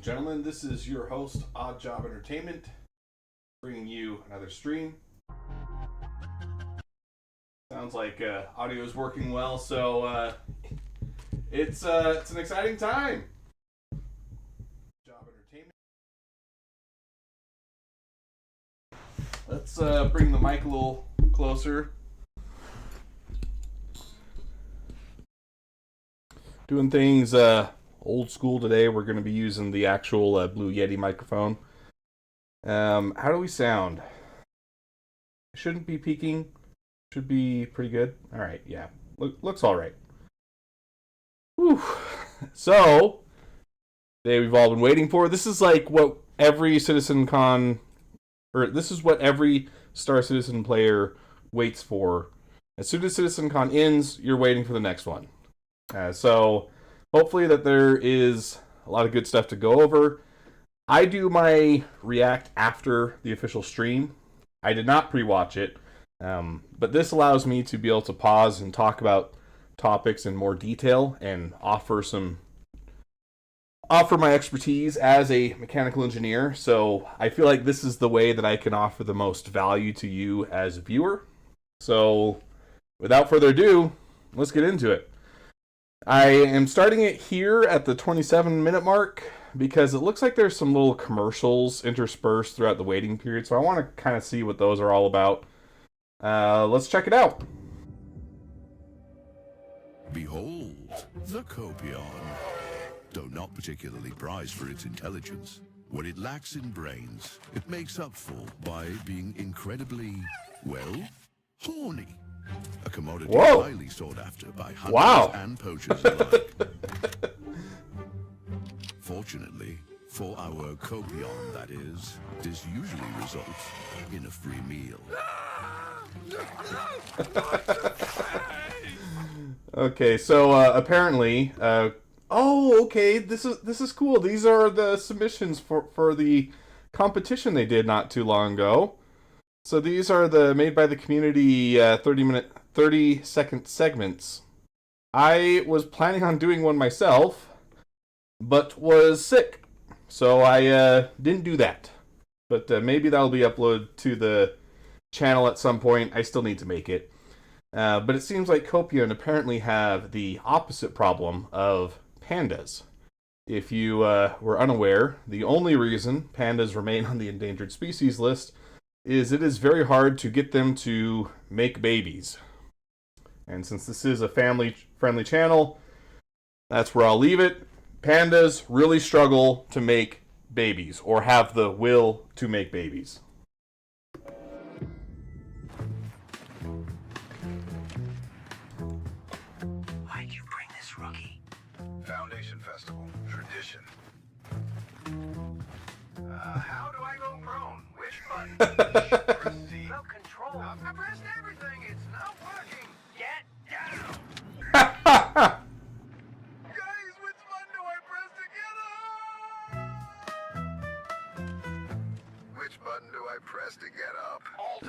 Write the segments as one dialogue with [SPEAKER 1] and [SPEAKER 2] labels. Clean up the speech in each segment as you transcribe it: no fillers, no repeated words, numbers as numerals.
[SPEAKER 1] and gentlemen. This is your host, Odd Job Entertainment, bringing you another stream. Sounds like audio is working well, so it's an exciting time. Job Entertainment. Let's bring the mic a little closer. Doing things old school today. We're going to be using the actual Blue Yeti microphone. How do we sound? Shouldn't be peaking. Should be pretty good. All right, yeah. Looks all right. Whew. So, today we've all been waiting for. This is like what every Citizencon, or this is what every Star Citizen player waits for. As soon as Citizencon ends, you're waiting for the next one. So hopefully that there is a lot of good stuff to go over. I do my react after the official stream. I did not pre-watch it, but this allows me to be able to pause and talk about topics in more detail and offer my expertise as a mechanical engineer. So I feel like this is the way that I can offer the most value to you as a viewer. So without further ado, let's get into it. I am starting it here at the 27-minute mark because it looks like there's some little commercials interspersed throughout the waiting period, so I want to kind of see what those are all about. Let's check it out.
[SPEAKER 2] Behold, the Copion. Though not particularly prized for its intelligence, what it lacks in brains, it makes up for by being incredibly, well, horny. A commodity highly sought after by hunters and poachers alike. Fortunately, for our Copion, that is, this usually results in a free meal.
[SPEAKER 1] Okay, so apparently, okay, this is cool. These are the submissions for the competition they did not too long ago. So these are the made by the community 30-second segments. I was planning on doing one myself, but was sick, so I didn't do that. But maybe that'll be uploaded to the channel at some point. I still need to make it. But it seems like Copion apparently have the opposite problem of pandas. If you were unaware, the only reason pandas remain on the endangered species list is it is very hard to get them to make babies. And since this is a family-friendly channel, that's where I'll leave it. Pandas really struggle to make babies, or have the will to make babies.
[SPEAKER 3] Why'd you bring this rookie?
[SPEAKER 4] Foundation Festival. Tradition. How do I go prone? Which button? Proceed.
[SPEAKER 3] No control.
[SPEAKER 4] I pressed everything. It's not working.
[SPEAKER 3] Get down!
[SPEAKER 4] Guys, which button do I press to get up? Which button do I press to get up?
[SPEAKER 3] Alt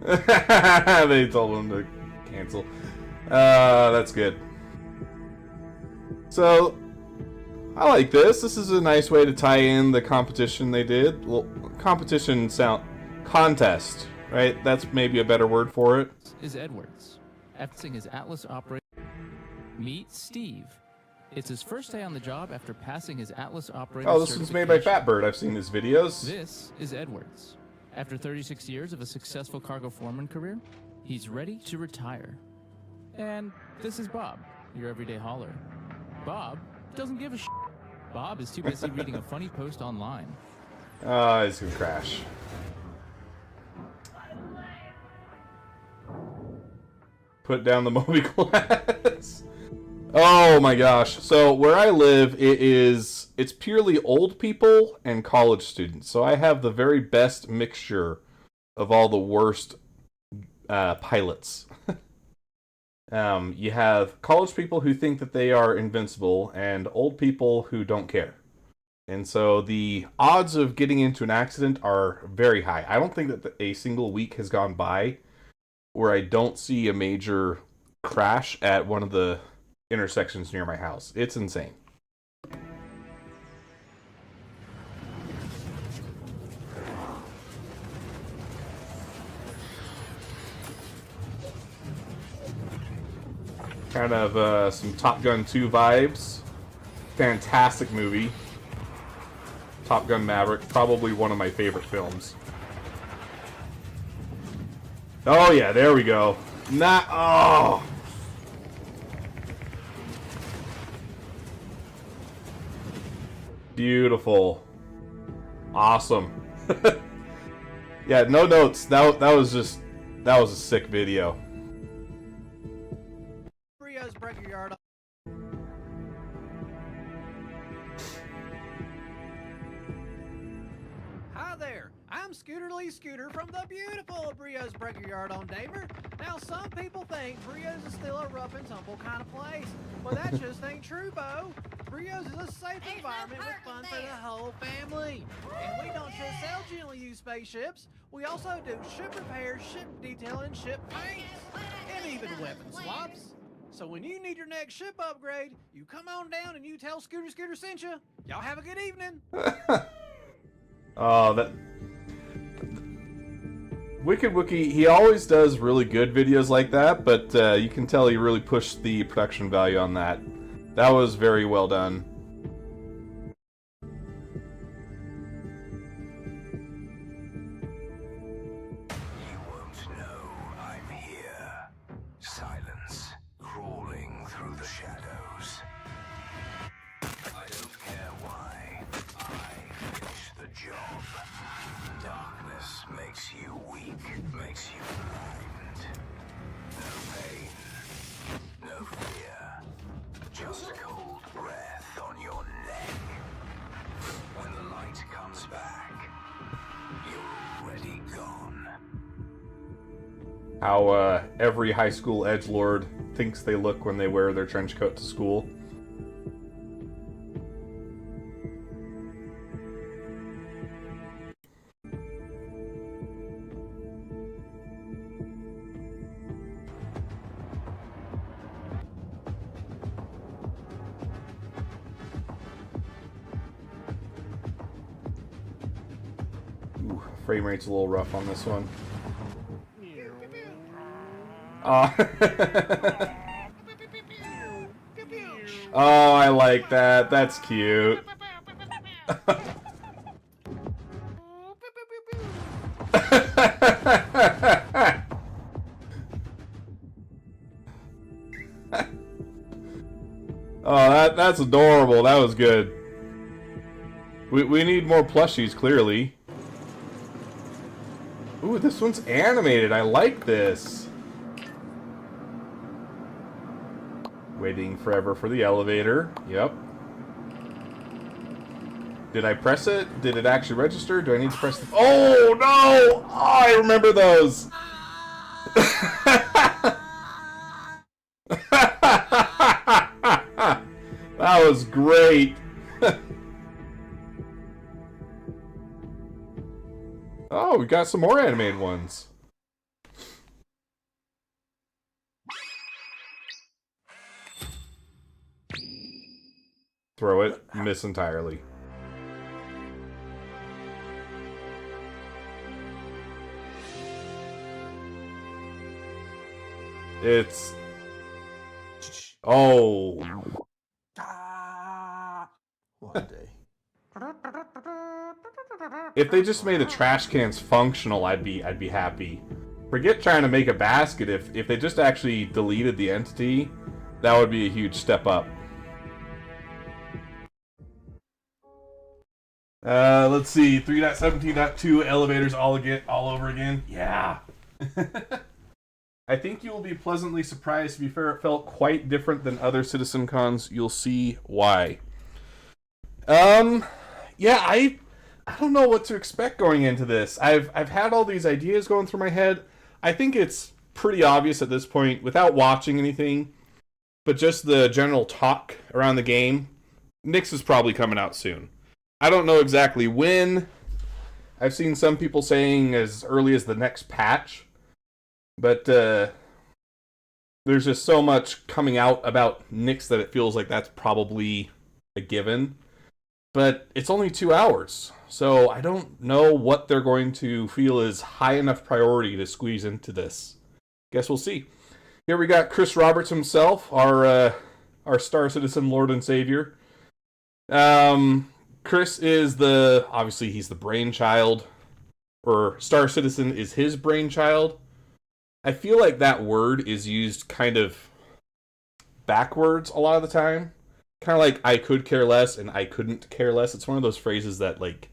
[SPEAKER 3] F4.
[SPEAKER 1] They told them to cancel. That's good. So, I like this. This is a nice way to tie in the competition they did. Well, contest, right? That's maybe a better word for it.
[SPEAKER 5] Is Edwards. After his Atlas operator. Meet Steve. It's his first day on the job after passing his Atlas operator.
[SPEAKER 1] Oh, this one's made by Fatbird. I've seen his videos.
[SPEAKER 5] This is Edwards. After 36 years of a successful cargo foreman career, he's ready to retire. And this is Bob, your everyday hauler. Bob doesn't give a shit. Bob is too busy reading a funny post online.
[SPEAKER 1] It's gonna crash. Put down the Moby glass. Oh my gosh. So where I live, it's purely old people and college students. So I have the very best mixture of all the worst pilots. You have college people who think that they are invincible and old people who don't care. And so the odds of getting into an accident are very high. I don't think that a single week has gone by where I don't see a major crash at one of the intersections near my house. It's insane. Kind of some Top Gun 2 vibes. Fantastic movie. Top Gun Maverick, probably one of my favorite films. Oh yeah, there we go. Oh. Beautiful. Awesome. Yeah, no notes. That was a sick video.
[SPEAKER 6] Brios break your yard. Hi there, I'm Scooter Lee Scooter from the beautiful Brios Break Your Yard on Daver. Now, some people think Brios is still a rough and tumble kind of place, but that just ain't true, Bo. Brios is a safe environment with fun for the whole family. And we don't just sell gently used spaceships, we also do ship repairs, ship detailing, ship paints, and even weapon swaps. So when you need your next ship upgrade, you come on down and you tell Scooter Scooter sent you. Y'all have a good evening.
[SPEAKER 1] Oh, that Wicked Wookie, he always does really good videos like that, but you can tell he really pushed the production value on that. That was very well done.
[SPEAKER 4] You won't know I'm here. Silence, crawling through the shadows. I don't care why. I finish the job. Darkness makes you weak, makes you blind. No pain, no fear. Just cold breath on your neck. When the light comes back, you're already gone.
[SPEAKER 1] How every high school edgelord thinks they look when they wear their trench coat to school. Ooh, frame rate's a little rough on this one. Oh, I like that. That's cute. Oh, that's adorable. That was good. We need more plushies, clearly. Ooh, this one's animated. I like this. Waiting forever for the elevator. Yep. Did I press it? Did it actually register? Do I need to press the... Oh, no! Oh, I remember those! That was great! Oh, we got some more animated ones. Throw it. Miss entirely. It's... Oh.
[SPEAKER 7] One day.
[SPEAKER 1] If they just made the trash cans functional, I'd be happy. Forget trying to make a basket. If they just actually deleted the entity, that would be a huge step up. Let's see. 3.17.2 elevators all over again. Yeah. I think you will be pleasantly surprised. To be fair, it felt quite different than other Citizencons. You'll see why. Yeah, I don't know what to expect going into this. I've had all these ideas going through my head. I think it's pretty obvious at this point, without watching anything, but just the general talk around the game. Nyx is probably coming out soon. I don't know exactly when. I've seen some people saying as early as the next patch. But there's just so much coming out about Nyx that it feels like that's probably a given. But it's only 2 hours, so I don't know what they're going to feel is high enough priority to squeeze into this. Guess we'll see. Here we got Chris Roberts himself, our Star Citizen Lord and Savior. Chris is obviously he's the brainchild, or Star Citizen is his brainchild. I feel like that word is used kind of backwards a lot of the time. Kind of like I could care less and I couldn't care less. It's one of those phrases that, like,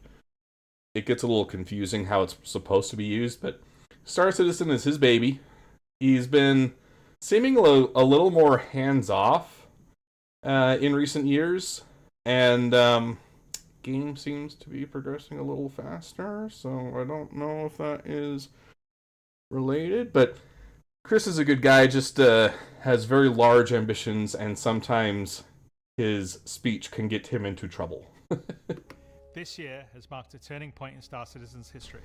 [SPEAKER 1] it gets a little confusing how it's supposed to be used, but Star Citizen is his baby. He's been seeming a little more hands-off in recent years, and game seems to be progressing a little faster, so I don't know if that is related, but Chris is a good guy, just has very large ambitions, and sometimes his speech can get him into trouble.
[SPEAKER 7] This year has marked a turning point in Star Citizen's history.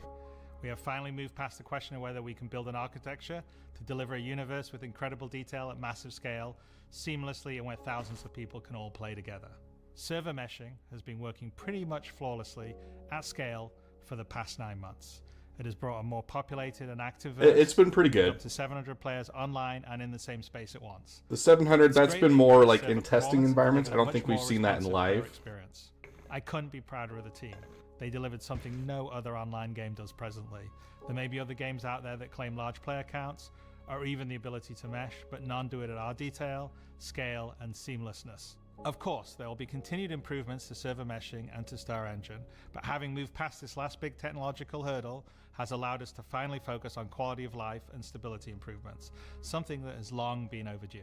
[SPEAKER 7] We have finally moved past the question of whether we can build an architecture to deliver a universe with incredible detail at massive scale, seamlessly, and where thousands of people can all play together. Server meshing has been working pretty much flawlessly at scale for the past 9 months. It has brought a more populated and active verse.
[SPEAKER 1] It's been pretty good.
[SPEAKER 7] Up to 700 players online and in the same space at once.
[SPEAKER 1] The 700, that's been more like in testing
[SPEAKER 7] performance
[SPEAKER 1] environments. I don't
[SPEAKER 7] much
[SPEAKER 1] think we've
[SPEAKER 7] more
[SPEAKER 1] seen that in
[SPEAKER 7] responsive
[SPEAKER 1] live.
[SPEAKER 7] Experience. I couldn't be prouder of the team. They delivered something no other online game does presently. There may be other games out there that claim large player counts, or even the ability to mesh, but none do it at our detail, scale, and seamlessness. Of course, there will be continued improvements to server meshing and to Star Engine, but having moved past this last big technological hurdle has allowed us to finally focus on quality of life and stability improvements, something that has long been overdue.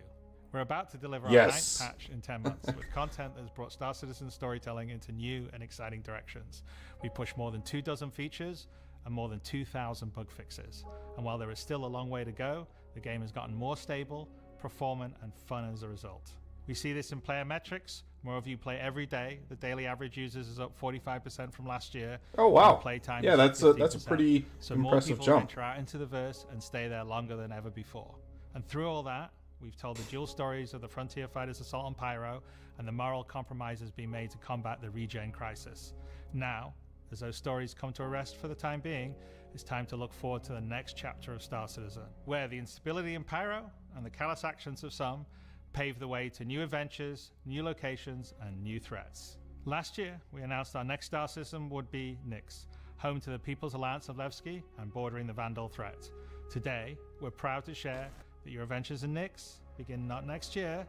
[SPEAKER 7] We're about to deliver our ninth patch in 10 months with content that has brought Star Citizen storytelling into new and exciting directions. We pushed more than 24 features and more than 2,000 bug fixes. And while there is still a long way to go, the game has gotten more stable, performant, and fun as a result. We see this in player metrics. More of you play every day. The daily average users is up 45% from last year.
[SPEAKER 1] Oh wow!
[SPEAKER 7] Playtime
[SPEAKER 1] Yeah, that's a pretty
[SPEAKER 7] so
[SPEAKER 1] impressive
[SPEAKER 7] more people
[SPEAKER 1] jump.
[SPEAKER 7] enter out into the verse and stay there longer than ever before. And through all that, we've told the dual stories of the Frontier Fighters Assault on Pyro and the moral compromises being made to combat the regen crisis. Now, as those stories come to a rest for the time being, it's time to look forward to the next chapter of Star Citizen, where the instability in Pyro and the callous actions of some pave the way to new adventures, new locations, and new threats. Last year, we announced our next star system would be Nyx, home to the People's Alliance of Levski and bordering the Vandal threat. Today, we're proud to share that your adventures in Nyx begin not next year,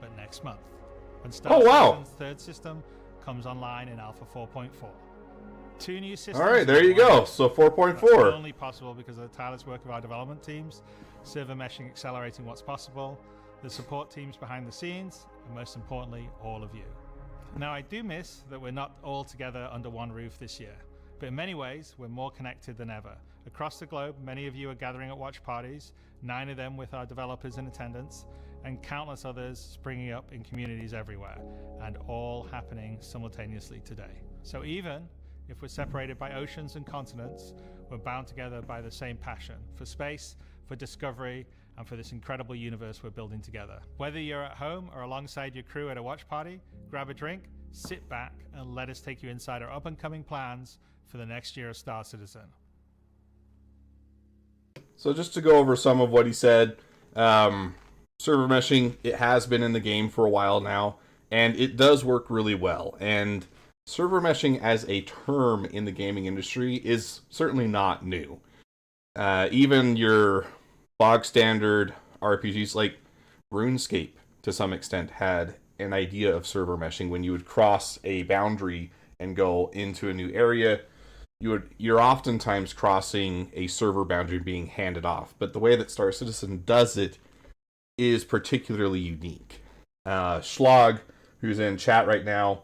[SPEAKER 7] but next month, when Star Citizen's third system comes online in Alpha 4.4. 2 new systems.
[SPEAKER 1] All right, there you go. So 4.4.
[SPEAKER 7] That's only possible because of the tireless work of our development teams, server meshing accelerating what's possible, the support teams behind the scenes, and most importantly, all of you. Now, I do miss that we're not all together under one roof this year, but in many ways, we're more connected than ever. Across the globe, many of you are gathering at watch parties, 9 of them with our developers in attendance, and countless others springing up in communities everywhere, and all happening simultaneously today. So even if we're separated by oceans and continents, we're bound together by the same passion for space, for discovery, and for this incredible universe we're building together. Whether you're at home or alongside your crew at a watch party, grab a drink, sit back, and let us take you inside our up-and-coming plans for the next year of Star Citizen.
[SPEAKER 1] So just to go over some of what he said, server meshing, it has been in the game for a while now, and it does work really well. And server meshing as a term in the gaming industry is certainly not new. Even your bog standard RPGs like RuneScape, to some extent, had an idea of server meshing. When you would cross a boundary and go into a new area, you're oftentimes crossing a server boundary being handed off. But the way that Star Citizen does it is particularly unique. Schlag, who's in chat right now,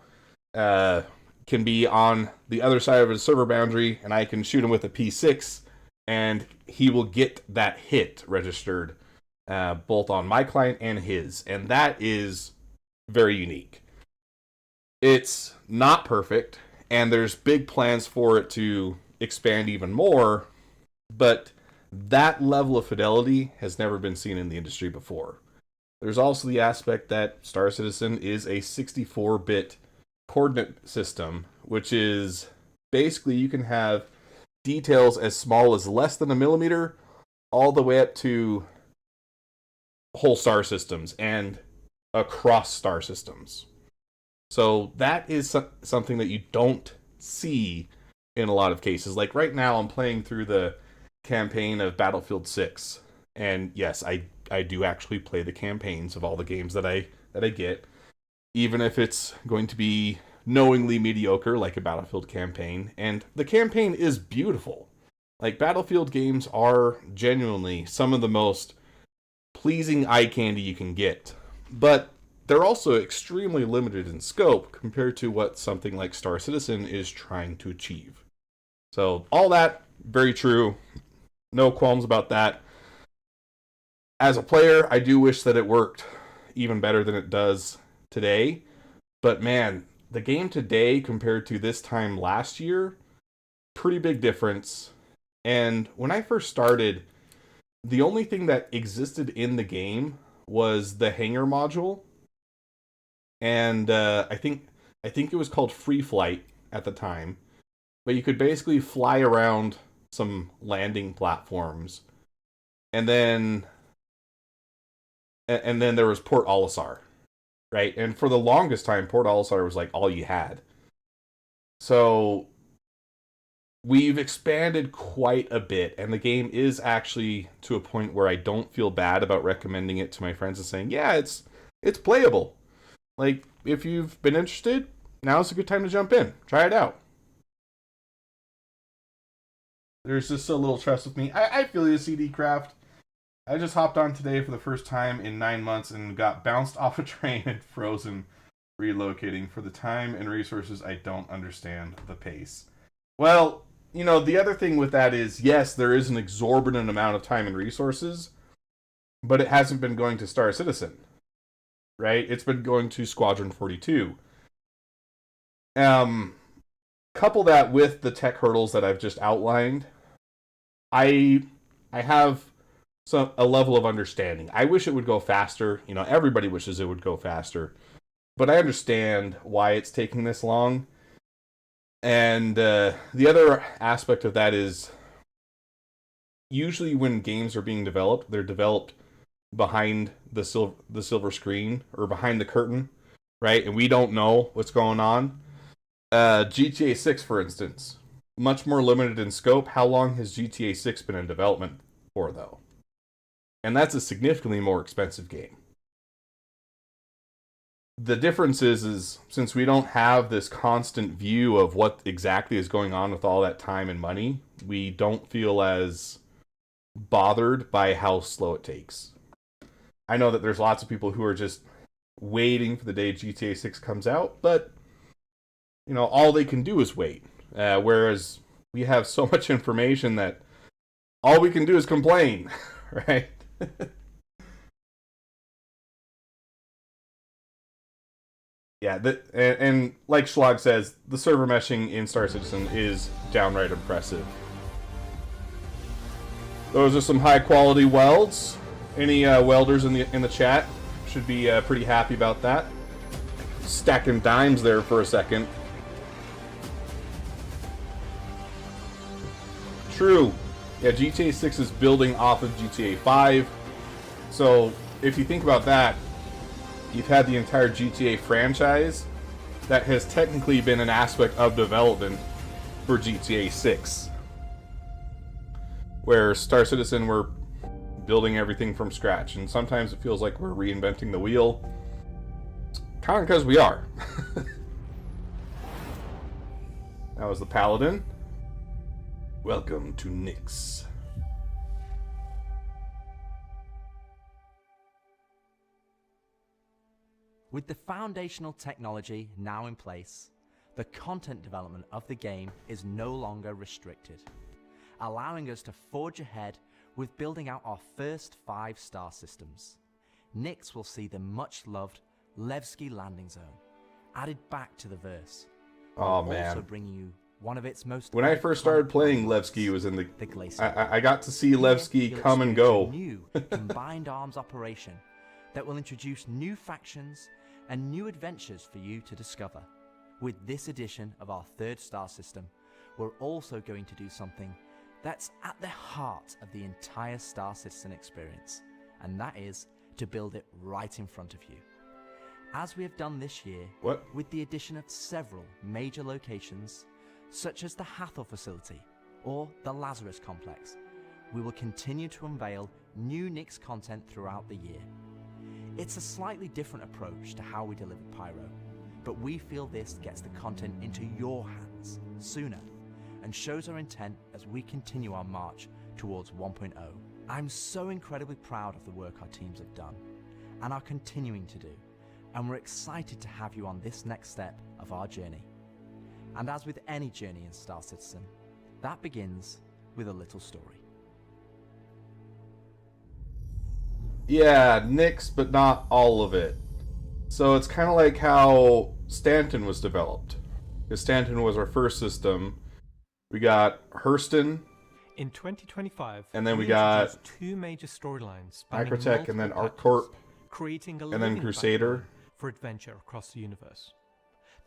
[SPEAKER 1] can be on the other side of a server boundary, and I can shoot him with a P6, and he will get that hit registered both on my client and his, and that is very unique. It's not perfect, and there's big plans for it to expand even more, but that level of fidelity has never been seen in the industry before. There's also the aspect that Star Citizen is a 64-bit coordinate system, which is basically you can have details as small as less than a millimeter all the way up to whole star systems and across star systems. So that is something that you don't see in a lot of cases. Like right now, I'm playing through the campaign of Battlefield 6, and yes, I do actually play the campaigns of all the games that I get, even if it's going to be knowingly mediocre, like a Battlefield campaign. And the campaign is beautiful. Like, Battlefield games are genuinely some of the most pleasing eye candy you can get. But they're also extremely limited in scope compared to what something like Star Citizen is trying to achieve. So, all that, very true. No qualms about that. As a player, I do wish that it worked even better than it does today. But man, the game today compared to this time last year, pretty big difference. And when I first started, the only thing that existed in the game was the hangar module, and I think it was called Free Flight at the time. But you could basically fly around some landing platforms, and then there was Port Olisar, right? And for the longest time, Port Olisar was like all you had. So we've expanded quite a bit, and the game is actually to a point where I don't feel bad about recommending it to my friends and saying, yeah, it's playable. Like, if you've been interested, now's a good time to jump in. Try it out. There's just a little trust with me. I feel you, CD Craft. I just hopped on today for the first time in 9 months and got bounced off a train and frozen relocating. For the time and resources, I don't understand the pace. Well, you know, the other thing with that is, yes, there is an exorbitant amount of time and resources, but it hasn't been going to Star Citizen, right? It's been going to Squadron 42. Couple that with the tech hurdles that I've just outlined, I have a level of understanding. I wish it would go faster. You know, everybody wishes it would go faster, but I understand why it's taking this long. And the other aspect of that is, usually when games are being developed, they're developed behind the silver screen, or behind the curtain, right? And we don't know what's going on. GTA 6, for instance, much more limited in scope. How long has GTA 6 been in development for, though? And that's a significantly more expensive game. The difference is since we don't have this constant view of what exactly is going on with all that time and money, we don't feel as bothered by how slow it takes. I know that there's lots of people who are just waiting for the day GTA 6 comes out, but you know, all they can do is wait. Whereas we have so much information that all we can do is complain, right? Yeah, and like Schlag says, the server meshing in Star Citizen is downright impressive. Those are some high quality welds. Any welders in the chat should be pretty happy about that. Stacking dimes there for a second. True. Yeah, GTA 6 is building off of GTA 5. So if you think about that, you've had the entire GTA franchise that has technically been an aspect of development for GTA 6. Where Star Citizen, we're building everything from scratch, and sometimes it feels like we're reinventing the wheel. Kind of because we are. That was the Paladin. Welcome to Nyx.
[SPEAKER 8] With the foundational technology now in place, the content development of the game is no longer restricted, allowing us to forge ahead with building out our first 5 star systems. Nyx will see the much-loved Levski landing zone added back to the verse,
[SPEAKER 1] Oh
[SPEAKER 8] while
[SPEAKER 1] man!
[SPEAKER 8] also bringing you one of its most
[SPEAKER 1] When I first started
[SPEAKER 8] iconic
[SPEAKER 1] playing,
[SPEAKER 8] landmarks,
[SPEAKER 1] Levski was in the.
[SPEAKER 8] glacier.
[SPEAKER 1] I got to see
[SPEAKER 8] Here,
[SPEAKER 1] Levski
[SPEAKER 8] you'll
[SPEAKER 1] come and
[SPEAKER 8] experience
[SPEAKER 1] go.
[SPEAKER 8] a new combined arms operation that will introduce new factions and new adventures for you to discover. With this edition of our 3rd star system, we're also going to do something that's at the heart of the entire Star Citizen experience, and that is to build it right in front of you. As we have done this year,
[SPEAKER 1] What?
[SPEAKER 8] with the addition of several major locations, such as the Hathor facility or the Lazarus complex, we will continue to unveil new Nyx content throughout the year. It's a slightly different approach to how we deliver Pyro, but we feel this gets the content into your hands sooner and shows our intent as we continue our march towards 1.0. I'm so incredibly proud of the work our teams have done and are continuing to do, and we're excited to have you on this next step of our journey. And as with any journey in Star Citizen, that begins with a little story.
[SPEAKER 1] Yeah, Nyx, but not all of it. So it's kind of like how Stanton was developed. Because Stanton was our first system. We got Hurston,
[SPEAKER 9] In 2025,
[SPEAKER 1] and then we got
[SPEAKER 9] introduced two major storylines spanning
[SPEAKER 1] Microtech, and then
[SPEAKER 9] multiple
[SPEAKER 1] ArcCorp,
[SPEAKER 9] platforms, creating a
[SPEAKER 1] and then
[SPEAKER 9] living
[SPEAKER 1] Crusader.
[SPEAKER 9] backbone for adventure across the universe.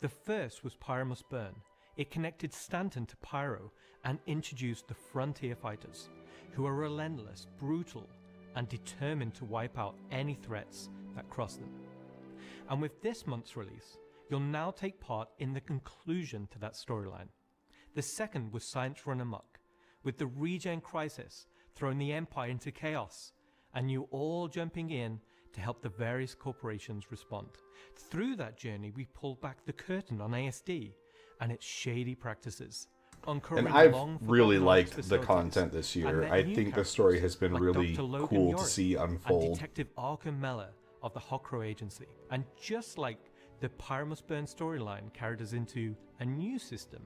[SPEAKER 9] The first was Pyro Must Burn. It connected Stanton to Pyro and introduced the Frontier Fighters, who are relentless, brutal, and determined to wipe out any threats that cross them. And with this month's release, you'll now take part in the conclusion to that storyline. The second was Science Run Amok, with the Regen Crisis throwing the Empire into chaos, and you all jumping in to help the various corporations respond. Through that journey, we pulled back the curtain on ASD and its shady practices, uncovering
[SPEAKER 1] And I've
[SPEAKER 9] long-forgotten
[SPEAKER 1] really
[SPEAKER 9] arms
[SPEAKER 1] liked the
[SPEAKER 9] facilities,
[SPEAKER 1] content this
[SPEAKER 9] and
[SPEAKER 1] year.
[SPEAKER 9] met
[SPEAKER 1] I
[SPEAKER 9] new
[SPEAKER 1] think the story has been
[SPEAKER 9] characters
[SPEAKER 1] really
[SPEAKER 9] like Dr. Logan
[SPEAKER 1] cool to
[SPEAKER 9] Yorick
[SPEAKER 1] see
[SPEAKER 9] and
[SPEAKER 1] unfold.
[SPEAKER 9] Detective Arkham Meller of the Hokro Agency. And just like the Pyro Must Burn storyline carried us into a new system,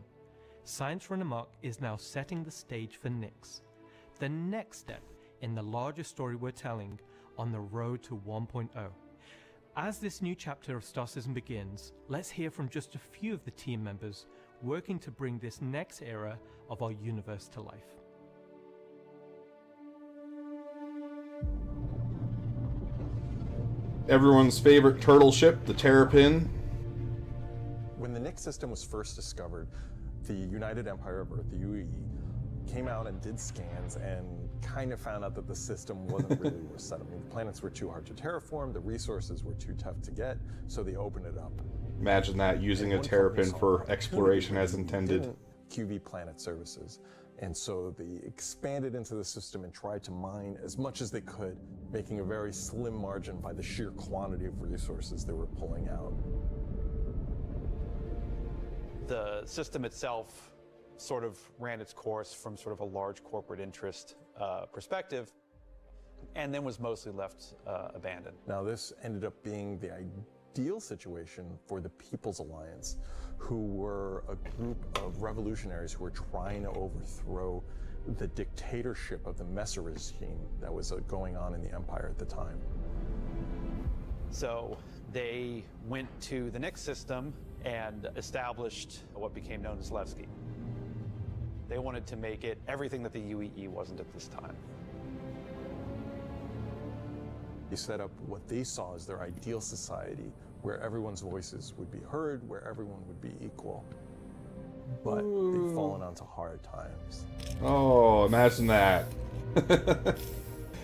[SPEAKER 9] Science Run Amok is now setting the stage for Nyx, the next step in the larger story we're telling on the road to 1.0. As this new chapter of Star Citizen begins, let's hear from just a few of the team members working to bring this next era of our universe to life.
[SPEAKER 1] Everyone's favorite turtle ship, the Terrapin.
[SPEAKER 10] When the Nyx system was first discovered, the United Empire of Earth, the UE, came out and did scans and kind of found out that the system wasn't really worth settling. The planets were too hard to terraform, the resources were too tough to get, so they opened it up.
[SPEAKER 1] Imagine that, using a
[SPEAKER 10] And one
[SPEAKER 1] Terrapin
[SPEAKER 10] company saw
[SPEAKER 1] for
[SPEAKER 10] an
[SPEAKER 1] exploration
[SPEAKER 10] opportunity
[SPEAKER 1] as
[SPEAKER 10] that
[SPEAKER 1] intended.
[SPEAKER 10] didn't QV planet services. And so they expanded into the system and tried to mine as much as they could, making a very slim margin by the sheer quantity of resources they were pulling out.
[SPEAKER 11] The system itself sort of ran its course from sort of a large corporate interest perspective, and then was mostly left abandoned.
[SPEAKER 10] Now this ended up being the ideal situation for the People's Alliance, who were a group of revolutionaries who were trying to overthrow the dictatorship of the Messer regime that was going on in the Empire at the time.
[SPEAKER 11] So they went to the Nyx system and established what became known as Levski. They wanted to make it everything that the UEE wasn't at this time.
[SPEAKER 10] They set up what they saw as their ideal society, where everyone's voices would be heard, where everyone would be equal. But they've fallen onto hard times.
[SPEAKER 1] Oh, imagine that.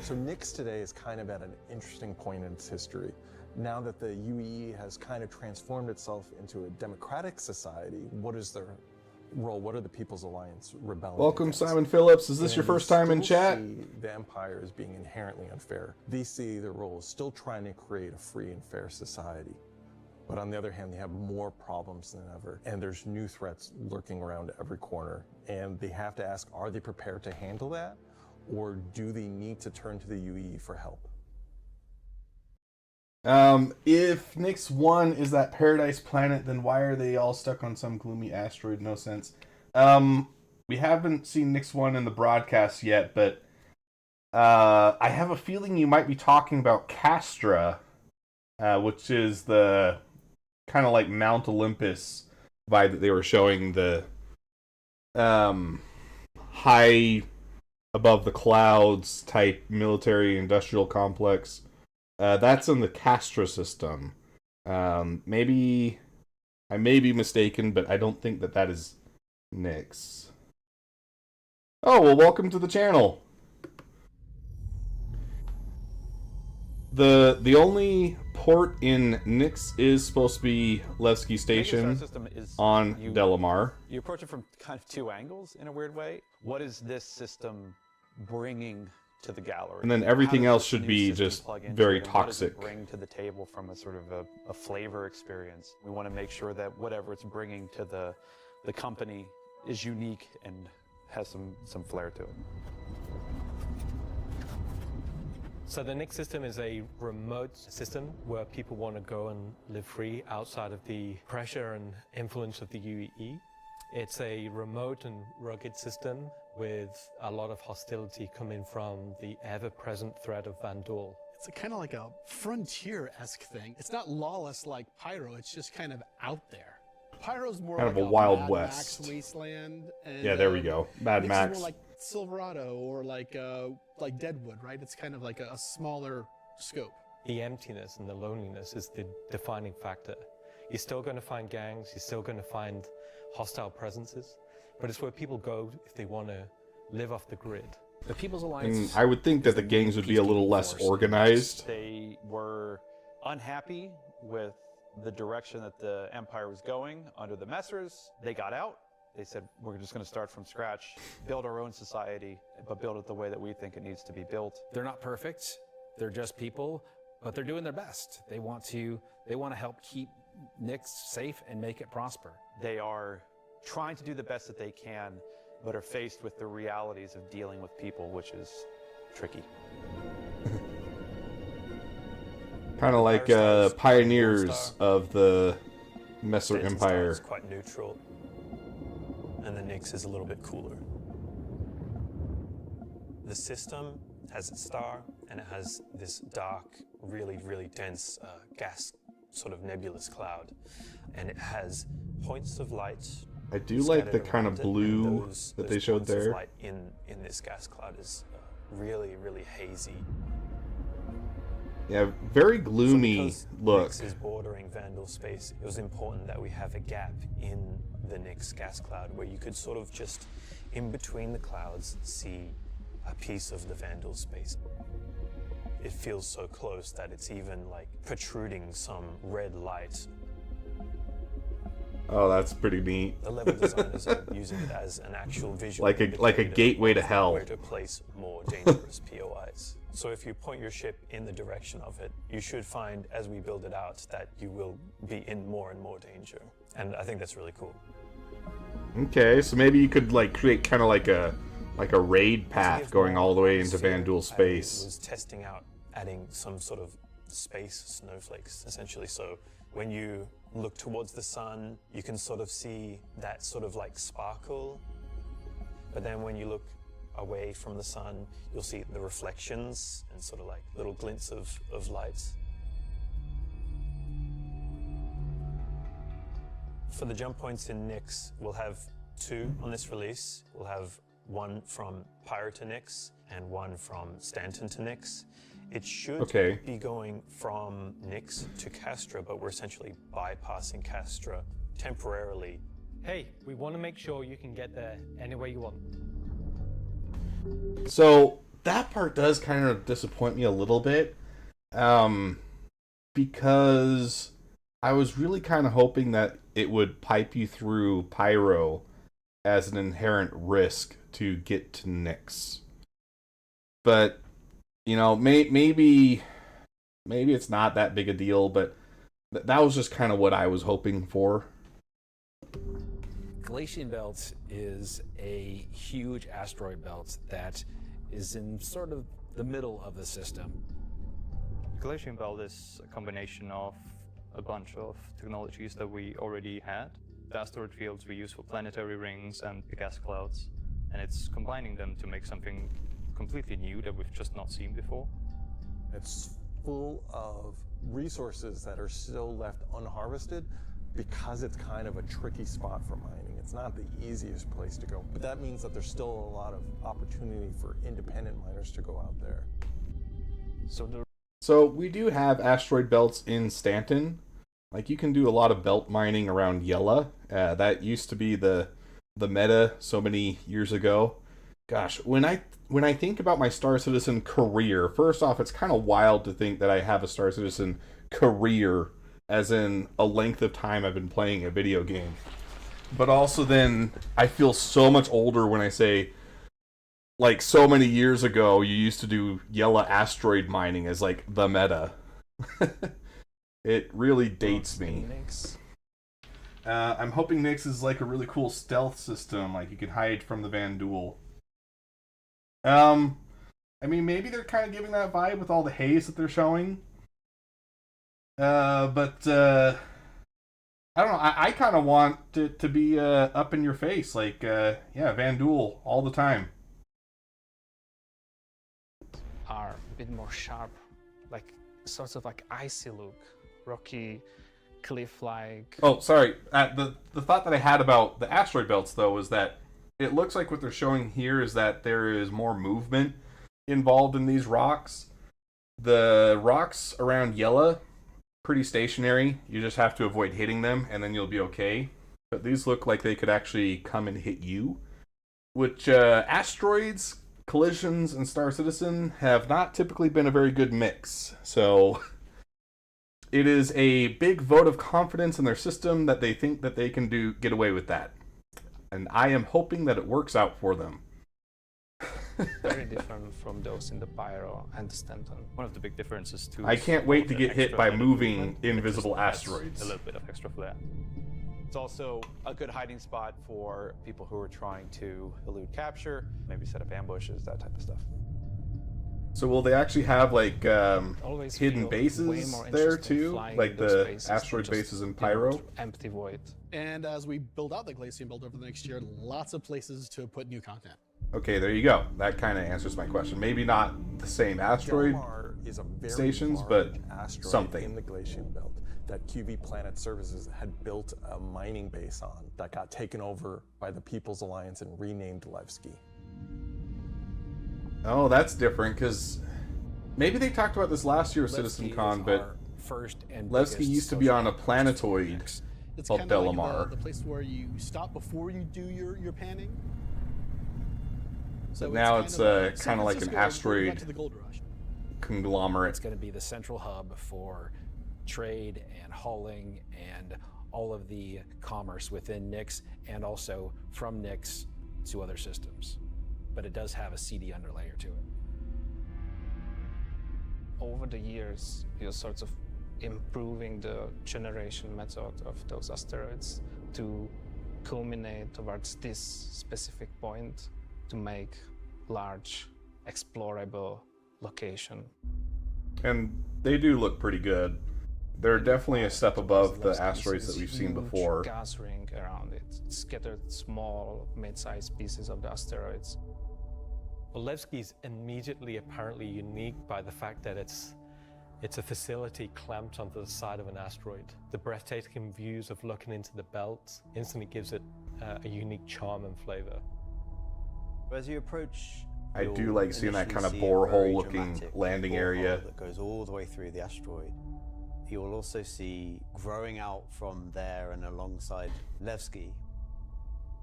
[SPEAKER 10] So Nyx today is kind of at an interesting point in its history. Now that the UEE has kind of transformed itself into a democratic society, what is their role? What are the People's Alliance rebelling
[SPEAKER 1] Welcome,
[SPEAKER 10] against?
[SPEAKER 1] Simon Phillips. Is this
[SPEAKER 10] And
[SPEAKER 1] your
[SPEAKER 10] they
[SPEAKER 1] first time in
[SPEAKER 10] still
[SPEAKER 1] chat?
[SPEAKER 10] see the Empire as being inherently unfair. They see their role as still trying to create a free and fair society. But on the other hand, they have more problems than ever, and there's new threats lurking around every corner. And they have to ask, are they prepared to handle that? Or do they need to turn to the UEE for help?
[SPEAKER 1] If Nyx 1 is that paradise planet, then why are they all stuck on some gloomy asteroid? No sense. We haven't seen Nyx 1 in the broadcast yet, but I have a feeling you might be talking about Castra, which is the kind of like Mount Olympus vibe that they were showing, the high above the clouds type military industrial complex. That's in the Castra system. Maybe I may be mistaken, but I don't think that is Nyx. Oh, well, welcome to the channel. the only port in Nyx is supposed to be Levski Station
[SPEAKER 11] System is
[SPEAKER 1] on Delamar.
[SPEAKER 11] You approach it from kind of two angles in a weird way. What is this system bringing to the gallery?
[SPEAKER 1] And then everything
[SPEAKER 11] How does
[SPEAKER 1] else
[SPEAKER 11] this
[SPEAKER 1] should
[SPEAKER 11] new
[SPEAKER 1] be
[SPEAKER 11] system
[SPEAKER 1] just
[SPEAKER 11] plug into
[SPEAKER 1] very
[SPEAKER 11] it, and what does it
[SPEAKER 1] toxic.
[SPEAKER 11] bring to the table from a sort of a flavor experience? We want to make sure that whatever it's bringing to the company is unique and has some flair to it.
[SPEAKER 9] So the Nyx system is a remote system where people want to go and live free outside of the pressure and influence of the UEE. It's a remote and rugged system with a lot of hostility coming from the ever-present threat of Vandal.
[SPEAKER 12] It's kind of like a frontier-esque thing. It's not lawless like Pyro, it's just kind of out there. Pyro's more
[SPEAKER 1] Kind
[SPEAKER 12] like
[SPEAKER 1] of a Wild
[SPEAKER 12] Mad
[SPEAKER 1] West.
[SPEAKER 12] Max wasteland. And,
[SPEAKER 1] Yeah, there we go. Mad
[SPEAKER 12] Nyx
[SPEAKER 1] Max.
[SPEAKER 12] is more like Silverado or like Deadwood, right? It's kind of like a smaller scope.
[SPEAKER 9] The emptiness and the loneliness is the defining factor. You're still going to find gangs, you're still going to find hostile presences, but it's where people go if they want to live off the grid.
[SPEAKER 13] The People's Alliance.
[SPEAKER 1] And I would think that the gangs would be a little less organized.
[SPEAKER 11] They were unhappy with the direction that the Empire was going under the Messers. They got out. They said, we're just going to start from scratch, build our own society, but build it the way that we think it needs to be built.
[SPEAKER 13] They're not perfect. They're just people, but they're doing their best. They want to help keep Nyx safe and make it prosper.
[SPEAKER 11] They are trying to do the best that they can, but are faced with the realities of dealing with people, which is tricky.
[SPEAKER 1] Kind of like pioneers of the Messer Empire.
[SPEAKER 14] Is quite neutral, and the Nyx is a little bit cooler. The system has its star, and it has this dark, really, really dense gas, sort of nebulous cloud, and it has points of light.
[SPEAKER 1] I do like the kind of
[SPEAKER 14] scattered around
[SPEAKER 1] blue
[SPEAKER 14] it, and
[SPEAKER 1] that they showed
[SPEAKER 14] points of
[SPEAKER 1] there.
[SPEAKER 14] light in this gas cloud is really, really hazy.
[SPEAKER 1] Yeah, very gloomy
[SPEAKER 14] because
[SPEAKER 1] look.
[SPEAKER 14] Nyx is bordering Vandal space, it was important that we have a gap in the Nyx gas cloud where you could sort of just, in between the clouds, see a piece of the Vandal space. It feels so close that it's even like protruding some red light.
[SPEAKER 1] Oh, that's pretty neat.
[SPEAKER 14] The level designers are using it as an actual visual
[SPEAKER 1] like a
[SPEAKER 14] indicator
[SPEAKER 1] gateway to
[SPEAKER 14] of
[SPEAKER 1] hell.
[SPEAKER 14] where to place more dangerous POIs. So if you point your ship in the direction of it, you should find, as we build it out, that you will be in more and more danger. And I think that's really cool.
[SPEAKER 1] Okay, so maybe you could like create kind of like a raid path going all the way into Vandal
[SPEAKER 14] I
[SPEAKER 1] space.
[SPEAKER 14] was testing out adding some sort of space snowflakes, essentially. So when you look towards the sun, you can sort of see that sort of like sparkle. But then when you look away from the sun, you'll see the reflections and sort of like little glints of light. For the jump points in Nyx, we'll have 2 on this release. We'll have one from Pyro to Nyx and one from Stanton to Nyx. It should be going from Nyx to Castra, but we're essentially bypassing Castra temporarily.
[SPEAKER 9] Hey, we want to make sure you can get there any way you want.
[SPEAKER 1] So that part does kind of disappoint me a little bit, because I was really kind of hoping that it would pipe you through Pyro as an inherent risk to get to Nyx. But, you know, maybe it's not that big a deal, but that was just kind of what I was hoping for.
[SPEAKER 13] Galatian Belt is a huge asteroid belt that is in sort of the middle of the system.
[SPEAKER 15] Galatian Belt is a combination of a bunch of technologies that we already had. The asteroid fields we use for planetary rings and the gas clouds, and it's combining them to make something completely new that we've just not seen before.
[SPEAKER 10] It's full of resources that are still left unharvested because it's kind of a tricky spot for mining. It's not the easiest place to go, but that means that there's still a lot of opportunity for independent miners to go out there.
[SPEAKER 1] So we do have asteroid belts in Stanton. Like, you can do a lot of belt mining around Yella. That used to be the meta so many years ago. Gosh, when I think about my Star Citizen career, first off, it's kind of wild to think that I have a Star Citizen career, as in a length of time I've been playing a video game. But also then I feel so much older when I say, like, so many years ago you used to do yellow asteroid mining as like the meta. It really dates me. I'm hoping Nyx is like a really cool stealth system, like you can hide from the Vanduul. I mean, maybe they're kind of giving that vibe with all the haze that they're showing. But I don't know. I kind of want it to be up in your face, like yeah, Vanduul all the time.
[SPEAKER 16] Are a bit more sharp, like sorts of like icy look, rocky, cliff-like.
[SPEAKER 1] Oh, sorry. The thought that I had about the asteroid belts, though, was that it looks like what they're showing here is that there is more movement involved in these rocks. The rocks around Yella, pretty stationary. You just have to avoid hitting them, and then you'll be okay. But these look like they could actually come and hit you. Which, asteroids, collisions, and Star Citizen have not typically been a very good mix. So it is a big vote of confidence in their system that they think that they can get away with that. And I am hoping that it works out for them.
[SPEAKER 16] Very different from those in the Pyro and the Stanton.
[SPEAKER 15] One of the big differences too.
[SPEAKER 1] I can't wait to get hit by moving invisible asteroids.
[SPEAKER 15] A little bit of extra flair.
[SPEAKER 11] It's also a good hiding spot for people who are trying to elude capture, maybe set up ambushes, that type of stuff.
[SPEAKER 1] So will they actually have like
[SPEAKER 16] Always
[SPEAKER 1] hidden
[SPEAKER 16] feel way
[SPEAKER 1] bases
[SPEAKER 16] more
[SPEAKER 1] there
[SPEAKER 16] interesting
[SPEAKER 1] too,
[SPEAKER 16] flying
[SPEAKER 1] like
[SPEAKER 16] in those
[SPEAKER 1] the
[SPEAKER 16] spaces
[SPEAKER 1] asteroid
[SPEAKER 16] than just,
[SPEAKER 1] bases in
[SPEAKER 16] you know,
[SPEAKER 1] Pyro?
[SPEAKER 16] empty void.
[SPEAKER 12] And as we build out the Glacian build over the next year, lots of places to put new content.
[SPEAKER 1] Okay, there you go. That kind of answers my question. Maybe not the same asteroid
[SPEAKER 10] Delmar is a very
[SPEAKER 1] stations,
[SPEAKER 10] large
[SPEAKER 1] but
[SPEAKER 10] asteroid
[SPEAKER 1] something.
[SPEAKER 10] in the Glacian belt that QV Planet Services had built a mining base on that got taken over by the People's Alliance and renamed Levski.
[SPEAKER 1] Oh, that's different, because maybe they talked about this last year at Citizencon, but
[SPEAKER 13] first and
[SPEAKER 1] Levski
[SPEAKER 13] biggest
[SPEAKER 1] used to be on a
[SPEAKER 13] social
[SPEAKER 1] planetoid
[SPEAKER 12] It's
[SPEAKER 1] called
[SPEAKER 12] kind of
[SPEAKER 1] Delamar.
[SPEAKER 12] like the place where you stop before you do your panning.
[SPEAKER 1] But now it's kind
[SPEAKER 12] San
[SPEAKER 1] of like an
[SPEAKER 12] Francisco going
[SPEAKER 1] asteroid
[SPEAKER 12] back to the gold rush.
[SPEAKER 1] conglomerate.
[SPEAKER 13] It's going to be the central hub for trade and hauling and all of the commerce within Nyx and also from Nyx to other systems. But it does have a CD underlayer to it.
[SPEAKER 16] Over the years, you're sort of improving the generation method of those asteroids to culminate towards this specific point to make large, explorable location.
[SPEAKER 1] And they do look pretty good. They're definitely a step above the asteroids that we've seen before.
[SPEAKER 16] Gas ring around it, scattered small, mid-sized pieces of the asteroids.
[SPEAKER 9] Well, Levski's immediately apparently unique by the fact that it's a facility clamped onto the side of an asteroid. The breathtaking views of looking into the belt instantly gives it a unique charm and flavor.
[SPEAKER 17] As you approach,
[SPEAKER 1] I do like seeing that kind of borehole-looking landing area.
[SPEAKER 17] That goes all the way through the asteroid. You will also see growing out from there and alongside Levski,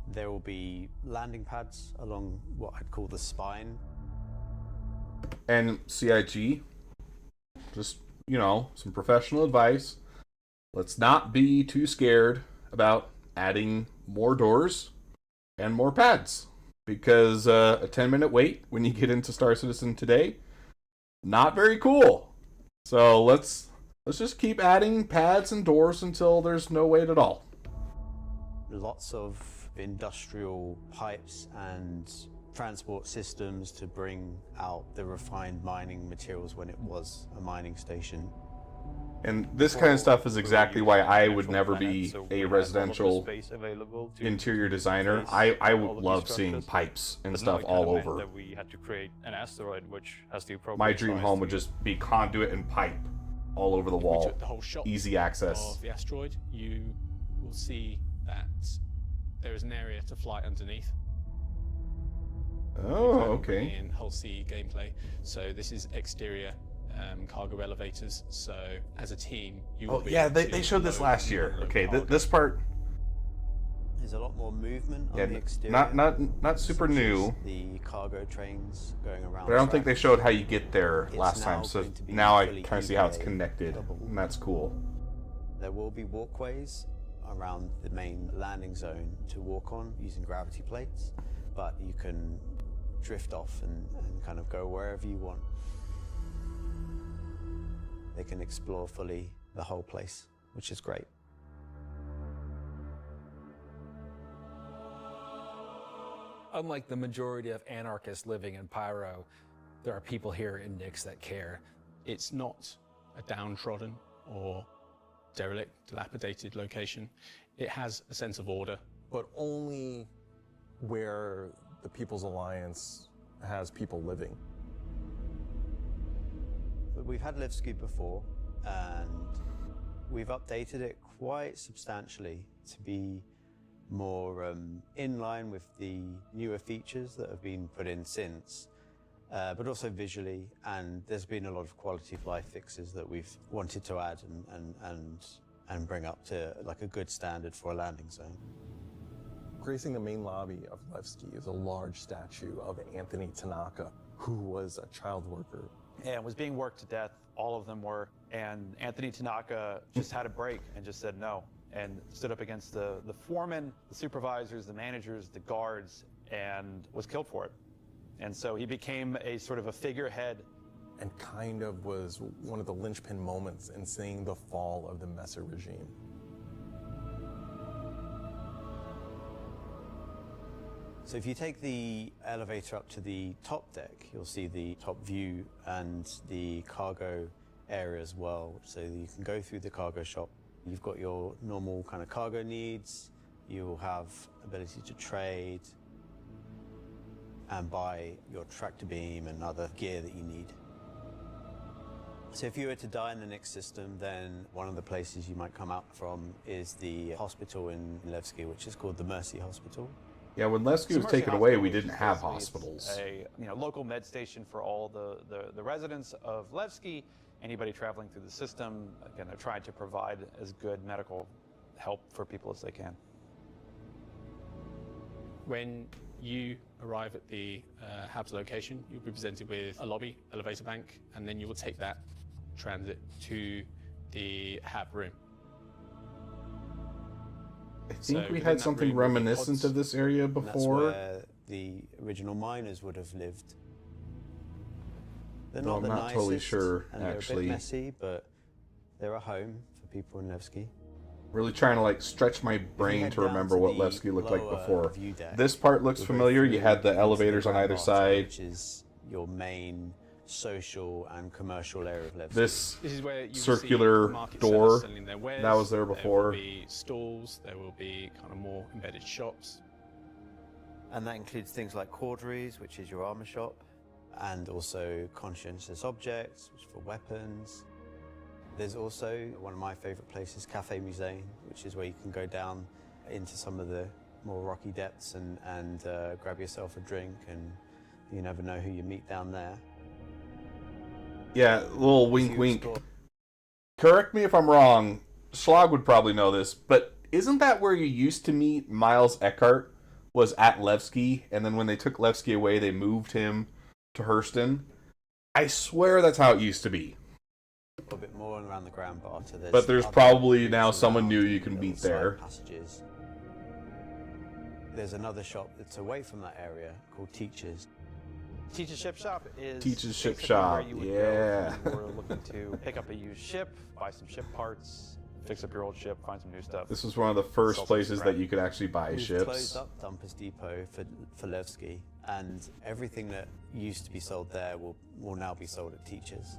[SPEAKER 17] there will be landing pads along what I'd call the spine.
[SPEAKER 1] And CIG, just, you know, some professional advice. Let's not be too scared about adding more doors and more pads. Because a 10-minute wait when you get into Star Citizen today, not very cool. So let's just keep adding pads and doors until there's no wait at all.
[SPEAKER 17] Lots of industrial pipes and transport systems to bring out the refined mining materials when it was a mining station.
[SPEAKER 1] And this kind of stuff is exactly why I would never be a residential interior designer. I would love seeing pipes and stuff all over.
[SPEAKER 15] That we had to create an asteroid which has the appropriate
[SPEAKER 1] My dream
[SPEAKER 15] size
[SPEAKER 1] home
[SPEAKER 15] to
[SPEAKER 1] would just be conduit and pipe all over the
[SPEAKER 12] We
[SPEAKER 1] wall.
[SPEAKER 12] took the whole shot
[SPEAKER 1] Easy access.
[SPEAKER 12] of the asteroid. You will see that there is an area to fly underneath.
[SPEAKER 1] Oh, okay.
[SPEAKER 12] In Hull C gameplay. So this is exterior cargo elevators. So as a team, you will
[SPEAKER 1] Oh
[SPEAKER 12] be
[SPEAKER 1] yeah,
[SPEAKER 12] able
[SPEAKER 1] they
[SPEAKER 12] to
[SPEAKER 1] showed this
[SPEAKER 12] load
[SPEAKER 1] last
[SPEAKER 12] and
[SPEAKER 1] year.
[SPEAKER 12] unload
[SPEAKER 1] Okay,
[SPEAKER 12] cargo.
[SPEAKER 1] this part.
[SPEAKER 17] There's a lot more movement on
[SPEAKER 1] Yeah,
[SPEAKER 17] the exterior.
[SPEAKER 1] not super
[SPEAKER 17] such as
[SPEAKER 1] new.
[SPEAKER 17] The cargo trains going around.
[SPEAKER 1] But I don't think they
[SPEAKER 17] track.
[SPEAKER 1] showed how you get there
[SPEAKER 17] It's
[SPEAKER 1] last
[SPEAKER 17] now
[SPEAKER 1] time, so
[SPEAKER 17] going to be
[SPEAKER 1] now I
[SPEAKER 17] fully
[SPEAKER 1] kind of see how it's
[SPEAKER 17] EVA
[SPEAKER 1] connected, and that's cool.
[SPEAKER 17] There will be walkways around the main landing zone to walk on using gravity plates, but you can drift off and kind of go wherever you want. They can explore fully the whole place, which is great.
[SPEAKER 13] Unlike the majority of anarchists living in Pyro, there are people here in Nyx that care.
[SPEAKER 12] It's not a downtrodden or derelict, dilapidated location. It has a sense of order.
[SPEAKER 10] But only where the People's Alliance has people living.
[SPEAKER 17] But we've had Levski before, and we've updated it quite substantially to be more in line with the newer features that have been put in since, but also visually, and there's been a lot of quality of life fixes that we've wanted to add and bring up to like a good standard for a landing zone.
[SPEAKER 10] Gracing the main lobby of Levski is a large statue of Anthony Tanaka, who was a child worker.
[SPEAKER 11] And was being worked to death, all of them were, and Anthony Tanaka just had a break and just said no, and stood up against the foremen, the supervisors, the managers, the guards, and was killed for it. And so he became a sort of a figurehead.
[SPEAKER 10] And kind of was one of the linchpin moments in seeing the fall of the Messer regime.
[SPEAKER 17] So if you take the elevator up to the top deck, you'll see the top view and the cargo area as well. So you can go through the cargo shop. You've got your normal kind of cargo needs. You'll have ability to trade and buy your tractor beam and other gear that you need. So if you were to die in the Nyx system, then one of the places you might come out from is the hospital in Levski, which is called the Mercy Hospital.
[SPEAKER 1] Yeah, when Levski was taken away, we didn't have hospitals.
[SPEAKER 11] A local med station for all the residents of Levski. Anybody traveling through the system, again, they're trying to provide as good medical help for people as they can.
[SPEAKER 12] When you arrive at the hub's location, you'll be presented with a lobby, elevator bank, and then you will take that transit to the hub room.
[SPEAKER 1] I think we
[SPEAKER 12] within
[SPEAKER 1] had
[SPEAKER 12] that
[SPEAKER 1] something
[SPEAKER 12] room will be
[SPEAKER 1] reminiscent
[SPEAKER 12] pods.
[SPEAKER 1] of this area
[SPEAKER 17] And that's
[SPEAKER 1] before.
[SPEAKER 17] where the original miners would have lived. They're
[SPEAKER 1] Well,
[SPEAKER 17] not the
[SPEAKER 1] I'm not totally
[SPEAKER 17] nicest,
[SPEAKER 1] sure,
[SPEAKER 17] and they're a
[SPEAKER 1] actually.
[SPEAKER 17] bit messy, but they're a home for people in Levski.
[SPEAKER 1] Really trying to like stretch my brain
[SPEAKER 17] head
[SPEAKER 1] to
[SPEAKER 17] down
[SPEAKER 1] remember
[SPEAKER 17] to
[SPEAKER 1] what
[SPEAKER 17] the
[SPEAKER 1] Levski looked like
[SPEAKER 17] lower
[SPEAKER 1] before.
[SPEAKER 17] view deck,
[SPEAKER 1] This part looks
[SPEAKER 17] you'll go
[SPEAKER 1] familiar. You
[SPEAKER 17] through
[SPEAKER 1] had the
[SPEAKER 17] into
[SPEAKER 1] elevators on
[SPEAKER 17] Grand
[SPEAKER 1] either
[SPEAKER 17] Bar,
[SPEAKER 1] side.
[SPEAKER 17] which is your main social and commercial area of Levski.
[SPEAKER 1] This
[SPEAKER 12] is where you
[SPEAKER 1] circular
[SPEAKER 12] will see market
[SPEAKER 1] door
[SPEAKER 12] sellers selling their wares.
[SPEAKER 1] that was there
[SPEAKER 12] There will
[SPEAKER 1] before.
[SPEAKER 12] be stalls. There will be kind of more embedded shops.
[SPEAKER 17] And that includes things like Corderies, which is your armor shop, and also Conscientious Objects, which is for weapons. There's also one of my favorite places, Cafe Musée, which is where you can go down into some of the more rocky depths and grab yourself a drink, and you never know who you meet down there.
[SPEAKER 1] Yeah, little wink wink. Correct me if I'm wrong. Schlag would probably know this, but isn't that where you used to meet Miles Eckhart? Was at Levski, and then when they took Levski away, they moved him to Hurston. I swear that's how it used to be.
[SPEAKER 17] A little bit more around the Grand Bar. So
[SPEAKER 1] But there's
[SPEAKER 17] other
[SPEAKER 1] probably now
[SPEAKER 17] rooms
[SPEAKER 1] someone
[SPEAKER 17] around,
[SPEAKER 1] new you can
[SPEAKER 17] little
[SPEAKER 1] meet
[SPEAKER 17] side
[SPEAKER 1] there.
[SPEAKER 17] Passages. There's another shop that's away from that area called Teachers.
[SPEAKER 11] Teach's Ship Shop is
[SPEAKER 1] Teach's Ship
[SPEAKER 11] basically
[SPEAKER 1] Shop,
[SPEAKER 11] where you would
[SPEAKER 1] yeah.
[SPEAKER 11] go if you were looking to pick up a used ship, buy some ship parts, fix up your old ship, find some new stuff.
[SPEAKER 1] This was one of the first
[SPEAKER 11] Sell some
[SPEAKER 1] places
[SPEAKER 11] scrap.
[SPEAKER 1] that you could actually buy
[SPEAKER 17] We've
[SPEAKER 1] ships.
[SPEAKER 17] closed up Dumpers Depot for Levski, and everything that used to be sold there will now be sold at Teachers.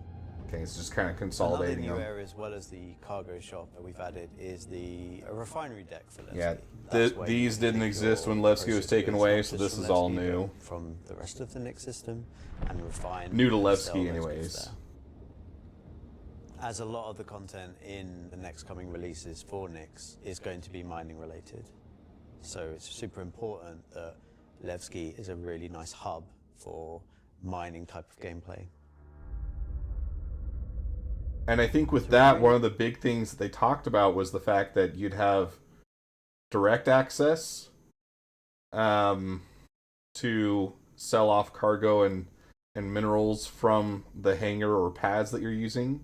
[SPEAKER 1] Okay, it's just kind of consolidating
[SPEAKER 17] Another new
[SPEAKER 1] them.
[SPEAKER 17] area, as well as the cargo shop that we've added, is the refinery deck for Levski.
[SPEAKER 1] Yeah,
[SPEAKER 17] That's where you
[SPEAKER 1] these
[SPEAKER 17] can
[SPEAKER 1] didn't
[SPEAKER 17] take
[SPEAKER 1] exist
[SPEAKER 17] your
[SPEAKER 1] when Levski was
[SPEAKER 17] processed
[SPEAKER 1] taken
[SPEAKER 17] goods,
[SPEAKER 1] away,
[SPEAKER 17] not
[SPEAKER 1] so
[SPEAKER 17] just
[SPEAKER 1] this
[SPEAKER 17] from
[SPEAKER 1] is all
[SPEAKER 17] Levski,
[SPEAKER 1] new.
[SPEAKER 17] but from the rest of the Nyx system, and refine.
[SPEAKER 1] New to
[SPEAKER 17] and
[SPEAKER 1] Levski
[SPEAKER 17] sell those goods
[SPEAKER 1] anyways.
[SPEAKER 17] there. As a lot of the content in the next coming releases for Nyx is going to be mining related. So it's super important that Levski is a really nice hub for mining type of gameplay.
[SPEAKER 1] And I think with that, one of the big things that they talked about was the fact that you'd have direct access to sell off cargo and minerals from the hangar or pads that you're using.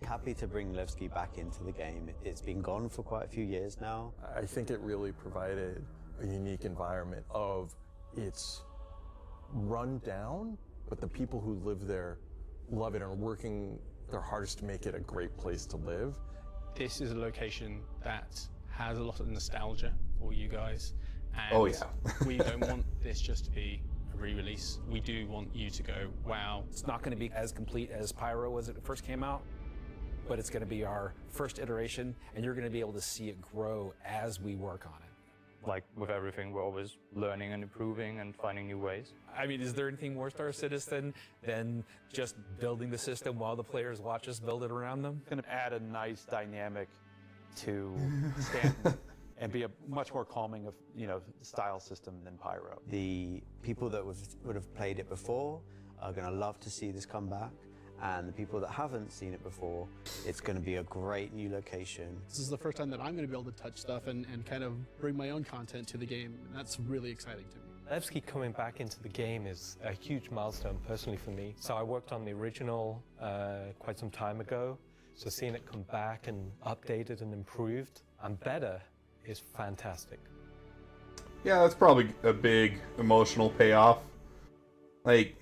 [SPEAKER 17] Happy to bring Levski back into the game. It's been gone for quite a few years now.
[SPEAKER 10] I think it really provided a unique environment of it's run down, but the people who live there love it and are working their hardest to make it a great place to live.
[SPEAKER 12] This is a location that has a lot of nostalgia for you guys. And
[SPEAKER 1] Oh, yeah.
[SPEAKER 12] we don't want this just to be a re-release. We do want you to go, wow.
[SPEAKER 13] It's not going to be as complete as Pyro was when it first came out, but it's going to be our first iteration, and you're going to be able to see it grow as we work on it.
[SPEAKER 15] Like with everything, we're always learning and improving and finding new ways.
[SPEAKER 13] I mean, is there anything more Star Citizen than just building the system while the players watch us build it around them?
[SPEAKER 11] Going to add a nice dynamic to Stanton and be a much more calming of, style system than Pyro.
[SPEAKER 17] The people that would have played it before are going to love to see this come back. And the people that haven't seen it before, it's going to be a great new location.
[SPEAKER 18] This is the first time that I'm going to be able to touch stuff and kind of bring my own content to the game. And that's really exciting to me.
[SPEAKER 9] Levski coming back into the game is a huge milestone personally for me. So I worked on the original quite some time ago. So seeing it come back and updated and improved and better is fantastic.
[SPEAKER 1] Yeah, that's probably a big emotional payoff. Like,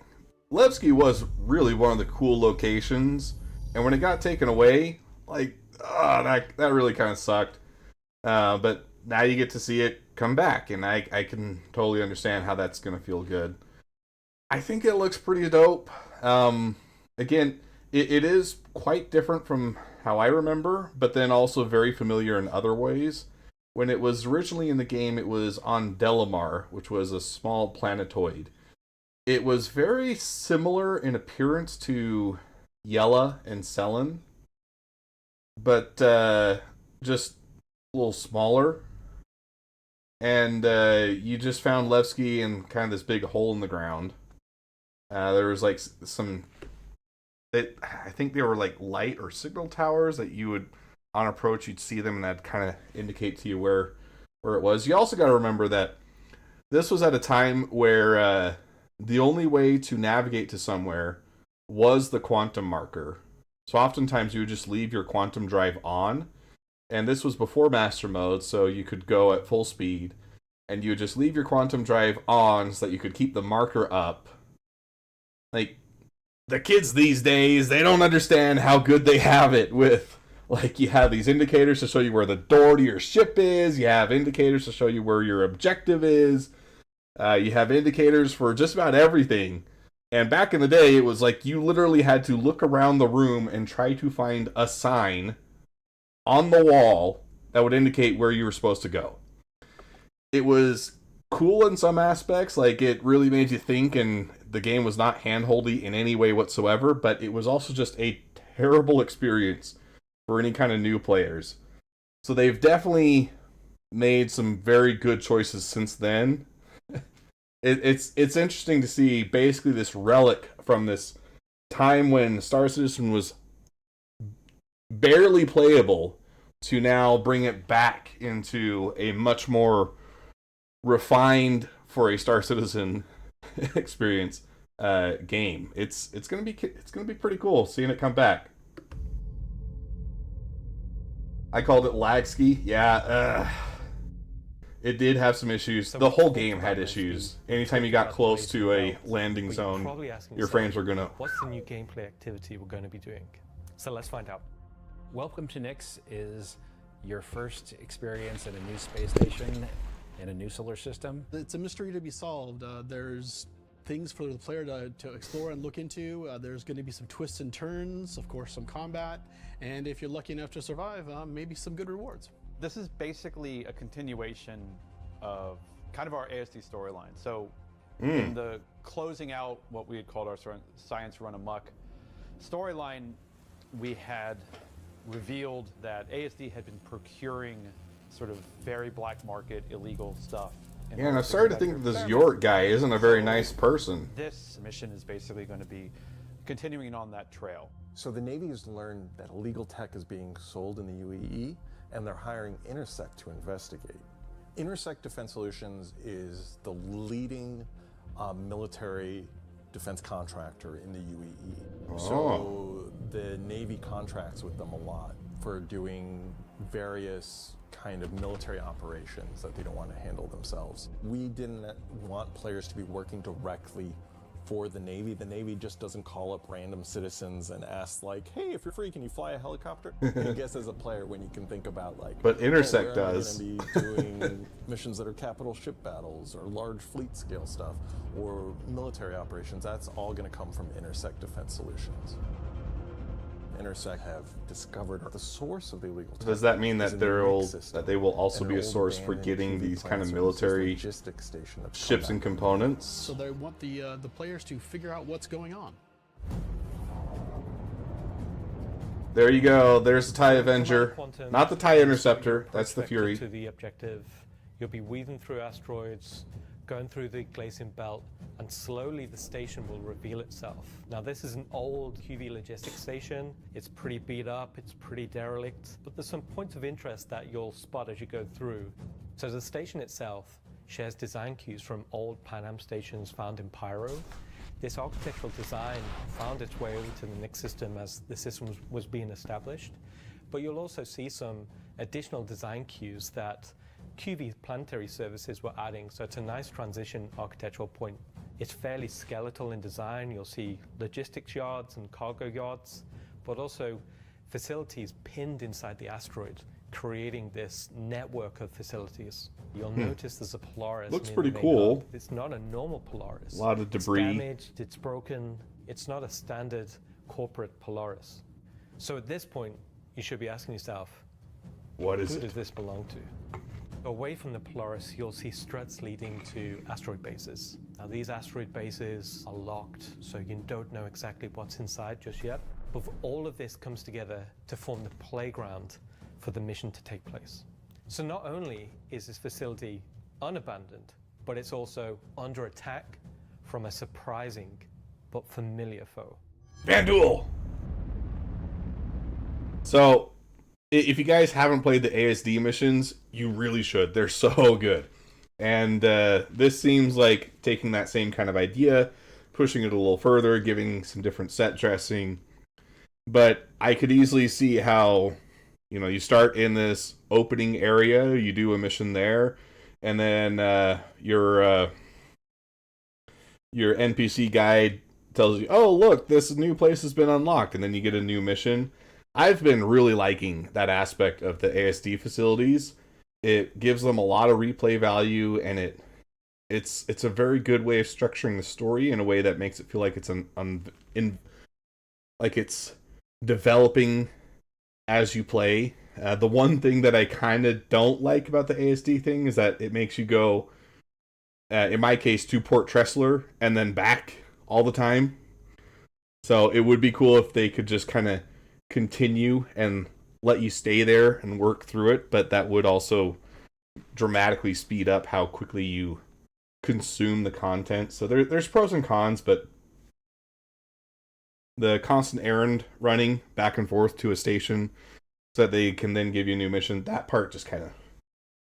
[SPEAKER 1] Levski was really one of the cool locations, and when it got taken away, like, that really kind of sucked. But now you get to see it come back, and I can totally understand how that's going to feel good. I think it looks pretty dope. Again, it is quite different from how I remember, but then also very familiar in other ways. When it was originally in the game, it was on Delamar, which was a small planetoid. It was very similar in appearance to Yella and Selen, but just a little smaller. And you just found Levski in kind of this big hole in the ground. There was like I think they were like light or signal towers that you would, on approach, you'd see them and that'd kind of indicate to you where it was. You also got to remember that this was at a time where the only way to navigate to somewhere was the quantum marker. So oftentimes you would just leave your quantum drive on, and this was before master mode, so you could go at full speed, and you would just leave your quantum drive on so that you could keep the marker up. Like, the kids these days, they don't understand how good they have it with, like, you have these indicators to show you where the door to your ship is, you have indicators to show you where your objective is, you have indicators for just about everything. And back in the day, it was like you literally had to look around the room and try to find a sign on the wall that would indicate where you were supposed to go. It was cool in some aspects, like it really made you think, and the game was not handholdy in any way whatsoever, but it was also just a terrible experience for any kind of new players. So they've definitely made some very good choices since then. It's interesting to see basically this relic from this time when Star Citizen was barely playable to now bring it back into a much more refined for a Star Citizen experience game. It's gonna be pretty cool seeing it come back. I called it Lagski. Yeah. It did have some issues. The whole game had issues. Anytime you got close to a landing zone, your frames were gonna...
[SPEAKER 9] What's the new gameplay activity we're going to be doing? So let's find out.
[SPEAKER 13] Welcome to Nyx is your first experience in a new space station in a new solar system.
[SPEAKER 18] It's a mystery to be solved. There's things for the player to explore and look into. There's going to be some twists and turns, of course, some combat, and if you're lucky enough to survive, maybe some good rewards.
[SPEAKER 11] This is basically a continuation of kind of our ASD storyline. So in the closing out what we had called our Science Run Amok storyline, we had revealed that ASD had been procuring sort of very black market illegal stuff.
[SPEAKER 1] Yeah, and I started to think that this York guy isn't a very nice person.
[SPEAKER 11] This mission is basically going to be continuing on that trail.
[SPEAKER 10] So the Navy has learned that illegal tech is being sold in the UAE, and they're hiring Intersect to investigate. Intersect Defense Solutions is the leading military defense contractor in the UAE. So the Navy contracts with them a lot for doing various kind of military operations that they don't want to handle themselves. We didn't want players to be working directly for the Navy. The Navy just doesn't call up random citizens and ask like, hey, if you're free, can you fly a helicopter? I guess as a player, when you can think about like,
[SPEAKER 1] but Intersect
[SPEAKER 10] where
[SPEAKER 1] does.
[SPEAKER 10] am I going to be doing missions that are capital ship battles or large fleet scale stuff or military operations, that's all going to come from Intersect Defense Solutions. Intersect have discovered the source of the illegal.
[SPEAKER 1] Does that mean that they will also be a source for getting these kind of military ships and components?
[SPEAKER 18] So they want the players to figure out what's going on.
[SPEAKER 1] There you go. There's the TIE Avenger, not the TIE Interceptor. That's the Fury.
[SPEAKER 9] To the objective, you'll be weaving through asteroids, going through the glacial belt, and slowly the station will reveal itself. Now this is an old QV logistics station. It's pretty beat up, it's pretty derelict, but there's some points of interest that you'll spot as you go through. So the station itself shares design cues from old Pan Am stations found in Pyro. This architectural design found its way over to the Nix system as the system was being established, but you'll also see some additional design cues that QV planetary services were adding, so it's a nice transition architectural point. It's fairly skeletal in design. You'll see logistics yards and cargo yards, but also facilities pinned inside the asteroid, creating this network of facilities. You'll notice there's a Polaris.
[SPEAKER 1] Looks pretty cool.
[SPEAKER 9] It's not a normal Polaris.
[SPEAKER 1] A lot of debris.
[SPEAKER 9] It's damaged, it's broken. It's not a standard corporate Polaris. So at this point, you should be asking yourself,
[SPEAKER 1] what is
[SPEAKER 9] who
[SPEAKER 1] it?
[SPEAKER 9] does this belong to? Away from the Polaris, you'll see struts leading to asteroid bases. Now these asteroid bases are locked, so you don't know exactly what's inside just yet. But all of this comes together to form the playground for the mission to take place. So not only is this facility unabandoned, but it's also under attack from a surprising but familiar foe.
[SPEAKER 1] Vanduul! So, if you guys haven't played the ASD missions, you really should. They're so good. And this seems like taking that same kind of idea, pushing it a little further, giving some different set dressing. But I could easily see how, you know, you start in this opening area, you do a mission there, and then your NPC guide tells you, oh, look, this new place has been unlocked, and then you get a new mission. I've been really liking that aspect of the ASD facilities. It gives them a lot of replay value, and it's a very good way of structuring the story in a way that makes it feel like it's like it's developing as you play. The one thing that I kind of don't like about the ASD thing is that it makes you go, in my case, to Port Tressler and then back all the time. So it would be cool if they could just kind of continue and let you stay there and work through it, but that would also dramatically speed up how quickly you consume the content. So there's pros and cons, but the constant errand running back and forth to a station so that they can then give you a new mission, that part just kind of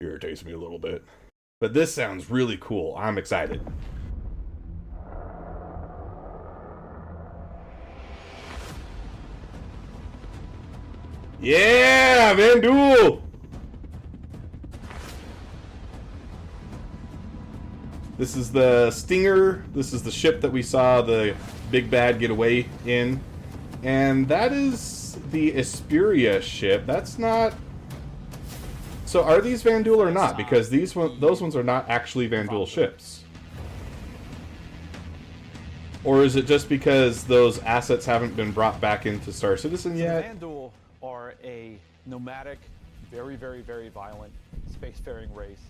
[SPEAKER 1] irritates me a little bit. But this sounds really cool. I'm excited. Yeah, Vanduul! This is the Stinger. This is the ship that we saw the big bad get away in. And that is the Asperia ship. That's not... So are these Vanduul or not? Because those ones are not actually Vanduul ships. Or is it just because those assets haven't been brought back into Star Citizen yet?
[SPEAKER 11] Vanduul are a nomadic, very, very, very violent spacefaring race.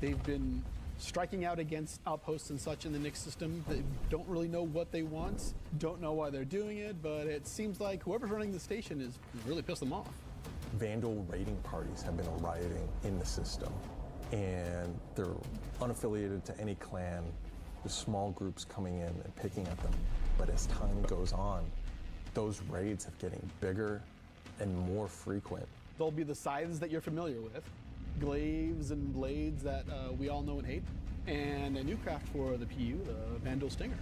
[SPEAKER 18] They've been striking out against outposts and such in the Nix system. They don't really know what they want, don't know why they're doing it, but it seems like whoever's running the station is really pissed them off.
[SPEAKER 10] Vanduul raiding parties have been rioting in the system, and they're unaffiliated to any clan. There's small groups coming in and picking at them. But as time goes on, those raids are getting bigger and more frequent.
[SPEAKER 18] They'll be the scythes that you're familiar with. glaives and blades that we all know and hate, and a new craft for the PU, the Vandal Stinger.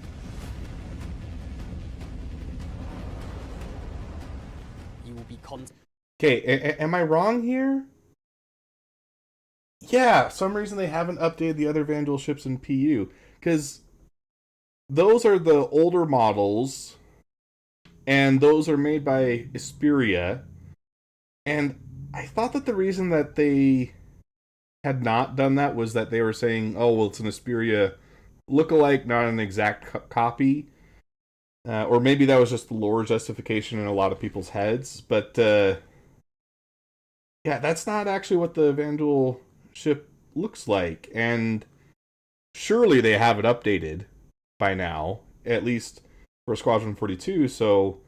[SPEAKER 19] You will be
[SPEAKER 1] Okay, am I wrong here? Yeah, for some reason they haven't updated the other Vandal ships in PU, because those are the older models, and those are made by Isperia, and I thought that the reason that they had not done that was that they were saying, oh, well, it's an Isperia lookalike, not an exact copy. Or maybe that was just the lore justification in a lot of people's heads. But, yeah, that's not actually what the Vandal ship looks like. And surely they have it updated by now, at least for Squadron 42. So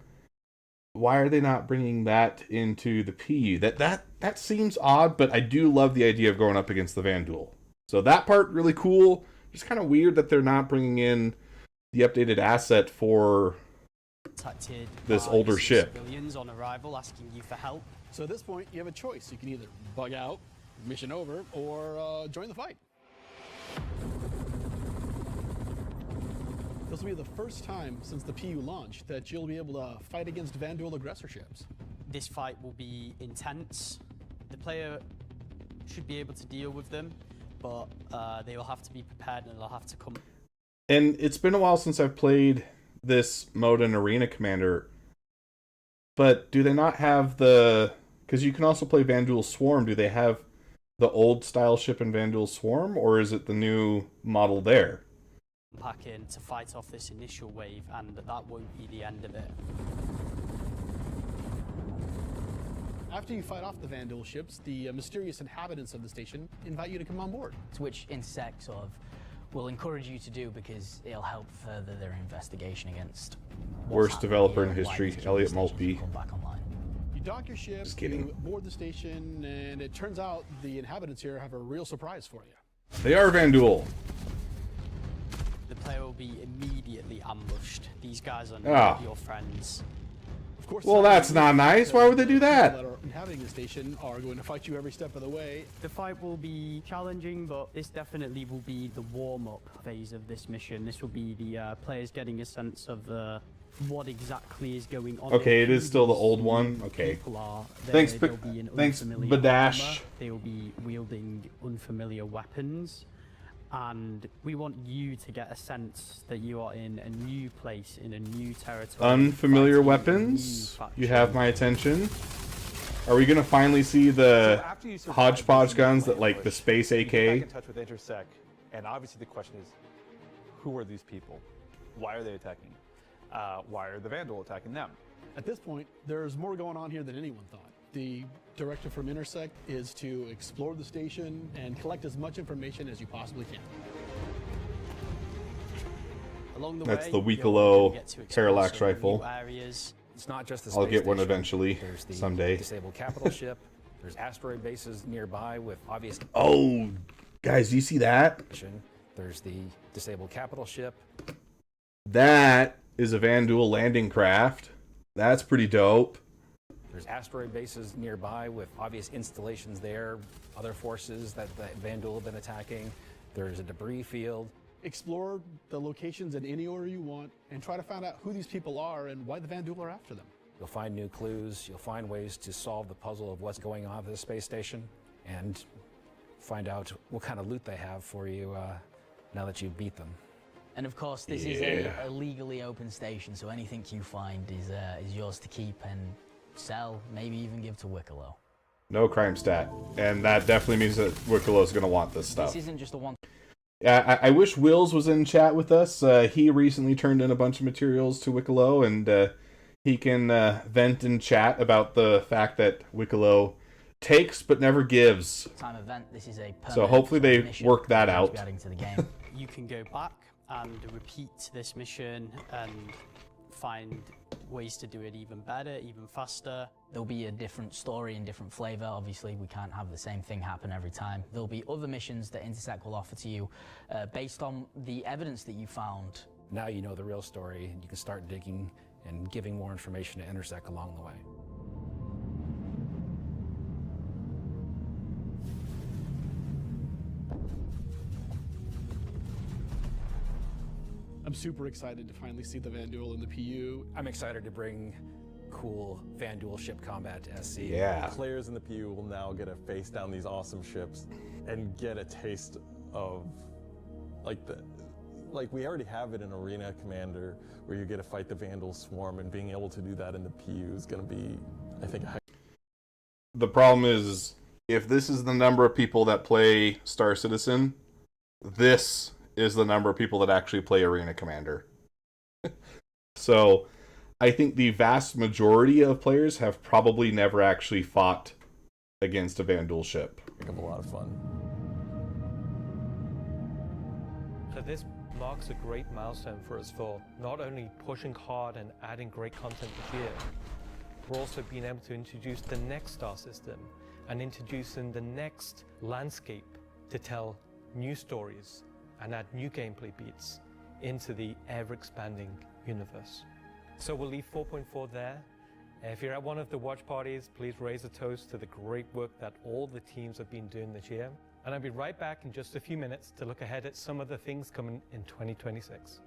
[SPEAKER 1] why are they not bringing that into the PU? That seems odd, but I do love the idea of going up against the Vandal. So that part, really cool. Just kind of weird that they're not bringing in the updated asset for this older ship.
[SPEAKER 19] Civilians on arrival asking you for help.
[SPEAKER 18] So at this point, you have a choice. You can either bug out, mission over, or join the fight. This will be the first time since the PU launch that you'll be able to fight against Vandal aggressor ships.
[SPEAKER 19] This fight will be intense. The player should be able to deal with them, but they will have to be prepared and they'll have to come.
[SPEAKER 1] And it's been a while since I've played this mode in Arena Commander, but do they not have the... Because you can also play Vandal Swarm. Do they have the old style ship in Vandal Swarm, or is it the new model there?
[SPEAKER 19] Pack in to fight off this initial wave, and that won't be the end of it.
[SPEAKER 18] After you fight off the Vandal ships, the mysterious inhabitants of the station invite you to come on board.
[SPEAKER 19] Which Intersect sort of will encourage you to do because it'll help further their investigation against
[SPEAKER 1] Worst developer in history, Elliot Maltby.
[SPEAKER 18] You dock your ship,
[SPEAKER 1] Just kidding.
[SPEAKER 18] you board the station, and it turns out the inhabitants here have a real surprise for you.
[SPEAKER 1] They are Vandal.
[SPEAKER 19] The player will be immediately ambushed. These guys are
[SPEAKER 1] Ah.
[SPEAKER 19] not your friends.
[SPEAKER 18] Of course,
[SPEAKER 1] Well, that's not nice. Why would they do that?
[SPEAKER 18] People that are inhabiting the station are going to fight you every step of the way.
[SPEAKER 19] The fight will be challenging, but this definitely will be the warm-up phase of this mission. This will be the players getting a sense of what exactly is going on.
[SPEAKER 1] Okay, it is still the old one. Okay. Thanks, Badash.
[SPEAKER 19] Armor. They will be wielding unfamiliar weapons. And we want you to get a sense that you are in a new place, in a new territory.
[SPEAKER 1] Unfamiliar weapons? You have my attention. Are we going to finally see the hodgepodge guns that, like, the space AK?
[SPEAKER 11] You get back in touch with Intersect, and obviously the question is, who are these people? Why are they attacking? Why are the Vandal attacking them?
[SPEAKER 18] At this point, there's more going on here than anyone thought. The directive from Intersect is to explore the station and collect as much information as you possibly can.
[SPEAKER 19] Along the
[SPEAKER 1] That's
[SPEAKER 19] way,
[SPEAKER 1] the
[SPEAKER 19] you'll
[SPEAKER 1] Weekalo
[SPEAKER 19] get to explore
[SPEAKER 1] parallax
[SPEAKER 19] some new
[SPEAKER 1] rifle.
[SPEAKER 19] areas.
[SPEAKER 13] It's not just the
[SPEAKER 1] I'll
[SPEAKER 13] space
[SPEAKER 1] get one
[SPEAKER 13] station.
[SPEAKER 1] eventually,
[SPEAKER 13] There's the
[SPEAKER 1] someday.
[SPEAKER 13] disabled capital ship. There's asteroid bases nearby with obvious.
[SPEAKER 1] Oh, guys, do you see that?
[SPEAKER 13] There's the disabled capital ship.
[SPEAKER 1] That is a Vandal landing craft. That's pretty dope.
[SPEAKER 13] There's asteroid bases nearby with obvious installations there, other forces that the Vandal have been attacking. There's a debris field.
[SPEAKER 18] Explore the locations in any order you want and try to find out who these people are and why the Vandal are after them.
[SPEAKER 13] You'll find new clues. You'll find ways to solve the puzzle of what's going on at the space station and find out what kind of loot they have for you now that you beat them.
[SPEAKER 19] And of course, this is a legally open station, so anything you find is yours to keep and sell, maybe even give to Wickalo.
[SPEAKER 1] No crime stat. And that definitely means that Wickalo's going to want this stuff.
[SPEAKER 19] This isn't just a one.
[SPEAKER 1] Yeah, I wish Wills was in chat with us. He recently turned in a bunch of materials to Wickalo, and he can vent in chat about the fact that Wickalo takes but never gives.
[SPEAKER 19] Time event. This is a
[SPEAKER 1] so hopefully they work that out.
[SPEAKER 19] Adding to the game. You can go back and repeat this mission and find ways to do it even better, even faster. There'll be a different story and different flavor. Obviously, we can't have the same thing happen every time. There'll be other missions that Intersect will offer to you based on the evidence that you found.
[SPEAKER 13] Now you know the real story, and you can start digging and giving more information to Intersect along the way.
[SPEAKER 18] I'm super excited to finally see the Van Duel in the PU.
[SPEAKER 13] I'm excited to bring cool Van Duel ship combat to SC.
[SPEAKER 1] Yeah.
[SPEAKER 10] Players in the PU will now get to face down these awesome ships and get a taste of like we already have it in Arena Commander where you get to fight the Vandal Swarm, and being able to do that in the PU is going to be, I think,
[SPEAKER 1] The problem is, if this is the number of people that play Star Citizen, this is the number of people that actually play Arena Commander. So, I think the vast majority of players have probably never actually fought against a Vandal ship.
[SPEAKER 10] a lot of fun.
[SPEAKER 9] So this marks a great milestone for us for not only pushing hard and adding great content this year, we're also being able to introduce the next star system and introducing the next landscape to tell new stories and add new gameplay beats into the ever-expanding universe. So we'll leave 4.4 there. If you're at one of the watch parties, please raise a toast to the great work that all the teams have been doing this year. And I'll be right back in just a few minutes to look ahead at some of the things coming in 2026.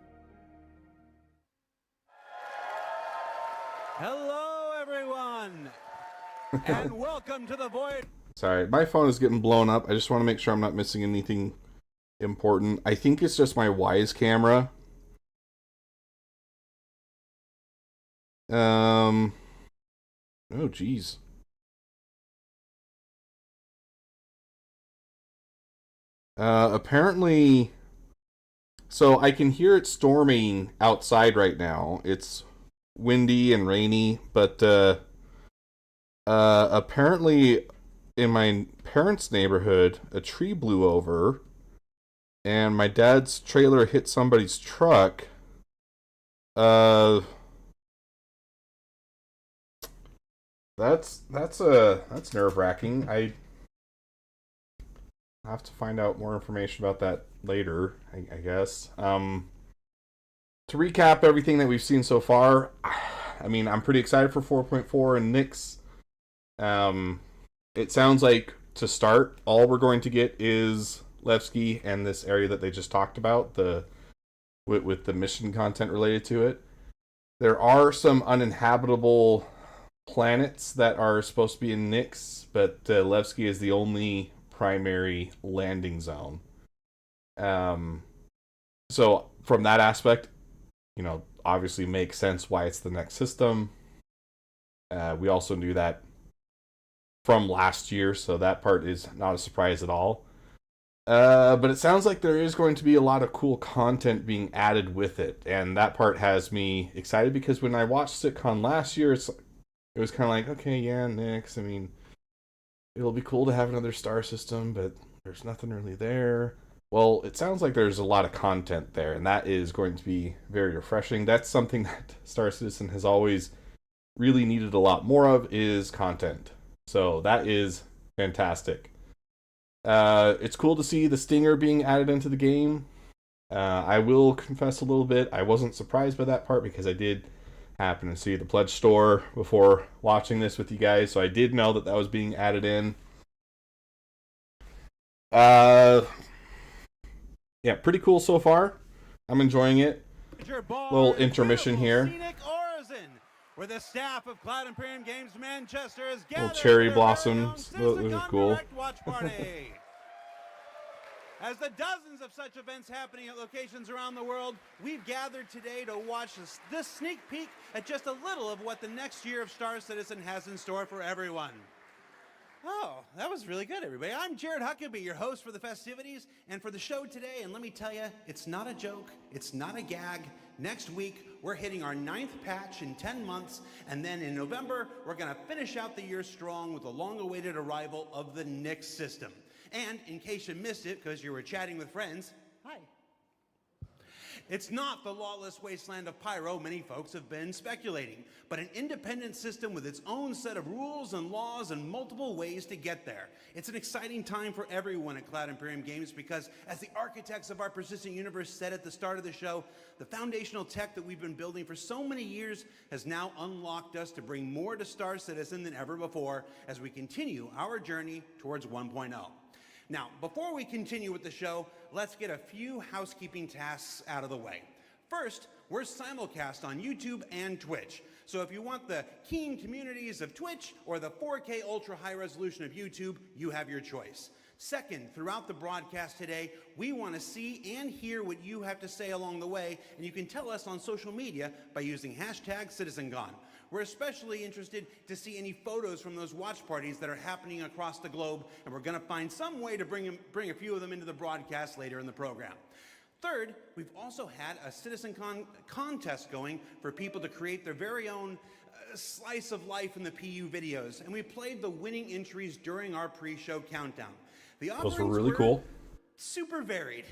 [SPEAKER 20] Hello, everyone, and welcome to the Void.
[SPEAKER 1] Sorry, my phone is getting blown up. I just want to make sure I'm not missing anything important. I think it's just my Wise camera. Oh, geez. Apparently, so I can hear it storming outside right now. It's windy and rainy, but apparently in my parents' neighborhood, a tree blew over, and my dad's trailer hit somebody's truck. That's nerve-wracking. I have to find out more information about that later, I guess. To recap everything that we've seen so far, I mean, I'm pretty excited for 4.4 and Nyx. It sounds like, to start, all we're going to get is Levski and this area that they just talked about, with the mission content related to it. There are some uninhabitable planets that are supposed to be in Nyx, but Levski is the only primary landing zone. So from that aspect, you know, obviously makes sense why it's the next system. We also knew that from last year, so that part is not a surprise at all. But it sounds like there is going to be a lot of cool content being added with it, and that part has me excited, because when I watched Cit Con last year, it was kind of like, okay, yeah, Nyx, I mean, it'll be cool to have another star system, but there's nothing really there. Well, it sounds like there's a lot of content there, and that is going to be very refreshing. That's something that Star Citizen has always really needed a lot more of, is content. So that is fantastic. It's cool to see the Stinger being added into the game. I will confess a little bit, I wasn't surprised by that part, because I did happen to see the pledge store before watching this with you guys, so I did know that that was being added in. Yeah, pretty cool so far. I'm enjoying it. Little intermission here.
[SPEAKER 20] Scenic Orison, where the staff of Cloud Imperium Games Manchester is gathered.
[SPEAKER 1] Little cherry
[SPEAKER 20] for their
[SPEAKER 1] blossoms.
[SPEAKER 20] very own
[SPEAKER 1] Those are
[SPEAKER 20] Citizencon
[SPEAKER 1] cool.
[SPEAKER 20] Direct Watch Party. As the dozens of such events happening at locations around the world, we've gathered today to watch this sneak peek at just a little of what the next year of Star Citizen has in store for everyone. Oh, that was really good, everybody. I'm Jared Huckabee, your host for the festivities and for the show today, and let me tell you, it's not a joke, it's not a gag. Next week, we're hitting our 9th patch in 10 months, and then in November, we're going to finish out the year strong with the long-awaited arrival of the Nyx system. And in case you missed it because you were chatting with friends, hi. It's not the lawless wasteland of Pyro many folks have been speculating, but an independent system with its own set of rules and laws and multiple ways to get there. It's an exciting time for everyone at Cloud Imperium Games, because as the architects of our persistent universe said at the start of the show, the foundational tech that we've been building for so many years has now unlocked us to bring more to Star Citizen than ever before as we continue our journey towards 1.0. Now, before we continue with the show, let's get a few housekeeping tasks out of the way. First, we're simulcast on YouTube and Twitch. So if you want the keen communities of Twitch or the 4K ultra high resolution of YouTube, you have your choice. Second, throughout the broadcast today, we want to see and hear what you have to say along the way, and you can tell us on social media by using hashtag Citizencon. We're especially interested to see any photos from those watch parties that are happening across the globe, and we're going to find some way to bring a few of them into the broadcast later in the program. Third, we've also had a Citizencon contest going for people to create their very own slice of life in the PU videos, and we played the winning entries during our pre-show countdown. The
[SPEAKER 1] Those were really cool.
[SPEAKER 20] Super varied.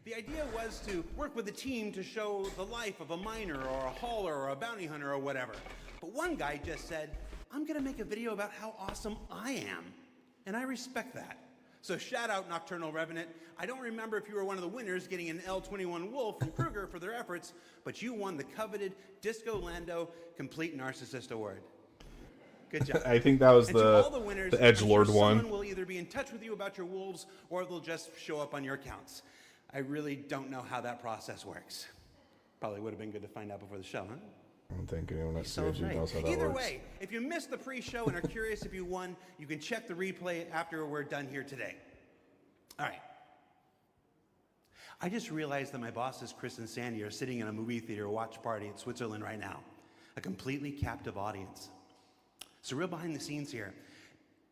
[SPEAKER 20] The idea was to work with a team to show the life of a miner or a hauler or a bounty hunter or whatever. But one guy just said, I'm gonna make a video about how awesome I am. And I respect that. So shout out Nocturnal Revenant. I don't remember if you were one of the winners getting an L21 Wolf from Kruger for their efforts, but you won the coveted Disco Lando Complete Narcissist Award. Good job.
[SPEAKER 1] I think that was
[SPEAKER 20] and to all the winners,
[SPEAKER 1] the Edgelord one.
[SPEAKER 20] Someone will either be in touch with you about your wolves or they'll just show up on your accounts. I really don't know how that process works. Probably would have been good to find out before the show, huh?
[SPEAKER 1] I don't think anyone at CIG knows how that
[SPEAKER 20] Either
[SPEAKER 1] works.
[SPEAKER 20] way, if you missed the pre-show and are curious if you won, you can check the replay after we're done here today. All right. I just realized that my bosses, Chris and Sandy, are sitting in a movie theater watch party in Switzerland right now. A completely captive audience. So real behind the scenes here.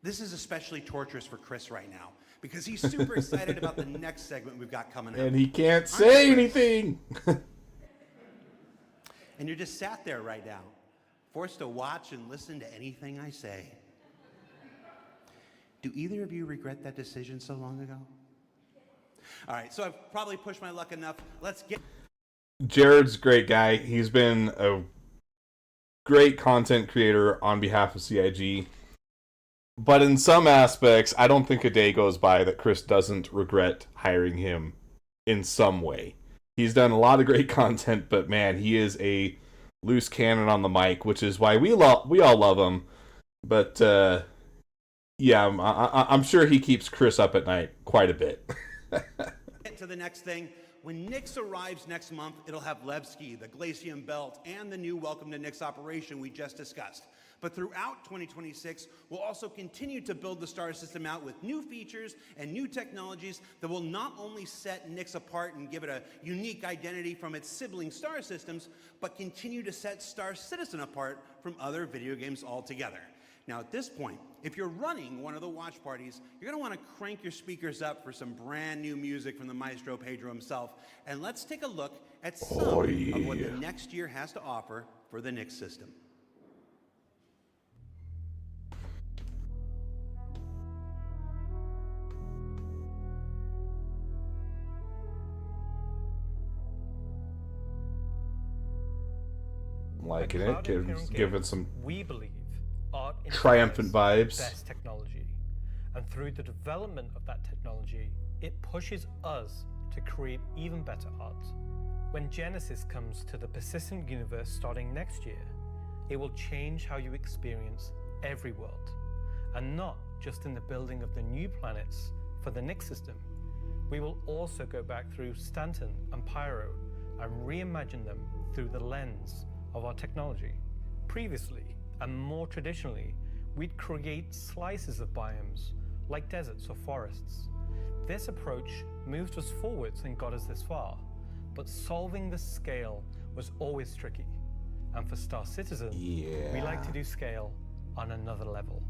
[SPEAKER 20] This is especially torturous for Chris right now because he's super excited about the next segment we've got coming up.
[SPEAKER 1] And he can't say anything.
[SPEAKER 20] And you're just sat there right now, forced to watch and listen to anything I say. Do either of you regret that decision so long ago? All right, so I've probably pushed my luck enough. Let's get...
[SPEAKER 1] Jared's a great guy. He's been a great content creator on behalf of CIG. But in some aspects, I don't think a day goes by that Chris doesn't regret hiring him in some way. He's done a lot of great content, but man, he is a loose cannon on the mic, which is why we all love him. But yeah, I'm sure he keeps Chris up at night quite a bit.
[SPEAKER 20] Get to the next thing. When Nyx arrives next month, it'll have Levski, the Glacium Belt, and the new Welcome to Nyx operation we just discussed. But throughout 2026, we'll also continue to build the star system out with new features and new technologies that will not only set Nyx apart and give it a unique identity from its sibling star systems, but continue to set Star Citizen apart from other video games altogether. Now at this point, if you're running one of the watch parties, you're going to want to crank your speakers up for some brand new music from the Maestro Pedro himself. And let's take a look at some of what the next year has to offer for the Nyx system.
[SPEAKER 1] Liking it, give it some
[SPEAKER 9] we believe art
[SPEAKER 1] triumphant vibes.
[SPEAKER 9] Best technology, and through the development of that technology, it pushes us to create even better art. When Genesis comes to the persistent universe starting next year, it will change how you experience every world, and not just in the building of the new planets for the Nyx system. We will also go back through Stanton and Pyro and reimagine them through the lens of our technology. Previously, and more traditionally, we'd create slices of biomes, like deserts or forests. This approach moved us forwards and got us this far, but solving the scale was always tricky. And for Star Citizen, we like to do scale on another level.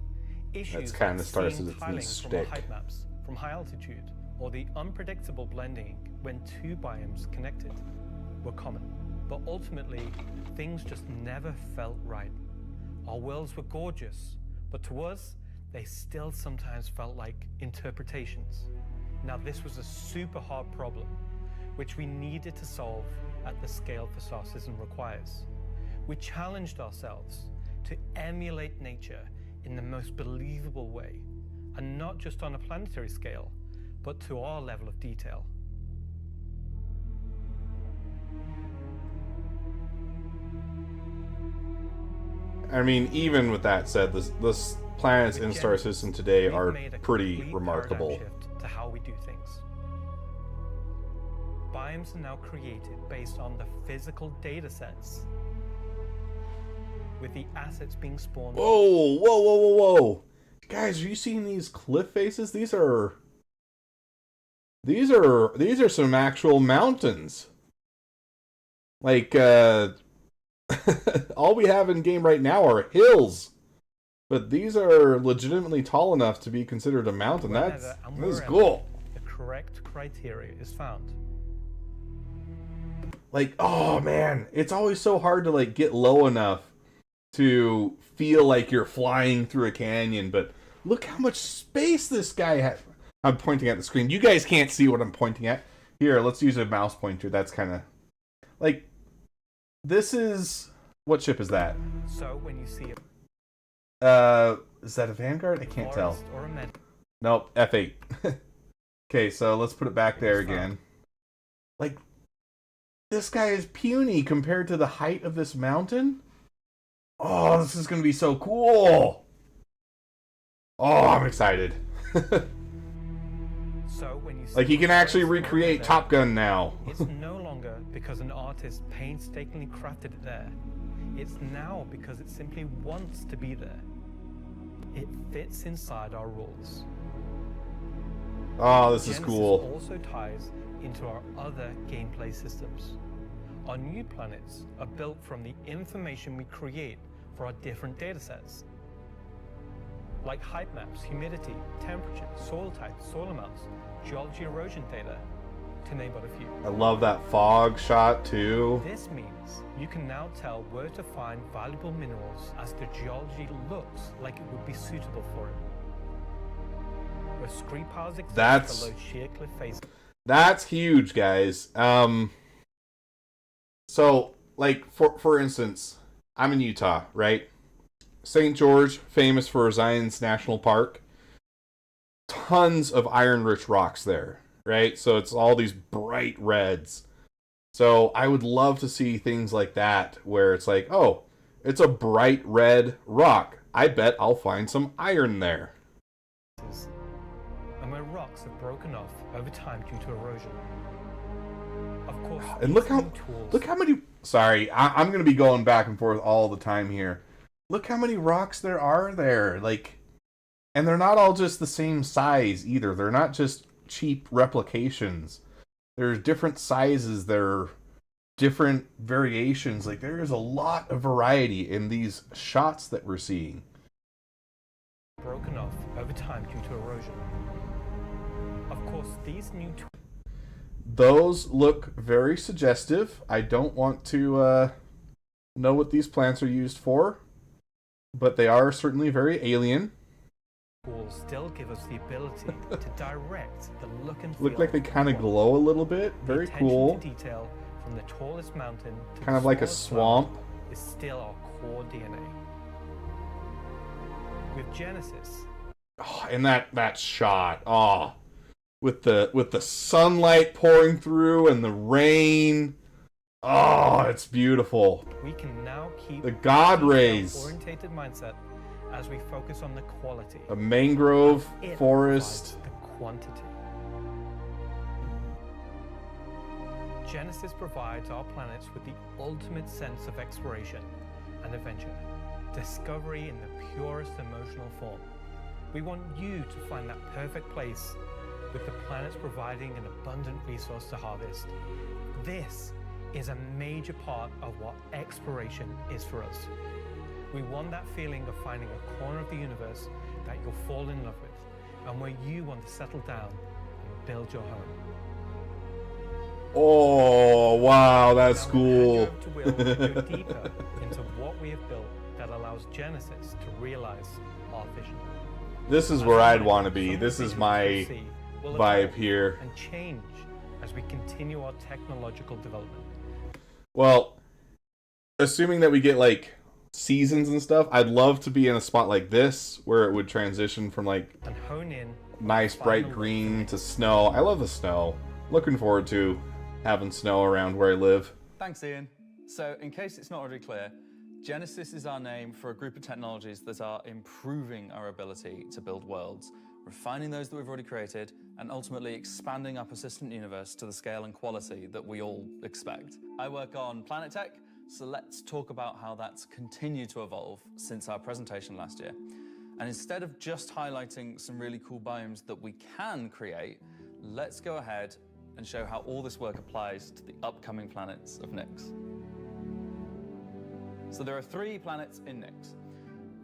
[SPEAKER 9] Issues
[SPEAKER 1] That's kind of Star
[SPEAKER 9] like seeing tiling
[SPEAKER 1] Citizen's
[SPEAKER 9] from our
[SPEAKER 1] shtick.
[SPEAKER 9] height maps, from high altitude, or the unpredictable blending when two biomes connected were common. But ultimately, things just never felt right. Our worlds were gorgeous, but to us, they still sometimes felt like interpretations. Now this was a super hard problem, which we needed to solve at the scale for Star Citizen requires. We challenged ourselves to emulate nature in the most believable way, and not just on a planetary scale, but to our level of detail.
[SPEAKER 1] I mean, even with that said, the planets in Star System today are pretty remarkable.
[SPEAKER 9] to how we do things. Biomes are now created based on the physical data sets, with the assets being spawned.
[SPEAKER 1] Whoa, whoa, whoa, whoa, whoa. Guys, are you seeing these cliff faces? These are some actual mountains. Like, all we have in game right now are hills. But these are legitimately tall enough to be considered a mountain. That's cool.
[SPEAKER 9] The correct criteria is found.
[SPEAKER 1] Like, oh man, it's always so hard to like get low enough to feel like you're flying through a canyon, but look how much space this guy has. I'm pointing at the screen. You guys can't see what I'm pointing at. Here, let's use a mouse pointer. That's kind of like, this is, what ship is that?
[SPEAKER 9] So when you see
[SPEAKER 1] is that a Vanguard? I can't tell.
[SPEAKER 9] or a med
[SPEAKER 1] Nope, F8. Okay, so let's put it back there again. Like, this guy is puny compared to the height of this mountain. Oh, this is going to be so cool. Oh, I'm excited.
[SPEAKER 9] So when you see
[SPEAKER 1] Like, he can actually recreate Top Gun now.
[SPEAKER 9] it's no longer because an artist painstakingly crafted it there. It's now because it simply wants to be there. It fits inside our rules.
[SPEAKER 1] Oh, this is
[SPEAKER 9] Genesis
[SPEAKER 1] cool.
[SPEAKER 9] also ties into our other gameplay systems. Our new planets are built from the information we create for our different datasets, like height maps, humidity, temperature, soil type, soil amounts, geology erosion data, to name but a few.
[SPEAKER 1] I love that fog shot too.
[SPEAKER 9] This means you can now tell where to find valuable minerals as the geology looks like it would be suitable for it. Where scree piles exist below sheer cliff faces.
[SPEAKER 1] That's huge, guys. So, like, for instance, I'm in Utah, right? St. George, famous for Zion's National Park. Tons of iron-rich rocks there, right? So it's all these bright reds. So I would love to see things like that, where it's like, oh, it's a bright red rock. I bet I'll find some iron there.
[SPEAKER 9] And where rocks have broken off over time due to erosion. Of course,
[SPEAKER 1] And look how many. Sorry, I'm going to be going back and forth all the time here. Look how many rocks there are there. Like, and they're not all just the same size either. They're not just cheap replications. There's different sizes. There are different variations. Like, there is a lot of variety in these shots that we're seeing.
[SPEAKER 9] Broken off over time due to erosion. Of course, these new
[SPEAKER 1] Those look very suggestive. I don't want to know what these plants are used for, but they are certainly very alien.
[SPEAKER 9] tools still give us the ability to direct the look and feel.
[SPEAKER 1] Look like they kind of glow a little bit. Very cool.
[SPEAKER 9] To detail from the tallest mountain to
[SPEAKER 1] Kind of
[SPEAKER 9] the
[SPEAKER 1] like a
[SPEAKER 9] smallest
[SPEAKER 1] swamp.
[SPEAKER 9] flower is still our core DNA. With Genesis,
[SPEAKER 1] Oh, and that shot. Oh, with the sunlight pouring through and the rain. Oh, it's beautiful.
[SPEAKER 9] we can now keep
[SPEAKER 1] The God rays.
[SPEAKER 9] orientated mindset as we focus on the quality.
[SPEAKER 1] A mangrove
[SPEAKER 9] It
[SPEAKER 1] forest.
[SPEAKER 9] provides the quantity. Genesis provides our planets with the ultimate sense of exploration and adventure, discovery in the purest emotional form. We want you to find that perfect place, with the planets providing an abundant resource to harvest. This is a major part of what exploration is for us. We want that feeling of finding a corner of the universe that you'll fall in love with, and where you want to settle down and build your home.
[SPEAKER 1] Oh, wow, that's cool.
[SPEAKER 9] To Will to go deeper into what we have built that allows Genesis to realize our vision.
[SPEAKER 1] This is where I'd want to be. This is my
[SPEAKER 9] Will
[SPEAKER 1] vibe
[SPEAKER 9] evolve
[SPEAKER 1] here.
[SPEAKER 9] and change as we continue our technological development.
[SPEAKER 1] Well, assuming that we get like seasons and stuff, I'd love to be in a spot like this where it would transition from like
[SPEAKER 9] And hone in
[SPEAKER 1] nice bright green to snow. I love the snow. Looking forward to having snow around where I live.
[SPEAKER 21] Thanks, Ian. So, in case it's not already clear, Genesis is our name for a group of technologies that are improving our ability to build worlds, refining those that we've already created, and ultimately expanding our persistent universe to the scale and quality that we all expect. I work on Planet Tech, so let's talk about how that's continued to evolve since our presentation last year. And instead of just highlighting some really cool biomes that we can create, let's go ahead and show how all this work applies to the upcoming planets of Nyx. So there are 3 planets in Nyx.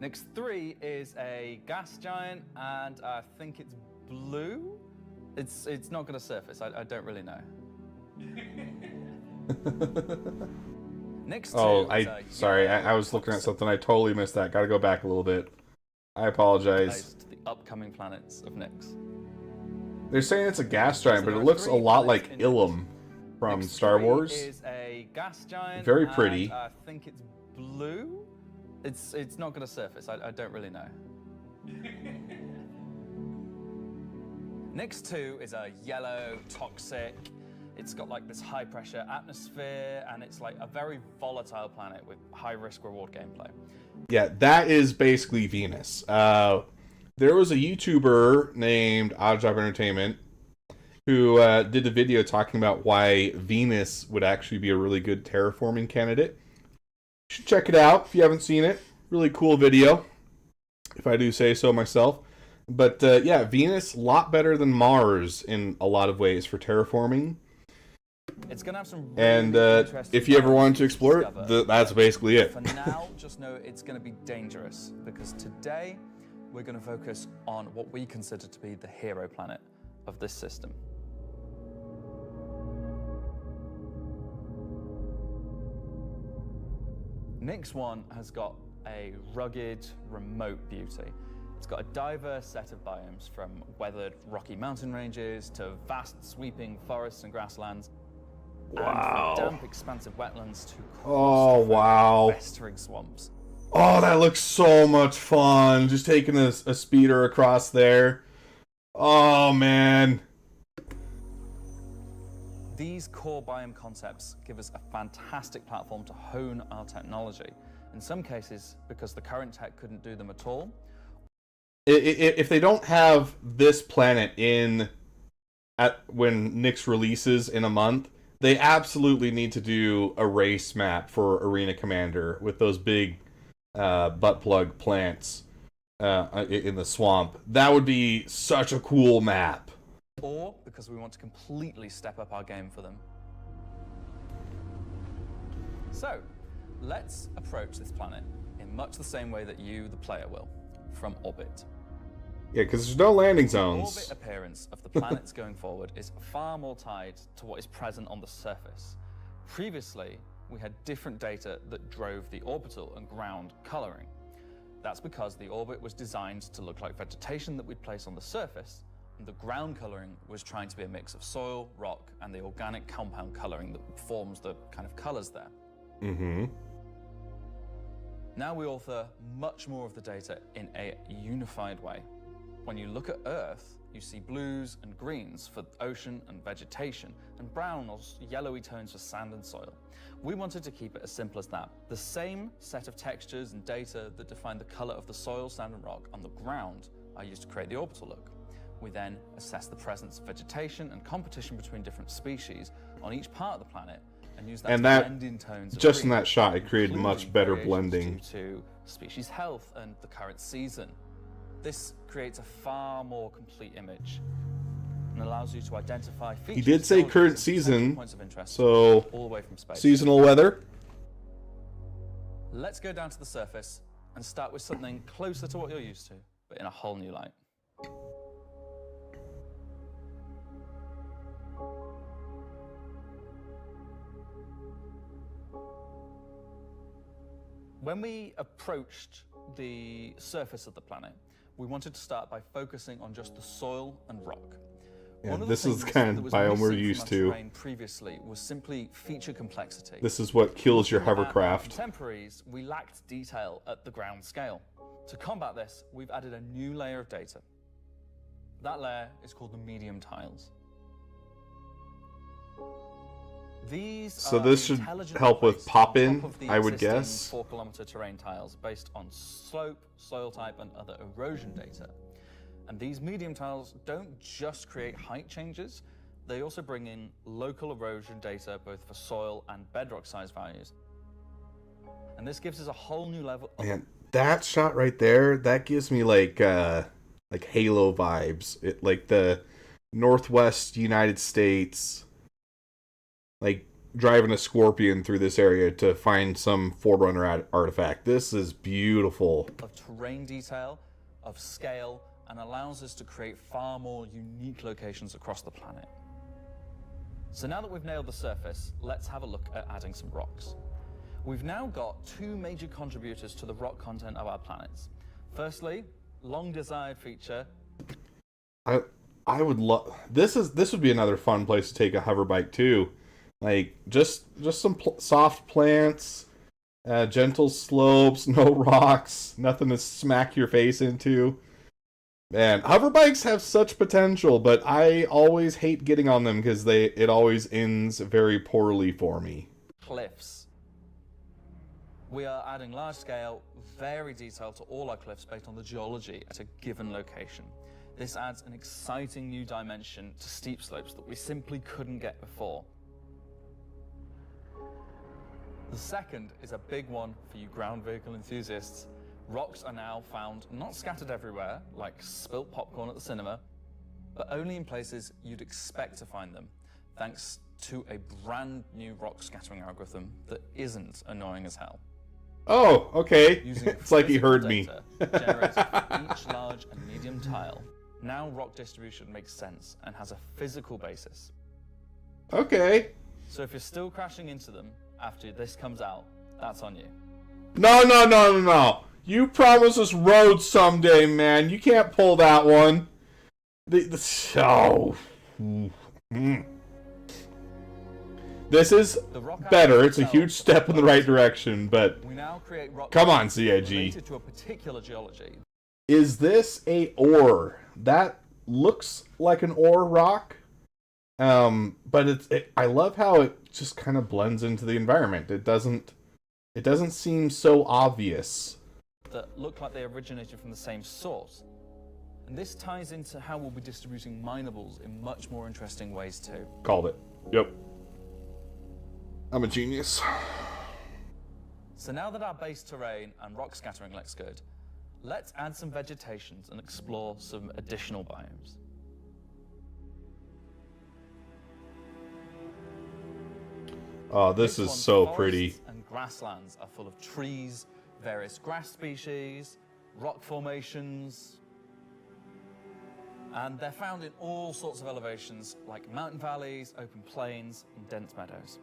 [SPEAKER 21] Nyx 3 is a gas giant, and I think it's blue. It's not going to surface. I don't really know. Nyx 2
[SPEAKER 1] sorry, I was looking at something. I totally missed that. Gotta go back a little bit. I apologize.
[SPEAKER 21] To the upcoming planets of Nyx.
[SPEAKER 1] They're saying it's a gas giant, but it looks a lot like Ilum from Star Wars.
[SPEAKER 21] Is a gas giant.
[SPEAKER 1] Very pretty.
[SPEAKER 21] I think it's blue. It's not going to surface. I don't really know. Nyx 2 is a yellow, toxic. It's got like this high pressure atmosphere, and it's like a very volatile planet with high risk reward gameplay.
[SPEAKER 1] Yeah, that is basically Venus. There was a YouTuber named Oddjob Entertainment who did a video talking about why Venus would actually be a really good terraforming candidate. You should check it out if you haven't seen it. Really cool video, if I do say so myself. But yeah, Venus, a lot better than Mars in a lot of ways for terraforming.
[SPEAKER 21] It's going to have some really
[SPEAKER 1] and if you ever wanted to explore it, that's basically it.
[SPEAKER 21] For now, just know it's going to be dangerous, because today we're going to focus on what we consider to be the hero planet of this system. Nyx 1 has got a rugged, remote beauty. It's got a diverse set of biomes, from weathered rocky mountain ranges to vast sweeping forests and grasslands.
[SPEAKER 1] Wow.
[SPEAKER 21] And from damp, expansive wetlands to festering swamps.
[SPEAKER 1] Oh, that looks so much fun. Just taking a speeder across there. Oh, man.
[SPEAKER 21] These core biome concepts give us a fantastic platform to hone our technology. In some cases, because the current tech couldn't do them at all.
[SPEAKER 1] If they don't have this planet when Nyx releases in a month, they absolutely need to do a race map for Arena Commander with those big butt plug plants in the swamp. That would be such a cool map.
[SPEAKER 21] Or because we want to completely step up our game for them. So, let's approach this planet in much the same way that you, the player, will, from orbit.
[SPEAKER 1] Yeah, because there's no landing
[SPEAKER 21] The
[SPEAKER 1] zones.
[SPEAKER 21] orbit appearance of the planets going forward is far more tied to what is present on the surface. Previously, we had different data that drove the orbital and ground coloring. That's because the orbit was designed to look like vegetation that we'd place on the surface, and the ground coloring was trying to be a mix of soil, rock, and the organic compound coloring that forms the kind of colors there.
[SPEAKER 1] Mm-hmm.
[SPEAKER 21] Now we author much more of the data in a unified way. When you look at Earth, you see blues and greens for ocean and vegetation, and brown or yellowy tones for sand and soil. We wanted to keep it as simple as that. The same set of textures and data that define the color of the soil, sand, and rock on the ground are used to create the orbital look. We then assess the presence of vegetation and competition between different species on each part of the planet, and use that to blend in tones of
[SPEAKER 1] just in
[SPEAKER 21] green,
[SPEAKER 1] that shot, it created much better
[SPEAKER 21] variations
[SPEAKER 1] blending.
[SPEAKER 21] due to species health and the current season. This creates a far more complete image and allows you to identify features.
[SPEAKER 1] He did say current season,
[SPEAKER 21] points of interest
[SPEAKER 1] so
[SPEAKER 21] all the way from space.
[SPEAKER 1] Seasonal weather.
[SPEAKER 21] Let's go down to the surface and start with something closer to what you're used to, but in a whole new light. When we approached the surface of the planet, we wanted to start by focusing on just the soil and rock.
[SPEAKER 1] Yeah,
[SPEAKER 21] One of
[SPEAKER 1] this
[SPEAKER 21] the
[SPEAKER 1] is the
[SPEAKER 21] things
[SPEAKER 1] kind
[SPEAKER 21] that
[SPEAKER 1] of
[SPEAKER 21] was
[SPEAKER 1] biome we're
[SPEAKER 21] missing from
[SPEAKER 1] used
[SPEAKER 21] our
[SPEAKER 1] to.
[SPEAKER 21] terrain previously was simply feature complexity.
[SPEAKER 1] This is what kills your
[SPEAKER 21] Looking at our
[SPEAKER 1] hovercraft.
[SPEAKER 21] contemporaries, we lacked detail at the ground scale. To combat this, we've added a new layer of data. That layer is called the medium tiles. These
[SPEAKER 1] So
[SPEAKER 21] are
[SPEAKER 1] this should
[SPEAKER 21] intelligently
[SPEAKER 1] help with
[SPEAKER 21] placed on
[SPEAKER 1] pop-in,
[SPEAKER 21] top of the
[SPEAKER 1] I would
[SPEAKER 21] existing
[SPEAKER 1] guess.
[SPEAKER 21] 4-kilometer terrain tiles based on slope, soil type, and other erosion data. And these medium tiles don't just create height changes, they also bring in local erosion data both for soil and bedrock size values. And this gives us a whole new level of...
[SPEAKER 1] Man, that shot right there, that gives me like Halo vibes. It, like the Northwest United States, like driving a Scorpion through this area to find some Forerunner artifact. This is beautiful.
[SPEAKER 21] Of terrain detail, of scale, and allows us to create far more unique locations across the planet. So now that we've nailed the surface, let's have a look at adding some rocks. We've now got two major contributors to the rock content of our planets. Firstly, long desired feature.
[SPEAKER 1] I would love this would be another fun place to take a hover bike too. Like just some soft plants, gentle slopes, no rocks, nothing to smack your face into. Man, hover bikes have such potential, but I always hate getting on them because it always ends very poorly for me.
[SPEAKER 21] Cliffs. We are adding large scale, very detailed to all our cliffs based on the geology at a given location. This adds an exciting new dimension to steep slopes that we simply couldn't get before. The second is a big one for you ground vehicle enthusiasts. Rocks are now found not scattered everywhere, like spilt popcorn at the cinema, but only in places you'd expect to find them, thanks to a brand new rock scattering algorithm that isn't annoying as hell.
[SPEAKER 1] Oh, okay.
[SPEAKER 21] Using
[SPEAKER 1] It's like he heard me.
[SPEAKER 21] data generated for each large and medium tile, now rock distribution makes sense and has a physical basis.
[SPEAKER 1] Okay.
[SPEAKER 21] So if you're still crashing into them after this comes out, that's on you.
[SPEAKER 1] No. You promised us roads someday, man. You can't pull that one. This is better. It's a huge step in the right direction, but
[SPEAKER 21] We now create rock
[SPEAKER 1] come on,
[SPEAKER 21] related
[SPEAKER 1] CIG.
[SPEAKER 21] to a particular geology.
[SPEAKER 1] Is this a ore? That looks like an ore rock. But I love how it just kind of blends into the environment. It doesn't seem so obvious.
[SPEAKER 21] That look like they originated from the same source. And this ties into how we'll be distributing minables in much more interesting ways too.
[SPEAKER 1] Called it. Yep. I'm a genius.
[SPEAKER 21] So now that our base terrain and rock scattering looks good, let's add some vegetations and explore some additional biomes.
[SPEAKER 1] Oh, this is so pretty.
[SPEAKER 21] Forests and grasslands are full of trees, various grass species, rock formations, and they're found in all sorts of elevations like mountain valleys, open plains, and dense meadows.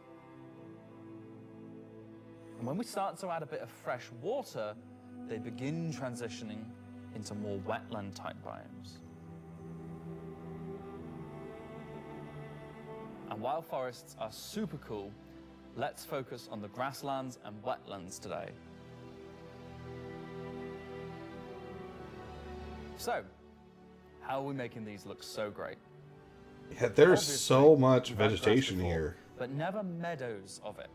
[SPEAKER 21] And when we start to add a bit of fresh water, they begin transitioning into more wetland type biomes. And while forests are super cool, let's focus on the grasslands and wetlands today. So, how are we making these look so great?
[SPEAKER 1] Yeah, there's
[SPEAKER 21] Obviously,
[SPEAKER 1] so much
[SPEAKER 21] we've had grass
[SPEAKER 1] vegetation
[SPEAKER 21] before,
[SPEAKER 1] here.
[SPEAKER 21] but never meadows of it.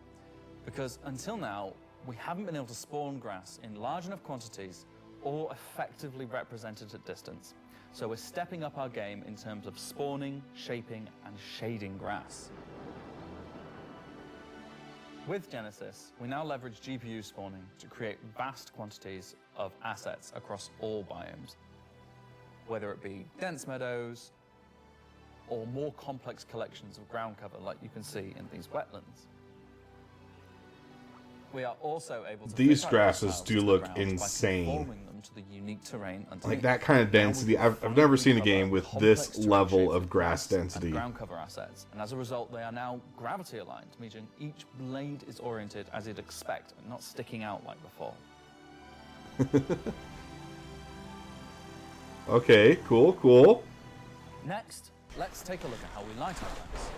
[SPEAKER 21] Because until now, we haven't been able to spawn grass in large enough quantities or effectively represented at distance. So we're stepping up our game in terms of spawning, shaping, and shading grass. With Genesis, we now leverage GPU spawning to create vast quantities of assets across all biomes, whether it be dense meadows or more complex collections of ground cover like you can see in these wetlands. We are also able to
[SPEAKER 1] These
[SPEAKER 21] fit our
[SPEAKER 1] grasses
[SPEAKER 21] tiles
[SPEAKER 1] do
[SPEAKER 21] to the
[SPEAKER 1] look
[SPEAKER 21] ground by
[SPEAKER 1] insane.
[SPEAKER 21] conforming them to the unique terrain underneath.
[SPEAKER 1] Like that kind of density. I've never seen a game with this level of grass density.
[SPEAKER 21] Ground cover assets, and as a result, they are now gravity aligned, meaning each blade is oriented as you'd expect and not sticking out like before.
[SPEAKER 1] Okay, cool.
[SPEAKER 21] Next, let's take a look at how we light our grass.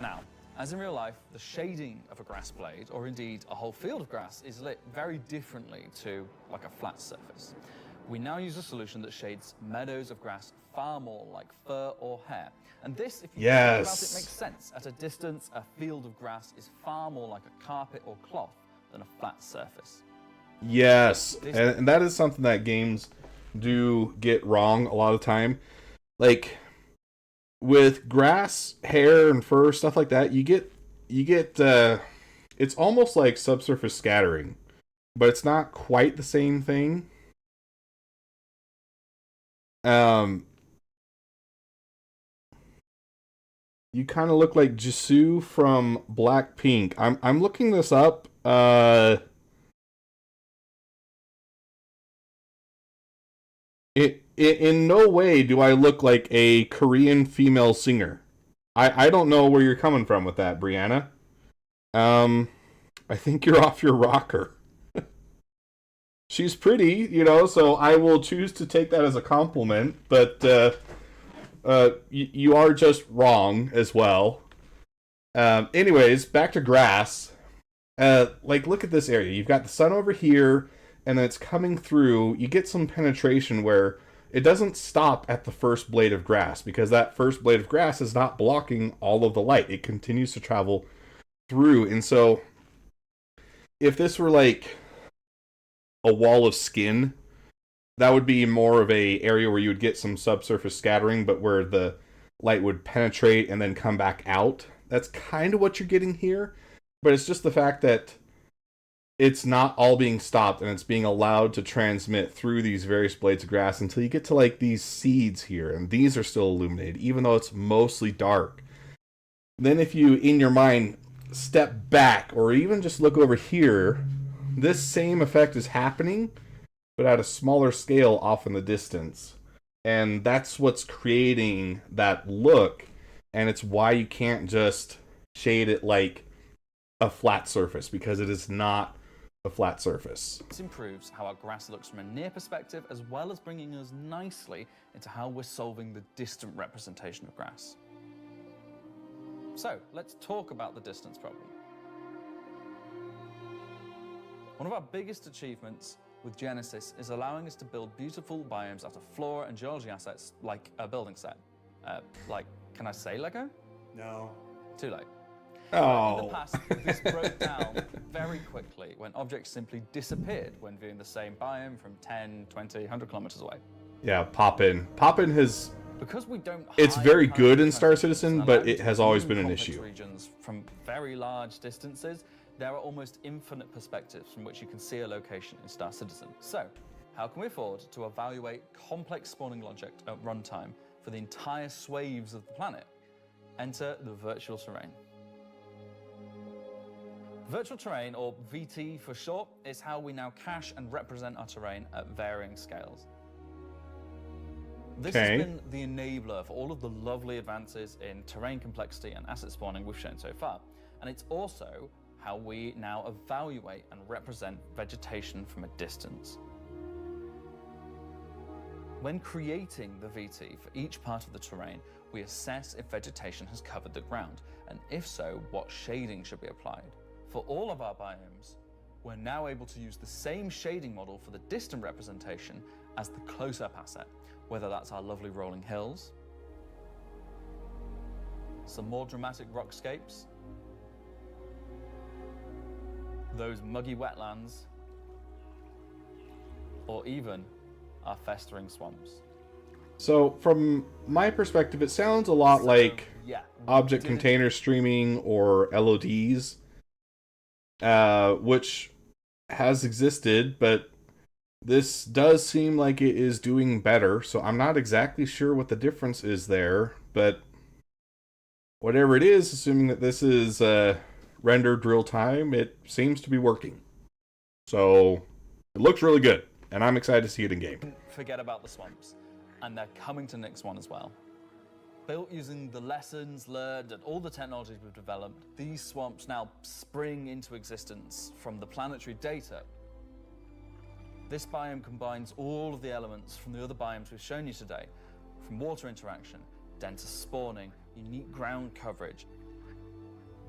[SPEAKER 21] Now, as in real life, the shading of a grass blade, or indeed a whole field of grass, is lit very differently to like a flat surface. We now use a solution that shades meadows of grass far more like fur or hair. And this, if you think about it, makes sense. At a distance, a field of grass is far more like a carpet or cloth than a flat surface.
[SPEAKER 1] Yes, and that is something that games do get wrong a lot of the time. Like with grass, hair, and fur, stuff like that, you get it's almost like subsurface scattering, but it's not quite the same thing. You kind of look like Jisoo from Blackpink. I'm looking this up. In no way do I look like a Korean female singer. I don't know where you're coming from with that, Brianna. I think you're off your rocker. She's pretty, so I will choose to take that as a compliment, but you are just wrong as well. Anyways, back to grass. Look at this area. You've got the sun over here, and then it's coming through. You get some penetration where it doesn't stop at the first blade of grass, because that first blade of grass is not blocking all of the light. It continues to travel through. And so if this were like a wall of skin, that would be more of a area where you would get some subsurface scattering, but where the light would penetrate and then come back out. That's kind of what you're getting here, but it's just the fact that it's not all being stopped and it's being allowed to transmit through these various blades of grass until you get to like these seeds here, and these are still illuminated even though it's mostly dark. Then if you in your mind step back or even just look over here, this same effect is happening but at a smaller scale off in the distance, and that's what's creating that look, and it's why you can't just shade it like a flat surface, because it is not a flat surface.
[SPEAKER 21] This improves how our grass looks from a near perspective, as well as bringing us nicely into how we're solving the distant representation of grass. So let's talk about the distance problem. One of our biggest achievements with Genesis is allowing us to build beautiful biomes out of flora and geology assets like a building set. Can I say Lego?
[SPEAKER 14] No.
[SPEAKER 21] Too late.
[SPEAKER 1] Oh.
[SPEAKER 21] In the past, this broke down very quickly when objects simply disappeared when viewing the same biome from 10, 20, 100 kilometers away.
[SPEAKER 1] Yeah, Poppin. Poppin has...
[SPEAKER 21] Because we don't
[SPEAKER 1] It's
[SPEAKER 21] hide
[SPEAKER 1] very
[SPEAKER 21] behind
[SPEAKER 1] good in
[SPEAKER 21] the
[SPEAKER 1] Star
[SPEAKER 21] countries
[SPEAKER 1] Citizen,
[SPEAKER 21] and
[SPEAKER 1] but
[SPEAKER 21] allow
[SPEAKER 1] it
[SPEAKER 21] to
[SPEAKER 1] has always
[SPEAKER 21] view
[SPEAKER 1] been an
[SPEAKER 21] complex
[SPEAKER 1] issue.
[SPEAKER 21] Regions from very large distances, there are almost infinite perspectives from which you can see a location in Star Citizen. So, how can we afford to evaluate complex spawning logic at runtime for the entire swathes of the planet? Enter the virtual terrain. Virtual terrain, or VT for short, is how we now cache and represent our terrain at varying scales. This has been the enabler for all of the lovely advances in terrain complexity and asset spawning we've shown so far. And it's also how we now evaluate and represent vegetation from a distance. When creating the VT for each part of the terrain, we assess if vegetation has covered the ground, and if so, what shading should be applied. For all of our biomes, we're now able to use the same shading model for the distant representation as the close-up asset, whether that's our lovely rolling hills, some more dramatic rockscapes, those muggy wetlands, or even our festering swamps.
[SPEAKER 1] So, from my perspective, it sounds a lot like
[SPEAKER 21] yeah,
[SPEAKER 1] object container streaming or LODs, which has existed, but this does seem like it is doing better, so I'm not exactly sure what the difference is there, but whatever it is, assuming that this is rendered real time, it seems to be working. So, it looks really good, and I'm excited to see it in game.
[SPEAKER 21] Forget about the swamps, and they're coming to Nyx 1 as well. Built using the lessons learned and all the technologies we've developed, these swamps now spring into existence from the planetary data. This biome combines all of the elements from the other biomes we've shown you today, from water interaction, denser spawning, unique ground coverage,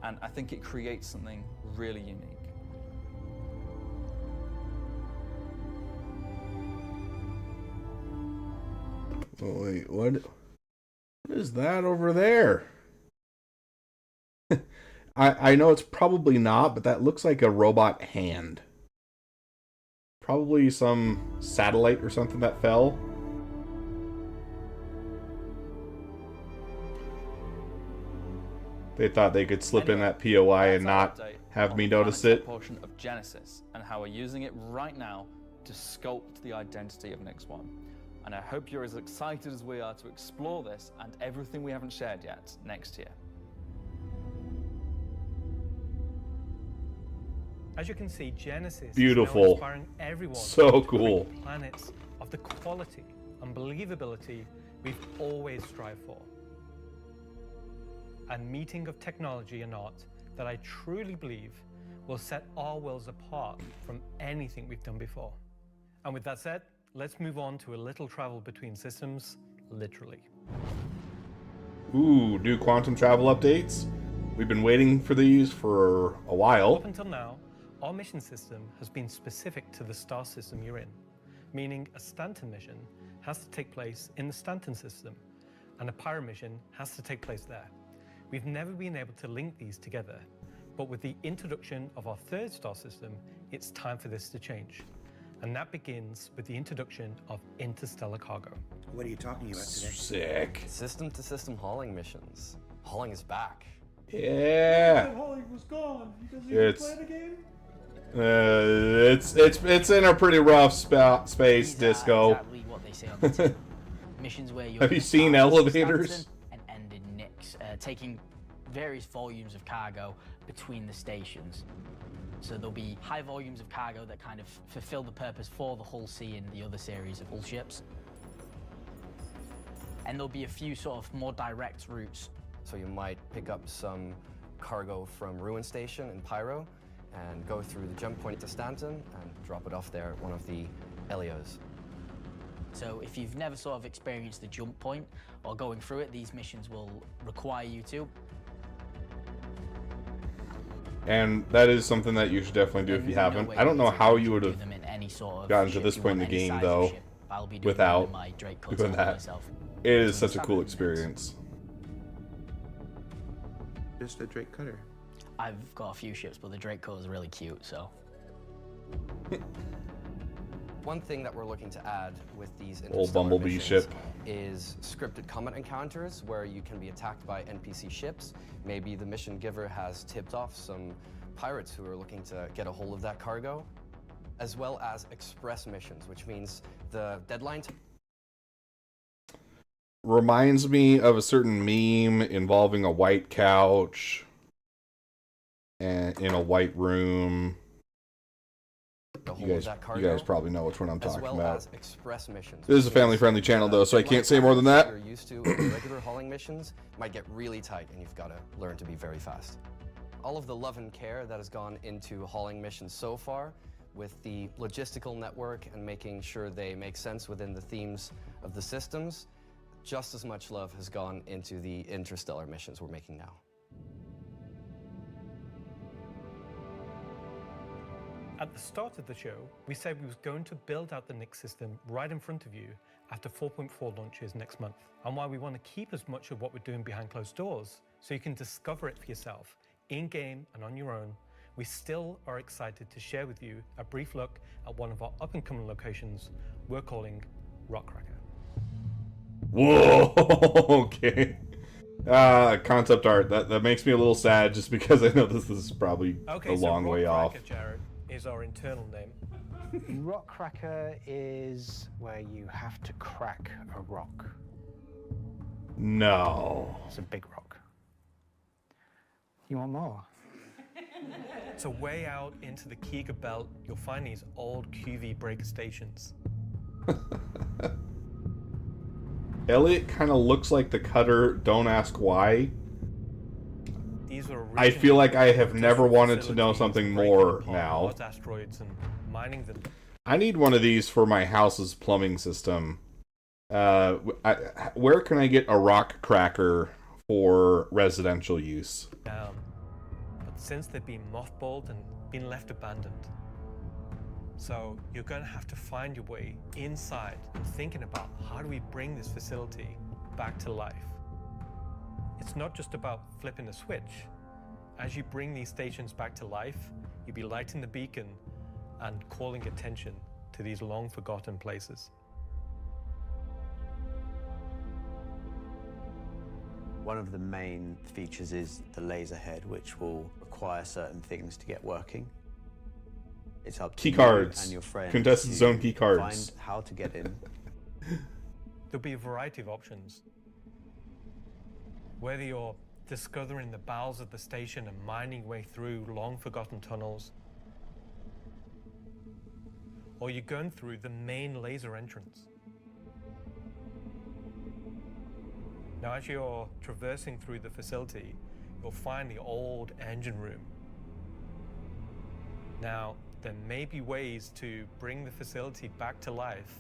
[SPEAKER 21] and I think it creates something really unique.
[SPEAKER 1] Oh, wait, what is that over there? I know it's probably not, but that looks like a robot hand. Probably some satellite or something that fell. They thought they could slip in that POI and not have me notice it.
[SPEAKER 21] Portion of Genesis and how we're using it right now to sculpt the identity of Nix 1. And I hope you're as excited as we are to explore this and everything we haven't shared yet next year.
[SPEAKER 9] As you can see, Genesis
[SPEAKER 1] Beautiful.
[SPEAKER 9] is now inspiring everyone
[SPEAKER 1] So
[SPEAKER 9] to create
[SPEAKER 1] cool.
[SPEAKER 9] planets of the quality and believability we've always strived for. A meeting of technology and art that I truly believe will set our worlds apart from anything we've done before. And with that said, let's move on to a little travel between systems, literally.
[SPEAKER 1] Ooh, new quantum travel updates. We've been waiting for these for a while.
[SPEAKER 9] Up until now, our mission system has been specific to the star system you're in, meaning a Stanton mission has to take place in the Stanton system, and a Pyro mission has to take place there. We've never been able to link these together, but with the introduction of our third star system, it's time for this to change. And that begins with the introduction of interstellar cargo.
[SPEAKER 2] What are you talking about today?
[SPEAKER 1] Sick.
[SPEAKER 22] System-to-system hauling missions. Hauling is back.
[SPEAKER 1] Yeah.
[SPEAKER 2] Hauling was gone. You guys
[SPEAKER 1] It's-
[SPEAKER 2] play the game?
[SPEAKER 1] It's in a pretty rough space, Disco.
[SPEAKER 23] Exactly what they say on the tin. Missions where you're
[SPEAKER 1] Have you seen elevators?
[SPEAKER 23] and end in Nix, taking various volumes of cargo between the stations. So there'll be high volumes of cargo that kind of fulfill the purpose for the Hull C and the other series of Hull ships. And there'll be a few sort of more direct routes.
[SPEAKER 22] So you might pick up some cargo from Ruin Station in Pyro and go through the jump point to Stanton and drop it off there at one of the Helios.
[SPEAKER 23] So if you've never sort of experienced the jump point or going through it, these missions will require you to.
[SPEAKER 1] And that is something that you should definitely do if you haven't. I don't know how you would have gotten to this point in the game, though, without doing that. It is such a cool experience.
[SPEAKER 2] Just a Drake Cutter.
[SPEAKER 23] I've got a few ships, but the Draco is really cute, so.
[SPEAKER 22] One thing that we're looking to add with these
[SPEAKER 1] Old
[SPEAKER 22] interstellar
[SPEAKER 1] Bumblebee
[SPEAKER 22] missions
[SPEAKER 1] ship.
[SPEAKER 22] is scripted combat encounters where you can be attacked by NPC ships. Maybe the mission giver has tipped off some pirates who are looking to get a hold of that cargo, as well as express missions, which means the deadline
[SPEAKER 1] Reminds me of a certain meme involving a white couch and in a white room. You guys probably know which one I'm talking about.
[SPEAKER 22] Express missions.
[SPEAKER 1] This is a family-friendly channel, though, so I can't say more than that.
[SPEAKER 22] You're used to regular hauling missions might get really tight, and you've got to learn to be very fast. All of the love and care that has gone into hauling missions so far, with the logistical network and making sure they make sense within the themes of the systems, just as much love has gone into the interstellar missions we're making now.
[SPEAKER 9] At the start of the show, we said we was going to build out the Nix system right in front of you after 4.4 launches next month, and why we want to keep as much of what we're doing behind closed doors so you can discover it for yourself, in-game and on your own. We still are excited to share with you a brief look at one of our up-and-coming locations we're calling Rockcracker.
[SPEAKER 1] Whoa, okay. Concept art. That makes me a little sad just because I know this is probably a long way off.
[SPEAKER 9] Jared, is our internal name.
[SPEAKER 24] Rockcracker is where you have to crack a rock.
[SPEAKER 1] No.
[SPEAKER 24] It's a big rock. You want more?
[SPEAKER 9] So way out into the Keegar Belt, you'll find these old QV breaker stations.
[SPEAKER 1] Elliot kind of looks like the cutter, don't ask why.
[SPEAKER 9] These were
[SPEAKER 1] I feel like I have never wanted to know something more now.
[SPEAKER 9] large asteroids and mining them.
[SPEAKER 1] I need one of these for my house's plumbing system. Where can I get a rock cracker for residential use?
[SPEAKER 9] Down. But since they've been mothballed and been left abandoned. So you're going to have to find your way inside and thinking about how do we bring this facility back to life. It's not just about flipping a switch. As you bring these stations back to life, you'll be lighting the beacon and calling attention to these long-forgotten places.
[SPEAKER 17] One of the main features is the laser head, which will require certain things to get working. It's up to
[SPEAKER 1] Key
[SPEAKER 17] you
[SPEAKER 1] cards.
[SPEAKER 17] and your friends
[SPEAKER 1] Contested
[SPEAKER 17] to
[SPEAKER 1] zone key cards.
[SPEAKER 17] find how to get in.
[SPEAKER 9] There'll be a variety of options. Whether you're discovering the bowels of the station and mining your way through long-forgotten tunnels, or you're going through the main laser entrance. Now, as you're traversing through the facility, you'll find the old engine room. Now, there may be ways to bring the facility back to life,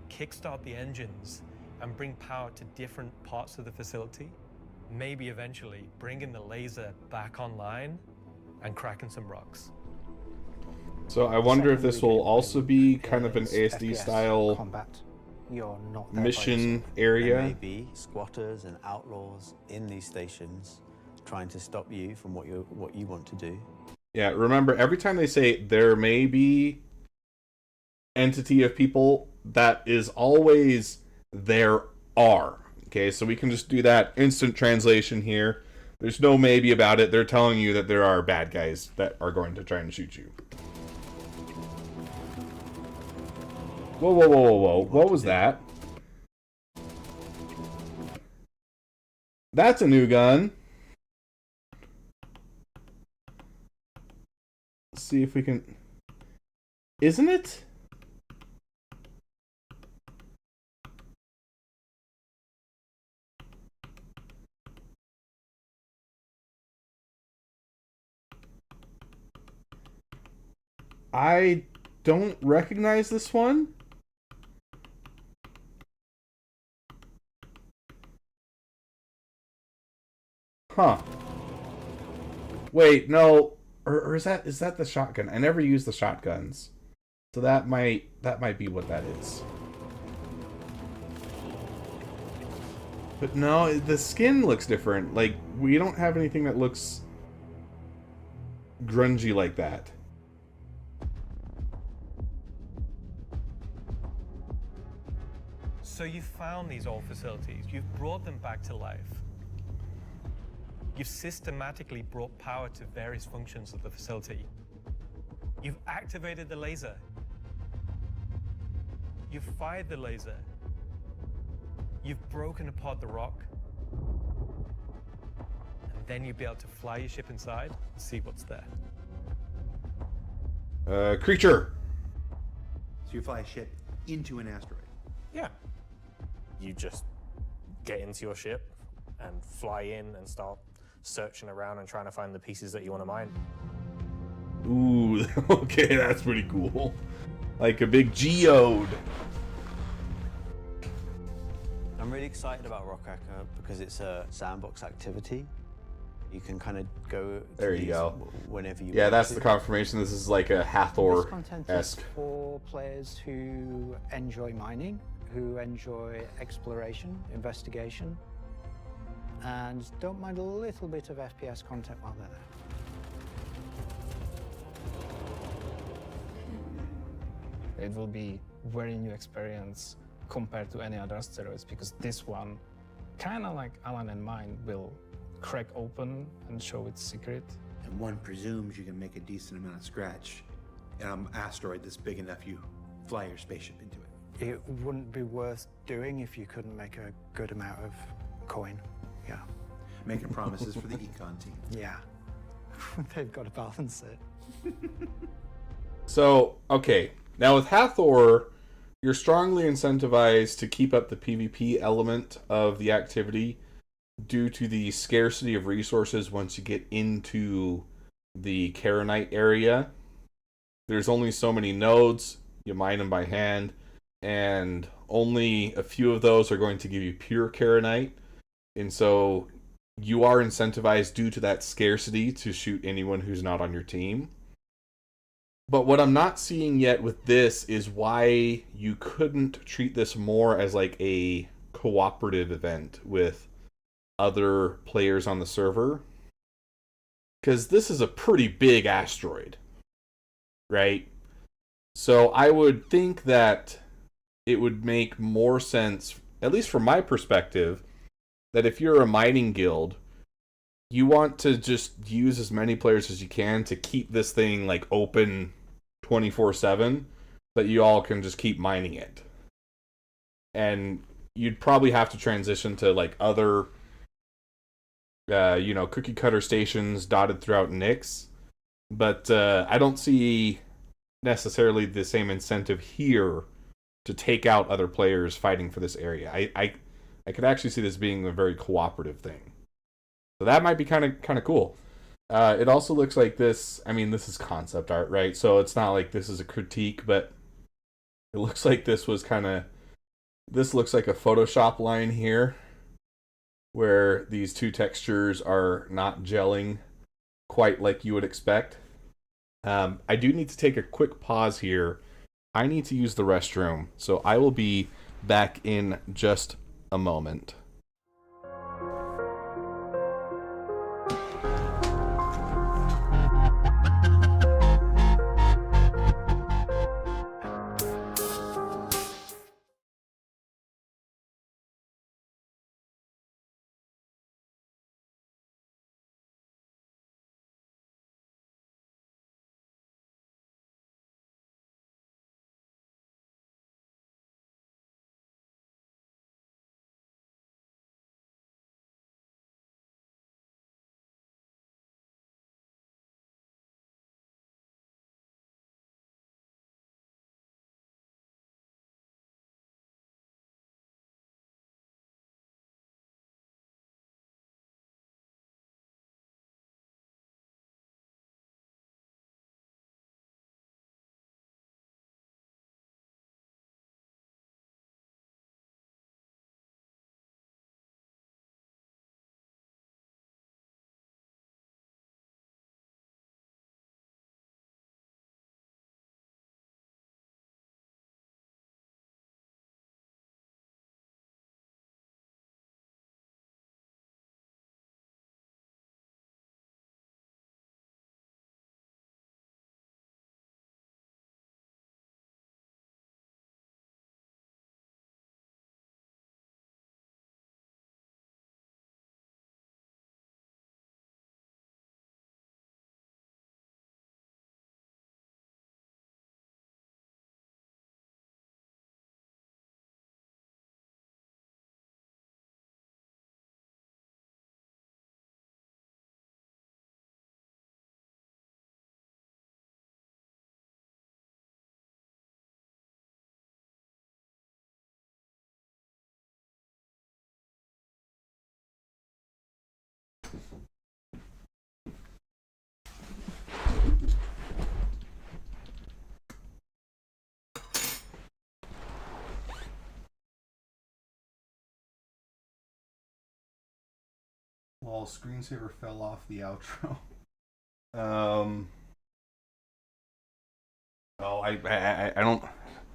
[SPEAKER 9] kickstart the engines, and bring power to different parts of the facility. Maybe eventually bringing the laser back online and cracking some rocks.
[SPEAKER 1] So I wonder if this will also be kind of an
[SPEAKER 24] is
[SPEAKER 1] ASD
[SPEAKER 24] FPS
[SPEAKER 1] style
[SPEAKER 24] combat. You're not there by
[SPEAKER 1] mission
[SPEAKER 24] yourself.
[SPEAKER 1] area.
[SPEAKER 17] There may be squatters and outlaws in these stations trying to stop you from what you want to do.
[SPEAKER 1] Yeah, remember, every time they say there may be entity of people, that is always there are. Okay, so we can just do that instant translation here. There's no maybe about it. They're telling you that there are bad guys that are going to try and shoot you. Whoa, whoa, whoa, whoa, whoa. What was that? That's a new gun. Let's see if we can... Isn't it? I don't recognize this one. Huh. Wait, no. Or is that the shotgun? I never use the shotguns. So that might be what that is. But no, the skin looks different. Like, we don't have anything that looks grungy like that.
[SPEAKER 9] So you've found these old facilities, you've brought them back to life. You've systematically brought power to various functions of the facility. You've activated the laser. You've fired the laser. You've broken apart the rock. And then you'll be able to fly your ship inside and see what's there.
[SPEAKER 1] Creature!
[SPEAKER 2] So you fly a ship into an asteroid.
[SPEAKER 3] Yeah. You just get into your ship and fly in and start searching around and trying to find the pieces that you want to mine.
[SPEAKER 1] Ooh, okay, that's pretty cool. Like a big geode.
[SPEAKER 17] I'm really excited about Rockcracker because it's a sandbox activity. You can kind of go to
[SPEAKER 1] There you
[SPEAKER 17] these
[SPEAKER 1] go.
[SPEAKER 17] Whenever you
[SPEAKER 1] Yeah,
[SPEAKER 17] want
[SPEAKER 1] that's
[SPEAKER 17] to.
[SPEAKER 1] the confirmation. This is like a
[SPEAKER 24] This content is
[SPEAKER 1] Hathor-esque.
[SPEAKER 24] for players who enjoy mining, who enjoy exploration, investigation, and don't mind a little bit of FPS content while they're there.
[SPEAKER 16] It will be very new experience compared to any other asteroids because this one, kind of like Alan and mine, will crack open and show its secret.
[SPEAKER 2] And one presumes you can make a decent amount of scratch on an asteroid that's big enough you fly your spaceship into it.
[SPEAKER 24] It wouldn't be worth doing if you couldn't make a good amount of coin. Yeah.
[SPEAKER 2] Making promises for the econ team.
[SPEAKER 24] Yeah. They've got to balance it.
[SPEAKER 1] So, okay. Now with Hathor, you're strongly incentivized to keep up the PvP element of the activity due to the scarcity of resources once you get into the Karenite area. There's only so many nodes, you mine them by hand, and only a few of those are going to give you pure Karenite. And so you are incentivized due to that scarcity to shoot anyone who's not on your team. But what I'm not seeing yet with this is why you couldn't treat this more as like a cooperative event with other players on the server. Because this is a pretty big asteroid, right? So I would think that it would make more sense, at least from my perspective, that if you're a mining guild, you want to just use as many players as you can to keep this thing like open 24/7, that you all can just keep mining it. And you'd probably have to transition to like other cookie cutter stations dotted throughout Nyx. But I don't see necessarily the same incentive here to take out other players fighting for this area. I could actually see this being a very cooperative thing. So that might be kind of cool. It also looks like this. I mean, this is concept art, right? So it's not like this is a critique, but it looks like this was this looks like a Photoshop line here, where these two textures are not gelling quite like you would expect. I do need to take a quick pause here. I need to use the restroom, so I will be back in just a moment. Well, screensaver fell off the outro. I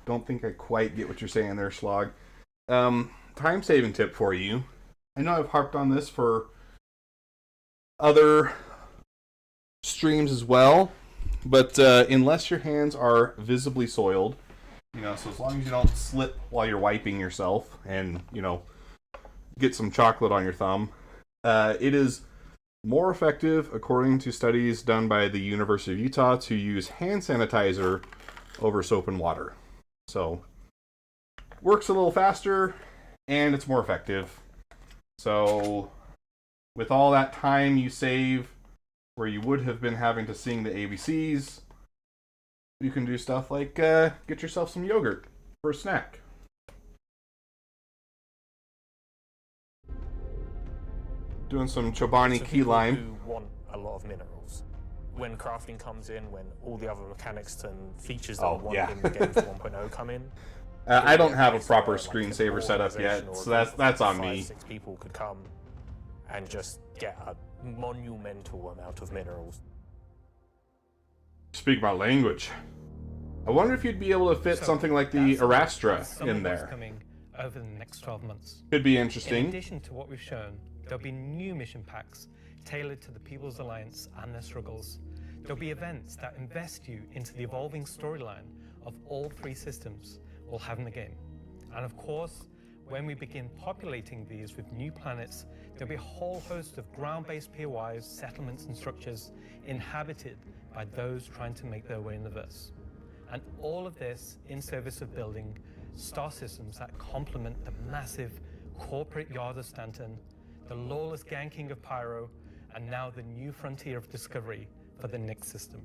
[SPEAKER 1] don't think I quite get what you're saying there, Slog. Time saving tip for you. I know I've harped on this for other streams as well, but unless your hands are visibly soiled, so as long as you don't slip while you're wiping yourself and, get some chocolate on your thumb, it is more effective, according to studies done by the University of Utah, to use hand sanitizer over soap and water. So, works a little faster, and it's more effective. So, with all that time you save where you would have been having to sing the ABCs, you can do stuff like get yourself some yogurt for a snack. Doing some Chobani key lime.
[SPEAKER 3] Who want a lot of minerals. When crafting comes in, when all the other mechanics and features that are wanted in the game for 1.0 come in.
[SPEAKER 1] I don't have a proper screensaver set up yet, so that's on me.
[SPEAKER 3] 5-6 people could come and just get a monumental amount of minerals.
[SPEAKER 1] Speak my language. I wonder if you'd be able to fit something like the Arastra in there.
[SPEAKER 9] Coming over the next 12 months.
[SPEAKER 1] Could be interesting.
[SPEAKER 9] In addition to what we've shown, there'll be new mission packs tailored to the People's Alliance and their struggles. There'll be events that invest you into the evolving storyline of all 3 systems we'll have in the game. And of course, when we begin populating these with new planets, there'll be a whole host of ground-based POIs, settlements, and structures inhabited by those trying to make their way in the verse. And all of this in service of building star systems that complement the massive corporate yard of Stanton, the lawless ganking of Pyro, and now the new frontier of discovery for the Nyx system.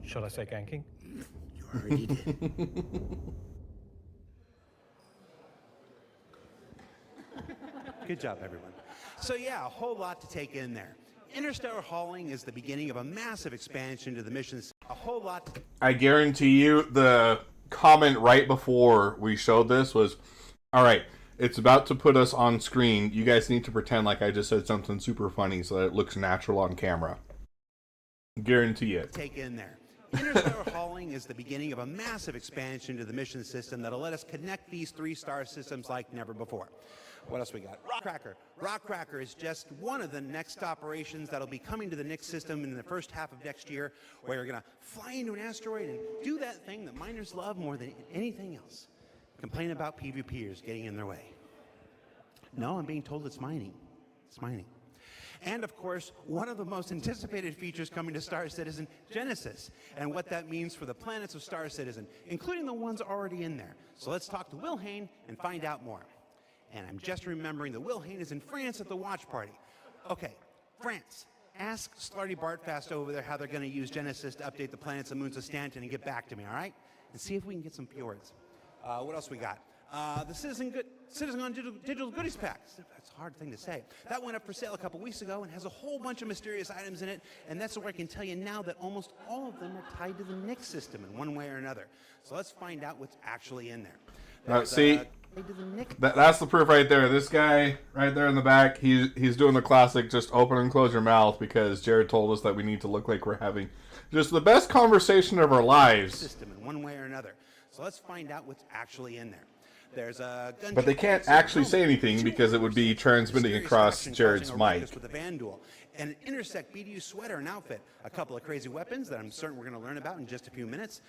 [SPEAKER 9] Should I say ganking?
[SPEAKER 2] You already did. Good job, everyone. So yeah, a whole lot to take in there. Interstellar hauling is the beginning of a massive expansion to the missions. A whole lot.
[SPEAKER 1] I guarantee you the comment right before we showed this was, all right, it's about to put us on screen. You guys need to pretend like I just said something super funny so that it looks natural on camera. Guarantee it.
[SPEAKER 2] Take in there. Interstellar hauling is the beginning of a massive expansion to the mission system that'll let us connect these 3 star systems like never before. What else we got? Rockcracker. Rockcracker is just one of the next operations that'll be coming to the Nyx system in the first half of next year, where you're going to fly into an asteroid and do that thing that miners love more than anything else. Complain about PvPers getting in their way. No, I'm being told it's mining. It's mining. And of course, one of the most anticipated features coming to Star Citizen, Genesis, and what that means for the planets of Star Citizen, including the ones already in there. So let's talk to Will Hain and find out more. And I'm just remembering that Will Hain is in France at the watch party. Okay, France. Ask Slarty Bartfast over there how they're going to use Genesis to update the planets and moons of Stanton and get back to me, all right? And see if we can get some fjords. What else we got? The Citizencon Digital Goodies Pack. That's a hard thing to say. That went up for sale a couple weeks ago and has a whole bunch of mysterious items in it. And that's where I can tell you now that almost all of them are tied to the Nyx system in one way or another. So let's find out what's actually in there.
[SPEAKER 1] See, that's the proof right there. This guy right there in the back, he's doing the classic just open and close your mouth because Jared told us that we need to look like we're having just the best conversation of our lives.
[SPEAKER 2] System in one way or another. So let's find out what's actually in there. There's a gun,
[SPEAKER 1] but they can't actually say anything because it would be transmitting across Jared's mic.
[SPEAKER 2] With a Van Duel, an Intersect BDU sweater and outfit, a couple of crazy weapons that I'm certain we're going to learn about in just a few minutes.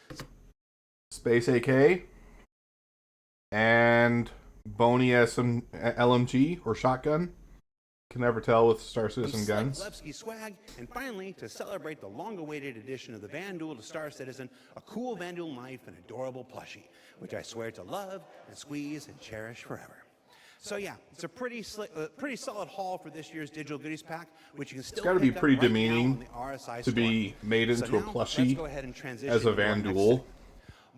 [SPEAKER 1] Space AK and Bony LMG or shotgun. Can never tell with Star Citizen guns.
[SPEAKER 2] Levski swag, and finally, to celebrate the long-awaited addition of the Van Duel to Star Citizen, a cool Van Duel knife and adorable plushie, which I swear to love and squeeze and cherish forever. So yeah, it's a pretty solid haul for this year's Digital Goodies Pack, which you can still.
[SPEAKER 1] It's got to be pretty
[SPEAKER 2] right
[SPEAKER 1] demeaning to be made into a plushie as a Van Duel.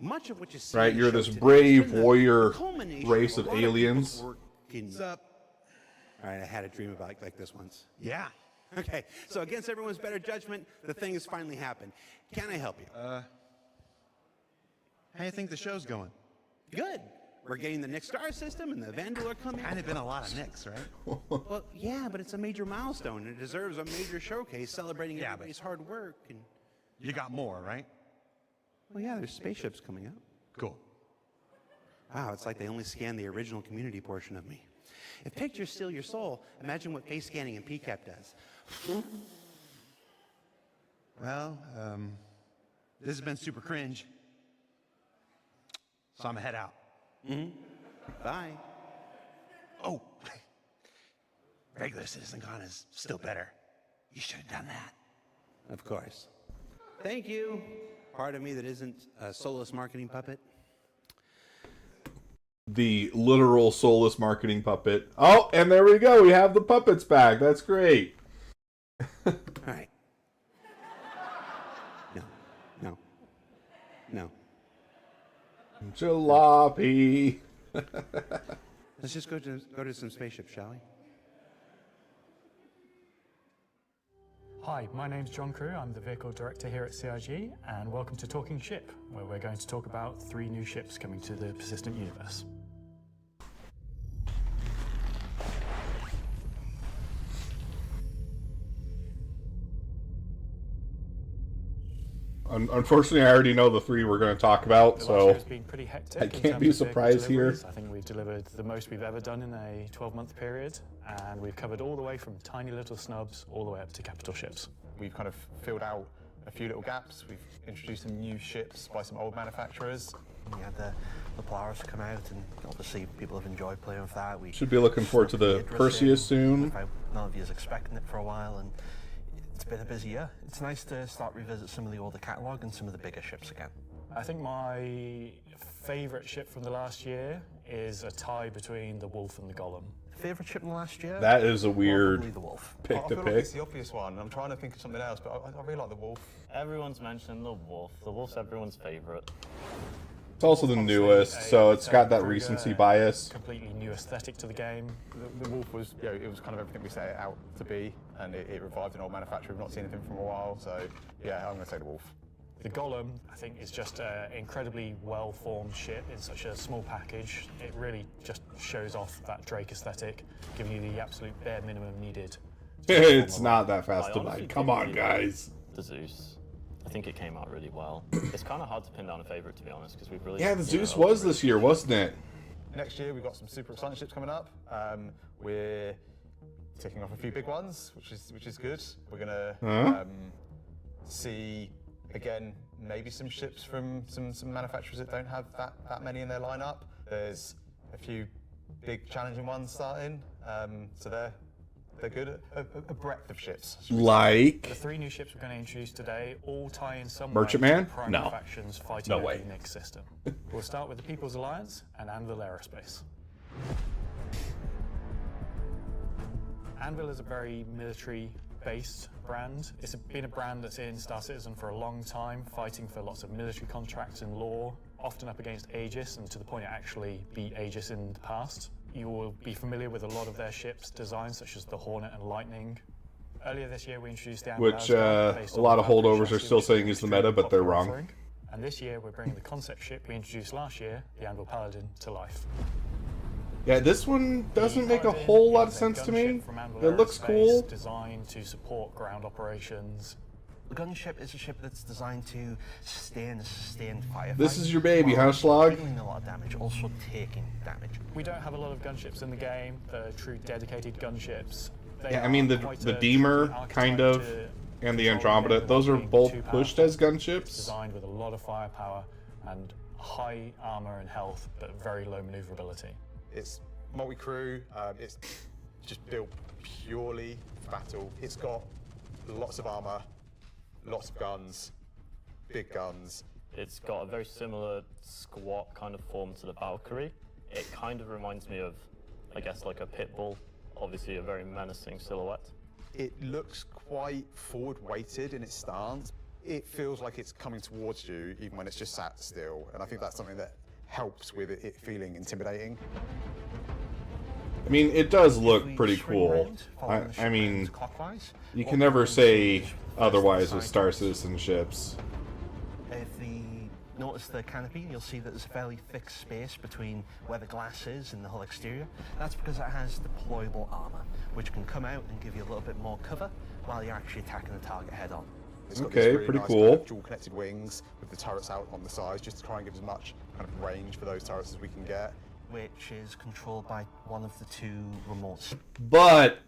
[SPEAKER 2] Much of what you see
[SPEAKER 1] right, you're this brave warrior race of aliens.
[SPEAKER 2] What's up? All right, I had a dream about like this once. Yeah. Okay, so against everyone's better judgment, the thing has finally happened. Can I help you?
[SPEAKER 4] How do you think the show's going?
[SPEAKER 2] Good. We're getting the Nyx Star system and the Van Duel are coming.
[SPEAKER 4] Kind of been a lot of Nyx, right?
[SPEAKER 2] Well, yeah, but it's a major milestone. It deserves a major showcase celebrating everybody's hard work. And
[SPEAKER 4] you got more, right?
[SPEAKER 2] Well, yeah, there's spaceships coming up.
[SPEAKER 4] Cool.
[SPEAKER 2] Wow, it's like they only scanned the original community portion of me. If pictures steal your soul, imagine what face scanning and PCAP does.
[SPEAKER 4] Well, this has been super cringe. So I'm gonna head out.
[SPEAKER 2] Bye.
[SPEAKER 4] Oh, regular Citizencon is still better. You should have done that.
[SPEAKER 2] Of course. Thank you. Part of me that isn't a soulless marketing puppet.
[SPEAKER 1] The literal soulless marketing puppet. Oh, and there we go. We have the puppets back. That's great.
[SPEAKER 2] All right. No.
[SPEAKER 1] Jalopy.
[SPEAKER 2] Let's just go to some spaceships, shall we?
[SPEAKER 5] Hi, my name's John Crew. I'm the Vehicle Director here at CIG, and welcome to Talking Ship, where we're going to talk about 3 new ships coming to the persistent universe.
[SPEAKER 1] Unfortunately, I already know the 3 we're going to talk about, so
[SPEAKER 5] It's been pretty hectic
[SPEAKER 1] I can't be surprised here.
[SPEAKER 5] I think we've delivered the most we've ever done in a 12-month period, and we've covered all the way from tiny little snubs all the way up to capital ships.
[SPEAKER 10] We've kind of filled out
[SPEAKER 6] a few little gaps. We've introduced some new ships by some old manufacturers.
[SPEAKER 7] We had the Polaris come out, and obviously people have enjoyed playing with that. We
[SPEAKER 1] Should be looking forward to the Perseus soon.
[SPEAKER 7] None of you is expecting it for a while, and it's been a busy year. It's nice to start revisit some of the older catalogue and some of the bigger ships again.
[SPEAKER 5] I think my favourite ship from the last year is a tie between the Wolf and the Golem.
[SPEAKER 7] Favourite ship in the last year?
[SPEAKER 1] That is a weird
[SPEAKER 7] Probably the Wolf.
[SPEAKER 1] pick
[SPEAKER 6] I
[SPEAKER 1] to
[SPEAKER 6] feel like
[SPEAKER 1] pick.
[SPEAKER 6] it's the obvious one. I'm trying to think of something else, but I really like the Wolf.
[SPEAKER 8] Everyone's mentioned the Wolf. The Wolf's everyone's favourite.
[SPEAKER 1] It's also the newest, so it's got that recency bias.
[SPEAKER 5] Completely new aesthetic to the game.
[SPEAKER 6] The Wolf was, it was kind of everything we set it out to be, and it revived an old manufacturer. We've not seen anything from a while, so yeah, I'm going to say the Wolf.
[SPEAKER 5] The Golem, I think, is just an incredibly well-formed ship in such a small package. It really just shows off that Drake aesthetic, giving you the absolute bare minimum needed.
[SPEAKER 1] It's not that fast to buy. Come on, guys.
[SPEAKER 8] The Zeus. I think it came out really well. It's kind of hard to pin down a favourite, to be honest, because we've really...
[SPEAKER 1] Yeah, the Zeus was this year, wasn't it?
[SPEAKER 6] Next year, we've got some super exciting ships coming up. We're ticking off a few big ones, which is good. We're going to see, again, maybe some ships from some manufacturers that don't have that many in their lineup. There's a few big challenging ones starting, so they're good. A breadth of ships.
[SPEAKER 1] Like
[SPEAKER 5] the 3 new ships we're going to introduce today all tie in some
[SPEAKER 1] Merchantman?
[SPEAKER 5] way to the primary
[SPEAKER 1] No.
[SPEAKER 5] factions fighting
[SPEAKER 1] No
[SPEAKER 5] over
[SPEAKER 1] way.
[SPEAKER 5] the Nyx system. We'll start with the People's Alliance and Anvil Aerospace. Anvil is a very military-based brand. It's been a brand that's in Star Citizen for a long time, fighting for lots of military contracts and lore, often up against Aegis, and to the point it actually beat Aegis in the past. You will be familiar with a lot of their ships' designs, such as the Hornet and Lightning. Earlier this year, we introduced the Anvil
[SPEAKER 1] Which
[SPEAKER 5] Asgard, based
[SPEAKER 1] a
[SPEAKER 5] on
[SPEAKER 1] lot
[SPEAKER 5] the
[SPEAKER 1] of
[SPEAKER 5] Valkyrie
[SPEAKER 1] holdovers are
[SPEAKER 5] chassis,
[SPEAKER 1] still
[SPEAKER 5] which is
[SPEAKER 1] saying is the meta, but they're
[SPEAKER 5] popular
[SPEAKER 1] wrong.
[SPEAKER 5] offering. And this year, we're bringing the concept ship we introduced last year, the Anvil Paladin, to life.
[SPEAKER 1] Yeah, this one doesn't make a whole lot of sense to me. It looks cool.
[SPEAKER 5] Designed to support ground operations.
[SPEAKER 7] The gunship is a ship that's designed to sustain a sustained firefight.
[SPEAKER 1] This is your baby,
[SPEAKER 7] while
[SPEAKER 1] huh, Schlog?
[SPEAKER 7] Dealing a lot of damage, also taking damage.
[SPEAKER 5] We don't have a lot of gunships in the game, the true dedicated gunships. They
[SPEAKER 1] Yeah, I mean, the Deemer, kind of, and the Andromeda, those are both pushed as gunships.
[SPEAKER 5] Designed with a lot of firepower and high armor and health, but very low maneuverability.
[SPEAKER 6] It's multi-crew. It's just built purely for battle. It's got lots of armor, lots of guns, big guns.
[SPEAKER 8] It's got a very similar squat kind of form to the Valkyrie. It kind of reminds me of, I guess, like a pit bull. Obviously a very menacing silhouette.
[SPEAKER 6] It looks quite forward-weighted in its stance. It feels like it's coming towards you even when it's just sat still, and I think that's something that helps with it feeling intimidating.
[SPEAKER 1] I mean, it does look pretty cool. I mean, you can never say otherwise with Star Citizen ships.
[SPEAKER 7] If you notice the canopy, you'll see that there's a fairly thick space between where the glass is and the whole exterior. That's because it has deployable armor, which can come out and give you a little bit more cover while you're actually attacking the target head on.
[SPEAKER 6] It's got
[SPEAKER 1] Okay,
[SPEAKER 6] these really
[SPEAKER 1] pretty
[SPEAKER 6] nice
[SPEAKER 1] cool.
[SPEAKER 6] kind of dual connected wings with the turrets out on the sides, just to try and give as much kind of range for those turrets as we can get.
[SPEAKER 7] Which is controlled by one of the 2 remotes.
[SPEAKER 1] But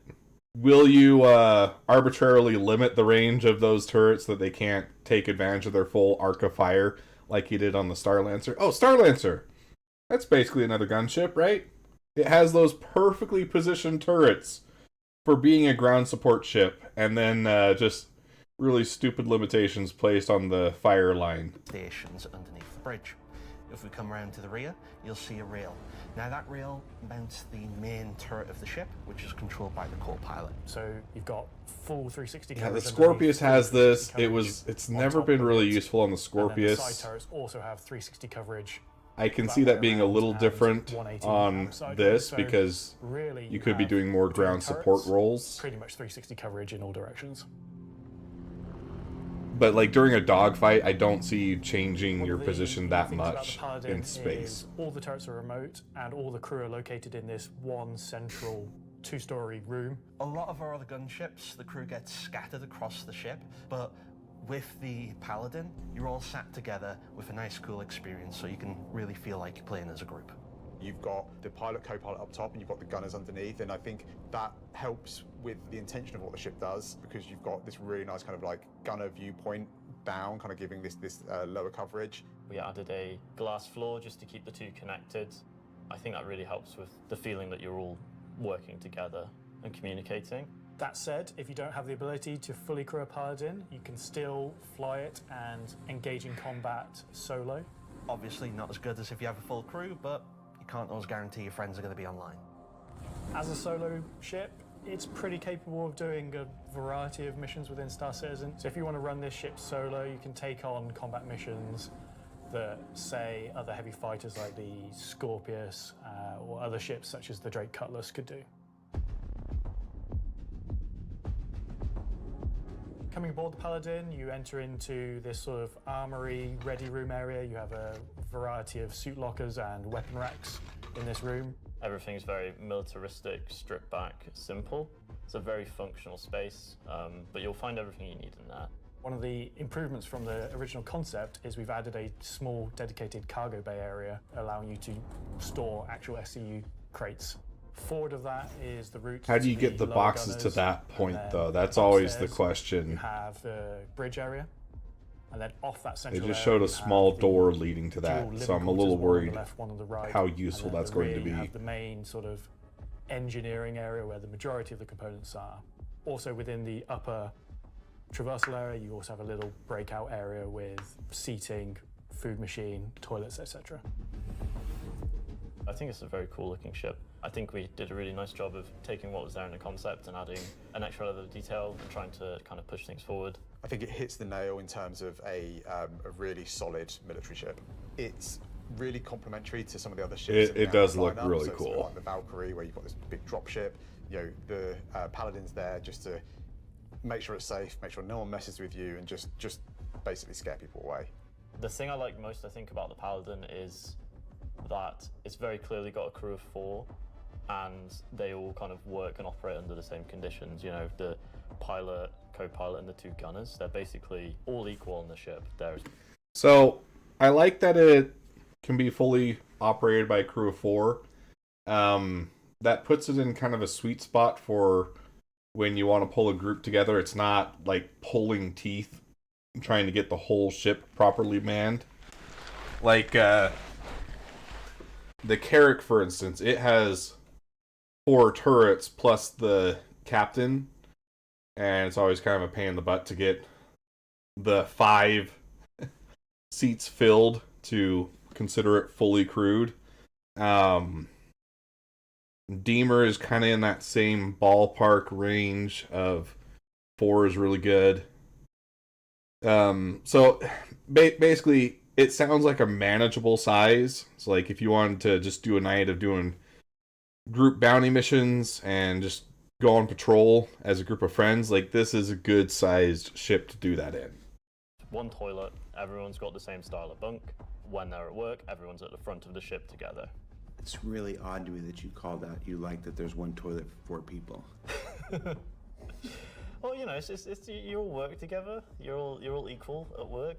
[SPEAKER 1] will you arbitrarily limit the range of those turrets that they can't take advantage of their full arc of fire like you did on the Star Lancer? Oh, Star Lancer! That's basically another gunship, right? It has those perfectly positioned turrets for being a ground support ship, and then just really stupid limitations placed on the fire line.
[SPEAKER 7] Stations underneath the bridge. If we come around to the rear, you'll see a rail. Now that rail mounts the main turret of the ship, which is controlled by the co-pilot.
[SPEAKER 5] So you've got full 360
[SPEAKER 1] Yeah,
[SPEAKER 5] coverage.
[SPEAKER 1] the Scorpius has this.
[SPEAKER 5] underneath,
[SPEAKER 1] It's never been really useful on the
[SPEAKER 5] and then the
[SPEAKER 1] Scorpius.
[SPEAKER 5] side turrets also have 360 coverage.
[SPEAKER 1] I can see that being a little different on this
[SPEAKER 5] So
[SPEAKER 1] because
[SPEAKER 5] really
[SPEAKER 1] you could be
[SPEAKER 5] have
[SPEAKER 1] doing more
[SPEAKER 5] between
[SPEAKER 1] ground
[SPEAKER 5] turrets,
[SPEAKER 1] support roles.
[SPEAKER 5] Pretty much 360 coverage in all directions.
[SPEAKER 1] But like during a dogfight, I don't see you changing your
[SPEAKER 5] The
[SPEAKER 1] position that
[SPEAKER 5] things about
[SPEAKER 1] much
[SPEAKER 5] the Paladin
[SPEAKER 1] in space.
[SPEAKER 5] is all the turrets are remote, and all the crew are located in this one central 2-story room.
[SPEAKER 7] A lot of our other gunships, the crew gets scattered across the ship, but with the Paladin, you're all sat together with a nice, cool experience, so you can really feel like you're playing as a group.
[SPEAKER 6] You've got the pilot, co-pilot up top, and you've got the gunners underneath, and I think that helps with the intention of what the ship does, because you've got this really nice kind of like gunner viewpoint down, kind of giving this lower coverage.
[SPEAKER 21] We added a glass floor just to keep the two connected. I think that really helps with the feeling that you're all working together and communicating.
[SPEAKER 5] That said, if you don't have the ability to fully crew a Paladin, you can still fly it and engage in combat solo.
[SPEAKER 7] Obviously not as good as if you have a full crew, but you can't always guarantee your friends are going to be online.
[SPEAKER 5] As a solo ship, it's pretty capable of doing a variety of missions within Star Citizen. So if you want to run this ship solo, you can take on combat missions that, say, other heavy fighters like the Scorpius or other ships such as the Drake Cutlass could do. Coming aboard the Paladin, you enter into this sort of armory, ready room area. You have a variety of suit lockers and weapon racks in this room.
[SPEAKER 21] Everything's very militaristic, stripped back, simple. It's a very functional space, but you'll find everything you need in there.
[SPEAKER 5] One of the improvements from the original concept is we've added a small dedicated cargo bay area, allowing you to store actual SCU crates. Forward of that is the route.
[SPEAKER 1] How do you get the boxes to that point, though? That's always the question.
[SPEAKER 5] You have the bridge area, and then off that central
[SPEAKER 1] They just
[SPEAKER 5] area,
[SPEAKER 1] showed a small door leading to that,
[SPEAKER 5] dual
[SPEAKER 1] so I'm a
[SPEAKER 5] living
[SPEAKER 1] little
[SPEAKER 5] quarters, one on
[SPEAKER 1] worried
[SPEAKER 5] the left, one on the right,
[SPEAKER 1] how useful
[SPEAKER 5] and then
[SPEAKER 1] that's
[SPEAKER 5] the
[SPEAKER 1] going
[SPEAKER 5] rear,
[SPEAKER 1] to be.
[SPEAKER 5] You have the main sort of engineering area where the majority of the components are. Also within the upper traversal area, you also have a little breakout area with seating, food machine, toilets, etc.
[SPEAKER 21] I think it's a very cool looking ship. I think we did a really nice job of taking what was there in the concept and adding an extra level of detail and trying to kind of push things forward.
[SPEAKER 6] I think it hits the nail in terms of a really solid military ship. It's really complementary to some of the other ships.
[SPEAKER 1] It does look really
[SPEAKER 6] so it's
[SPEAKER 1] cool.
[SPEAKER 6] like the Valkyrie, where you've got this big drop ship. You know, the Paladin's there just to make sure it's safe, make sure no one messes with you, and just basically scare people away.
[SPEAKER 21] The thing I like most, I think, about the Paladin is that it's very clearly got a crew of 4, and they all kind of work and operate under the same conditions. You know, the pilot, co-pilot, and the 2 gunners, they're basically all equal on the ship.
[SPEAKER 1] So I like that it can be fully operated by a crew of 4. That puts it in kind of a sweet spot for when you want to pull a group together. It's not like pulling teeth, trying to get the whole ship properly manned. Like the Carrack, for instance, it has 4 turrets plus the captain, and it's always kind of a pain in the butt to get the 5 seats filled to consider it fully crewed. Deemer is kind of in that same ballpark range of 4 is really good. So basically, it sounds like a manageable size. So like if you wanted to just do a night of doing group bounty missions and just go on patrol as a group of friends, like this is a good sized ship to do that in.
[SPEAKER 21] 1 toilet, everyone's got the same style of bunk. When they're at work, everyone's at the front of the ship together.
[SPEAKER 4] It's really odd to me that you call that, you like that there's 1 toilet for 4 people.
[SPEAKER 21] Well, you know, it's you all work together. You're all equal at work.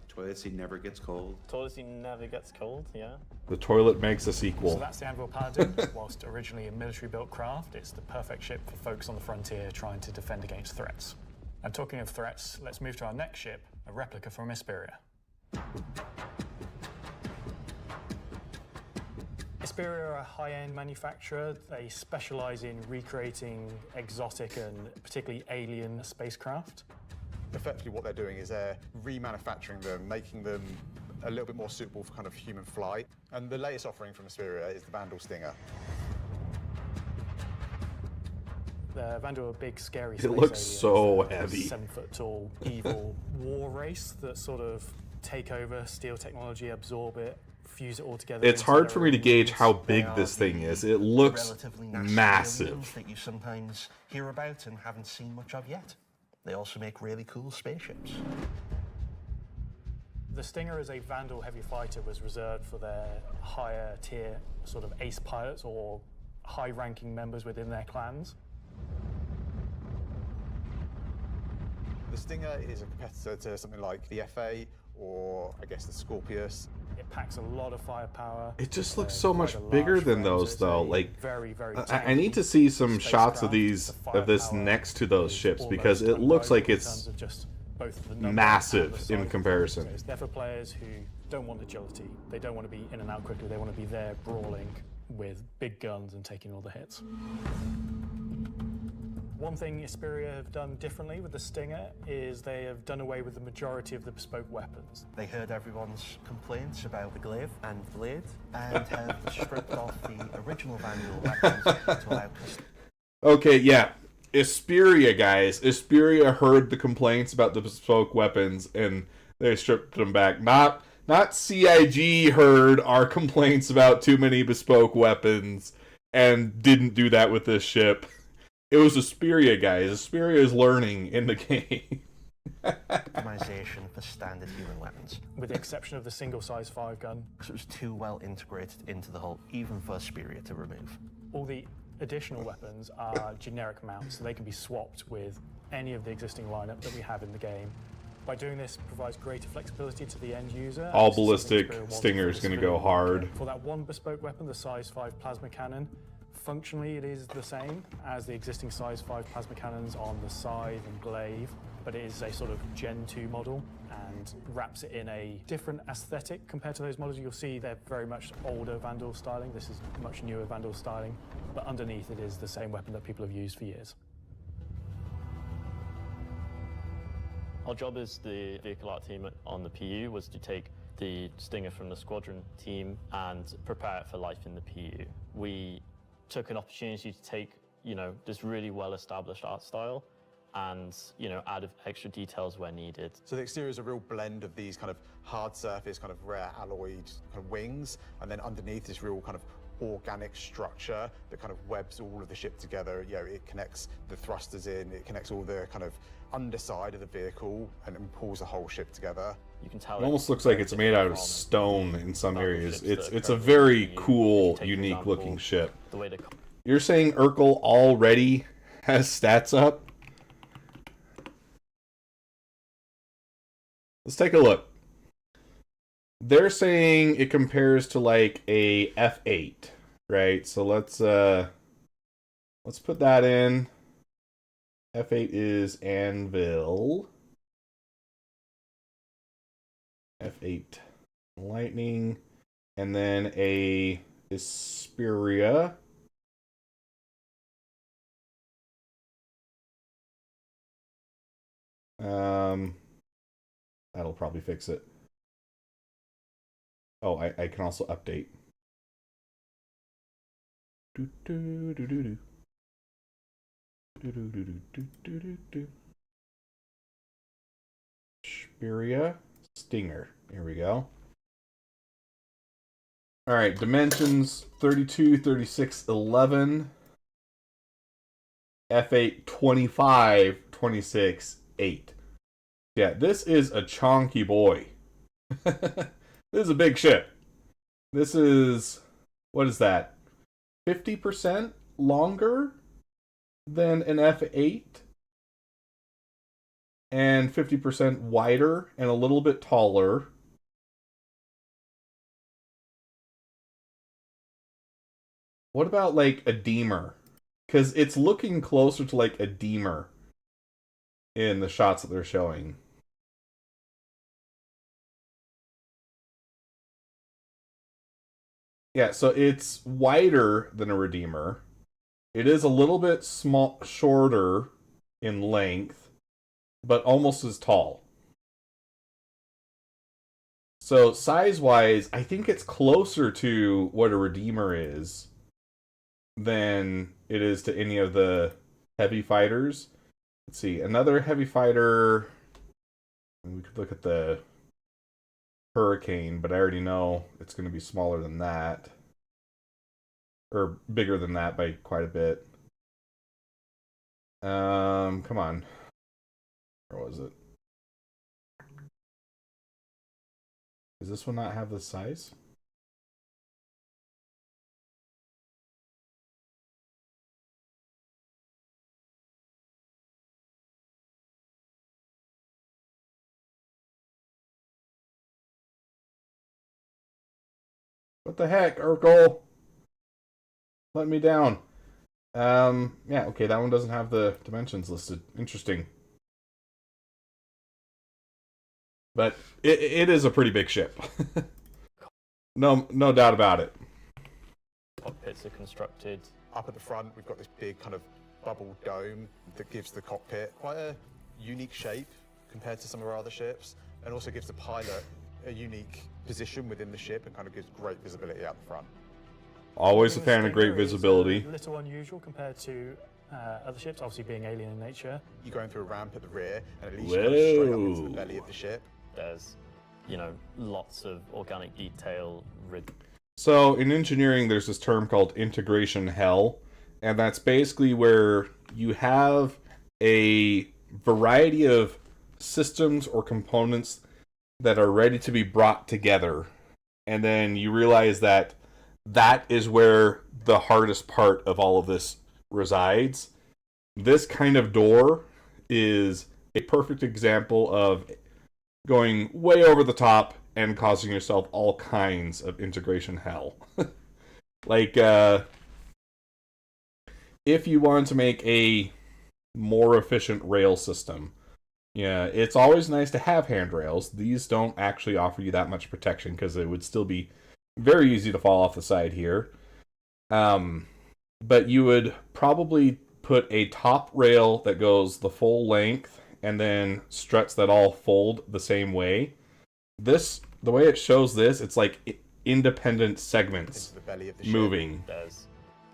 [SPEAKER 4] Toilet seat never gets cold.
[SPEAKER 21] Toilet seat never gets cold. Yeah.
[SPEAKER 1] The toilet makes us equal.
[SPEAKER 5] So that's the Anvil Paladin. Whilst originally a military-built craft, it's the perfect ship for folks on the frontier trying to defend against threats. And talking of threats, let's move to our next ship, a replica from Hesperia. Hesperia are a high-end manufacturer. They specialize in recreating exotic and particularly alien spacecraft.
[SPEAKER 6] Effectively what they're doing is they're remanufacturing them, making them a little bit more suitable for kind of human flight. And the latest offering from Hesperia is the Vandal Stinger.
[SPEAKER 5] The Vandal are a big, scary
[SPEAKER 1] It
[SPEAKER 5] space
[SPEAKER 1] looks
[SPEAKER 5] aliens.
[SPEAKER 1] so
[SPEAKER 5] They're
[SPEAKER 1] heavy.
[SPEAKER 5] 7-foot-tall, evil war race that sort of take over, steal technology, absorb it, fuse it all together.
[SPEAKER 1] It's
[SPEAKER 5] into
[SPEAKER 1] hard
[SPEAKER 5] their
[SPEAKER 1] for me to
[SPEAKER 5] own
[SPEAKER 1] gauge
[SPEAKER 5] needs.
[SPEAKER 1] how big this thing is. It looks
[SPEAKER 7] Relatively nasty aliens
[SPEAKER 1] massive.
[SPEAKER 7] that you sometimes hear about and haven't seen much of yet. They also make really cool spaceships.
[SPEAKER 5] The Stinger as a Vandal heavy fighter was reserved for their higher tier sort of ace pilots or high-ranking members within their clans.
[SPEAKER 6] The Stinger is a competitor to something like the FA or I guess the Scorpius.
[SPEAKER 5] It packs a lot of firepower.
[SPEAKER 1] It just looks so much bigger than those, though. Like,
[SPEAKER 5] very, very
[SPEAKER 1] I need to see some shots of this next to those ships because it looks like it's
[SPEAKER 5] both the number
[SPEAKER 1] massive
[SPEAKER 5] and the size
[SPEAKER 1] in
[SPEAKER 5] of the
[SPEAKER 1] comparison.
[SPEAKER 5] photos. They're for players who don't want agility. They don't want to be in and out quickly. They want to be there brawling with big guns and taking all the hits. One thing Isperia have done differently with the Stinger is they have done away with the majority of the bespoke weapons.
[SPEAKER 7] They heard everyone's complaints about the glaive and blade and have stripped off the original Vandal weapons to allow custom.
[SPEAKER 1] Okay, yeah. Isperia, guys. Isperia heard the complaints about the bespoke weapons and they stripped them back. Not CIG heard our complaints about too many bespoke weapons and didn't do that with this ship. It was Isperia, guys. Isperia is learning in the game.
[SPEAKER 7] Optimization for standard human weapons.
[SPEAKER 5] With the exception of the single size 5 gun.
[SPEAKER 7] Because it was too well integrated into the hull, even for Isperia to remove.
[SPEAKER 5] All the additional weapons are generic mounts, so they can be swapped with any of the existing lineup that we have in the game. By doing this, it provides greater flexibility to the end user.
[SPEAKER 1] All ballistic Stinger is going to go hard.
[SPEAKER 5] For that one bespoke weapon, the size 5 plasma cannon, functionally it is the same as the existing size 5 plasma cannons on the Scythe and Glaive, but it is a sort of Gen 2 model and wraps it in a different aesthetic compared to those models. You'll see they're very much older Vandal styling. This is much newer Vandal styling, but underneath it is the same weapon that people have used for years.
[SPEAKER 8] Our job as the vehicle art team on the PU was to take the Stinger from the squadron team and prepare it for life in the PU. We took an opportunity to take, this really well-established art style and, add extra details where needed.
[SPEAKER 6] So the exterior is a real blend of these kind of hard surface, kind of rare alloyed kind of wings, and then underneath this real kind of organic structure that kind of webs all of the ship together. It connects the thrusters in, it connects all the kind of underside of the vehicle and pulls the whole ship together.
[SPEAKER 8] You can tell
[SPEAKER 1] it almost looks like it's made out of stone in some areas. It's a very cool, unique looking ship. You're saying Urkel already has stats up? Let's take a look. They're saying it compares to like a F8, right? So let's put that in. F8 is Anvil. F8 Lightning, and then a Isperia. That'll probably fix it. Oh, I can also update. Isperia Stinger. Here we go. All right, dimensions 32, 36, 11. F8 25, 26, 8. Yeah, this is a chonky boy. This is a big ship. This is, what is that? 50% longer than an F8 and 50% wider and a little bit taller. What about like a Deemer? Because it's looking closer to like a Deemer in the shots that they're showing. Yeah, so it's wider than a Redeemer. It is a little bit shorter in length, but almost as tall. So size-wise, I think it's closer to what a Redeemer is than it is to any of the heavy fighters. Let's see, another heavy fighter. We could look at the Hurricane, but I already know it's going to be smaller than that. Or bigger than that by quite a bit. Come on. Where was it? Does this one not have the size? What the heck, Urkel? Let me down. Yeah, okay, that one doesn't have the dimensions listed. Interesting. But it is a pretty big ship. No doubt about it.
[SPEAKER 8] Cockpits are constructed.
[SPEAKER 6] Up at the front, we've got this big kind of bubble dome that gives the cockpit quite a unique shape compared to some of our other ships, and also gives the pilot a unique position within the ship and kind of gives great visibility out the front.
[SPEAKER 1] Always a fan of great visibility.
[SPEAKER 5] A little unusual compared to other ships, obviously being alien in nature.
[SPEAKER 6] You're going through a ramp at the rear, and at least you go straight up into the
[SPEAKER 1] Whoa.
[SPEAKER 6] belly of the ship.
[SPEAKER 8] There's, lots of organic detail.
[SPEAKER 1] So in engineering, there's this term called integration hell, and that's basically where you have a variety of systems or components that are ready to be brought together, and then you realize that that is where the hardest part of all of this resides. This kind of door is a perfect example of going way over the top and causing yourself all kinds of integration hell. Like, if you want to make a more efficient rail system, yeah, it's always nice to have handrails. These don't actually offer you that much protection because it would still be very easy to fall off the side here. But you would probably put a top rail that goes the full length and then struts that all fold the same way. The way it shows this, it's like independent segments
[SPEAKER 6] Into the belly of the ship.
[SPEAKER 1] moving.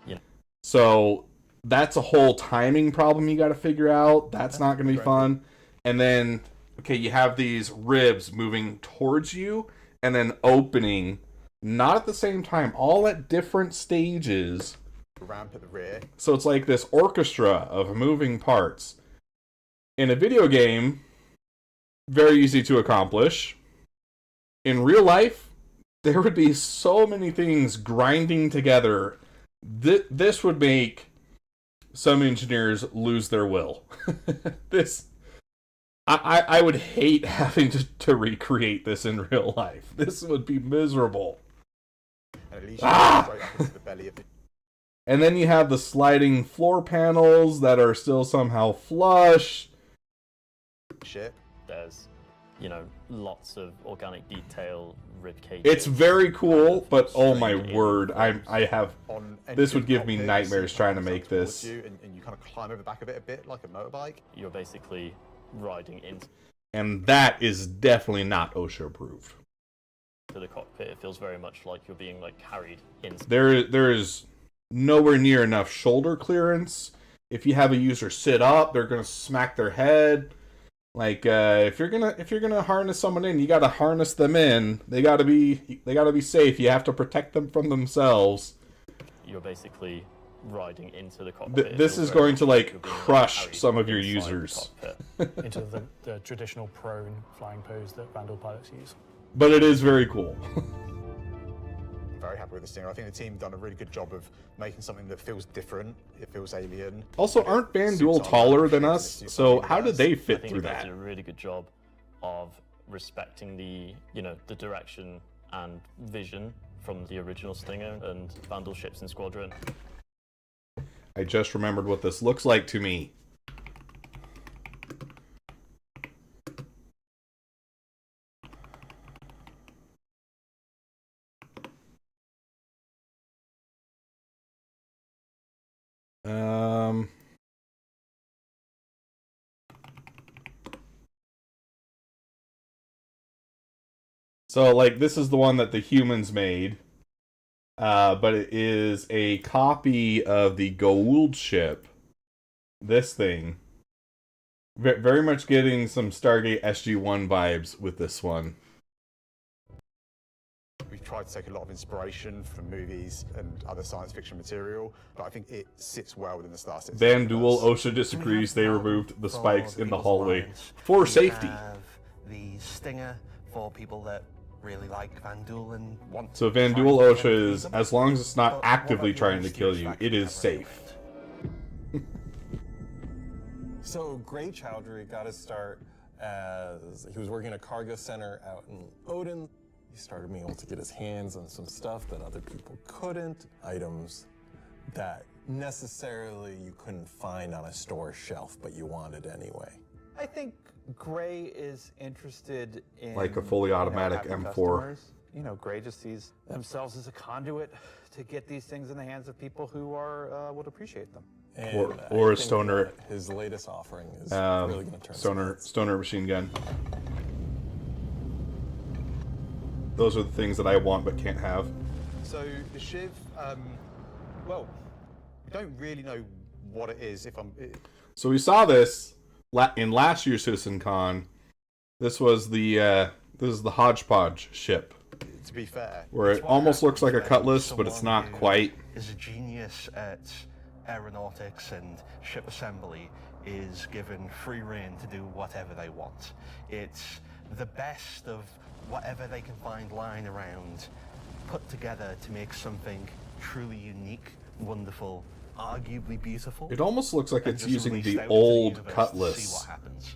[SPEAKER 8] Yeah.
[SPEAKER 1] So that's a whole timing problem you got to figure out. That's not going to be fun. And then, okay, you have these ribs moving towards you and then opening, not at the same time, all at different stages.
[SPEAKER 6] Ramp at the rear.
[SPEAKER 1] So it's like this orchestra of moving parts. In a video game, very easy to accomplish. In real life, there would be so many things grinding together. This would make some engineers lose their will. I would hate having to recreate this in real life. This would be miserable.
[SPEAKER 6] And at least you go straight up into the belly of the
[SPEAKER 1] And then you have the sliding floor panels that are still somehow flush.
[SPEAKER 6] ship.
[SPEAKER 8] There's, lots of organic detail, rib cages.
[SPEAKER 1] It's very cool, but oh my word, I have this would give me nightmares trying to make this.
[SPEAKER 6] You, and you kind of climb over the back of it a bit like a motorbike.
[SPEAKER 8] You're basically riding into
[SPEAKER 1] And that is definitely not OSHA approved.
[SPEAKER 8] the cockpit. It feels very much like you're being carried in.
[SPEAKER 1] There is nowhere near enough shoulder clearance. If you have a user sit up, they're gonna smack their head. Like if you're gonna harness someone in, you gotta harness them in. They gotta be safe. You have to protect them from themselves.
[SPEAKER 8] You're basically riding into the cockpit.
[SPEAKER 1] This is going to crush some of your users.
[SPEAKER 5] Into the traditional prone flying pose that Vandal pilots use.
[SPEAKER 1] But it is very cool.
[SPEAKER 6] I'm very happy with this thing. I think the team done a really good job of making something that feels different. It feels alien.
[SPEAKER 1] Also, aren't Bandul taller than us? So how did they
[SPEAKER 8] I
[SPEAKER 1] fit
[SPEAKER 8] think
[SPEAKER 1] through
[SPEAKER 8] you guys
[SPEAKER 1] that?
[SPEAKER 8] did a really good job of respecting the direction and vision from the original Stinger and Vandal ships in Squadron.
[SPEAKER 1] I just remembered what this looks like to me. So, this is the one that the humans made, but it is a copy of the Goa'uld ship. This thing. Very much getting some Stargate SG-1 vibes with this one.
[SPEAKER 6] We've tried to take a lot of inspiration from movies and other science fiction material, but I think it sits well within the Star Citizen.
[SPEAKER 1] Bandul OSHA disagrees. They removed the spikes in the hallway for safety.
[SPEAKER 7] Have the Stinger for people that really like Vandul and want
[SPEAKER 1] So
[SPEAKER 7] to try
[SPEAKER 1] Vandul
[SPEAKER 7] and
[SPEAKER 1] OSHA is,
[SPEAKER 7] them.
[SPEAKER 1] as long as it's not
[SPEAKER 7] But
[SPEAKER 1] actively
[SPEAKER 7] what about
[SPEAKER 1] trying to
[SPEAKER 7] the
[SPEAKER 1] kill
[SPEAKER 7] steers
[SPEAKER 1] you,
[SPEAKER 7] back
[SPEAKER 1] it
[SPEAKER 7] in
[SPEAKER 1] is
[SPEAKER 7] that
[SPEAKER 1] safe.
[SPEAKER 10] So Gray Chowdhury got his start as he was working at a cargo center out in Odin. He started being able to get his hands on some stuff that other people couldn't, items that necessarily you couldn't find on a store shelf, but you wanted anyway.
[SPEAKER 6] I think Gray is interested in
[SPEAKER 1] Like a fully automatic
[SPEAKER 6] happy
[SPEAKER 1] M4.
[SPEAKER 6] customers. Gray just sees themselves as a conduit to get these things in the hands of people who are would appreciate them.
[SPEAKER 10] And
[SPEAKER 1] Or
[SPEAKER 10] I
[SPEAKER 1] a
[SPEAKER 10] think
[SPEAKER 1] stoner.
[SPEAKER 10] that his latest offering is really going to turn some heads.
[SPEAKER 1] Stoner machine gun. Those are the things that I want but can't have.
[SPEAKER 6] So the Shiv, well, we don't really know what it is.
[SPEAKER 1] So we saw this in last year's Citizencon. This was the hodgepodge ship.
[SPEAKER 6] To be fair,
[SPEAKER 1] Where it almost looks like a cutlass, but it's not quite.
[SPEAKER 7] Is a genius at aeronautics and ship assembly is given free rein to do whatever they want. It's the best of whatever they can find lying around, put together to make something truly unique, wonderful, arguably beautiful.
[SPEAKER 1] It almost looks like
[SPEAKER 7] and
[SPEAKER 1] it's
[SPEAKER 7] just
[SPEAKER 1] using
[SPEAKER 7] released
[SPEAKER 1] the
[SPEAKER 7] out into the
[SPEAKER 1] old
[SPEAKER 7] universe to
[SPEAKER 1] cutlass
[SPEAKER 7] see what happens.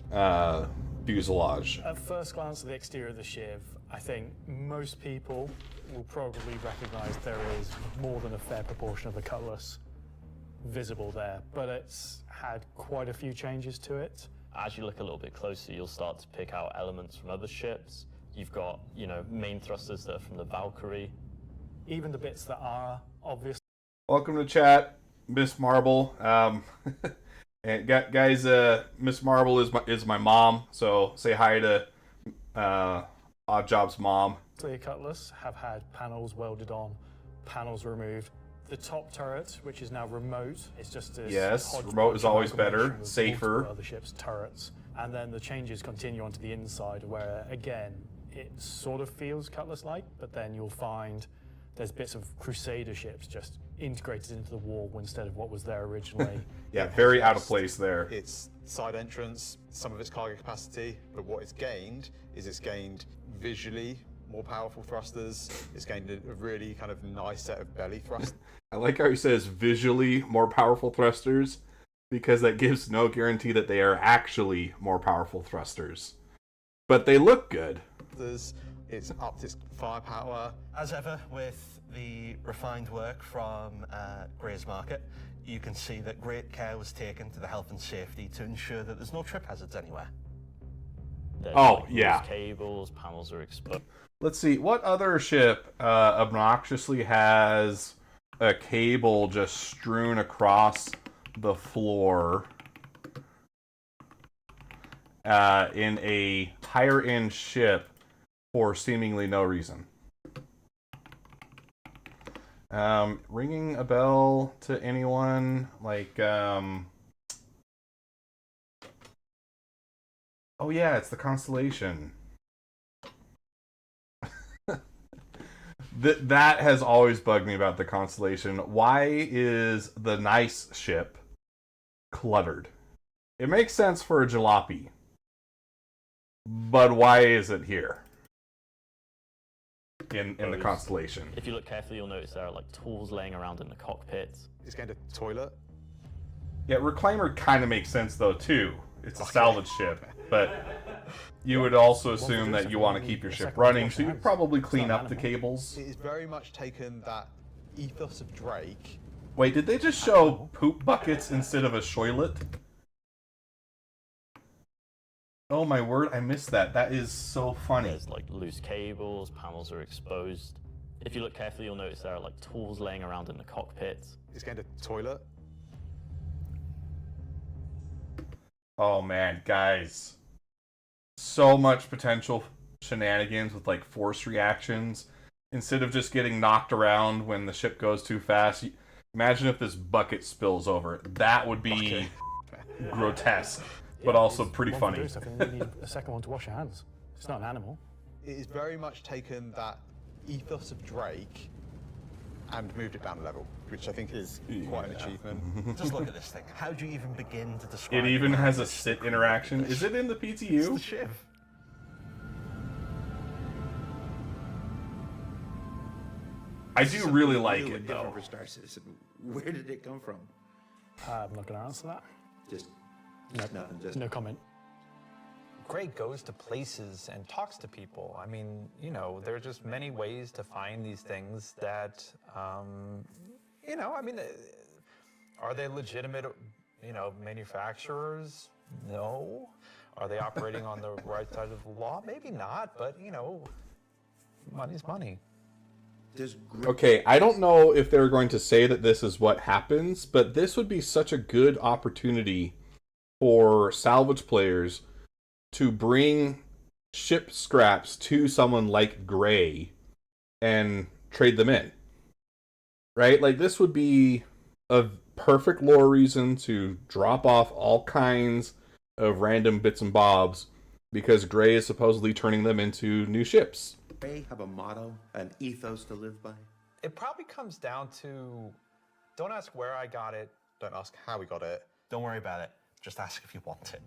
[SPEAKER 1] fuselage.
[SPEAKER 5] At first glance at the exterior of the Shiv, I think most people will probably recognise there is more than a fair proportion of the cutlass visible there, but it's had quite a few changes to it.
[SPEAKER 8] As you look a little bit closer, you'll start to pick out elements from other ships. You've got, main thrusters that are from the Valkyrie.
[SPEAKER 5] Even the bits that are obvious.
[SPEAKER 1] Welcome to chat, Miss Marble. And guys, Miss Marble is my mom, so say hi to Oddjob's mom.
[SPEAKER 5] The cutlass have had panels welded on, panels removed. The top turret, which is now remote, is just a
[SPEAKER 1] Yes, remote is always better, safer.
[SPEAKER 5] Other ships' turrets, and then the changes continue onto the inside, where again it sort of feels cutlass-like, but then you'll find there's bits of Crusader ships just integrated into the wall instead of what was there originally.
[SPEAKER 1] Yeah, very out of place there.
[SPEAKER 6] Its side entrance, some of its cargo capacity, but what it's gained is it's gained visually more powerful thrusters. It's gained a really kind of nice set of belly thrust.
[SPEAKER 1] I like how he says visually more powerful thrusters, because that gives no guarantee that they are actually more powerful thrusters. But they look good.
[SPEAKER 6] It's upped its firepower.
[SPEAKER 7] As ever, with the refined work from Gray's Market, you can see that great care was taken to the health and safety to ensure that there's no trip hazards anywhere.
[SPEAKER 8] There's
[SPEAKER 1] yeah.
[SPEAKER 8] loose cables, panels are exposed.
[SPEAKER 1] Let's see, what other ship obnoxiously has a cable just strewn across the floor in a higher-end ship for seemingly no reason? Ringing a bell to anyone? Like, oh yeah, it's the Constellation. That has always bugged me about the Constellation. Why is the nice ship cluttered? It makes sense for a jalopy, but why is it here in the Constellation?
[SPEAKER 8] If you look carefully, you'll notice there are like tools laying around in the cockpit.
[SPEAKER 6] It's going to toilet.
[SPEAKER 1] Yeah, Reclaimer kind of makes sense though too. It's a salvage ship, but you would also assume that you want to keep your ship running, so you'd probably clean up the cables.
[SPEAKER 6] It has very much taken that ethos of Drake.
[SPEAKER 1] Wait, did they just show poop buckets instead of a shoilet? Oh my word, I missed that. That is so funny.
[SPEAKER 8] There's like loose cables, panels are exposed. If you look carefully, you'll notice there are like tools laying around in the cockpit.
[SPEAKER 6] It's going to toilet.
[SPEAKER 1] Oh man, guys. So much potential shenanigans with like force reactions. Instead of just getting knocked around when the ship goes too fast. Imagine if this bucket spills over. That would be grotesque, but also pretty funny.
[SPEAKER 5] You need a second one to wash your hands. It's not an animal.
[SPEAKER 6] It has very much taken that ethos of Drake and moved it down a level, which I think is quite an achievement.
[SPEAKER 7] Just look at this thing. How do you even begin to describe
[SPEAKER 1] It even has a sit interaction. Is it in the PTU?
[SPEAKER 7] It's the Shiv.
[SPEAKER 1] I do really like it though.
[SPEAKER 4] For Star Citizen. Where did it come from?
[SPEAKER 5] I'm not going to answer that.
[SPEAKER 4] Just nothing. Just
[SPEAKER 5] No comment.
[SPEAKER 11] Gray goes to places and talks to people. I mean, there are just many ways to find these things that, are they legitimate, manufacturers? No. Are they operating on the right side of the law? Maybe not, but you know, money's money.
[SPEAKER 1] Okay, I don't know if they're going to say that this is what happens, but this would be such a good opportunity for salvage players to bring ship scraps to someone like Gray and trade them in. Right? Like, this would be a perfect lore reason to drop off all kinds of random bits and bobs because Gray is supposedly turning them into new ships.
[SPEAKER 4] They have a motto, an ethos to live by?
[SPEAKER 11] It probably comes down to, don't ask where I got it, don't ask how we got it.
[SPEAKER 6] Don't worry about it. Just ask if you want it.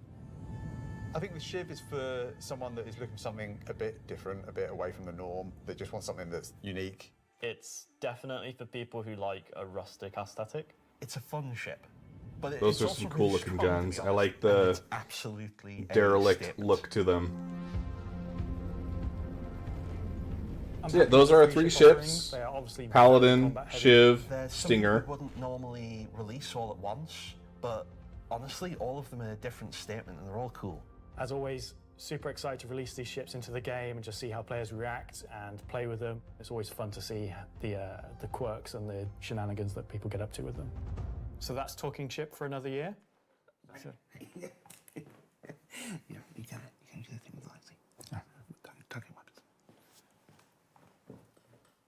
[SPEAKER 6] I think the ship is for someone that is looking for something a bit different, a bit away from the norm, that just wants something that's unique.
[SPEAKER 8] It's definitely for people who like a rustic aesthetic.
[SPEAKER 7] It's a fun ship. But
[SPEAKER 1] Those are some cool looking guns. I like the
[SPEAKER 7] absolutely
[SPEAKER 1] derelict look to them. So yeah, those are our 3 ships. Paladin, Shiv, Stinger.
[SPEAKER 7] We wouldn't normally release all at once, but honestly, all of them are a different statement and they're all cool.
[SPEAKER 5] As always, super excited to release these ships into the game and just see how players react and play with them. It's always fun to see the quirks and the shenanigans that people get up to with them. So that's Talking Ship for another year. So.
[SPEAKER 4] Yeah, you gotta do the thing with Lexi. Talking weapons.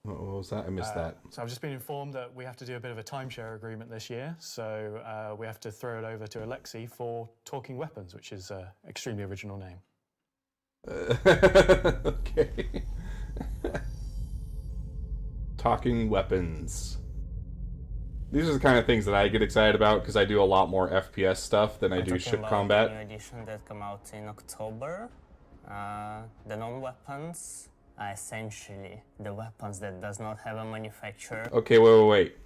[SPEAKER 1] What was that? I missed that.
[SPEAKER 5] So I've just been informed that we have to do a bit of a timeshare agreement this year. So we have to throw it over to Alexi for Talking Weapons, which is an extremely original name.
[SPEAKER 1] Okay. Talking Weapons. These are the kind of things that I get excited about because I do a lot more FPS stuff than I do ship combat.
[SPEAKER 12] The new edition that come out in October, the non-weapons are essentially the weapons that does not have a manufacturer.
[SPEAKER 1] Okay, wait.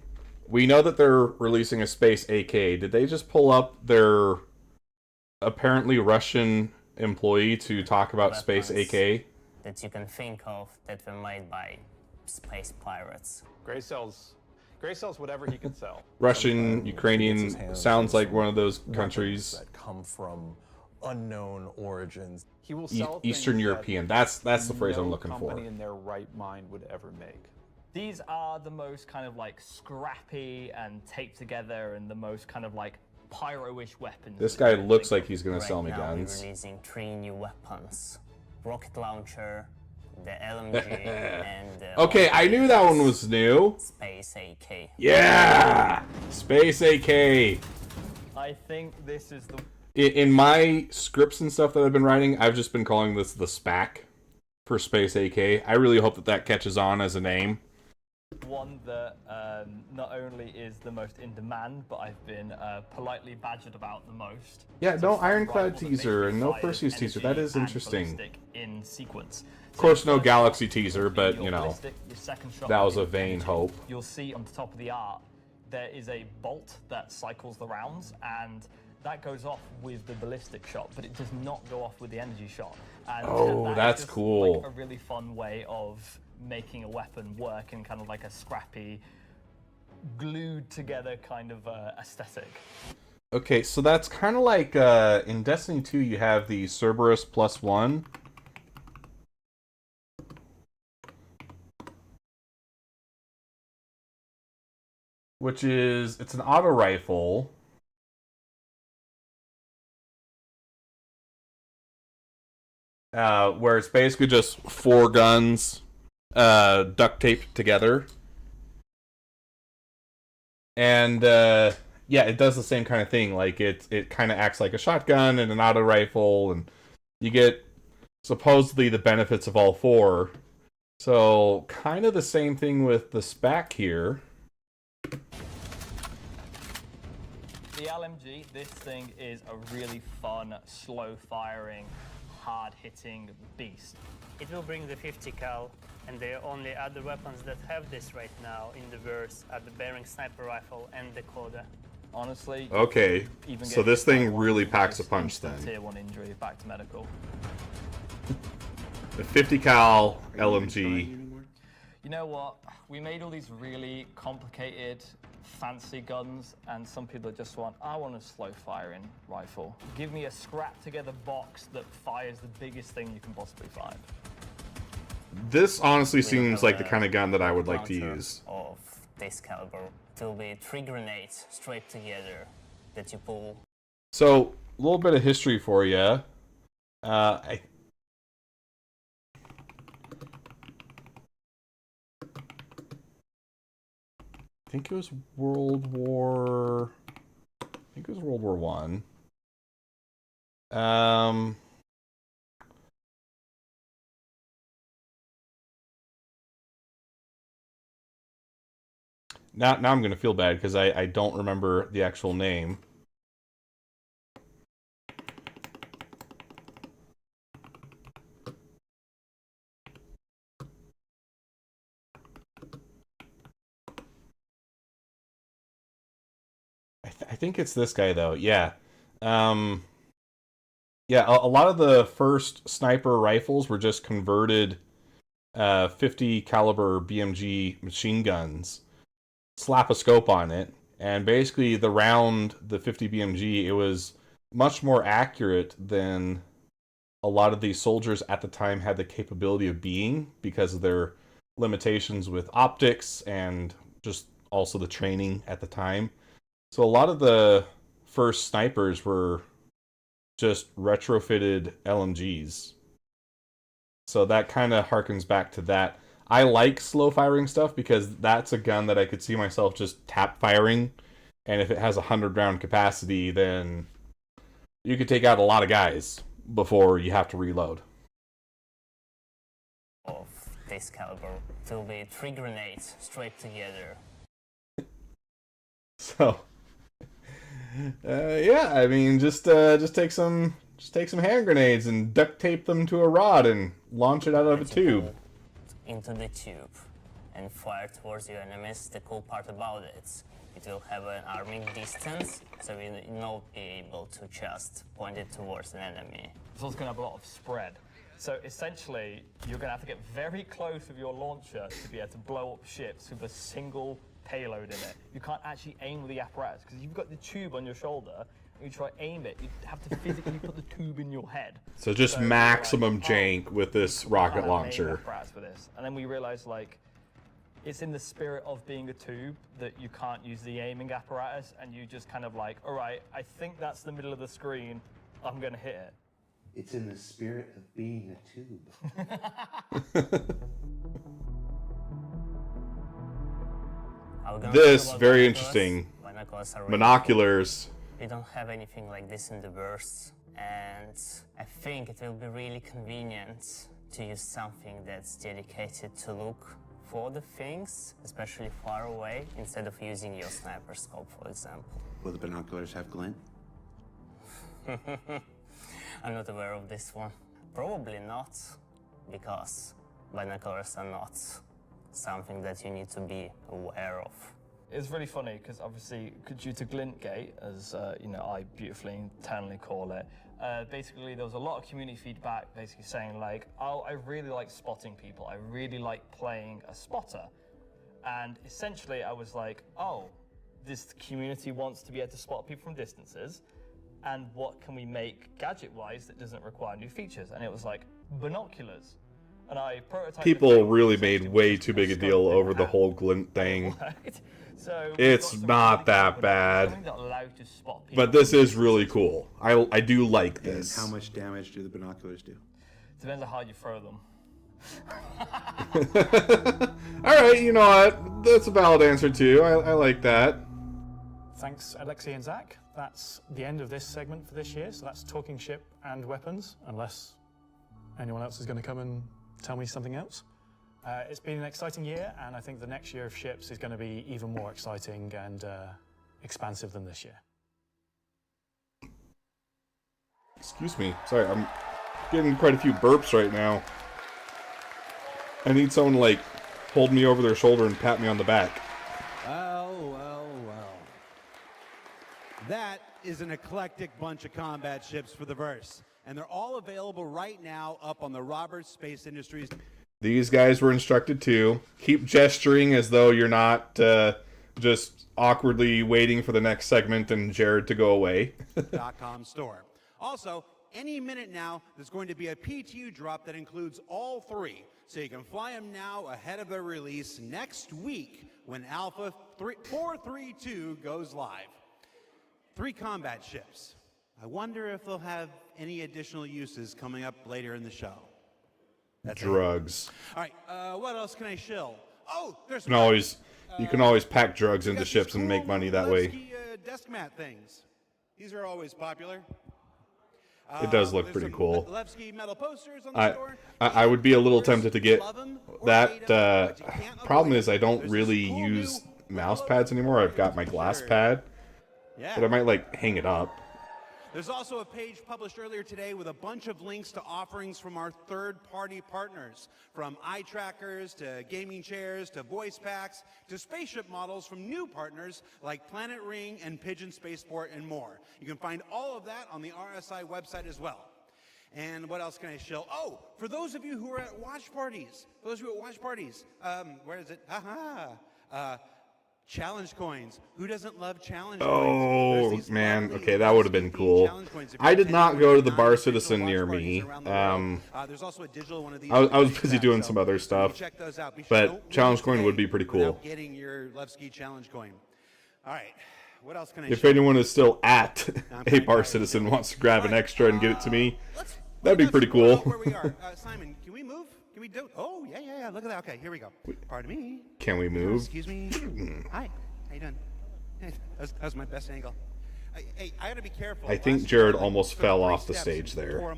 [SPEAKER 1] We know that they're releasing a Space AK. Did they just pull up their apparently Russian employee to talk about Space AK?
[SPEAKER 12] That you can think of that were made by space pirates.
[SPEAKER 11] Gray sells whatever he can sell.
[SPEAKER 1] Russian, Ukrainian, sounds like one of those countries.
[SPEAKER 10] That come from unknown origins.
[SPEAKER 11] He will sell
[SPEAKER 1] Eastern European. That's the phrase I'm looking for.
[SPEAKER 11] Company in their right mind would ever make.
[SPEAKER 8] These are the most kind of like scrappy and taped together and the most kind of like pyro-ish weapons.
[SPEAKER 1] This guy looks like he's gonna sell me
[SPEAKER 12] Right now
[SPEAKER 1] guns.
[SPEAKER 12] we're releasing 3 new weapons. Rocket launcher, the LMG, and the
[SPEAKER 1] Okay, I knew that one was new.
[SPEAKER 12] Space AK.
[SPEAKER 1] Yeah! Space AK!
[SPEAKER 8] I think this is the...
[SPEAKER 1] In my scripts and stuff that I've been writing, I've just been calling this the SPAC for Space AK. I really hope that catches on as a name.
[SPEAKER 8] one that not only is the most in demand, but I've been politely badgered about the most.
[SPEAKER 1] Yeah, no Ironclad teaser and no Perseus teaser. That is interesting.
[SPEAKER 8] In sequence.
[SPEAKER 1] Of course, no Galaxy teaser, but, you know, that was a vain hope.
[SPEAKER 8] You'll see on the top of the art, there is a bolt that cycles the rounds, and that goes off with the ballistic shot, but it does not go off with the energy shot. And
[SPEAKER 1] Oh, that's
[SPEAKER 8] just,
[SPEAKER 1] cool.
[SPEAKER 8] Like, a really fun way of making a weapon work in kind of like a scrappy, glued together kind of aesthetic.
[SPEAKER 1] Okay, so that's kind of like in Destiny 2 you have the Cerberus +1. Which is, it's an auto rifle. Where it's basically just 4 guns duct taped together. And yeah, it does the same kind of thing. Like it kind of acts like a shotgun and an auto rifle, and you get supposedly the benefits of all 4. So kind of the same thing with the SPAC here.
[SPEAKER 8] The LMG, this thing is a really fun, slow-firing, hard-hitting beast.
[SPEAKER 15] It will bring the 50 cal, and the only other weapons that have this right now in the verse are the Bearing Sniper Rifle and the Coda.
[SPEAKER 8] Honestly,
[SPEAKER 1] Okay,
[SPEAKER 8] even
[SPEAKER 1] so
[SPEAKER 8] getting
[SPEAKER 1] this
[SPEAKER 8] to
[SPEAKER 1] thing
[SPEAKER 8] tier 1
[SPEAKER 1] really
[SPEAKER 8] is
[SPEAKER 1] packs a
[SPEAKER 8] just
[SPEAKER 1] punch
[SPEAKER 8] instant
[SPEAKER 1] then.
[SPEAKER 8] Tier 1 injury, back to medical.
[SPEAKER 1] The 50 cal LMG.
[SPEAKER 8] You know what? We made all these really complicated fancy guns, and some people just want, I want a slow firing rifle. Give me a scrap together box that fires the biggest thing you can possibly find.
[SPEAKER 1] This honestly seems like the kind of gun that I would like to use.
[SPEAKER 12] Of this caliber, it will be 3 grenades straight together that you pull.
[SPEAKER 1] So, a little bit of history for you. I think it was World War One. Now I'm gonna feel bad because I don't remember the actual name. I think it's this guy though. Yeah. Yeah, a lot of the first sniper rifles were just converted 50 caliber BMG machine guns. Slap a scope on it, and basically the round, the 50 BMG, it was much more accurate than a lot of these soldiers at the time had the capability of being because of their limitations with optics and just also the training at the time. So a lot of the first snipers were just retrofitted LMGs. So that kind of harkens back to that. I like slow firing stuff because that's a gun that I could see myself just tap firing. And if it has a 100-round capacity, then you could take out a lot of guys before you have to reload.
[SPEAKER 12] Of this caliber, it will be 3 grenades straight together.
[SPEAKER 1] So, yeah, I mean, just take some hand grenades and duct tape them to a rod and launch it out of a tube.
[SPEAKER 12] Into the tube and fire towards your enemies. The cool part about it will have an arming distance, so you'll not be able to just point it towards an enemy.
[SPEAKER 8] It's also going to have a lot of spread. So essentially, you're going to have to get very close with your launcher to be able to blow up ships with a single payload in it. You can't actually aim with the apparatus, because you've got the tube on your shoulder, and you try to aim it, you have to physically put the tube in your head.
[SPEAKER 1] So just maximum jank with this rocket launcher.
[SPEAKER 8] For this. And then we realized, like, it's in the spirit of being a tube that you can't use the aiming apparatus, and you just kind of like, all right, I think that's the middle of the screen, I'm going to hit it.
[SPEAKER 2] It's in the spirit of being a tube.
[SPEAKER 1] This, very interesting. Binoculars.
[SPEAKER 12] We don't have anything like this in the bursts, and I think it will be really convenient to use something that's dedicated to look for the things, especially far away, instead of using your sniper scope, for example.
[SPEAKER 2] Will the binoculars have glint?
[SPEAKER 12] I'm not aware of this one. Probably not, because binoculars are not something that you need to be aware of.
[SPEAKER 8] It's really funny because obviously, due to glint gate, as I beautifully internally call it, basically there was a lot of community feedback basically saying like, oh, I really like spotting people. I really like playing a spotter. And essentially I was like, oh, this community wants to be able to spot people from distances, and what can we make gadget-wise that doesn't require new features? And it was like, binoculars. And I prototyped.
[SPEAKER 1] People really made way too big a deal over the whole glint thing.
[SPEAKER 8] So
[SPEAKER 1] it's not that bad, but this is really cool. I do like this.
[SPEAKER 2] And how much damage do the binoculars do?
[SPEAKER 8] Depends on how you throw them.
[SPEAKER 1] All right, you know what? That's a valid answer too. I like that.
[SPEAKER 5] Thanks, Alexei and Zach. That's the end of this segment for this year. So that's talking ship and weapons, unless anyone else is going to come and tell me something else. It's been an exciting year, and I think the next year of ships is going to be even more exciting and expansive than this year.
[SPEAKER 1] Excuse me. Sorry, I'm getting quite a few burps right now. I need someone to, like, hold me over their shoulder and pat me on the back.
[SPEAKER 2] Well. That is an eclectic bunch of combat ships for the verse, and they're all available right now up on the Roberts Space Industries.
[SPEAKER 1] These guys were instructed to keep gesturing as though you're not just awkwardly waiting for the next segment and Jared to go away.
[SPEAKER 2] .com store. Also, any minute now, there's going to be a PTU drop that includes all three. So you can fly them now ahead of their release next week when Alpha 432 goes live. 3 combat ships. I wonder if they'll have any additional uses coming up later in the show. That's
[SPEAKER 1] Drugs.
[SPEAKER 2] All right, what else can I shill? Oh, there's
[SPEAKER 1] you can always pack drugs into ships and make money that way.
[SPEAKER 2] Desk mat things. These are always popular.
[SPEAKER 1] It does look pretty cool.
[SPEAKER 2] Levski metal posters on the store.
[SPEAKER 1] I would be a little tempted to get that. Problem is, I don't really use mouse pads anymore. I've got my glass pad, but I might like hang it up.
[SPEAKER 2] There's also a page published earlier today with a bunch of links to offerings from our third-party partners, from eye trackers to gaming chairs to voice packs to spaceship models from new partners like Planet Ring and Pigeon Spaceport and more. You can find all of that on the RSI website as well. And what else can I shill? Oh, for those of you who are at watch parties, where is it? Challenge coins. Who doesn't love challenge coins?
[SPEAKER 1] Oh, man. Okay, that would have been cool. I did not go to the Bar Citizen near me.
[SPEAKER 2] There's also a digital one of these.
[SPEAKER 1] I was busy doing some other stuff. But challenge coin would be pretty cool.
[SPEAKER 2] Getting your Levski challenge coin. All right. What else can I
[SPEAKER 1] If anyone is still at a Bar Citizen wants to grab an extra and get it to me, that'd be pretty cool.
[SPEAKER 2] Where we are. Simon, can we move? Can we do? Oh, yeah. Look at that. Okay, here we go. Pardon me.
[SPEAKER 1] Can we move?
[SPEAKER 2] Excuse me. Hi. How you doing? That was my best angle. Hey, I gotta be careful.
[SPEAKER 1] I think Jared almost fell off the stage there.
[SPEAKER 2] All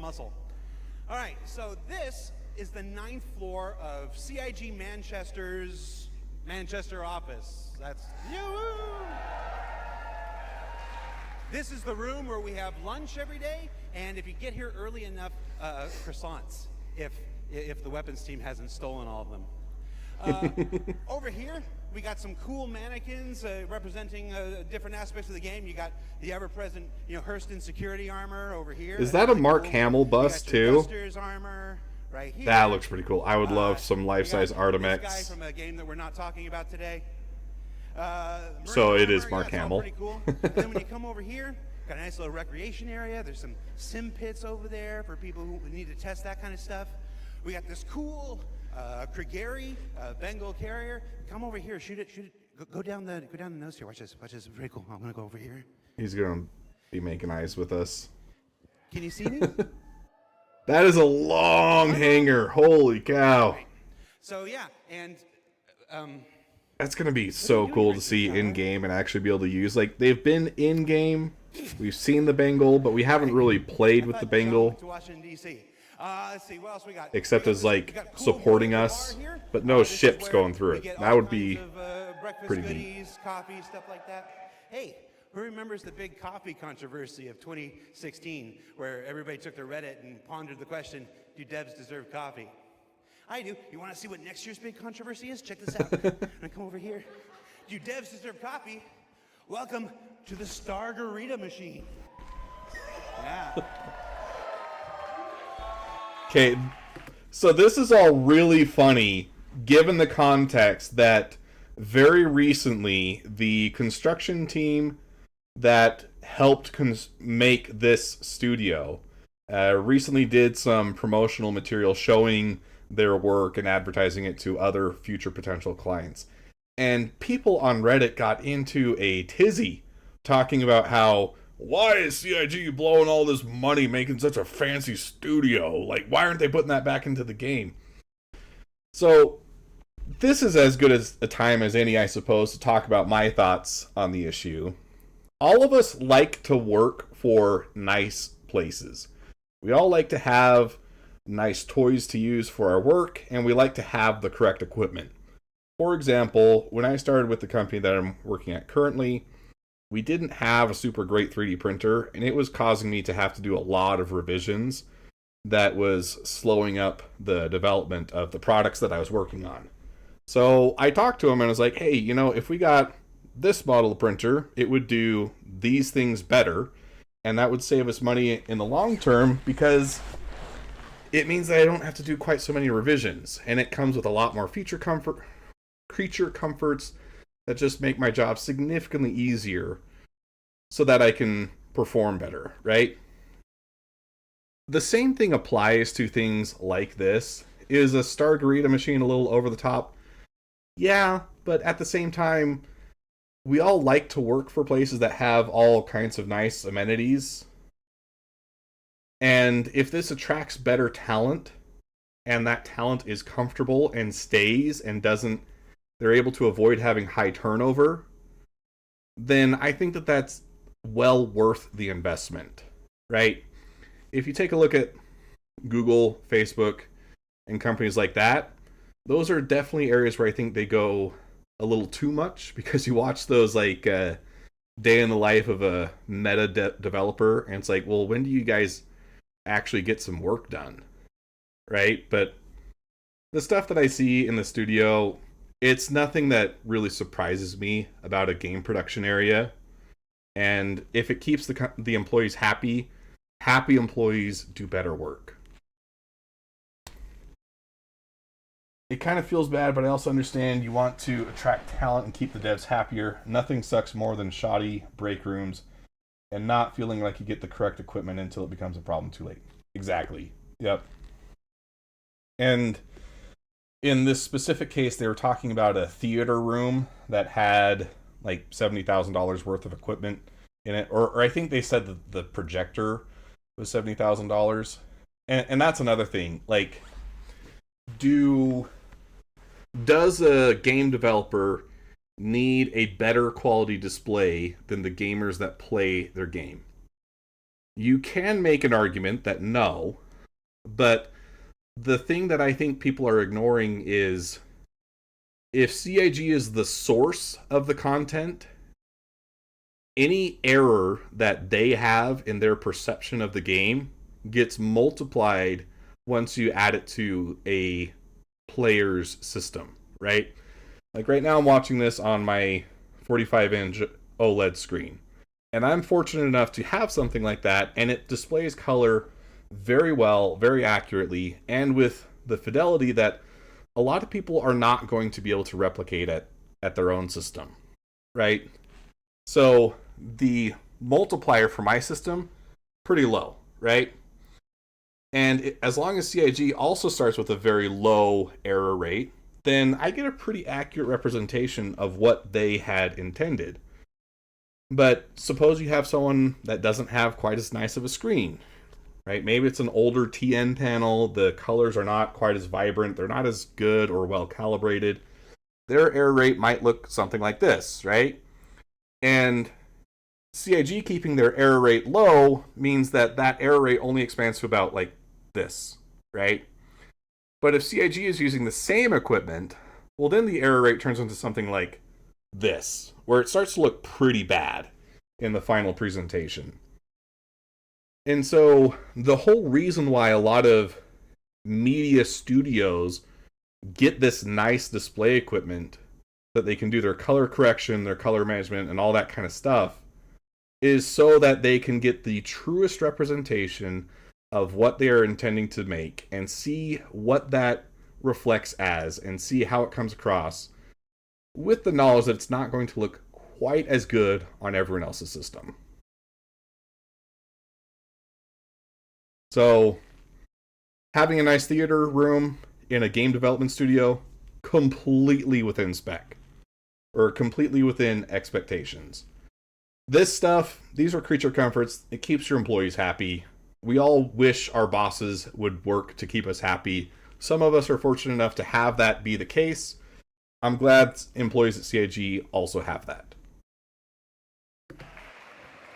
[SPEAKER 2] right, so this is the 9th floor of CIG Manchester's Manchester office. That's This is the room where we have lunch every day, and if you get here early enough, croissants. If the weapons team hasn't stolen all of them. Over here, we got some cool mannequins representing different aspects of the game. You got the ever-present, Hurston security armor over here.
[SPEAKER 1] Is that a Mark Hamill bust too?
[SPEAKER 2] Armor right here.
[SPEAKER 1] That looks pretty cool. I would love some life-size Artemex.
[SPEAKER 2] This guy from a game that we're not talking about today.
[SPEAKER 1] So it is Mark Hamill.
[SPEAKER 2] Pretty cool. And then when you come over here, got a nice little recreation area. There's some sim pits over there for people who need to test that kind of stuff. We got this cool Krigeri Bengal carrier. Come over here, shoot it. Go down the nose here. Watch this. It's very cool. I'm gonna go over here.
[SPEAKER 1] He's gonna be making eyes with us.
[SPEAKER 2] Can you see me?
[SPEAKER 1] That is a long hanger. Holy cow!
[SPEAKER 2] Right. So yeah, and
[SPEAKER 1] that's gonna be so cool to see in game and actually be able to use. Like they've been in game. We've seen the Bengal, but we haven't really played with the Bengal.
[SPEAKER 2] To Washington D.C. Let's see, what else we got?
[SPEAKER 1] Except as like supporting us, but no ships going through it. That would be pretty neat.
[SPEAKER 2] Coffee, stuff like that. Hey, who remembers the big coffee controversy of 2016, where everybody took to Reddit and pondered the question: do devs deserve coffee? I do. You want to see what next year's big controversy is? Check this out. And come over here. Do devs deserve coffee? Welcome to the Stargarita machine. Yeah.
[SPEAKER 1] Okay, so this is all really funny, given the context that very recently the construction team that helped make this studio recently did some promotional material showing their work and advertising it to other future potential clients. And people on Reddit got into a tizzy talking about how, why is CIG blowing all this money making such a fancy studio? Like, why aren't they putting that back into the game? So, this is as good as a time as any, I suppose, to talk about my thoughts on the issue. All of us like to work for nice places. We all like to have nice toys to use for our work, and we like to have the correct equipment. For example, when I started with the company that I'm working at currently, we didn't have a super great 3D printer, and it was causing me to have to do a lot of revisions that was slowing up the development of the products that I was working on. So I talked to him and I was like, hey, if we got this model of printer, it would do these things better, and that would save us money in the long term because it means that I don't have to do quite so many revisions, and it comes with a lot more creature comforts, that just make my job significantly easier so that I can perform better, right? The same thing applies to things like this. Is a Stargarita machine a little over the top? Yeah, but at the same time, we all like to work for places that have all kinds of nice amenities. And if this attracts better talent, and that talent is comfortable and stays and they're able to avoid having high turnover, then I think that that's well worth the investment, right? If you take a look at Google, Facebook, and companies like that, those are definitely areas where I think they go a little too much, because you watch those like day in the life of a meta developer, and it's like, well, when do you guys actually get some work done, right? But the stuff that I see in the studio, it's nothing that really surprises me about a game production area. And if it keeps the employees happy, happy employees do better work. It kind of feels bad, but I also understand you want to attract talent and keep the devs happier. Nothing sucks more than shoddy break rooms and not feeling like you get the correct equipment until it becomes a problem too late. Exactly. Yep. And in this specific case, they were talking about a theater room that had like $70,000 worth of equipment in it. Or I think they said that the projector was $70,000. And that's another thing. Like, does a game developer need a better quality display than the gamers that play their game? You can make an argument that no, but the thing that I think people are ignoring is, if CIG is the source of the content, any error that they have in their perception of the game gets multiplied once you add it to a player's system, right? Like right now I'm watching this on my 45-inch OLED screen, and I'm fortunate enough to have something like that, and it displays color very well, very accurately, and with the fidelity that a lot of people are not going to be able to replicate at their own system, right? So the multiplier for my system, pretty low, right? And as long as CIG also starts with a very low error rate, then I get a pretty accurate representation of what they had intended. But suppose you have someone that doesn't have quite as nice of a screen, right? Maybe it's an older TN panel, the colors are not quite as vibrant, they're not as good or well calibrated. Their error rate might look something like this, right? And CIG keeping their error rate low means that that error rate only expands to about like this, right? But if CIG is using the same equipment, well, then the error rate turns into something like this, where it starts to look pretty bad in the final presentation. And so the whole reason why a lot of media studios get this nice display equipment that they can do their color correction, their color management, and all that kind of stuff is so that they can get the truest representation of what they are intending to make and see what that reflects as and see how it comes across, with the knowledge that it's not going to look quite as good on everyone else's system. So, having a nice theater room in a game development studio, completely within spec, or completely within expectations. This stuff, these are creature comforts. It keeps your employees happy. We all wish our bosses would work to keep us happy. Some of us are fortunate enough to have that be the case. I'm glad employees at CIG also have that.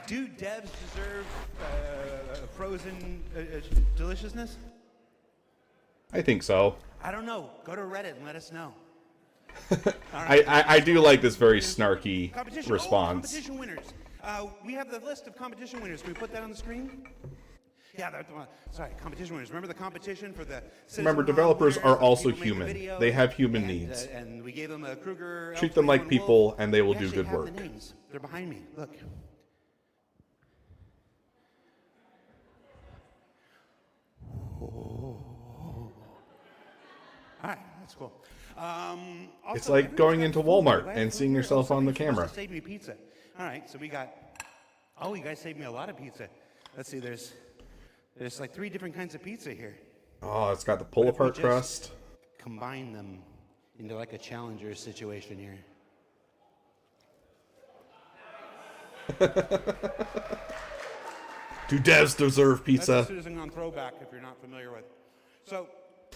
[SPEAKER 2] Do devs deserve frozen deliciousness?
[SPEAKER 1] I think so.
[SPEAKER 2] I don't know. Go to Reddit and let us know.
[SPEAKER 1] I do like this very snarky response.
[SPEAKER 2] Competition winners. We have the list of competition winners. Can we put that on the screen? Yeah, sorry, competition winners. Remember the competition for the
[SPEAKER 1] Remember, developers are also human. They have human needs.
[SPEAKER 2] And we gave them a Kruger.
[SPEAKER 1] Treat them like people, and they will do good work.
[SPEAKER 2] The names. They're behind me. Look. All right, that's cool.
[SPEAKER 1] It's like going into Walmart and seeing yourself on the camera.
[SPEAKER 2] Saved me pizza. All right, so we got. Oh, you guys saved me a lot of pizza. Let's see. There's like 3 different kinds of pizza here.
[SPEAKER 1] Oh, it's got the pull-apart crust.
[SPEAKER 2] Combine them into like a challenger situation here.
[SPEAKER 1] Do devs deserve pizza?
[SPEAKER 2] That's a Citizencon throwback if you're not familiar with. So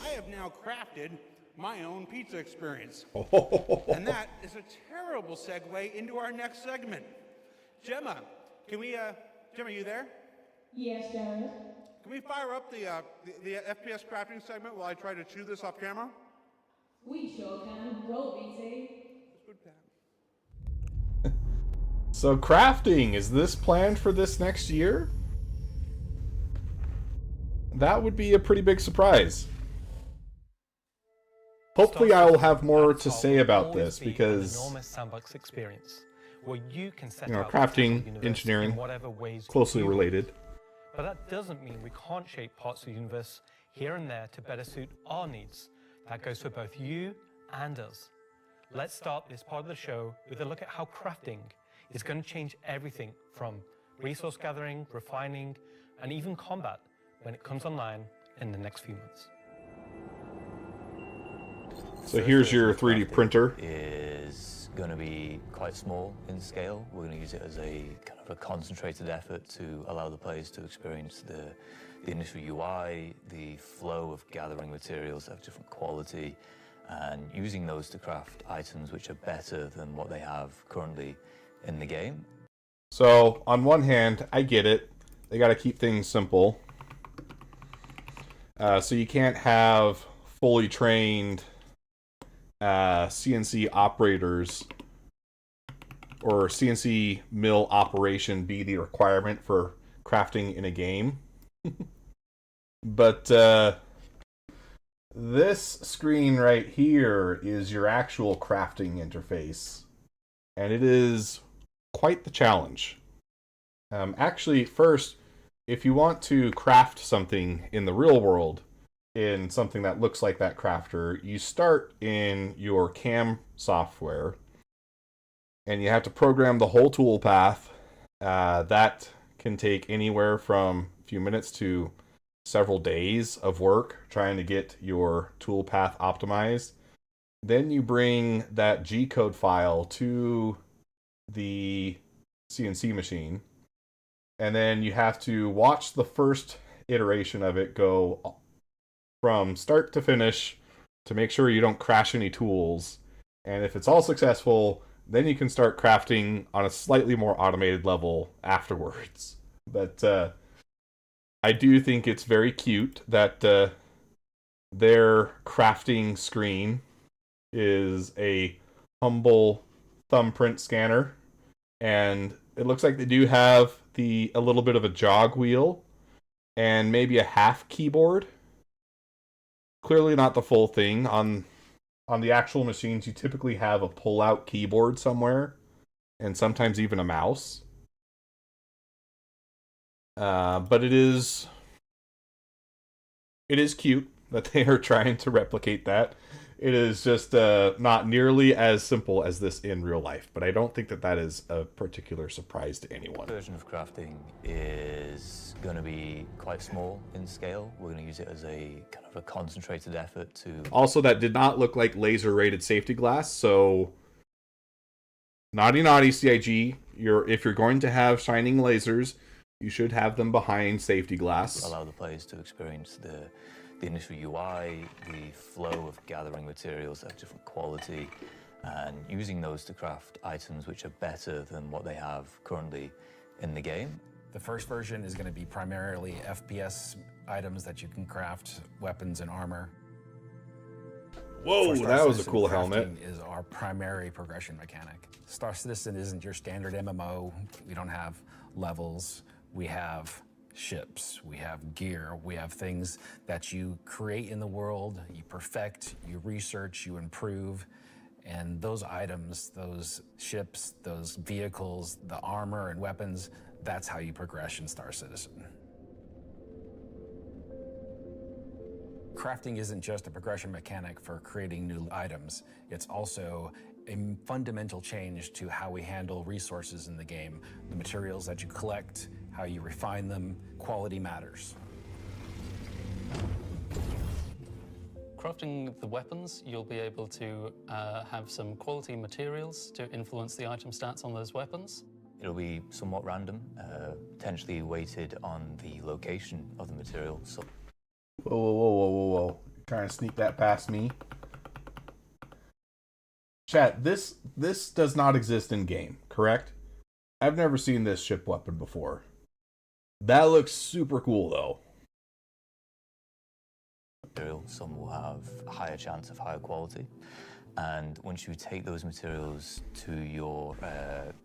[SPEAKER 2] I have now crafted my own pizza experience. And that is a terrible segue into our next segment. Gemma, can we, Gemma, you there?
[SPEAKER 13] Yes, Jared.
[SPEAKER 2] Can we fire up the FPS crafting segment while I try to chew this off camera?
[SPEAKER 13] We sure can. Roll, BT.
[SPEAKER 1] So crafting, is this planned for this next year? That would be a pretty big surprise. Hopefully I will have more to say about this because,
[SPEAKER 9] enormous sandbox experience where you can set
[SPEAKER 1] you know,
[SPEAKER 9] out
[SPEAKER 1] crafting,
[SPEAKER 9] the universe
[SPEAKER 1] engineering,
[SPEAKER 9] in whatever ways
[SPEAKER 1] closely
[SPEAKER 9] you
[SPEAKER 1] related.
[SPEAKER 9] But that doesn't mean we can't shape parts of the universe here and there to better suit our needs. That goes for both you and us. Let's start this part of the show with a look at how crafting is going to change everything from resource gathering, refining, and even combat when it comes online in the next few months.
[SPEAKER 1] So here's your 3D printer.
[SPEAKER 18] Is going to be quite small in scale. We're going to use it as a kind of a concentrated effort to allow the players to experience the initial UI, the flow of gathering materials of different quality, and using those to craft items which are better than what they have currently in the game.
[SPEAKER 1] So on one hand, I get it. They got to keep things simple. So you can't have fully trained CNC operators or CNC mill operation be the requirement for crafting in a game. But this screen right here is your actual crafting interface, and it is quite the challenge. Actually, first, if you want to craft something in the real world, in something that looks like that crafter, you start in your CAM software, and you have to program the whole tool path. That can take anywhere from a few minutes to several days of work trying to get your tool path optimized. Then you bring that G-code file to the CNC machine, and then you have to watch the first iteration of it go from start to finish to make sure you don't crash any tools. And if it's all successful, then you can start crafting on a slightly more automated level afterwards. But I do think it's very cute that their crafting screen is a humble thumbprint scanner, and it looks like they do have a little bit of a jog wheel and maybe a half keyboard. Clearly not the full thing. On the actual machines, you typically have a pull-out keyboard somewhere, and sometimes even a mouse. But it is cute that they are trying to replicate that. It is just not nearly as simple as this in real life, but I don't think that is a particular surprise to anyone.
[SPEAKER 18] The version of crafting is going to be quite small in scale. We're going to use it as a kind of a concentrated effort to...
[SPEAKER 1] Also, that did not look like laser-rated safety glass, so naughty CIG, if you're going to have shining lasers, you should have them behind safety glass.
[SPEAKER 18] Allow the players to experience the initial UI, the flow of gathering materials of different quality, and using those to craft items which are better than what they have currently in the game.
[SPEAKER 19] The first version is going to be primarily FPS items that you can craft, weapons and armor.
[SPEAKER 1] Whoa,
[SPEAKER 19] For Star
[SPEAKER 1] that was a
[SPEAKER 19] Citizen,
[SPEAKER 1] cool helmet.
[SPEAKER 19] crafting is our primary progression mechanic. Star Citizen isn't your standard MMO. We don't have levels. We have ships, we have gear, we have things that you create in the world, you perfect, you research, you improve, and those items, those ships, those vehicles, the armor and weapons, that's how you progress in Star Citizen. Crafting isn't just a progression mechanic for creating new items, it's also a fundamental change to how we handle resources in the game. The materials that you collect, how you refine them, quality matters.
[SPEAKER 14] Crafting the weapons, you'll be able to have some quality materials to influence the item stats on those weapons.
[SPEAKER 18] It'll be somewhat random, potentially weighted on the location of the material. So
[SPEAKER 1] Whoa, whoa, whoa, whoa, whoa, whoa. Trying to sneak that past me. Chat, this does not exist in game, correct? I've never seen this ship weapon before. That looks super cool, though.
[SPEAKER 18] some will have a higher chance of higher quality. And once you take those materials to your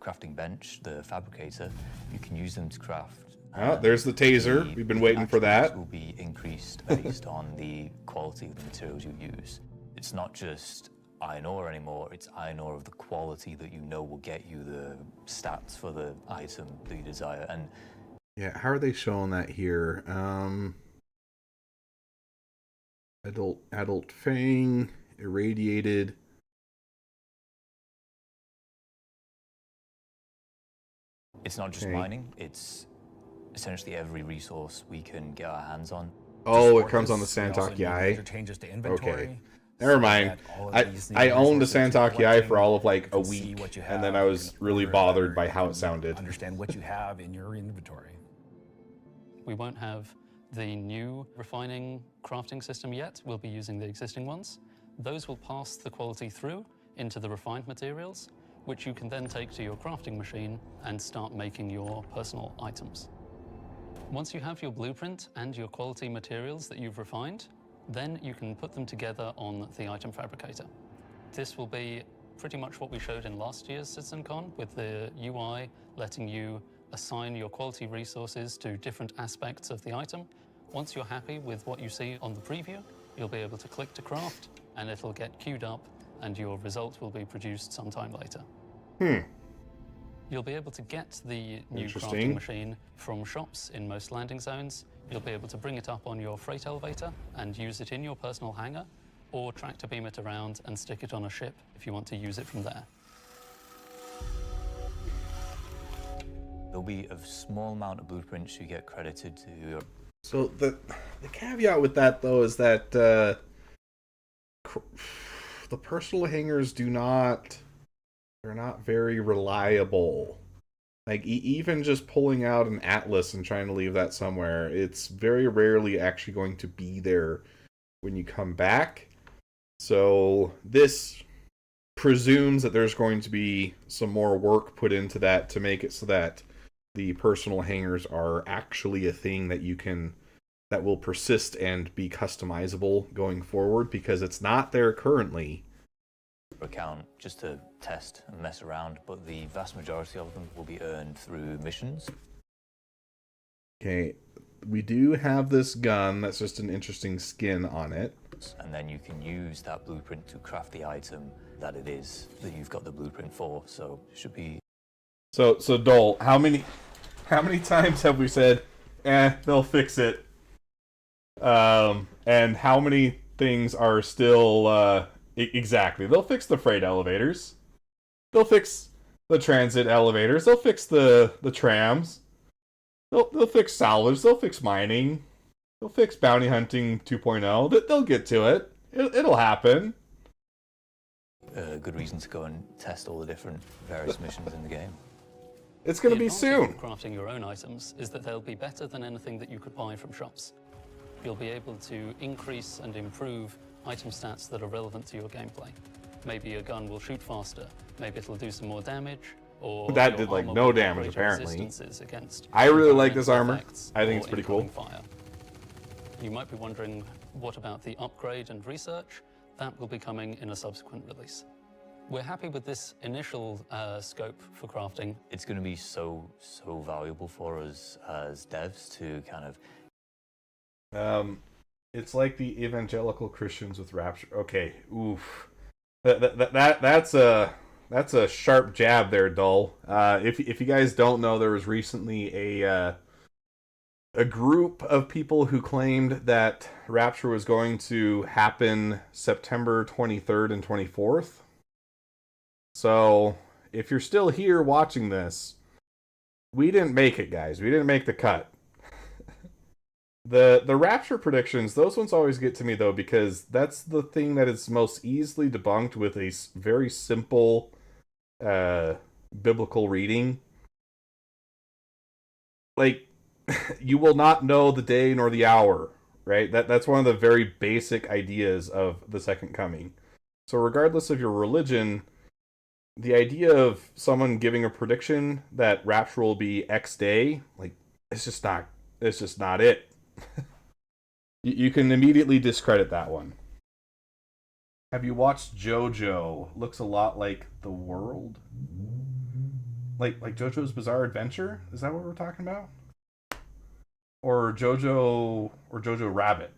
[SPEAKER 18] crafting bench, the fabricator, you can use them to craft.
[SPEAKER 1] Oh, there's the taser. We've been waiting for that.
[SPEAKER 18] Will be increased based on the quality of the materials you use. It's not just iron ore anymore, it's iron ore of the quality that you know will get you the stats for the item that you desire. And
[SPEAKER 1] yeah, how are they showing that here? Adult fang, irradiated.
[SPEAKER 18] It's not just mining, it's essentially every resource we can get our hands on.
[SPEAKER 1] Oh, it comes on the Santok Eye. Okay. Never mind. I owned a Santok Eye for all of like a week, and then I was really bothered by how it sounded.
[SPEAKER 19] Understand what you have in your inventory.
[SPEAKER 14] We won't have the new refining crafting system yet. We'll be using the existing ones. Those will pass the quality through into the refined materials, which you can then take to your crafting machine and start making your personal items. Once you have your blueprint and your quality materials that you've refined, then you can put them together on the item fabricator. This will be pretty much what we showed in last year's Citizencon, with the UI letting you assign your quality resources to different aspects of the item. Once you're happy with what you see on the preview, you'll be able to click to craft, and it'll get queued up, and your result will be produced sometime later. You'll be able to get the new crafting machine from shops in most landing zones. You'll be able to bring it up on your freight elevator and use it in your personal hangar, or tractor beam it around and stick it on a ship if you want to use it from there.
[SPEAKER 18] There'll be a small amount of blueprints you get credited to your...
[SPEAKER 1] So the caveat with that, though, is that the personal hangars they're not very reliable. Like, even just pulling out an atlas and trying to leave that somewhere, it's very rarely actually going to be there when you come back. So this presumes that there's going to be some more work put into that to make it so that the personal hangars are actually a thing that will persist and be customizable going forward, because it's not there currently.
[SPEAKER 18] Account just to test and mess around, but the vast majority of them will be earned through missions.
[SPEAKER 1] Okay, we do have this gun that's just an interesting skin on it.
[SPEAKER 18] And then you can use that blueprint to craft the item that it is that you've got the blueprint for, so it should be...
[SPEAKER 1] So Dole, how many times have we said, they'll fix it? And how many things are still, exactly. They'll fix the freight elevators. They'll fix the transit elevators. They'll fix the trams. They'll fix salvage. They'll fix mining. They'll fix bounty hunting 2.0. They'll get to it. It'll happen.
[SPEAKER 18] Good reason to go and test all the different various missions in the game.
[SPEAKER 1] It's going to be soon.
[SPEAKER 14] Crafting your own items is that they'll be better than anything that you could buy from shops. You'll be able to increase and improve item stats that are relevant to your gameplay. Maybe a gun will shoot faster, maybe it'll do some more damage, or
[SPEAKER 1] that did like no damage apparently.
[SPEAKER 14] Against
[SPEAKER 1] I really like this armor. I think it's pretty cool.
[SPEAKER 14] Fire. You might be wondering, what about the upgrade and research? That will be coming in a subsequent release. We're happy with this initial scope for crafting.
[SPEAKER 18] It's going to be so valuable for us as devs to kind of...
[SPEAKER 1] It's like the evangelical Christians with Rapture. Okay, oof. That's a sharp jab there, Dull. If you guys don't know, there was recently a a group of people who claimed that Rapture was going to happen September 23rd and 24th. So, if you're still here watching this, we didn't make it, guys. We didn't make the cut. The Rapture predictions, those ones always get to me, though, because that's the thing that is most easily debunked with a very simple biblical reading. Like, you will not know the day nor the hour, right? That's one of the very basic ideas of the second coming. So regardless of your religion, the idea of someone giving a prediction that rapture will be X day, like, it's just not it. You can immediately discredit that one. Have you watched JoJo? Looks a lot like The World. Like JoJo's Bizarre Adventure? Is that what we're talking about? Or JoJo Rabbit?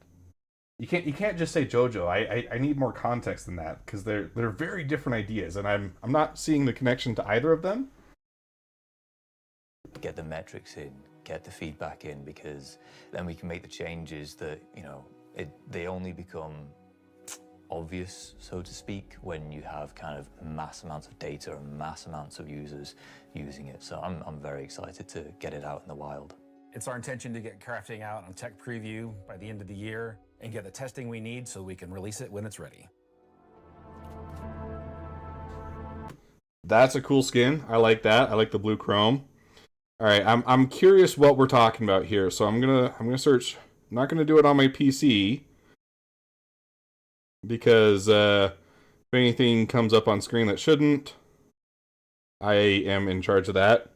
[SPEAKER 1] You can't just say JoJo. I need more context than that, because they're very different ideas, and I'm not seeing the connection to either of them.
[SPEAKER 18] Get the metrics in, get the feedback in, because then we can make the changes that, they only become obvious, so to speak, when you have kind of mass amounts of data and mass amounts of users using it. So I'm very excited to get it out in the wild.
[SPEAKER 19] It's our intention to get crafting out on tech preview by the end of the year and get the testing we need so we can release it when it's ready.
[SPEAKER 1] That's a cool skin. I like that. I like the blue chrome. All right, I'm curious what we're talking about here, so I'm gonna search. I'm not gonna do it on my PC because if anything comes up on screen that shouldn't, I am in charge of that.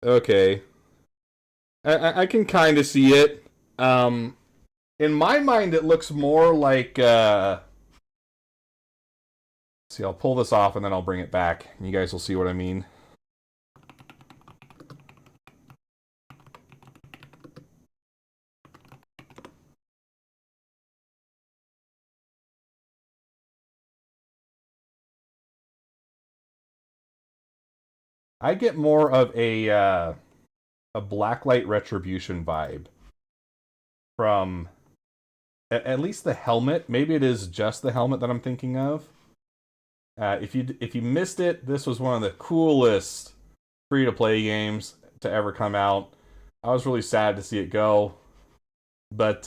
[SPEAKER 1] Okay, I can kind of see it. In my mind, it looks more like. See, I'll pull this off and then I'll bring it back, and you guys will see what I mean. I get more of a Blacklight Retribution vibe from at least the helmet. Maybe it is just the helmet that I'm thinking of. If you missed it, this was one of the coolest free-to-play games to ever come out. I was really sad to see it go, but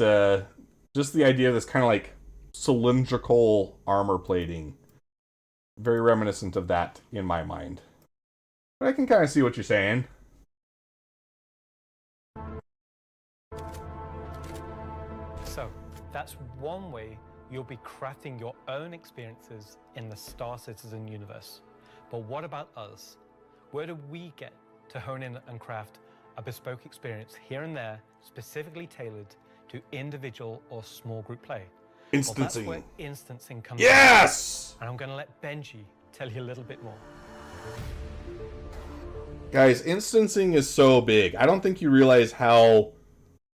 [SPEAKER 1] just the idea of this kind of like cylindrical armor plating, very reminiscent of that in my mind. But I can kind of see what you're saying.
[SPEAKER 9] So, that's one way you'll be crafting your own experiences in the Star Citizen universe. But what about us? Where do we get to hone in and craft a bespoke experience here and there, specifically tailored to individual or small group play?
[SPEAKER 1] Instancing.
[SPEAKER 9] Well, that's where instancing comes
[SPEAKER 1] Yes!
[SPEAKER 9] in. And I'm going to let Benji tell you a little bit more.
[SPEAKER 1] Guys, instancing is so big. I don't think you realize how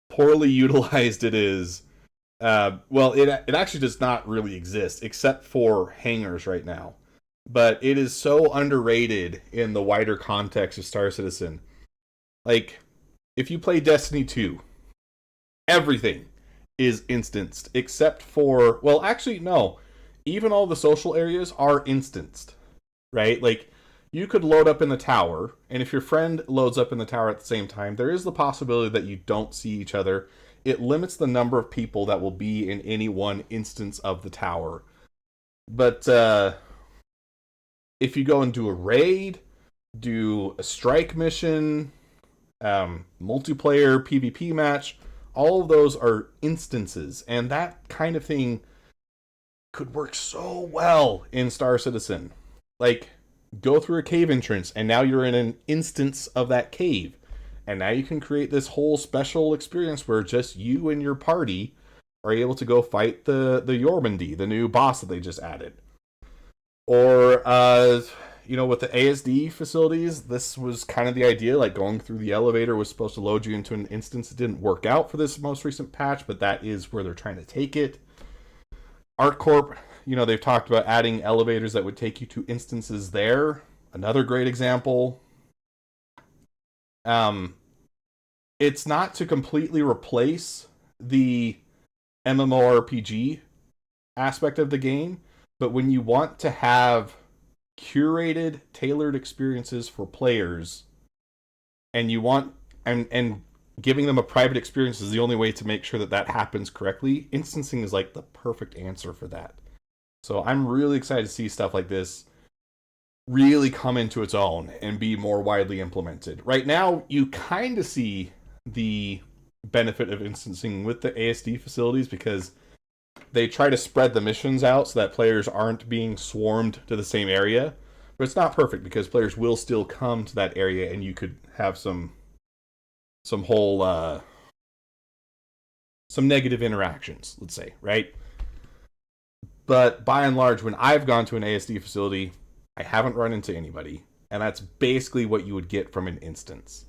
[SPEAKER 1] poorly utilized it is. Well, it actually does not really exist, except for hangars right now. But it is so underrated in the wider context of Star Citizen. Like, if you play Destiny 2, everything is instanced, except for... Well, actually, no. Even all the social areas are instanced, right? Like, you could load up in the tower, and if your friend loads up in the tower at the same time, there is the possibility that you don't see each other. It limits the number of people that will be in any one instance of the tower. But if you go and do a raid, do a strike mission, multiplayer PvP match, all of those are instances. And that kind of thing could work so well in Star Citizen. Like, go through a cave entrance, and now you're in an instance of that cave. And now you can create this whole special experience where just you and your party are able to go fight the Yormandi, the new boss that they just added. Or, with the ASD facilities, this was kind of the idea, like going through the elevator was supposed to load you into an instance. It didn't work out for this most recent patch, but that is where they're trying to take it. ArtCorp, they've talked about adding elevators that would take you to instances there. Another great example. It's not to completely replace the MMORPG aspect of the game, but when you want to have curated, tailored experiences for players, and you want and giving them a private experience is the only way to make sure that that happens correctly. Instancing is like the perfect answer for that. So I'm really excited to see stuff like this really come into its own and be more widely implemented. Right now, you kind of see the benefit of instancing with the ASD facilities because they try to spread the missions out so that players aren't being swarmed to the same area. But it's not perfect because players will still come to that area and you could have some negative interactions, let's say, right? But by and large, when I've gone to an ASD facility, I haven't run into anybody, and that's basically what you would get from an instance.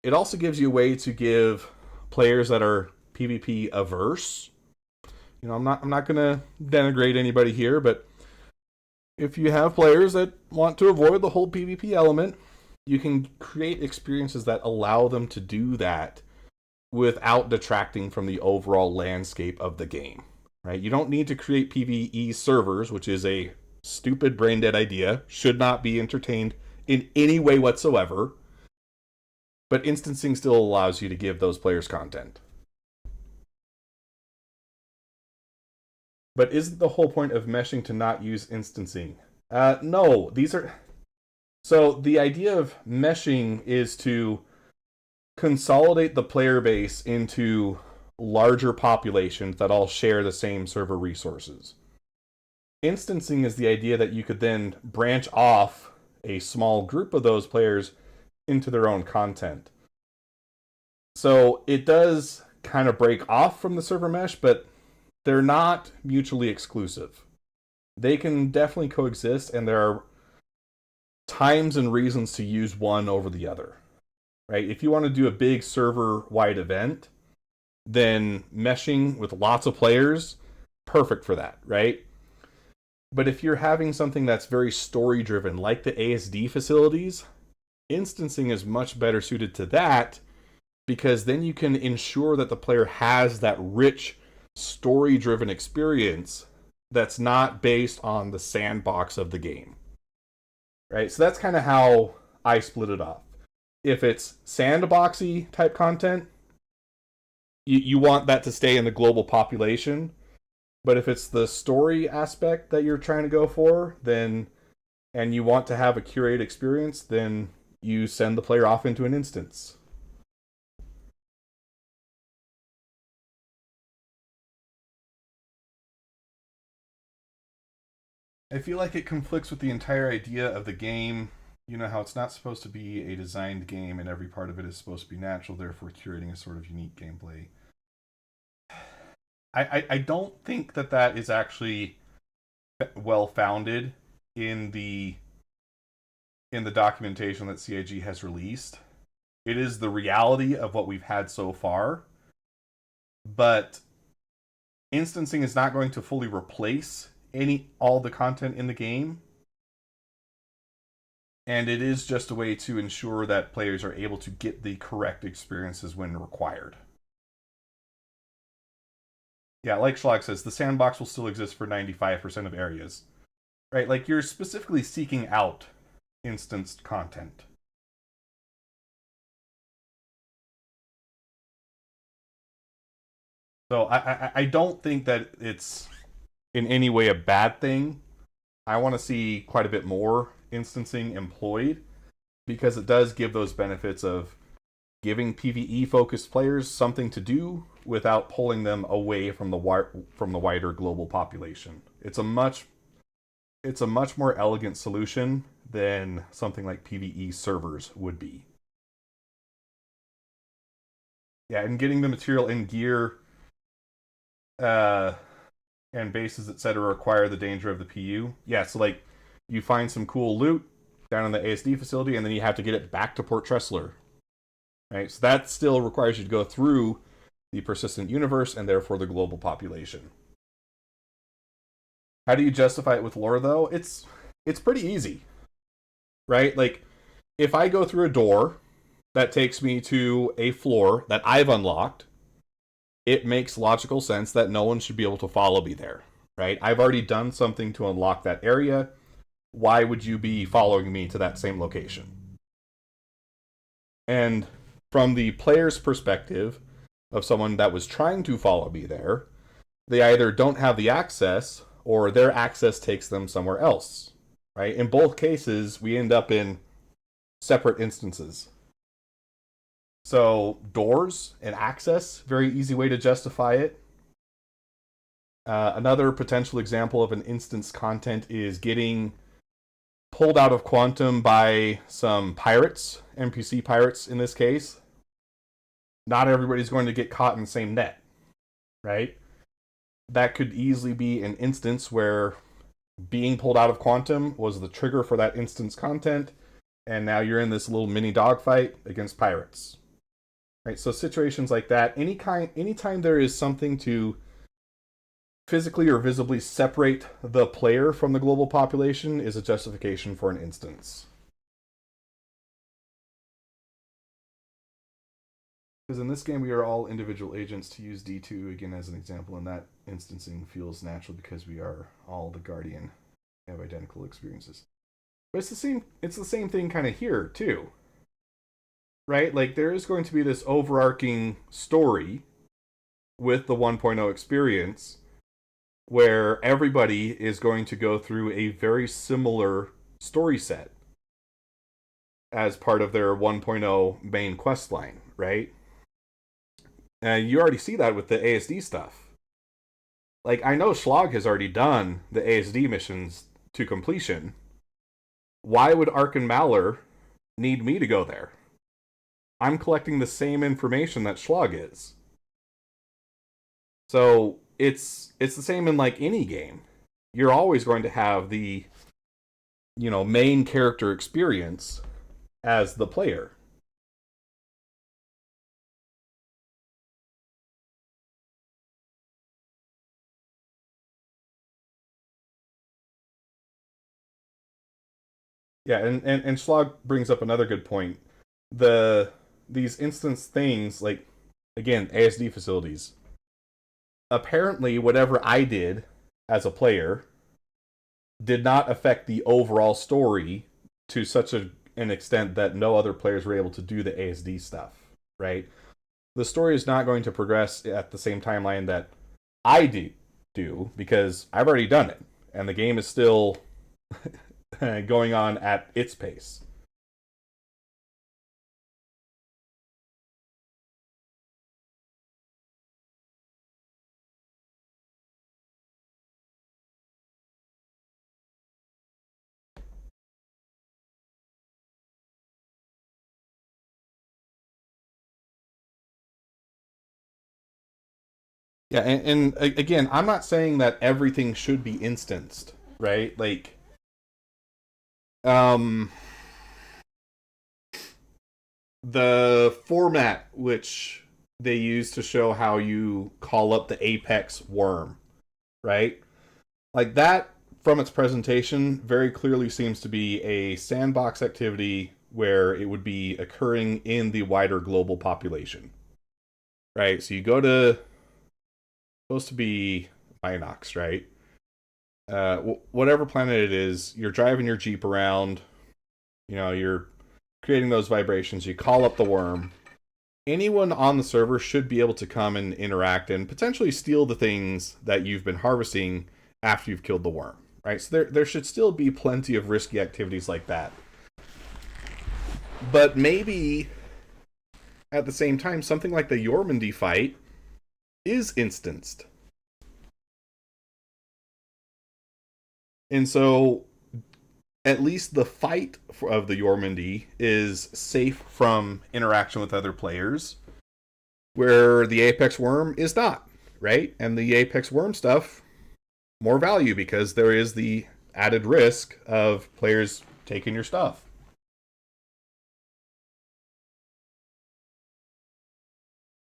[SPEAKER 1] It also gives you a way to give players that are PvP averse. You know, I'm not going to denigrate anybody here, but if you have players that want to avoid the whole PvP element, you can create experiences that allow them to do that without detracting from the overall landscape of the game, right? You don't need to create PvE servers, which is a stupid brain-dead idea, should not be entertained in any way whatsoever, but instancing still allows you to give those players content. But isn't the whole point of meshing to not use instancing? No, these are... So the idea of meshing is to consolidate the player base into larger populations that all share the same server resources. Instancing is the idea that you could then branch off a small group of those players into their own content. So it does kind of break off from the server mesh, but they're not mutually exclusive. They can definitely coexist, and there are times and reasons to use one over the other. Right? If you want to do a big server-wide event, then meshing with lots of players, perfect for that, right? But if you're having something that's very story-driven, like the ASD facilities, instancing is much better suited to that, because then you can ensure that the player has that rich, story-driven experience that's not based on the sandbox of the game. Right? So that's kind of how I split it up. If it's sandboxy type content, you want that to stay in the global population. But if it's the story aspect that you're trying to go for, then, and you want to have a curated experience, then you send the player off into an instance. I feel like it conflicts with the entire idea of the game. You know how it's not supposed to be a designed game and every part of it is supposed to be natural, therefore curating a sort of unique gameplay. I don't think that is actually well founded in the documentation that CIG has released. It is the reality of what we've had so far, but instancing is not going to fully replace all the content in the game. And it is just a way to ensure that players are able to get the correct experiences when required. Yeah, like Schlag says, the sandbox will still exist for 95% of areas. Right? Like, you're specifically seeking out instanced content. So I don't think that it's in any way a bad thing. I want to see quite a bit more instancing employed, because it does give those benefits of giving PvE focused players something to do without pulling them away from the wider global population. It's a much more elegant solution than something like PvE servers would be. Yeah, and getting the material and gear and bases, etc., require the danger of the PU. Yeah, so like you find some cool loot down in the ASD facility, and then you have to get it back to Port Tressler. Right? So that still requires you to go through the persistent universe and therefore the global population. How do you justify it with lore, though? It's pretty easy. Right? Like, if I go through a door that takes me to a floor that I've unlocked, it makes logical sense that no one should be able to follow me there, right? I've already done something to unlock that area. Why would you be following me to that same location? And from the player's perspective of someone that was trying to follow me there, they either don't have the access or their access takes them somewhere else, right? In both cases, we end up in separate instances. So doors and access, very easy way to justify it. Another potential example of an instance content is getting pulled out of Quantum by some pirates, NPC pirates in this case. Not everybody's going to get caught in the same net, right? That could easily be an instance where being pulled out of Quantum was the trigger for that instance content, and now you're in this little mini dogfight against pirates. Right? So situations like that, anytime there is something to physically or visibly separate the player from the global population is a justification for an instance. Because in this game we are all individual agents. To use D2 again as an example, and that instancing feels natural because we are all the Guardian, have identical experiences. But it's the same thing kind of here too. Right? Like there is going to be this overarching story with the 1.0 experience where everybody is going to go through a very similar story set as part of their 1.0 main quest line, right? And you already see that with the ASD stuff. Like, I know Schlag has already done the ASD missions to completion. Why would Ark and Maller need me to go there? I'm collecting the same information that Schlag is. So it's the same in like any game. You're always going to have the, main character experience as the player. Yeah, and Schlag brings up another good point. These instance things, like, again, ASD facilities. Apparently, whatever I did as a player did not affect the overall story to such an extent that no other players were able to do the ASD stuff, right? The story is not going to progress at the same timeline that I do because I've already done it, and the game is still going on at its pace. Yeah, and again, I'm not saying that everything should be instanced, right? Like, the format which they use to show how you call up the Apex worm, right? Like that, from its presentation, very clearly seems to be a sandbox activity where it would be occurring in the wider global population, right? So you go to, supposed to be Inox, right? Whatever planet it is, you're driving your Jeep around, you're creating those vibrations, you call up the worm. Anyone on the server should be able to come and interact and potentially steal the things that you've been harvesting after you've killed the worm, right? So there should still be plenty of risky activities like that. But maybe at the same time, something like the Yormandi fight is instanced. And so at least the fight of the Yormandi is safe from interaction with other players, where the Apex Worm is not, right? And the Apex Worm stuff, more value because there is the added risk of players taking your stuff.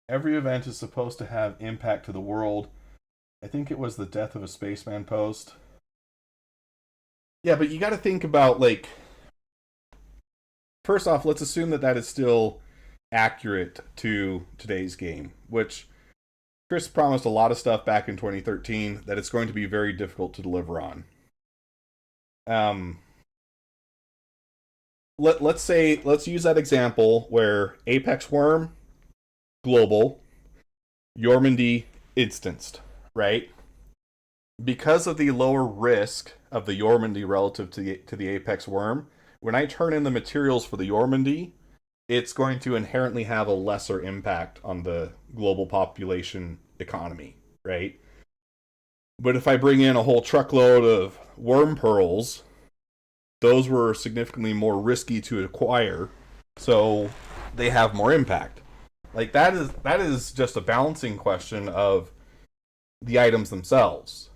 [SPEAKER 1] Every event is supposed to have impact to the world. I think it was the Death of a Spaceman post. Yeah, but you got to think about, like, first off, let's assume that is still accurate to today's game, which Chris promised a lot of stuff back in 2013 that it's going to be very difficult to deliver on. Let's use that example where Apex Worm, global, Yormandy instanced, right? Because of the lower risk of the Yormandy relative to the Apex Worm, when I turn in the materials for the Yormandy, it's going to inherently have a lesser impact on the global population economy, right? But if I bring in a whole truckload of worm pearls, those were significantly more risky to acquire, so they have more impact. Like that is just a balancing question of the items themselves.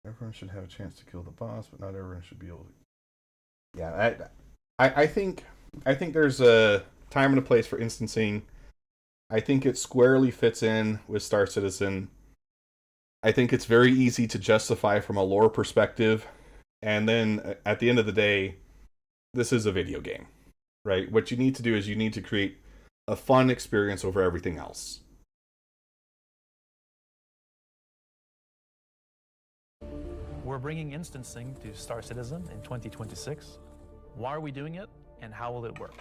[SPEAKER 1] Everyone should have a chance to kill the boss, but not everyone should be able to. Yeah, I think there's a time and a place for instancing. I think it squarely fits in with Star Citizen. I think it's very easy to justify from a lore perspective. And then at the end of the day, this is a video game, right? What you need to do is you need to create a fun experience over everything else.
[SPEAKER 17] We're bringing instancing to Star Citizen in 2026. Why are we doing it, and how will it work?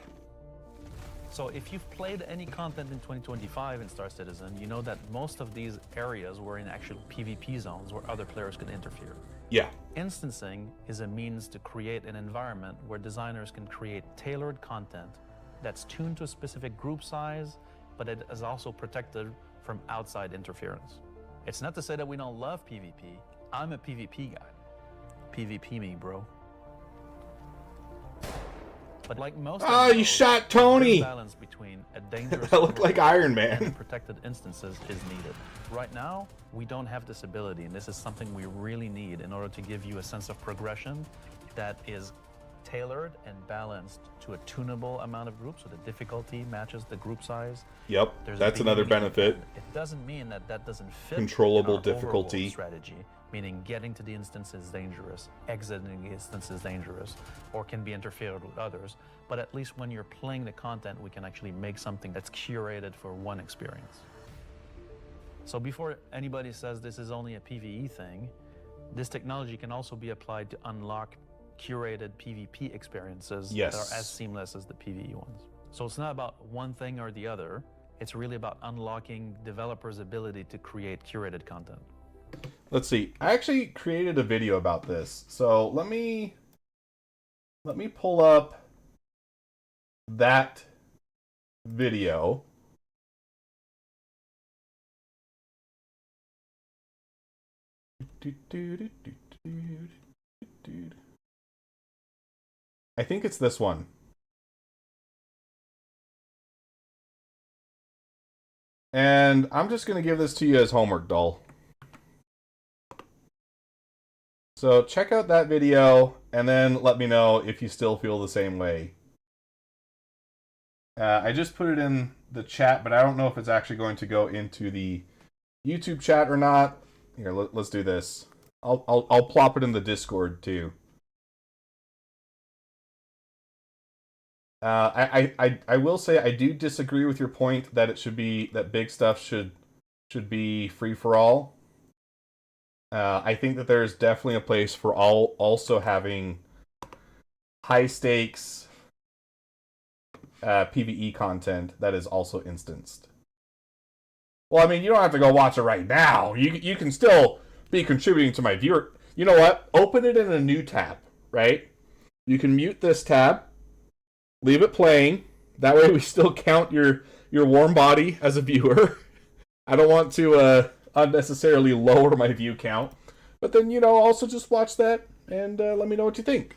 [SPEAKER 17] So if you've played any content in 2025 in Star Citizen, you know that most of these areas were in actual PvP zones where other players could interfere.
[SPEAKER 1] Yeah.
[SPEAKER 17] Instancing is a means to create an environment where designers can create tailored content that's tuned to a specific group size, but it is also protected from outside interference. It's not to say that we don't love PvP. I'm a PvP guy. PvP me, bro. But like most
[SPEAKER 1] you shot Tony!
[SPEAKER 17] Balance between a dangerous
[SPEAKER 1] That looked like Iron Man.
[SPEAKER 17] and protected instances is needed. Right now, we don't have this ability, and this is something we really need in order to give you a sense of progression that is tailored and balanced to a tunable amount of groups, so the difficulty matches the group size.
[SPEAKER 1] Yep, that's another benefit.
[SPEAKER 17] It doesn't mean that that doesn't fit
[SPEAKER 1] Controllable
[SPEAKER 17] in our
[SPEAKER 1] difficulty.
[SPEAKER 17] overworld strategy, meaning getting to the instance is dangerous, exiting the instance is dangerous, or can be interfered with others. But at least when you're playing the content, we can actually make something that's curated for one experience. So before anybody says this is only a PvE thing, this technology can also be applied to unlock curated PvP experiences that are as seamless as the PvE ones. So it's not about one thing or the other. It's really about unlocking developers' ability to create curated content.
[SPEAKER 1] Let's see. I actually created a video about this. So let me pull up that video. I think it's this one. And I'm just going to give this to you as homework, doll. So check out that video and then let me know if you still feel the same way. I just put it in the chat, but I don't know if it's actually going to go into the YouTube chat or not. Here, let's do this. I'll plop it in the Discord too. I will say I do disagree with your point that it should be that big stuff should be free for all. I think that there's definitely a place for also having high stakes PvE content that is also instanced. Well, I mean, you don't have to go watch it right now. You can still be contributing to my viewer. You know what? Open it in a new tab, right? You can mute this tab, leave it playing. That way we still count your warm body as a viewer. I don't want to unnecessarily lower my view count. But then, also just watch that and let me know what you think.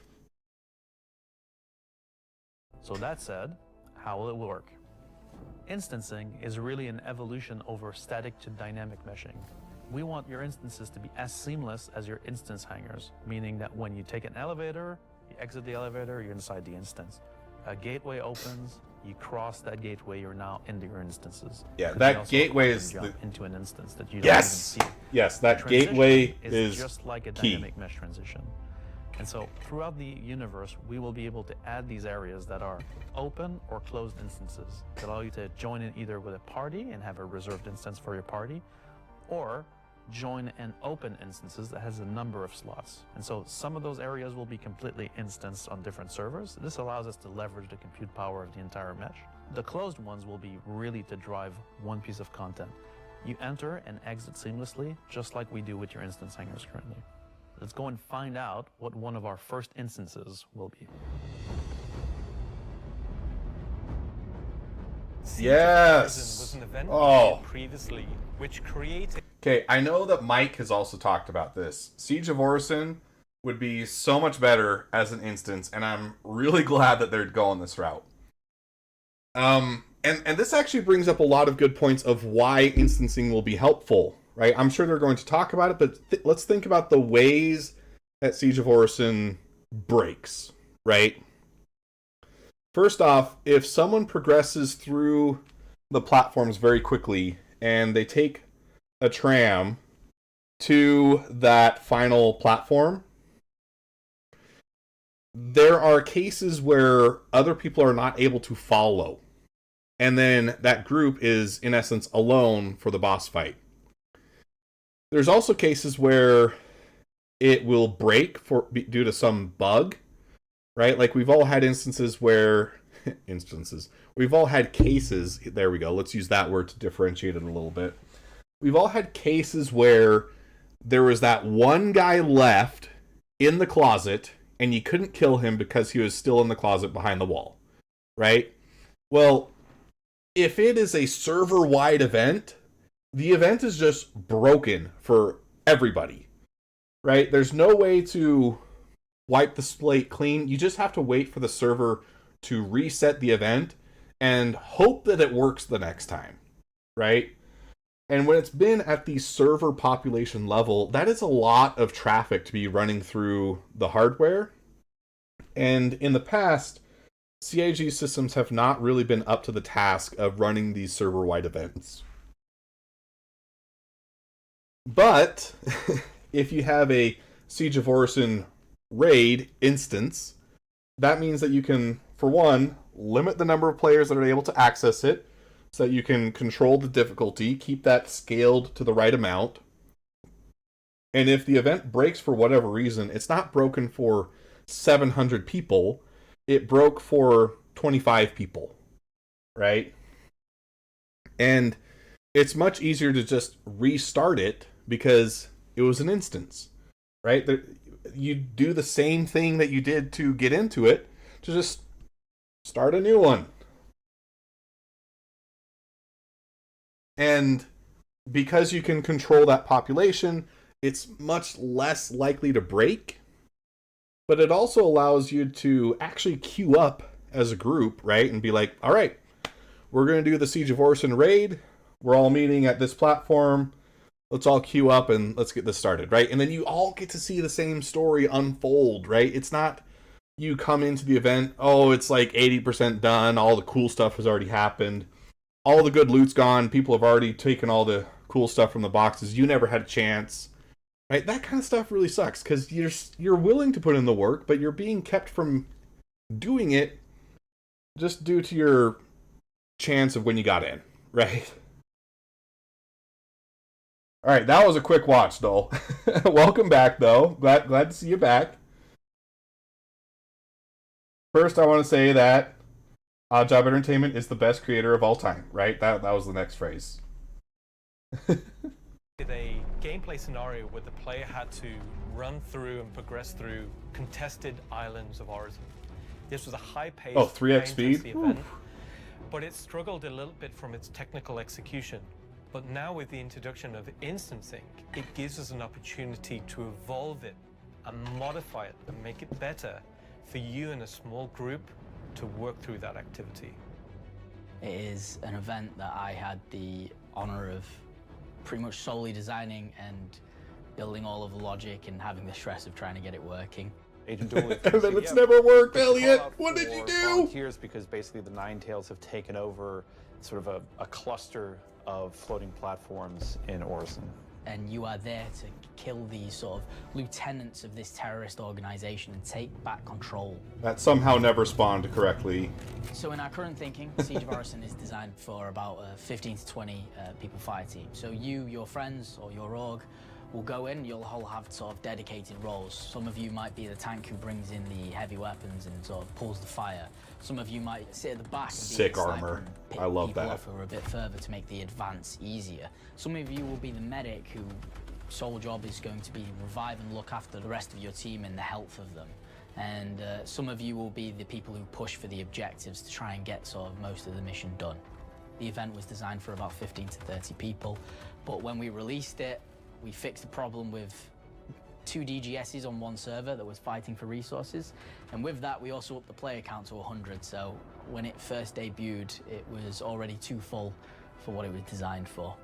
[SPEAKER 17] So that said, how will it work? Instancing is really an evolution over static to dynamic meshing. We want your instances to be as seamless as your instance hangers, meaning that when you take an elevator, you exit the elevator, you're inside the instance. A gateway opens, You cross that gateway, you're now into your instances.
[SPEAKER 1] Yeah,
[SPEAKER 17] 'Cause
[SPEAKER 1] that
[SPEAKER 17] you also
[SPEAKER 1] gateway
[SPEAKER 17] can
[SPEAKER 1] is
[SPEAKER 17] jump
[SPEAKER 1] the-
[SPEAKER 17] into an instance that you
[SPEAKER 1] Yes!
[SPEAKER 17] don't even see.
[SPEAKER 1] Yes, that
[SPEAKER 17] Transition
[SPEAKER 1] gateway
[SPEAKER 17] is
[SPEAKER 1] is
[SPEAKER 17] just like a
[SPEAKER 1] key.
[SPEAKER 17] dynamic mesh transition. And so throughout the universe, we will be able to add these areas that are open or closed instances that allow you to join in either with a party and have a reserved instance for your party, or join in open instances that has a number of slots. And so some of those areas will be completely instanced on different servers. This allows us to leverage the compute power of the entire mesh. The closed ones will be really to drive one piece of content. You enter and exit seamlessly, just like we do with your instance hangers currently. Let's go and find out what one of our first instances will be.
[SPEAKER 1] Yes.
[SPEAKER 5] Was an event
[SPEAKER 1] Oh.
[SPEAKER 5] previously, which created.
[SPEAKER 1] Okay, I know that Mike has also talked about this. Siege of Orison would be so much better as an instance, and I'm really glad that they're going this route. And this actually brings up a lot of good points of why instancing will be helpful, right? I'm sure they're going to talk about it, but let's think about the ways that Siege of Orison breaks, right? First off, if someone progresses through the platforms very quickly and they take a tram to that final platform, there are cases where other people are not able to follow. And then that group is, in essence, alone for the boss fight. There's also cases where it will break due to some bug, right? Like we've all had instances where... We've all had cases... There we go. Let's use that word to differentiate it a little bit. We've all had cases where there was that one guy left in the closet and you couldn't kill him because he was still in the closet behind the wall, right? Well, if it is a server-wide event, the event is just broken for everybody, right? There's no way to wipe the slate clean. You just have to wait for the server to reset the event and hope that it works the next time, right? And when it's been at the server population level, that is a lot of traffic to be running through the hardware. And in the past, CIG systems have not really been up to the task of running these server-wide events. But if you have a Siege of Orison raid instance, that means that you can, for one, limit the number of players that are able to access it so that you can control the difficulty, keep that scaled to the right amount. And if the event breaks for whatever reason, it's not broken for 700 people. It broke for 25 people, right? And it's much easier to just restart it because it was an instance, right? You do the same thing that you did to get into it to just start a new one. And because you can control that population, it's much less likely to break. But it also allows you to actually queue up as a group, right? And be like, all right, we're going to do the Siege of Orison raid. We're all meeting at this platform. Let's all queue up and let's get this started, right? And then you all get to see the same story unfold, right? It's not you come into the event, oh, it's like 80% done. All the cool stuff has already happened. All the good loot's gone. People have already taken all the cool stuff from the boxes. You never had a chance. Right, that kind of stuff really sucks because you're willing to put in the work, but you're being kept from doing it just due to your chance of when you got in, right? All right, that was a quick watch, Dole. Welcome back, though. Glad to see you back. First, I want to say that Odd Job Entertainment is the best creator of all time, right? That was the next phrase.
[SPEAKER 5] A gameplay scenario where the player had to run through and progress through contested islands of origin. This was a high-paced,
[SPEAKER 1] 3x speed?
[SPEAKER 5] event, but it struggled a little bit from its technical execution. But now with the introduction of instancing, it gives us an opportunity to evolve it and modify it and make it better for you and a small group to work through that activity.
[SPEAKER 16] It is an event that I had the honor of pretty much solely designing and building all of the logic and having the stress of trying to get it working.
[SPEAKER 20] Agent Dooley.
[SPEAKER 1] And then it's never worked,
[SPEAKER 20] But to call
[SPEAKER 1] Elliot.
[SPEAKER 20] out
[SPEAKER 1] What did you
[SPEAKER 20] for
[SPEAKER 1] do?
[SPEAKER 20] Volunteers, because basically the Nine Tails have taken over sort of a cluster of floating platforms in Orison.
[SPEAKER 16] And you are there to kill these sort of lieutenants of this terrorist organization and take back control.
[SPEAKER 1] That somehow never spawned correctly.
[SPEAKER 16] So in our current thinking, Siege of Orison is designed for about 15 to 20 people fire team. So you, your friends, or your org will go in, you'll all have sort of dedicated roles. Some of you might be the tank who brings in the heavy weapons and sort of pulls the fire. Some of you might sit at the back and
[SPEAKER 1] Sick
[SPEAKER 16] be the sniper
[SPEAKER 1] armor.
[SPEAKER 16] and pick
[SPEAKER 1] I love
[SPEAKER 16] people
[SPEAKER 1] that.
[SPEAKER 16] off who are a bit further to make the advance easier. Some of you will be the medic who sole job is going to be revive and look after the rest of your team and the health of them. And some of you will be the people who push for the objectives to try and get sort of most of the mission done. The event was designed for about 15 to 30 people, but when we released it, we fixed the problem with 2 DGSs on one server that was fighting for resources. And with that, we also upped the player count to 100. So when it first debuted, it was already too full for what it was designed for.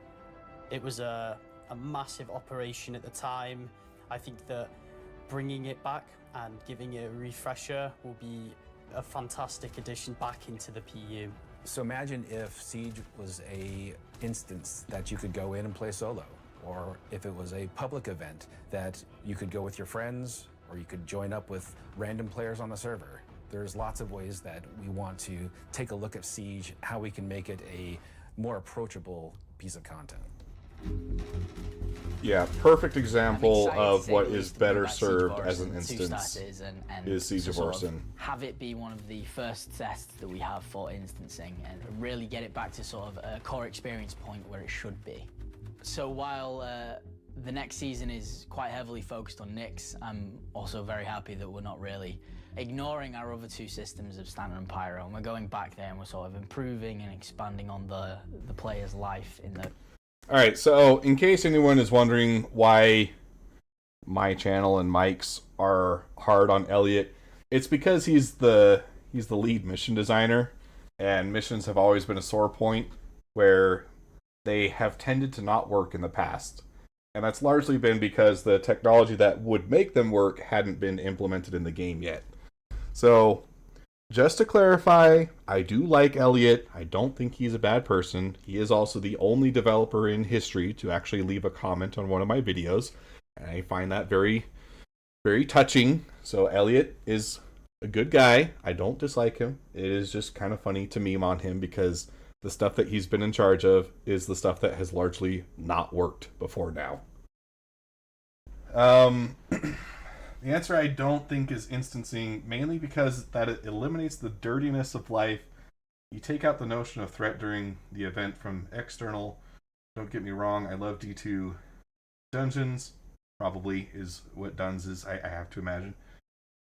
[SPEAKER 22] It was a massive operation at the time. I think that bringing it back and giving it a refresher will be a fantastic addition back into the PU.
[SPEAKER 19] So imagine if Siege was a instance that you could go in and play solo, or if it was a public event that you could go with your friends, or you could join up with random players on the server. There's lots of ways that we want to take a look at Siege, how we can make it a more approachable piece of content.
[SPEAKER 1] Yeah, perfect example of what is
[SPEAKER 16] to
[SPEAKER 1] better
[SPEAKER 16] bring back Siege of
[SPEAKER 1] served as an
[SPEAKER 16] Orison to
[SPEAKER 1] instance
[SPEAKER 16] starters and
[SPEAKER 1] is Siege
[SPEAKER 16] to
[SPEAKER 1] of
[SPEAKER 16] sort of
[SPEAKER 1] Orison.
[SPEAKER 16] have it be one of the first tests that we have for instancing and really get it back to sort of a core experience point where it should be. So while the next season is quite heavily focused on Nyx, I'm also very happy that we're not really ignoring our other 2 systems of Stanton and Pyro, and we're going back there and we're sort of improving and expanding on the player's life in the...
[SPEAKER 1] Alright, so in case anyone is wondering why my channel and Mike's are hard on Elliot, it's because he's the lead mission designer, and missions have always been a sore point where they have tended to not work in the past. And that's largely been because the technology that would make them work hadn't been implemented in the game yet. So, just to clarify, I do like Elliot. I don't think he's a bad person. He is also the only developer in history to actually leave a comment on one of my videos. And I find that very, very touching. So Elliot is a good guy. I don't dislike him. It is just kind of funny to meme on him because the stuff that he's been in charge of is the stuff that has largely not worked before now. The answer I don't think is instancing, mainly because that it eliminates the dirtiness of life. You take out the notion of threat during the event from external. Don't get me wrong, I love D2 dungeons. Probably is what Duns is, I have to imagine.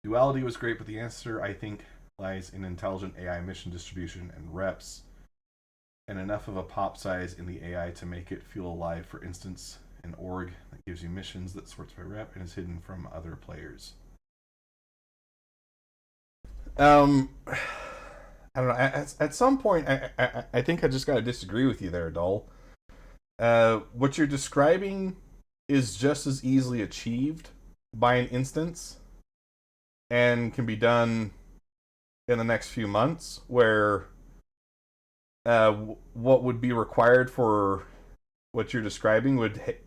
[SPEAKER 1] Duality was great, but the answer, I think, lies in intelligent AI mission distribution and reps, and enough of a pop size in the AI to make it feel alive. For instance, an org that gives you missions that sorts by rep and is hidden from other players. I don't know. At some point, I think I just got to disagree with you there, Dull. What you're describing is just as easily achieved by an instance and can be done in the next few months, where what would be required for what you're describing would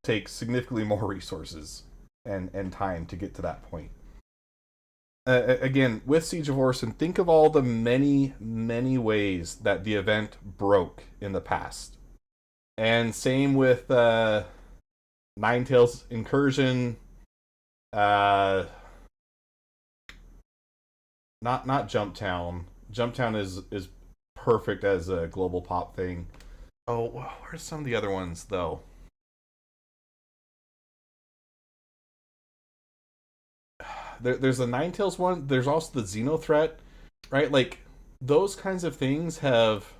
[SPEAKER 1] take significantly more resources and time to get to that point. Again, with Siege of Orison, think of all the many, many ways that the event broke in the past. And same with Ninetales Incursion, not Jumptown. Jumptown is perfect as a global pop thing. Oh, where's some of the other ones though? There's the Ninetales one. There's also the Xeno threat, right? Like those kinds of things have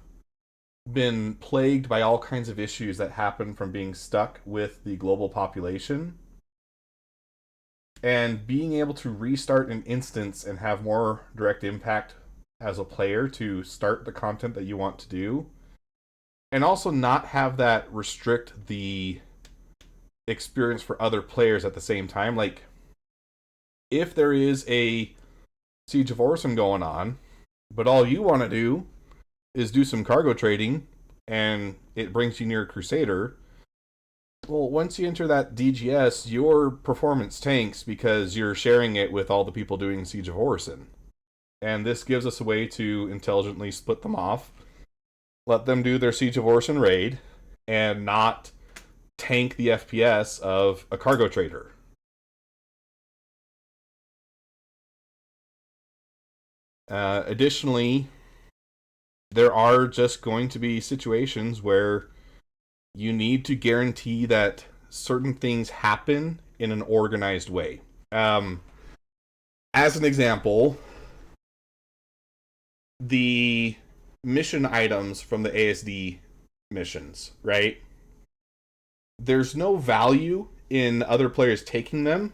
[SPEAKER 1] been plagued by all kinds of issues that happen from being stuck with the global population. And being able to restart an instance and have more direct impact as a player to start the content that you want to do, and also not have that restrict the experience for other players at the same time. Like, if there is a Siege of Orison going on, but all you want to do is do some cargo trading, and it brings you near a Crusader, well, once you enter that DGS, your performance tanks because you're sharing it with all the people doing Siege of Orison. And this gives us a way to intelligently split them off, let them do their Siege of Orison raid, and not tank the FPS of a cargo trader. Additionally, there are just going to be situations where you need to guarantee that certain things happen in an organized way. As an example, the mission items from the ASD missions, right? There's no value in other players taking them,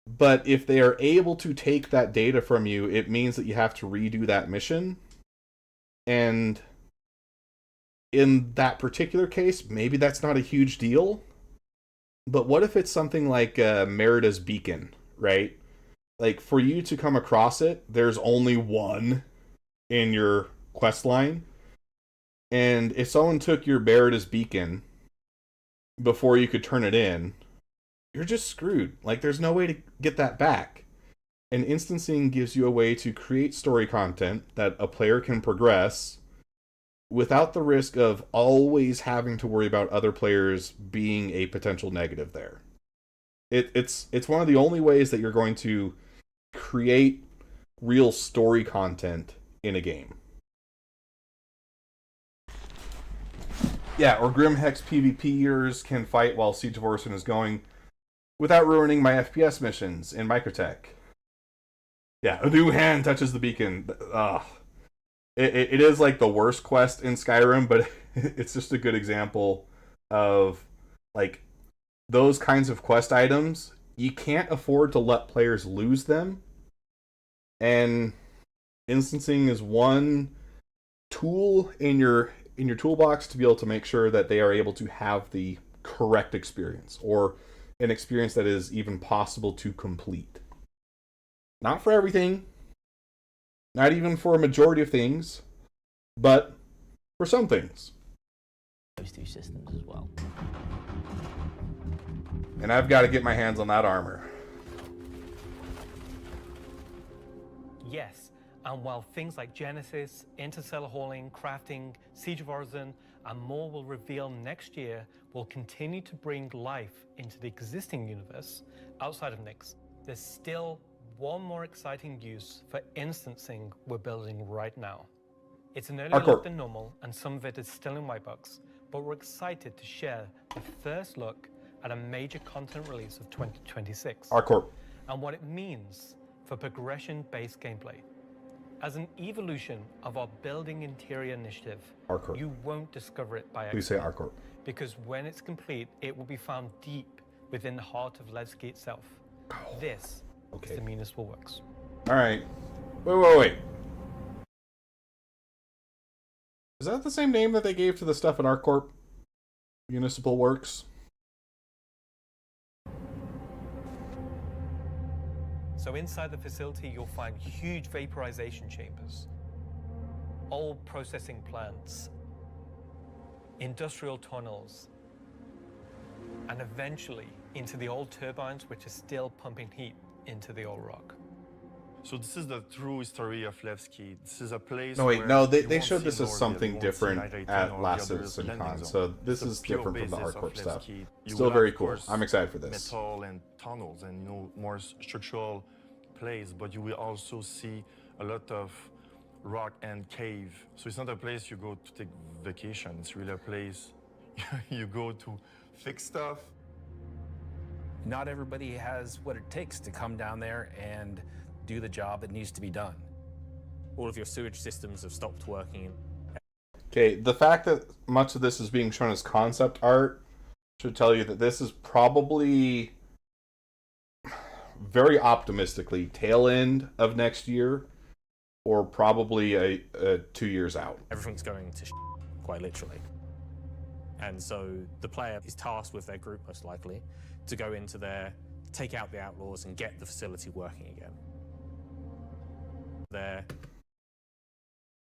[SPEAKER 1] but if they are able to take that data from you, it means that you have to redo that mission. And in that particular case, maybe that's not a huge deal. But what if it's something like Merida's Beacon, right? Like, for you to come across it, there's only one in your quest line. And if someone took your Merida's Beacon before you could turn it in, you're just screwed. Like, there's no way to get that back. And instancing gives you a way to create story content that a player can progress without the risk of always having to worry about other players being a potential negative there. It's one of the only ways that you're going to create real story content in a game. Yeah, or Grimhex PvPers can fight while Siege of Orison is going without ruining my FPS missions in Microtech. Yeah, a new hand touches the beacon. It is like the worst quest in Skyrim, but it's just a good example of, like, those kinds of quest items. You can't afford to let players lose them, and instancing is one tool in your toolbox to be able to make sure that they are able to have the correct experience, or an experience that is even possible to complete. Not for everything, not even for a majority of things, but for some things.
[SPEAKER 3] Those two systems as well.
[SPEAKER 1] And I've got to get my hands on that armor.
[SPEAKER 9] Yes, and while things like Genesis, interstellar hauling, crafting, Siege of Orison, and more will reveal next year, will continue to bring life into the existing universe outside of Nyx, there's still one more exciting use for instancing we're building right now. It's an earlier look than normal, and some of it is still in white box, but we're excited to share the first look at a major content release of 2026. And what it means for progression-based gameplay. As an evolution of our Building Interior initiative, you won't discover it by accident.
[SPEAKER 1] Please say Arcorp.
[SPEAKER 9] Because when it's complete, it will be found deep within the heart of Levski itself. This is the Municipal Works.
[SPEAKER 1] Alright. Wait. Is that the same name that they gave to the stuff at Arcorp? Municipal Works?
[SPEAKER 9] So inside the facility, you'll find huge vaporization chambers, old processing plants, industrial tunnels, and eventually into the old turbines which are still pumping heat into the old rock.
[SPEAKER 21] So this is the true story of Levski. This is a place.
[SPEAKER 1] They showed this as something different at last Citizencon, so this is different from the Arcorp stuff. Still very cool. I'm excited for this.
[SPEAKER 21] Metal and tunnels and more structural place, but you will also see a lot of rock and cave. So it's not a place you go to take vacation. It's really a place you go to fix stuff.
[SPEAKER 19] Not everybody has what it takes to come down there and do the job that needs to be done.
[SPEAKER 8] All of your sewage systems have stopped working.
[SPEAKER 1] Okay, the fact that much of this is being shown as concept art should tell you that this is probably, very optimistically, tail end of next year, or probably a 2 years out.
[SPEAKER 8] Everything's going to quite literally. And so the player is tasked with their group, most likely, to go into there,
[SPEAKER 6] take out the outlaws and get the facility working again. There.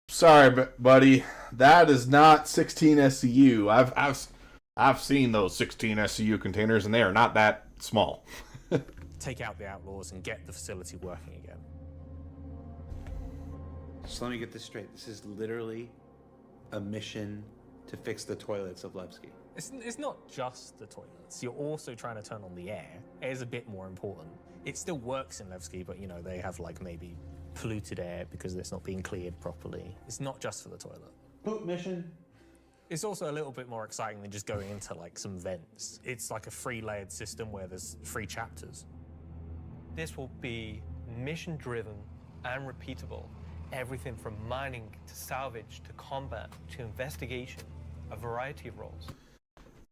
[SPEAKER 1] Sorry, buddy. That is not 16 SCU. I've seen those 16 SCU containers, and they are not that small.
[SPEAKER 6] Take out the outlaws and get the facility working again.
[SPEAKER 2] So let me get this straight. This is literally a mission to fix the toilets of Levski.
[SPEAKER 6] It's not just the toilets. You're also trying to turn on the air. Air is a bit more important. It still works in Levski, but, you know, they have, like, maybe polluted air because it's not being cleared properly. It's not just for the toilet.
[SPEAKER 2] Poop mission.
[SPEAKER 6] It's also a little bit more exciting than just going into, like, some vents. It's like a free-layered system where there's 3 chapters.
[SPEAKER 9] This will be mission-driven and repeatable. Everything from mining to salvage to combat to investigation, a variety of roles.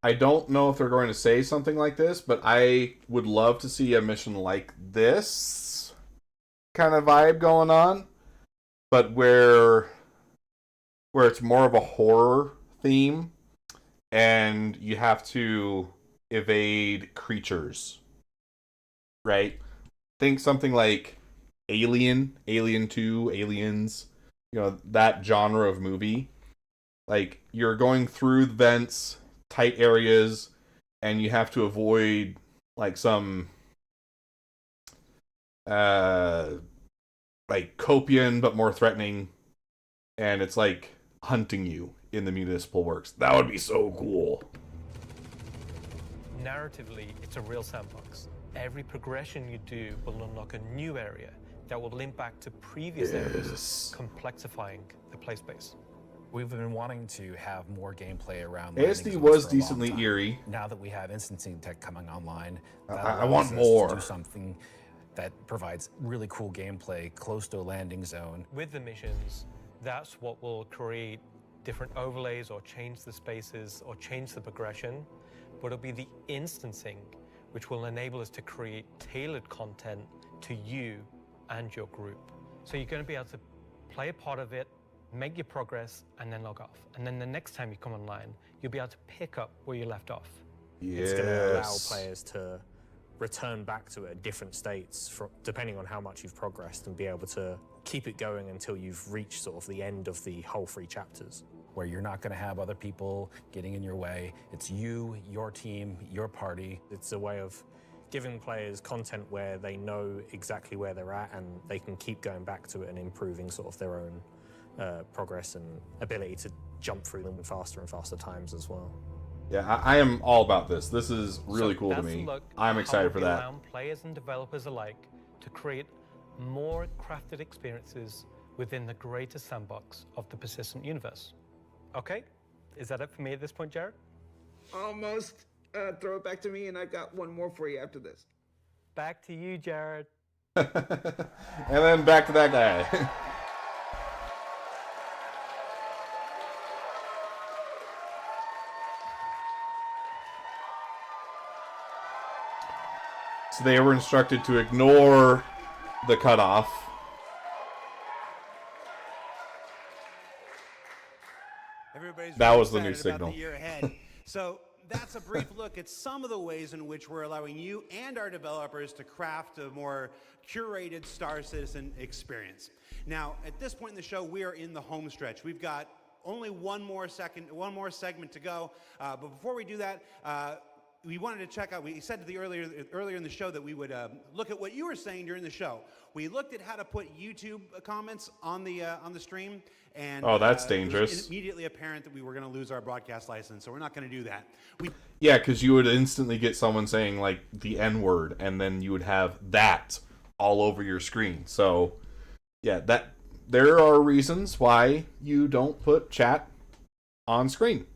[SPEAKER 1] I don't know if they're going to say something like this, but I would love to see a mission like this kind of vibe going on, but where it's more of a horror theme and you have to evade creatures, right? Think something like Alien 2, Aliens, you know, that genre of movie. Like, you're going through vents, tight areas, and you have to avoid, like, some like Copian but more threatening, and it's like hunting you in the municipal works. That would be so cool.
[SPEAKER 9] Narratively, it's a real sandbox. Every progression you do will unlock a new area that will link back to previous areas, complexifying the play space.
[SPEAKER 19] We've been wanting to have more gameplay around
[SPEAKER 1] ASD was decently eerie.
[SPEAKER 19] Now that we have instancing tech coming online,
[SPEAKER 1] I want more.
[SPEAKER 19] To do something that provides really cool gameplay close to a landing zone.
[SPEAKER 9] With the missions, that's what will create different overlays or change the spaces or change the progression, but it'll be the instancing which will enable us to create tailored content to you and your group. So you're going to be able to play a part of it, make your progress, and then log off. And then the next time you come online, you'll be able to pick up where you left off.
[SPEAKER 6] It's going to allow players to return back to it at different states, depending on how much you've progressed, and be able to keep it going until you've reached sort of the end of the whole 3 chapters.
[SPEAKER 19] Where you're not going to have other people getting in your way. It's you, your team, your party.
[SPEAKER 6] It's a way of giving players content where they know exactly where they're at and they can keep going back to it and improving sort of their own progress and ability to jump through them faster and faster times as well.
[SPEAKER 1] Yeah, I am all about this. This is really cool to me. I'm excited for that.
[SPEAKER 9] Allow players and developers alike to create more crafted experiences within the greater sandbox of the persistent universe. Okay, is that it for me at this point, Jared?
[SPEAKER 4] Almost. Throw it back to me, and I've got one more for you after this.
[SPEAKER 9] Back to you, Jared.
[SPEAKER 1] And then back to that guy. So they were instructed to ignore the cutoff. That was the new signal.
[SPEAKER 2] The year ahead. So that's a brief look at some of the ways in which we're allowing you and our developers to craft a more curated Star Citizen experience. Now, at this point in the show, we are in the home stretch. We've got only one more segment to go. But before we do that, we wanted to check out, we said earlier in the show that we would look at what you were saying during the show. We looked at how to put YouTube comments on the stream, and
[SPEAKER 1] oh, that's
[SPEAKER 2] it
[SPEAKER 1] dangerous.
[SPEAKER 2] was immediately apparent that we were going to lose our broadcast license, so we're not going to do that.
[SPEAKER 1] Yeah, because you would instantly get someone saying like the N-word, and then you would have that all over your screen. So yeah, that there are reasons why you don't put chat on screen,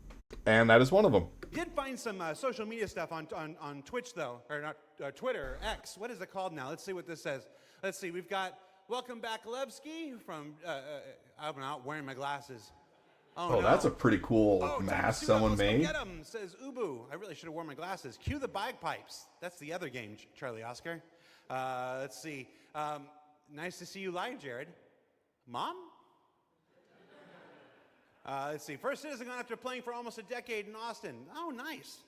[SPEAKER 1] and that is one of them.
[SPEAKER 2] Did find some social media stuff on Twitch, though, or not Twitter, X. What is it called now? Let's see what this says. Let's see. We've got Welcome Back Levski from. I'm not wearing my glasses.
[SPEAKER 1] Oh, no. That's a pretty cool mask someone made.
[SPEAKER 2] Get 'em, says Ubu. I really should have worn my glasses. Cue the bagpipes. That's the other game, Charlie Oscar. Let's see. Nice to see you live, Jared. Mom? Let's see. First Citizencon after playing for almost a decade in Austin. Oh, nice.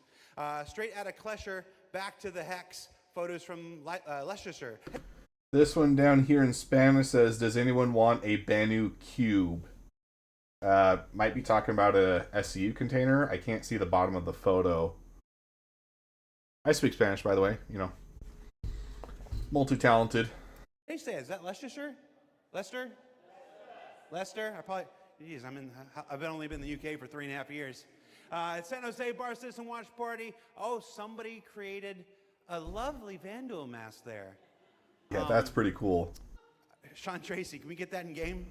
[SPEAKER 2] Straight out of Klesher, back to the Hex photos from Leicestershire.
[SPEAKER 1] This one down here in Spanish says, "Does anyone want a Banu cube?" Might be talking about a SCU container. I can't see the bottom of the photo. I speak Spanish, by the way. You know, multi-talented.
[SPEAKER 2] Hey, say, is that Leicestershire? Leicester? Leicester? I've only been in the UK for 3.5 years. At San Jose Bar Citizen Watch Party. Oh, somebody created a lovely Vandal mask there.
[SPEAKER 1] Yeah, that's pretty cool.
[SPEAKER 2] Sean Tracy, can we get that in game?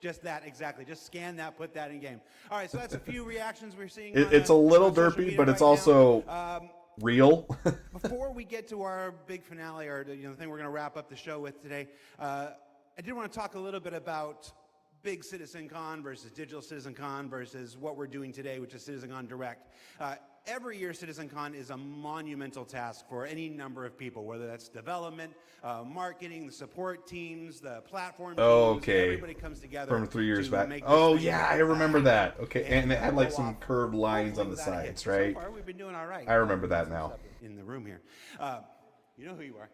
[SPEAKER 2] Just that, exactly. Just scan that, put that in game. All right, so that's a few reactions we're seeing.
[SPEAKER 1] It's a little derpy, but it's also real.
[SPEAKER 2] Before we get to our big finale, or the thing we're going to wrap up the show with today, I did want to talk a little bit about big Citizencon versus digital Citizencon versus what we're doing today, which is Citizencon Direct. Every year, Citizencon is a monumental task for any number of people, whether that's development, marketing, the support teams, the platform teams.
[SPEAKER 1] Okay.
[SPEAKER 2] Everybody comes together.
[SPEAKER 1] From 3 years back.
[SPEAKER 2] make
[SPEAKER 1] Oh,
[SPEAKER 2] this thing
[SPEAKER 1] yeah, I remember that. Okay, and it had like some curved lines on the sides, right?
[SPEAKER 2] So far, we've been doing all right.
[SPEAKER 1] I remember that now.
[SPEAKER 2] In the room here. You know who you are.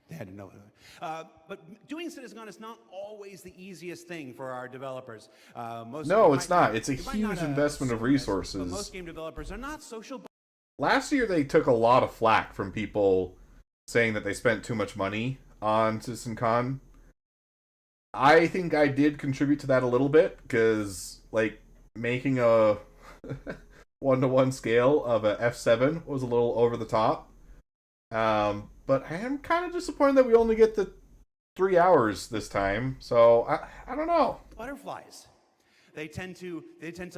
[SPEAKER 2] They had to know. But doing Citizencon is not always the easiest thing for our developers.
[SPEAKER 1] No, it's not. It's a huge investment of resources.
[SPEAKER 2] But most game developers are not social.
[SPEAKER 1] Last year, they took a lot of flack from people saying that they spent too much money on Citizencon. I think I did contribute to that a little bit, because, like, making a 1-to-1 scale of a F7 was a little over the top. But I am kind of disappointed that we only get the 3 hours this time. So I don't know.
[SPEAKER 2] Butterflies. They tend to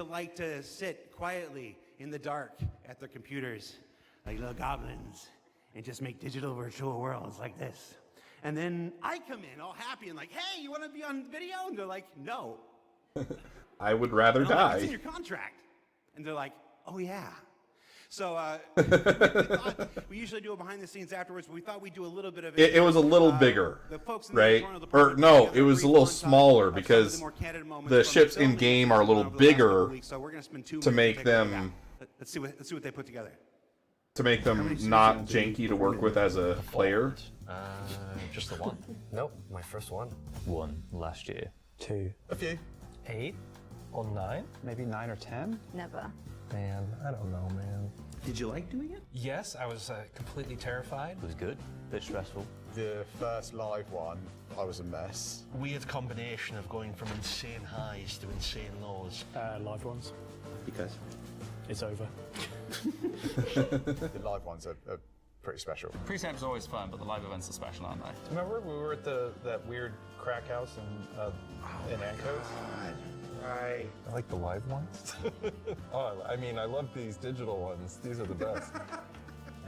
[SPEAKER 2] like to sit quietly in the dark at their computers like little goblins and just make digital virtual worlds like this. And then I come in all happy and like, hey, you want to be on video? And they're like, no.
[SPEAKER 1] I would rather
[SPEAKER 2] And I'm
[SPEAKER 1] die.
[SPEAKER 2] like, it's in your contract. And they're like, oh yeah. So we usually do it behind the scenes afterwards, but we thought we'd do a little bit of it.
[SPEAKER 1] It was a little bigger,
[SPEAKER 2] the folks in the
[SPEAKER 1] right?
[SPEAKER 2] Toronto
[SPEAKER 1] Or
[SPEAKER 2] department
[SPEAKER 1] no,
[SPEAKER 2] put together
[SPEAKER 1] it was a
[SPEAKER 2] brief
[SPEAKER 1] little
[SPEAKER 2] montage
[SPEAKER 1] smaller
[SPEAKER 2] of some of
[SPEAKER 1] because
[SPEAKER 2] more candid moments
[SPEAKER 1] the
[SPEAKER 2] from
[SPEAKER 1] ships in
[SPEAKER 2] filming
[SPEAKER 1] game are a little
[SPEAKER 2] over the last couple
[SPEAKER 1] bigger
[SPEAKER 2] weeks. So we're gonna spend 2
[SPEAKER 1] to
[SPEAKER 2] minutes
[SPEAKER 1] make
[SPEAKER 2] take a look
[SPEAKER 1] them
[SPEAKER 2] at. Let's see what they put together.
[SPEAKER 1] not janky to work with as a player.
[SPEAKER 6] Just the one. Nope, my first one.
[SPEAKER 18] 1 last year.
[SPEAKER 6] 2.
[SPEAKER 20] A few.
[SPEAKER 6] 8 or 9?
[SPEAKER 20] Maybe 9 or 10.
[SPEAKER 7] Never.
[SPEAKER 6] Man, I don't know, man.
[SPEAKER 2] Did you like doing it?
[SPEAKER 19] Yes, I was completely terrified.
[SPEAKER 18] It was good. Bit stressful.
[SPEAKER 20] The first live one, I was a mess.
[SPEAKER 10] Weird combination of going from insane highs to insane lows.
[SPEAKER 5] Live ones.
[SPEAKER 2] Because
[SPEAKER 5] it's over.
[SPEAKER 20] The live ones are pretty special.
[SPEAKER 23] Pre-tape's always fun, but the live events are special, aren't they?
[SPEAKER 20] Remember we were at that weird crack house in Ancoats?
[SPEAKER 21] Right. I like the live ones. Oh, I mean, I love these digital ones. These are the best.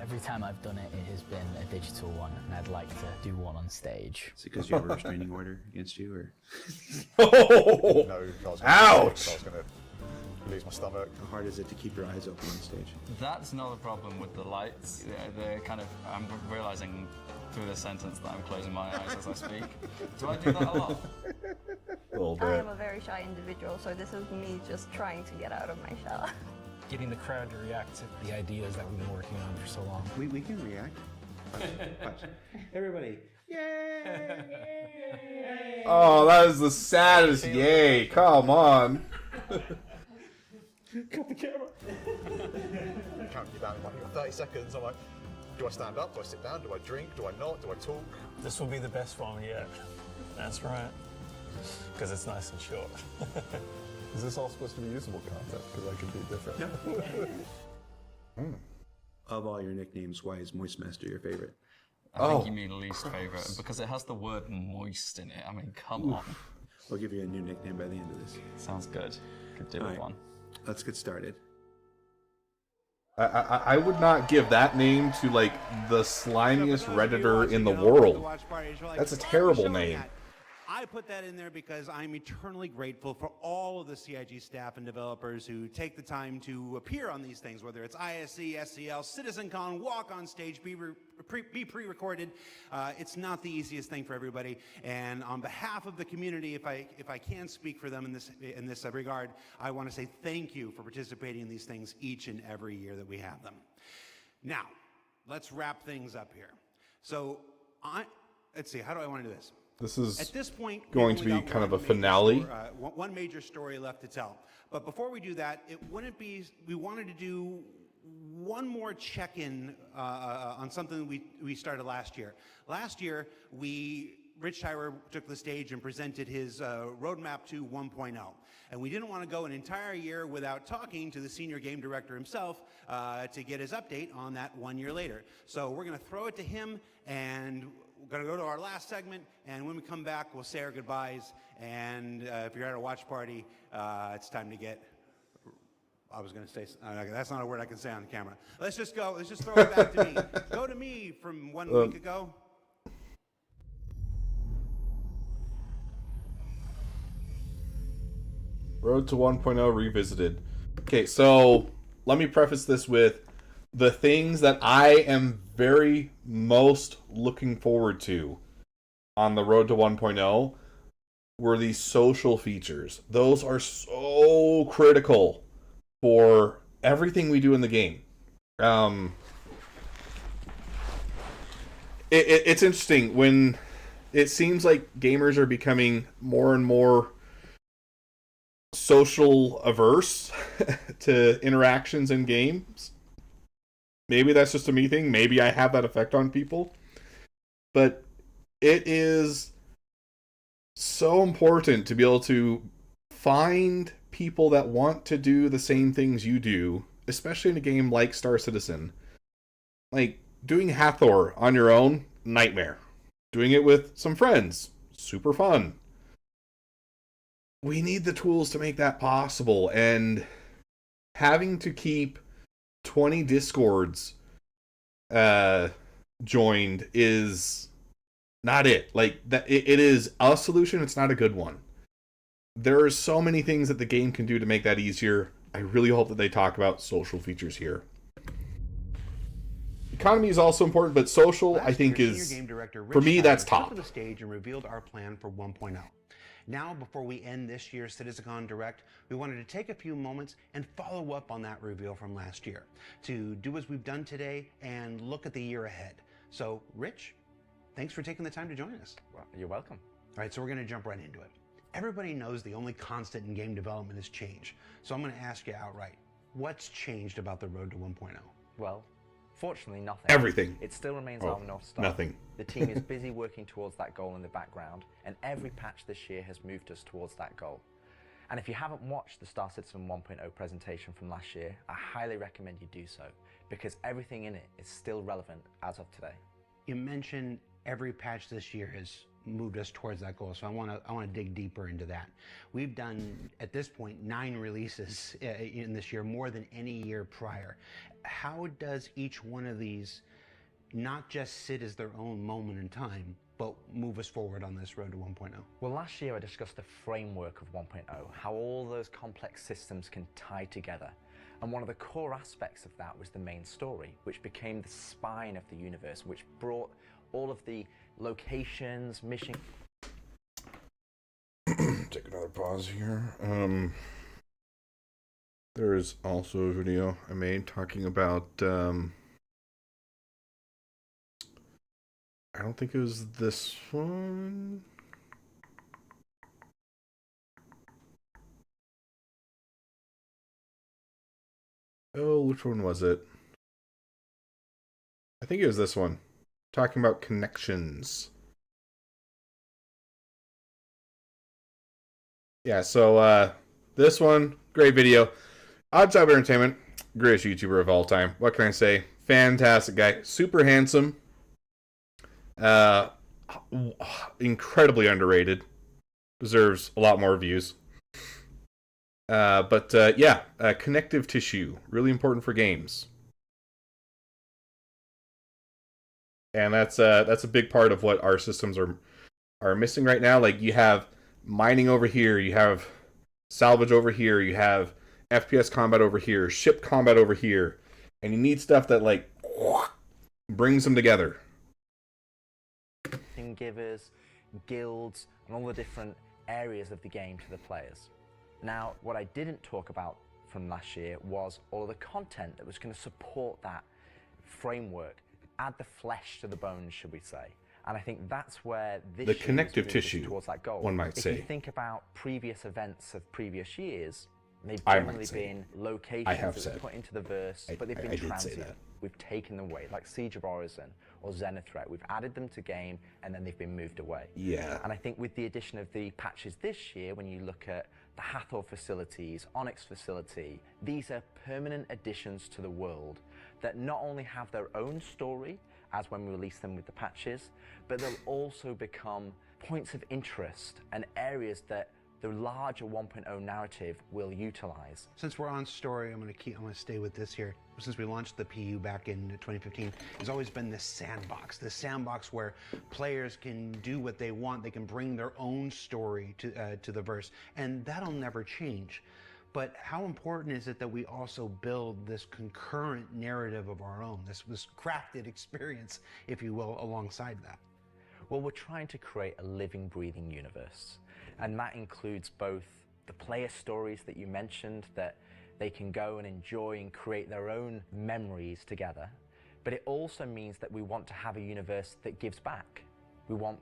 [SPEAKER 16] Every time I've done it, it has been a digital one, and I'd like to do one on stage.
[SPEAKER 4] Is it because you have a restraining order against you, or?
[SPEAKER 1] Oh!
[SPEAKER 20] No, I was
[SPEAKER 1] Ouch!
[SPEAKER 20] gonna lose my stomach.
[SPEAKER 4] How hard is it to keep your eyes open on stage?
[SPEAKER 8] That's not a problem with the lights. They're kind of, I'm realizing through this sentence that I'm closing my eyes as I speak. Do I do that a lot?
[SPEAKER 1] A little
[SPEAKER 7] I
[SPEAKER 1] bit.
[SPEAKER 7] am a very shy individual, so this is me just trying to get out of my shell.
[SPEAKER 19] Getting the crowd to react to the ideas that we've been working on for so long.
[SPEAKER 4] We can react. Watch. Everybody. Yay!
[SPEAKER 1] Oh, that is the saddest yay. Come on.
[SPEAKER 20] Cut the camera. Counting you down in like 30 seconds. I'm like, do I stand up? Do I sit down? Do I drink? Do I not? Do I talk?
[SPEAKER 6] This will be the best one yet. That's right. Because it's nice and short.
[SPEAKER 21] Is this all supposed to be usable content? Because I could be different.
[SPEAKER 4] Of all your nicknames, why is Moist Master your favorite?
[SPEAKER 8] I think you mean least favorite because it has the word moist in it. I mean, come on.
[SPEAKER 4] We'll give you a new nickname by the end of this.
[SPEAKER 8] Sounds good. Could do
[SPEAKER 4] All
[SPEAKER 8] with
[SPEAKER 4] right.
[SPEAKER 8] one.
[SPEAKER 4] Let's get started.
[SPEAKER 1] I would not give that name to, like, the slimiest Redditor in the world. That's a terrible name.
[SPEAKER 2] I put that in there because I'm eternally grateful for all of the CIG staff and developers who take the time to appear on these things, whether it's ISC, SCL, Citizencon, walk on stage, be pre-recorded. It's not the easiest thing for everybody. And on behalf of the community, if I can speak for them in this regard, I want to say thank you for participating in these things each and every year that we have them. Now, let's wrap things up here. So, let's see, how do I want to do this?
[SPEAKER 1] This is
[SPEAKER 2] at this point
[SPEAKER 1] going to be kind of a finale.
[SPEAKER 2] One major story left to tell. But before we do that, we wanted to do one more check-in on something we started last year. Last year, Rich Tyler took the stage and presented his roadmap to 1.0. And we didn't want to go an entire year without talking to the senior game director himself to get his update on that 1 year later. So we're going to throw it to him, and we're going to go to our last segment, and when we come back, we'll say our goodbyes. And if you're at a watch party, it's time to get... I was going to say, that's not a word I can say on the camera. Let's just go. Let's just throw it back to me. Go to me from 1 week ago.
[SPEAKER 1] Road to 1.0 Revisited. Okay, so let me preface this with the things that I am very most looking forward to on the road to 1.0 were these social features. Those are so critical for everything we do in the game. It's interesting when it seems like gamers are becoming more and more social averse to interactions in games. Maybe that's just a me thing. Maybe I have that effect on people. But it is so important to be able to find people that want to do the same things you do, especially in a game like Star Citizen. Like, doing Hathor on your own, nightmare. Doing it with some friends, super fun. We need the tools to make that possible, and having to keep 20 Discords joined is not it. Like, it is a solution, it's not a good one. There are so many things that the game can do to make that easier. I really hope that they talk about social features here. Economy is also important, but social, I think, is, for me, that's top.
[SPEAKER 2] Took the stage and revealed our plan for 1.0. Now, before we end this year's Citizencon Direct, we wanted to take a few moments and follow up on that reveal from last year, to do as we've done today and look at the year ahead. So, Rich, thanks for taking the time to join us.
[SPEAKER 11] Well, you're welcome.
[SPEAKER 2] All right, so we're going to jump right into it. Everybody knows the only constant in game development is change. So I'm going to ask you outright, what's changed about the road to 1.0?
[SPEAKER 11] Well, fortunately, nothing.
[SPEAKER 1] Everything.
[SPEAKER 11] It still remains our North Star.
[SPEAKER 1] Nothing.
[SPEAKER 11] The team is busy working towards that goal in the background, and every patch this year has moved us towards that goal. And if you haven't watched the Star Citizen 1.0 presentation from last year, I highly recommend you do so, because everything in it is still relevant as of today.
[SPEAKER 2] You mentioned every patch this year has moved us towards that goal, so I want to dig deeper into that. We've done, at this point, 9 releases in this year, more than any year prior. How does each one of these not just sit as their own moment in time, but move us forward on this road to 1.0?
[SPEAKER 11] Well, last year I discussed the framework of 1.0, how all those complex systems can tie together. And one of the core aspects of that was the main story, which became the spine of the universe, which brought all of the locations, mission...
[SPEAKER 1] Take another pause here. There is also a video I made talking about... I don't think it was this one. Oh, which one was it? I think it was this one. Talking about connections. Yeah, so this one, great video. Odd Job Entertainment, greatest YouTuber of all time. What can I say? Fantastic guy. Super handsome. Incredibly underrated. Deserves a lot more views. Yeah, connective tissue. Really important for games. And that's a big part of what our systems are missing right now. Like, you have mining over here, you have salvage over here, you have FPS combat over here, ship combat over here, and you need stuff that, like, brings them together.
[SPEAKER 11] Givers, guilds, and all the different areas of the game to the players. Now, what I didn't talk about from last year was all of the content that was going to support that framework, add the flesh to the bones, should we say. And I think that's where this
[SPEAKER 1] The
[SPEAKER 11] year
[SPEAKER 1] connective
[SPEAKER 11] has moved us
[SPEAKER 1] tissue,
[SPEAKER 11] towards that goal.
[SPEAKER 1] one might
[SPEAKER 11] if
[SPEAKER 1] say.
[SPEAKER 11] you think about previous events of previous years, they've
[SPEAKER 1] I might
[SPEAKER 11] generally
[SPEAKER 1] say.
[SPEAKER 11] been locations
[SPEAKER 1] I have
[SPEAKER 11] that
[SPEAKER 1] said.
[SPEAKER 11] we've put into the verse, but they've
[SPEAKER 1] I
[SPEAKER 11] been
[SPEAKER 1] did say
[SPEAKER 11] transient.
[SPEAKER 1] that.
[SPEAKER 11] We've taken them away, like Siege of Orison or Zenithreat. We've added them to game, and then they've been moved away.
[SPEAKER 1] Yeah.
[SPEAKER 11] And I think with the addition of the patches this year, when you look at the Hathor facilities, Onyx facility, these are permanent additions to the world that not only have their own story, as when we release them with the patches, but they'll also become points of interest and areas that the larger 1.0 narrative will utilize.
[SPEAKER 2] Since we're on story, I'm going to stay with this here. Since we launched the PU back in 2015, there's always been this sandbox where players can do what they want. They can bring their own story to the verse, and that'll never change. But how important is it that we also build this concurrent narrative of our own, this crafted experience, if you will, alongside that?
[SPEAKER 11] Well, we're trying to create a living, breathing universe. And that includes both the player stories that you mentioned, that they can go and enjoy and create their own memories together. But it also means that we want to have a universe that gives back. We want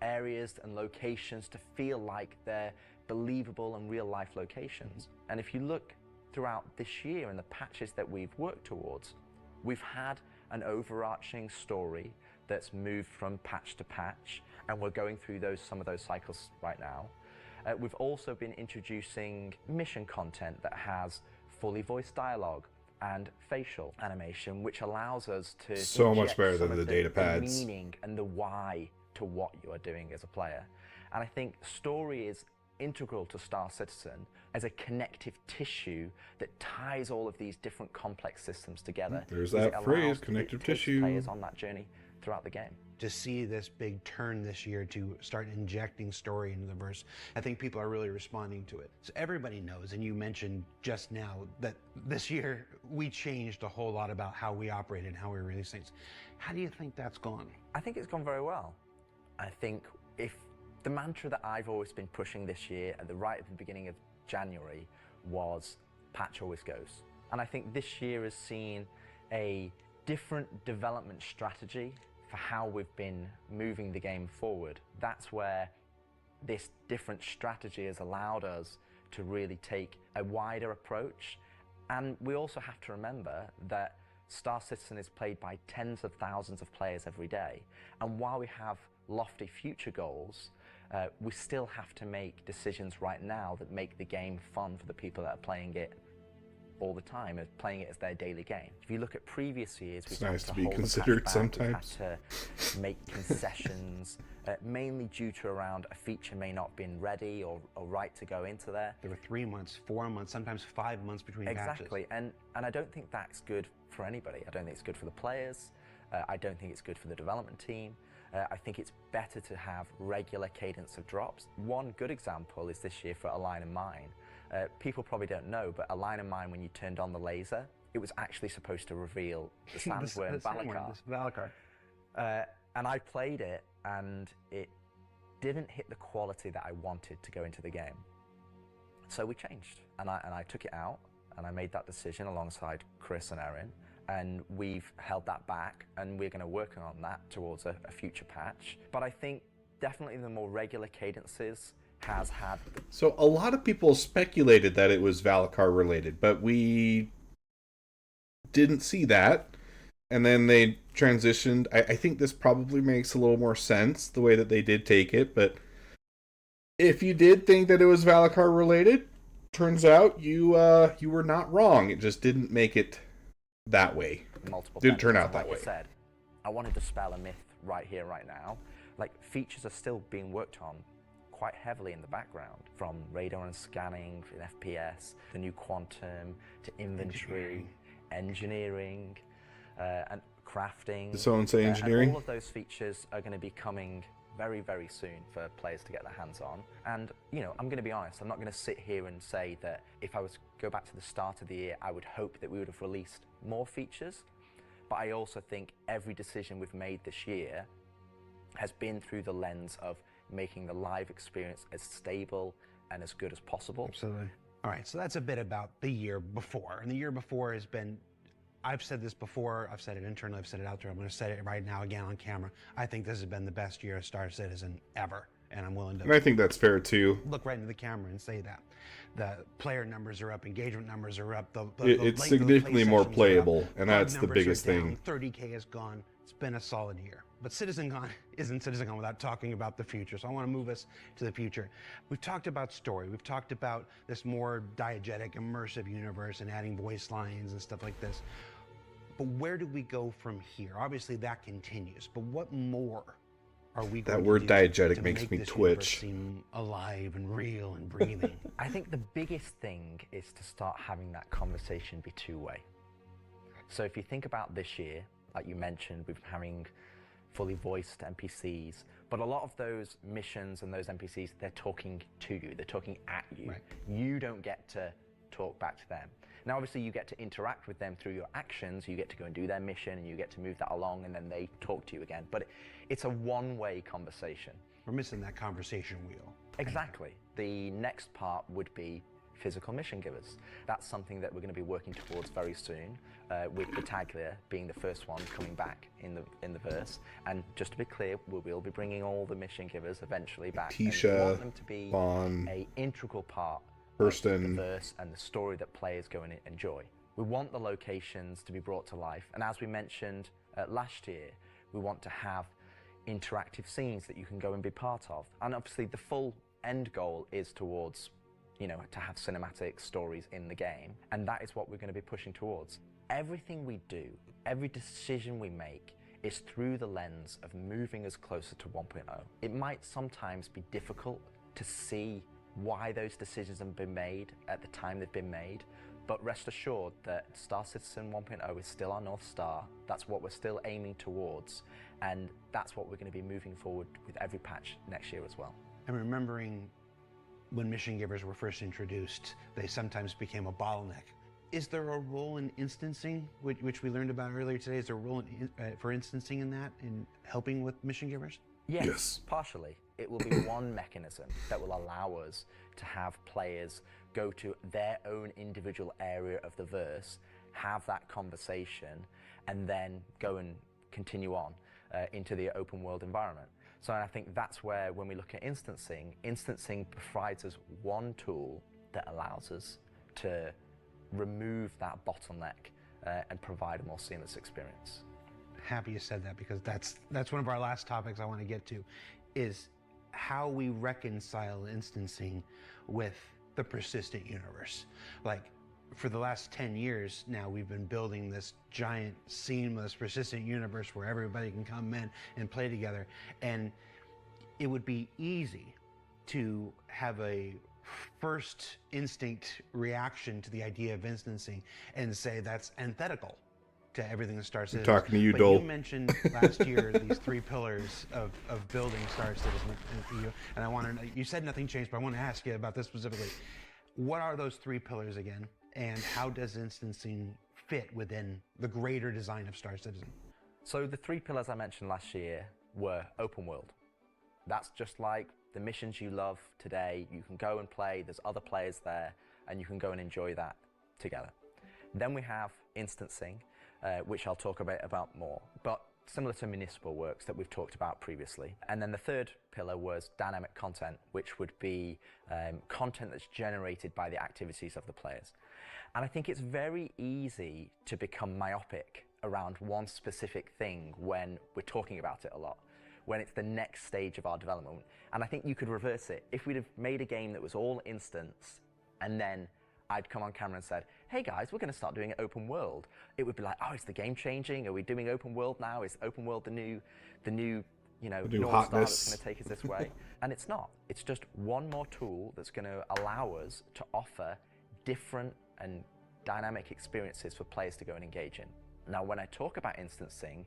[SPEAKER 11] areas and locations to feel like they're believable and real life locations. And if you look throughout this year and the patches that we've worked towards, we've had an overarching story that's moved from patch to patch, and we're going through some of those cycles right now. We've also been introducing mission content that has fully voiced dialogue and facial animation, which allows us to
[SPEAKER 1] So much
[SPEAKER 11] inject
[SPEAKER 1] better
[SPEAKER 11] some
[SPEAKER 1] than
[SPEAKER 11] of
[SPEAKER 1] the data
[SPEAKER 11] the
[SPEAKER 1] pads.
[SPEAKER 11] meaning and the why to what you are doing as a player. And I think story is integral to Star Citizen as a connective tissue that ties all of these different complex systems together.
[SPEAKER 1] There's
[SPEAKER 11] because
[SPEAKER 1] that
[SPEAKER 11] it
[SPEAKER 1] phrase,
[SPEAKER 11] allows-
[SPEAKER 1] connective
[SPEAKER 11] it takes
[SPEAKER 1] tissue.
[SPEAKER 11] players on that journey throughout the game.
[SPEAKER 2] To see this big turn this year to start injecting story into the verse, I think people are really responding to it. So everybody knows, and you mentioned just now, that this year we changed a whole lot about how we operate and how we release things. How do you think that's gone?
[SPEAKER 11] I think it's gone very well. I think if the mantra that I've always been pushing this year at the beginning of January was patch always goes. And I think this year has seen a different development strategy for how we've been moving the game forward. That's where this different strategy has allowed us to really take a wider approach. And we also have to remember that Star Citizen is played by tens of thousands of players every day. And while we have lofty future goals, we still have to make decisions right now that make the game fun for the people that are playing it all the time, playing it as their daily game. If you look at previous years, we've
[SPEAKER 1] It's
[SPEAKER 11] had
[SPEAKER 1] nice
[SPEAKER 11] to
[SPEAKER 1] to be
[SPEAKER 11] hold the patch
[SPEAKER 1] considered
[SPEAKER 11] back,
[SPEAKER 1] sometimes.
[SPEAKER 11] We've had to make concessions, mainly due to around a feature may not have been ready or right to go into there.
[SPEAKER 2] There were 3 months, 4 months, sometimes 5 months between patches.
[SPEAKER 11] Exactly, and I don't think that's good for anybody. I don't think it's good for the players. I don't think it's good for the development team. I think it's better to have regular cadence of drops. One good example is this year for A Line of Mine. People probably don't know, but A Line of Mine, when you turned on the laser, it was actually supposed to reveal the Sandworm Valakar. And I played it, and it didn't hit the quality that I wanted to go into the game. So we changed, and I took it out, and I made that decision alongside Chris and Erin, and we've held that back, and we're going to work on that towards a future patch. But I think definitely the more regular cadences has had...
[SPEAKER 1] So a lot of people speculated that it was Valakar related, but we didn't see that. And then they transitioned. I think this probably makes a little more sense, the way that they did take it. But if you did think that it was Valakar related, turns out you were not wrong. It just didn't make it that way. Didn't turn out that way.
[SPEAKER 11] Like I said, I wanted to dispel a myth right here, right now. Like, features are still being worked on quite heavily in the background, from radar and scanning in FPS, the new quantum, to inventory, engineering, and crafting.
[SPEAKER 1] Did someone say engineering?
[SPEAKER 11] And all of those features are going to be coming very, very soon for players to get their hands on. And, you know, I'm going to be honest, I'm not going to sit here and say that if I was to go back to the start of the year, I would hope that we would have released more features. But I also think every decision we've made this year has been through the lens of making the live experience as stable and as good as possible.
[SPEAKER 2] Absolutely. All right, so that's a bit about the year before. And the year before has been I've said this before, I've said it internally, I've said it out there, I'm going to say it right now again on camera. I think this has been the best year of Star Citizen ever, and I'm willing to
[SPEAKER 1] And I think that's fair too.
[SPEAKER 2] look right into the camera and say that. The player numbers are up, engagement numbers are up,
[SPEAKER 1] It's significantly more playable, and that's the biggest thing.
[SPEAKER 2] 30K is gone. It's been a solid year. But Citizencon isn't Citizencon without talking about the future, so I want to move us to the future. We've talked about story, we've talked about this more diegetic, immersive universe and adding voice lines and stuff like this. But where do we go from here? Obviously that continues, but what more are we going
[SPEAKER 1] That word
[SPEAKER 2] to do
[SPEAKER 1] diegetic
[SPEAKER 2] to
[SPEAKER 1] makes
[SPEAKER 2] make
[SPEAKER 1] me
[SPEAKER 2] this
[SPEAKER 1] twitch.
[SPEAKER 2] universe seem alive and real and breathing?
[SPEAKER 11] I think the biggest thing is to start having that conversation be two-way. So if you think about this year, like you mentioned, we've been having fully voiced NPCs, but a lot of those missions and those NPCs, they're talking to you, they're talking at you.
[SPEAKER 2] Right.
[SPEAKER 11] You don't get to talk back to them. Now, obviously, you get to interact with them through your actions. You get to go and do their mission, and you get to move that along, and then they talk to you again. But it's a one-way conversation.
[SPEAKER 2] We're missing that conversation wheel.
[SPEAKER 11] Exactly. The next part would be physical mission givers. That's something that we're going to be working towards very soon, with Battaglia being the first one coming back in the verse. And just to be clear, we will be bringing all the mission givers eventually back. And we
[SPEAKER 1] Tisha,
[SPEAKER 11] want them to be
[SPEAKER 1] Vaughn,
[SPEAKER 11] an integral part
[SPEAKER 1] Hurston.
[SPEAKER 11] of the verse and the story that players go and enjoy. We want the locations to be brought to life, and as we mentioned last year, we want to have interactive scenes that you can go and be part of. And obviously the full end goal is towards, you know, to have cinematic stories in the game, and that is what we're going to be pushing towards. Everything we do, every decision we make is through the lens of moving us closer to 1.0. It might sometimes be difficult to see why those decisions have been made at the time they've been made, but rest assured that Star Citizen 1.0 is still our North Star. That's what we're still aiming towards, and that's what we're going to be moving forward with every patch next year as well.
[SPEAKER 2] And remembering when mission givers were first introduced, they sometimes became a bottleneck. Is there a role in instancing, which we learned about earlier today? Is there a role for instancing in that, in helping with mission givers?
[SPEAKER 11] Yes, partially. It will be one mechanism that will allow us to have players go to their own individual area of the verse, have that conversation, and then go and continue on into the open world environment. So I think that's where, when we look at instancing provides us one tool that allows us to remove that bottleneck and provide a more seamless experience.
[SPEAKER 2] Happy you said that, because that's one of our last topics I want to get to, is how we reconcile instancing with the persistent universe. Like, for the last 10 years now, we've been building this giant, seamless, persistent universe where everybody can come in and play together. And it would be easy to have a first instinct reaction to the idea of instancing and say that's antithetical to everything that Star Citizen.
[SPEAKER 1] Talking to you,
[SPEAKER 2] but
[SPEAKER 1] Dole.
[SPEAKER 2] you mentioned last year these three pillars of building Star Citizen, and I want to. You said nothing changed, but I want to ask you about this specifically. What are those three pillars again, and how does instancing fit within the greater design of Star Citizen?
[SPEAKER 11] So the three pillars I mentioned last year were open world. That's just like the missions you love today. You can go and play, there's other players there, and you can go and enjoy that together. Then we have instancing, which I'll talk about more, but similar to municipal works that we've talked about previously. And then the third pillar was dynamic content, which would be content that's generated by the activities of the players. And I think it's very easy to become myopic around one specific thing when we're talking about it a lot, when it's the next stage of our development. And I think you could reverse it. If we'd have made a game that was all instance, and then I'd come on camera and said, hey guys, we're going to start doing it open world, it would be like, oh, is the game changing? Are we doing open world now? Is open world the new North Star that's going to take us this way? And it's not. It's just one more tool that's going to allow us to offer different and dynamic experiences for players to go and engage in. Now, when I talk about instancing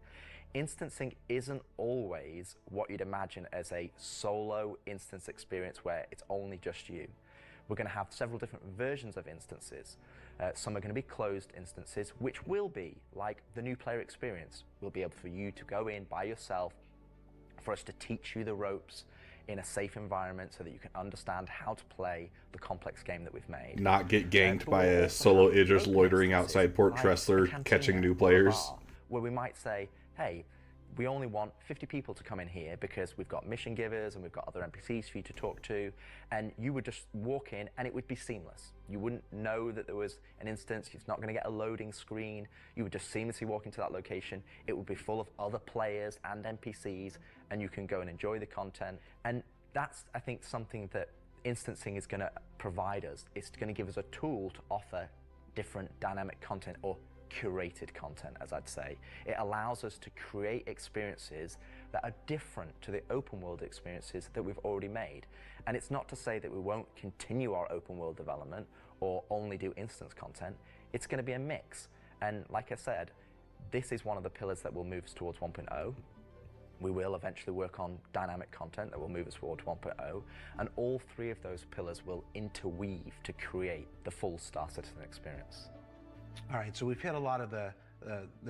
[SPEAKER 11] isn't always what you'd imagine as a solo instance experience where it's only just you. We're going to have several different versions of instances. Some are going to be closed instances, which will be like the new player experience. We'll be able for you to go in by yourself, for us to teach you the ropes in a safe environment so that you can understand how to play the complex game that we've made.
[SPEAKER 1] Not get ganked
[SPEAKER 11] But
[SPEAKER 1] by
[SPEAKER 11] we'll
[SPEAKER 1] a
[SPEAKER 11] also
[SPEAKER 1] solo
[SPEAKER 11] have
[SPEAKER 1] Idris
[SPEAKER 11] open
[SPEAKER 1] loitering
[SPEAKER 11] instances
[SPEAKER 1] outside Port
[SPEAKER 11] like
[SPEAKER 1] Tressler
[SPEAKER 11] a cantina
[SPEAKER 1] catching new
[SPEAKER 11] or a
[SPEAKER 1] players.
[SPEAKER 11] bar, where we might say, hey, we only want 50 people to come in here because we've got mission givers and we've got other NPCs for you to talk to, and you would just walk in and it would be seamless. You wouldn't know that there was an instance, you're not going to get a loading screen, you would just seamlessly walk into that location, it would be full of other players and NPCs, and you can go and enjoy the content. And that's, I think, something that instancing is going to provide us. It's going to give us a tool to offer different dynamic content, or curated content, as I'd say. It allows us to create experiences that are different to the open world experiences that we've already made. And it's not to say that we won't continue our open world development or only do instance content. It's going to be a mix. And like I said, this is one of the pillars that will move us towards 1.0. We will eventually work on dynamic content that will move us towards 1.0, and all three of those pillars will interweave to create the full Star Citizen experience.
[SPEAKER 2] All right, so we've hit a lot of the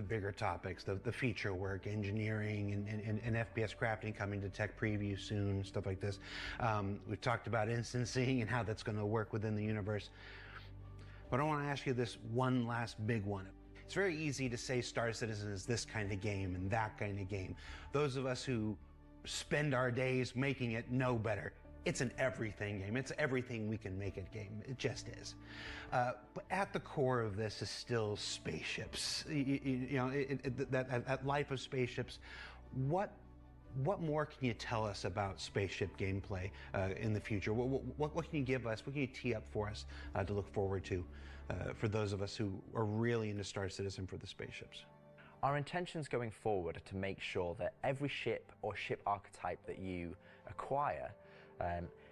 [SPEAKER 2] bigger topics, the feature work, engineering, and FPS crafting coming to tech preview soon, stuff like this. We've talked about instancing and how that's going to work within the universe. But I want to ask you this one last big one. It's very easy to say Star Citizen is this kind of game and that kind of game. Those of us who spend our days making it know better. It's an everything game. It's everything we can make it game. It just is. But at the core of this is still spaceships. You know, that life of spaceships. What more can you tell us about spaceship gameplay in the future? What can you give us? What can you tee up for us to look forward to for those of us who are really into Star Citizen for the spaceships?
[SPEAKER 11] Our intentions going forward are to make sure that every ship or ship archetype that you acquire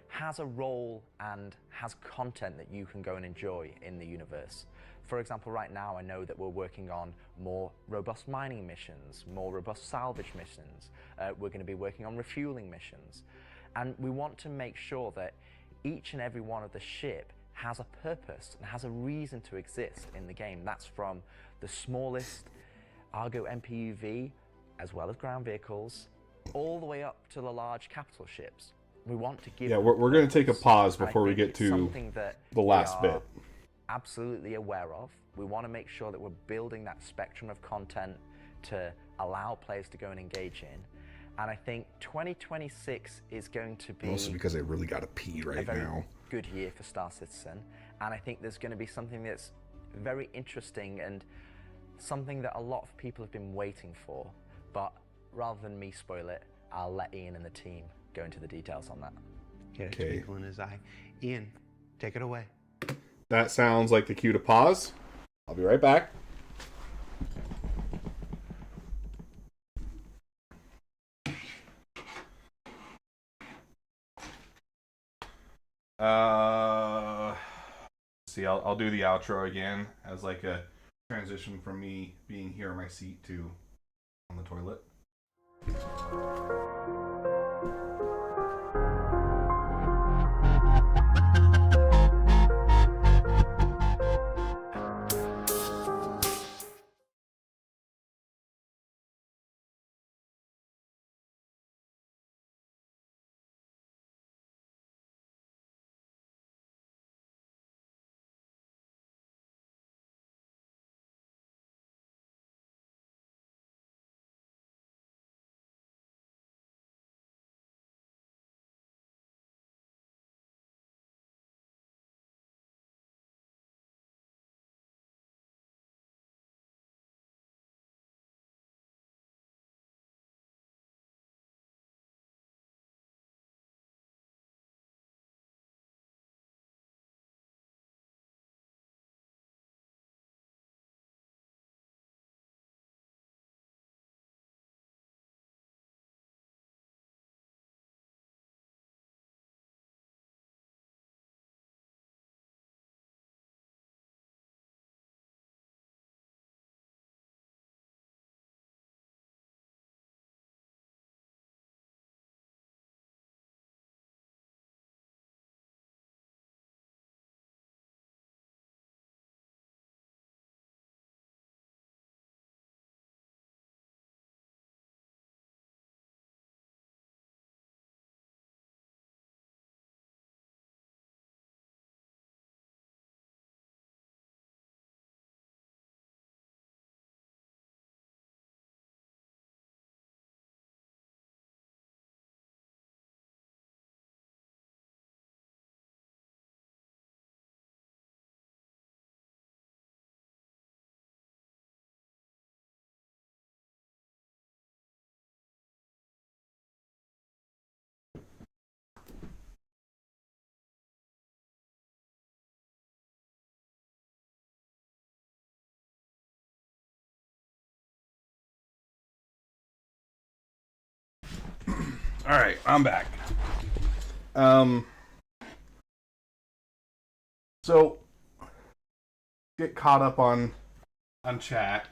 [SPEAKER 11] has a role and has content that you can go and enjoy in the universe. For example, right now I know that we're working on more robust mining missions, more robust salvage missions. We're going to be working on refueling missions. And we want to make sure that each and every one of the ship has a purpose and has a reason to exist in the game. That's from the smallest Argo MPUV, as well as ground vehicles, all the way up to the large capital ships. We want to give.
[SPEAKER 1] Yeah, we're going to take a pause before we get to
[SPEAKER 11] something that
[SPEAKER 1] the last
[SPEAKER 11] we are
[SPEAKER 1] bit.
[SPEAKER 11] Absolutely aware of. We want to make sure that we're building that spectrum of content to allow players to go and engage in. And I think 2026 is going to be
[SPEAKER 1] Mostly because I really got to pee right
[SPEAKER 11] a very
[SPEAKER 1] now.
[SPEAKER 11] good year for Star Citizen. And I think there's going to be something that's very interesting and something that a lot of people have been waiting for. But rather than me spoil it, I'll let Ian and the team go into the details on that.
[SPEAKER 2] Get a twinkle in his eye. Ian, take it away.
[SPEAKER 1] That sounds like the cue to pause. I'll be right back. See, I'll do the outro again as like a transition from me being here in my seat to on the toilet. All right, I'm back. So get caught up on chat.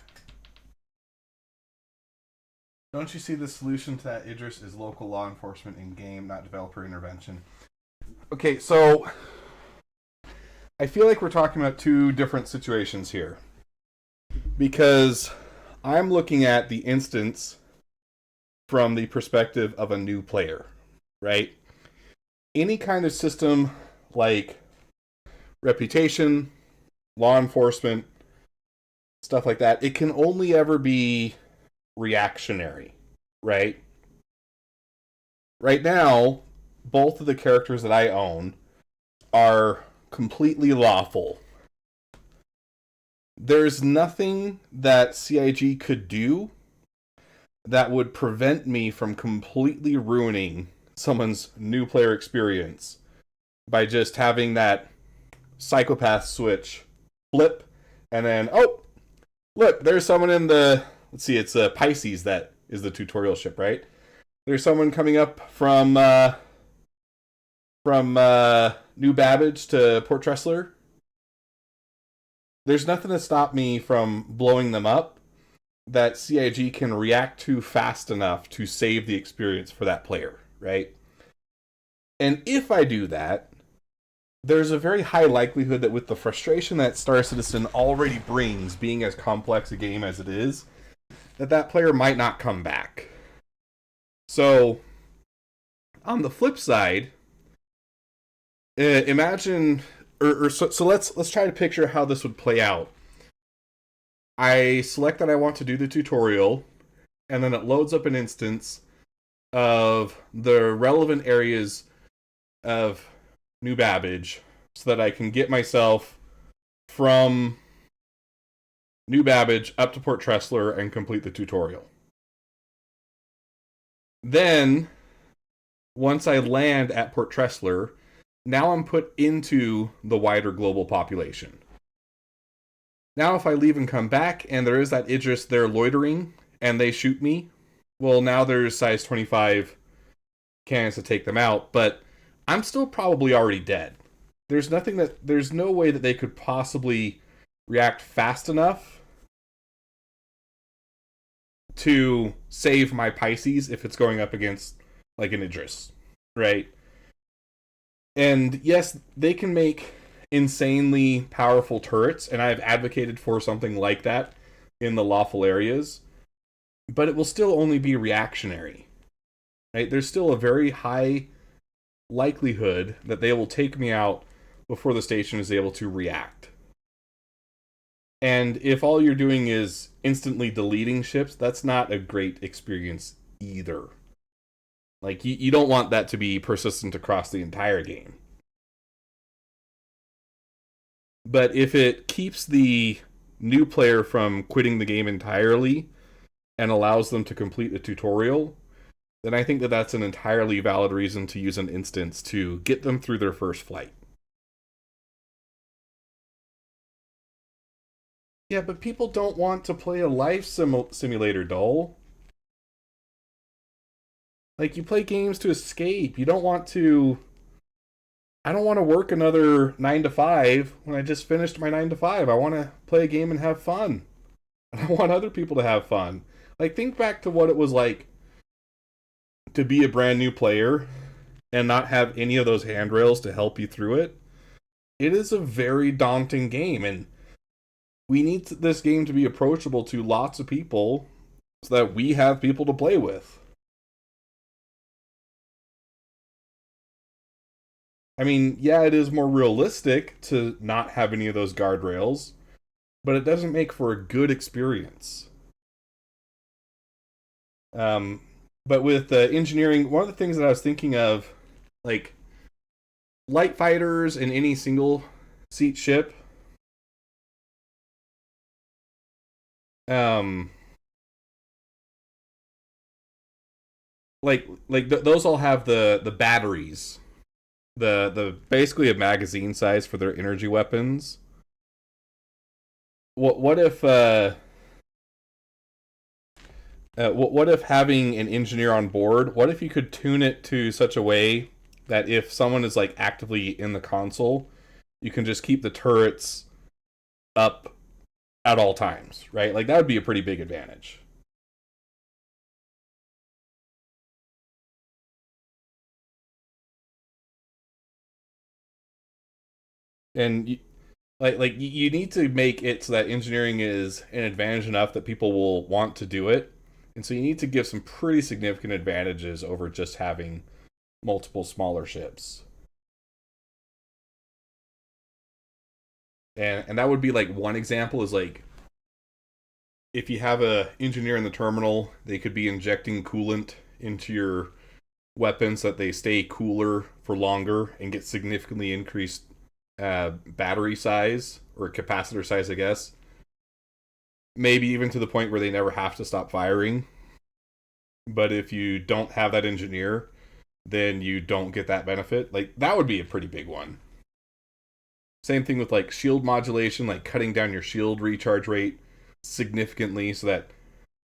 [SPEAKER 1] Don't you see the solution to that, Idris, is local law enforcement in game, not developer intervention? Okay, so I feel like we're talking about two different situations here. Because I'm looking at the instance from the perspective of a new player, right? Any kind of system like reputation, law enforcement, stuff like that, it can only ever be reactionary, right? Right now, both of the characters that I own are completely lawful. There's nothing that CIG could do that would prevent me from completely ruining someone's new player experience by just having that psychopath switch flip and then, oh, look, there's someone in the, let's see, it's Pisces that is the tutorial ship, right? There's someone coming up from New Babbage to Port Tressler. There's nothing to stop me from blowing them up that CIG can react to fast enough to save the experience for that player, right? And if I do that, there's a very high likelihood that with the frustration that Star Citizen already brings, being as complex a game as it is, that player might not come back. So, on the flip side, imagine, so let's try to picture how this would play out. I select that I want to do the tutorial, and then it loads up an instance of the relevant areas of New Babbage so that I can get myself from New Babbage up to Port Tressler and complete the tutorial. Then, once I land at Port Tressler, now I'm put into the wider global population. Now if I leave and come back and there is that Idris there loitering and they shoot me, well, now there's size 25 cannons to take them out, but I'm still probably already dead. There's no way that they could possibly react fast enough to save my Pisces if it's going up against like an Idris, right? And yes, they can make insanely powerful turrets, and I've advocated for something like that in the lawful areas, but it will still only be reactionary, right? There's still a very high likelihood that they will take me out before the station is able to react. And if all you're doing is instantly deleting ships, that's not a great experience either. Like, you don't want that to be persistent across the entire game. But if it keeps the new player from quitting the game entirely and allows them to complete the tutorial, then I think that that's an entirely valid reason to use an instance to get them through their first flight. Yeah, but people don't want to play a life simulator, Dole. Like, you play games to escape. You don't want to... I don't want to work another 9 to 5 when I just finished my 9 to 5. I want to play a game and have fun. And I want other people to have fun. Like, think back to what it was like to be a brand new player and not have any of those handrails to help you through it. It is a very daunting game, and we need this game to be approachable to lots of people so that we have people to play with. I mean, yeah, it is more realistic to not have any of those guardrails, but it doesn't make for a good experience. But with engineering, one of the things that I was thinking of, like, light fighters in any single seat ship, those all have the batteries, the basically a magazine size for their energy weapons. What if What if having an engineer on board, what if you could tune it to such a way that if someone is like actively in the console, you can just keep the turrets up at all times, right? Like that would be a pretty big advantage. And you need to make it so that engineering is an advantage enough that people will want to do it. And so you need to give some pretty significant advantages over just having multiple smaller ships. And that would be like one example is like if you have a engineer in the terminal, they could be injecting coolant into your weapons so that they stay cooler for longer and get significantly increased battery size or capacitor size, I guess. Maybe even to the point where they never have to stop firing. But if you don't have that engineer, then you don't get that benefit. Like that would be a pretty big one. Same thing with like shield modulation, like cutting down your shield recharge rate significantly so that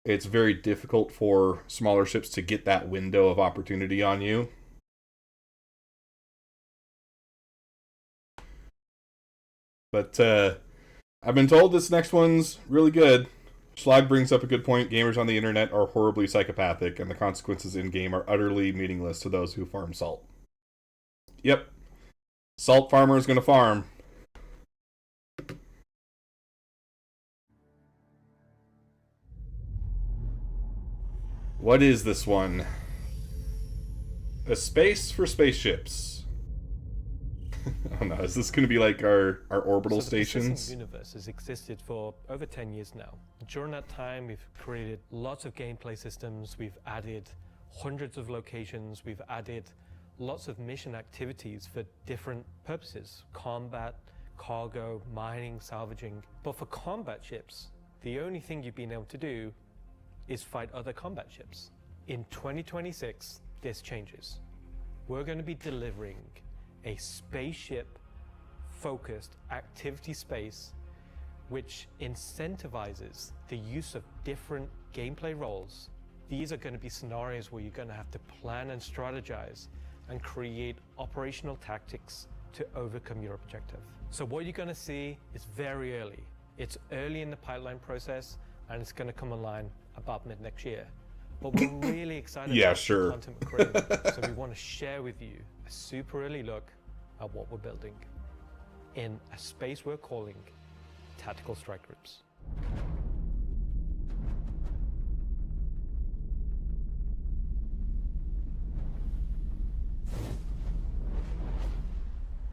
[SPEAKER 1] it's very difficult for smaller ships to get that window of opportunity on you. But I've been told this next one's really good. Schlag brings up a good point. Gamers on the internet are horribly psychopathic, and the consequences in-game are utterly meaningless to those who farm salt. Yep. Salt farmer is going to farm. What is this one? A space for spaceships. I don't know. Is this going to be like our orbital stations?
[SPEAKER 9] The universe has existed for over 10 years now. During that time, we've created lots of gameplay systems. We've added hundreds of locations. We've added lots of mission activities for different purposes: combat, cargo, mining, salvaging. But for combat ships, the only thing you've been able to do is fight other combat ships. In 2026, this changes. We're going to be delivering a spaceship-focused activity space which incentivizes the use of different gameplay roles. These are going to be scenarios where you're going to have to plan and strategize and create operational tactics to overcome your objective. So what you're going to see is very early. It's early in the pipeline process, and it's going to come online about mid next year. But we're really excited about the content we're creating. So we want to share with you a super early look at what we're building in a space we're calling Tactical Strike Groups.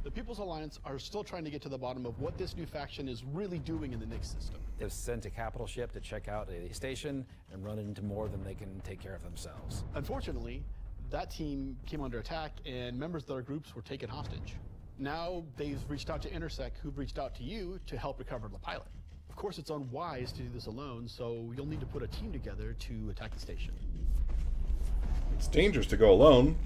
[SPEAKER 12] The People's Alliance are still trying to get to the bottom of what this new faction is really doing in the Nyx system.
[SPEAKER 19] They've sent a capital ship to check out a station and run into more than they can take care of themselves.
[SPEAKER 12] Unfortunately, that team came under attack and members of their groups were taken hostage. Now they've reached out to Intersec, who've reached out to you to help recover the pilot. Of course, it's unwise to do this alone, so you'll need to put a team together to attack the station.
[SPEAKER 1] It's dangerous to go alone.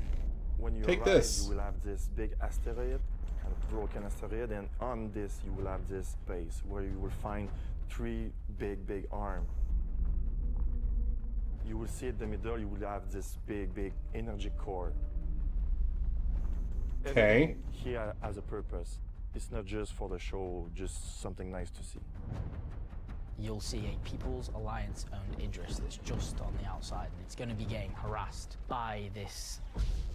[SPEAKER 21] When you
[SPEAKER 1] Take
[SPEAKER 21] arrive,
[SPEAKER 1] this.
[SPEAKER 21] you will have this big asteroid, kind of broken asteroid, and on this you will have this base where you will find 3 big arms. You will see at the middle, you will have this big energy core.
[SPEAKER 1] Okay.
[SPEAKER 21] Everything here has a purpose. It's not just for the show, just something nice to see.
[SPEAKER 16] You'll see a People's Alliance-owned Idris that's just on the outside, and it's going to be getting harassed by this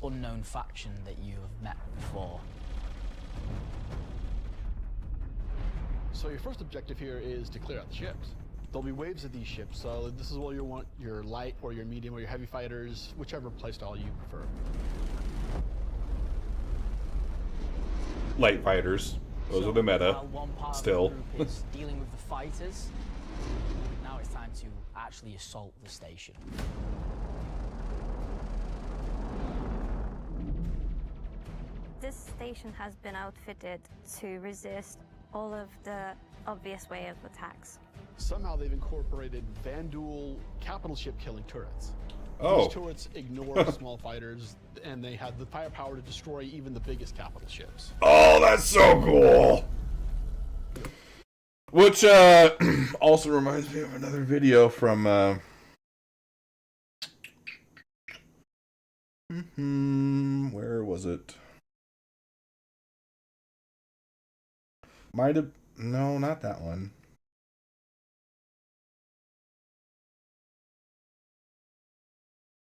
[SPEAKER 16] unknown faction that you have met before.
[SPEAKER 12] So your first objective here is to clear out the ships. There'll be waves of these ships, so this is where you want your light or your medium or your heavy fighters, whichever playstyle you prefer.
[SPEAKER 1] Light fighters. Those are the meta.
[SPEAKER 16] While one part
[SPEAKER 1] Still.
[SPEAKER 16] of the group is dealing with the fighters, now it's time to actually assault the station.
[SPEAKER 7] This station has been outfitted to resist all of the obvious way of attacks.
[SPEAKER 12] Somehow they've incorporated Vanduul capital ship killing turrets.
[SPEAKER 1] Oh.
[SPEAKER 12] These turrets ignore small fighters, and they have the firepower to destroy even the biggest capital ships.
[SPEAKER 1] Oh, that's so cool! Which also reminds me of another video from Where was it? Might have... No, not that one.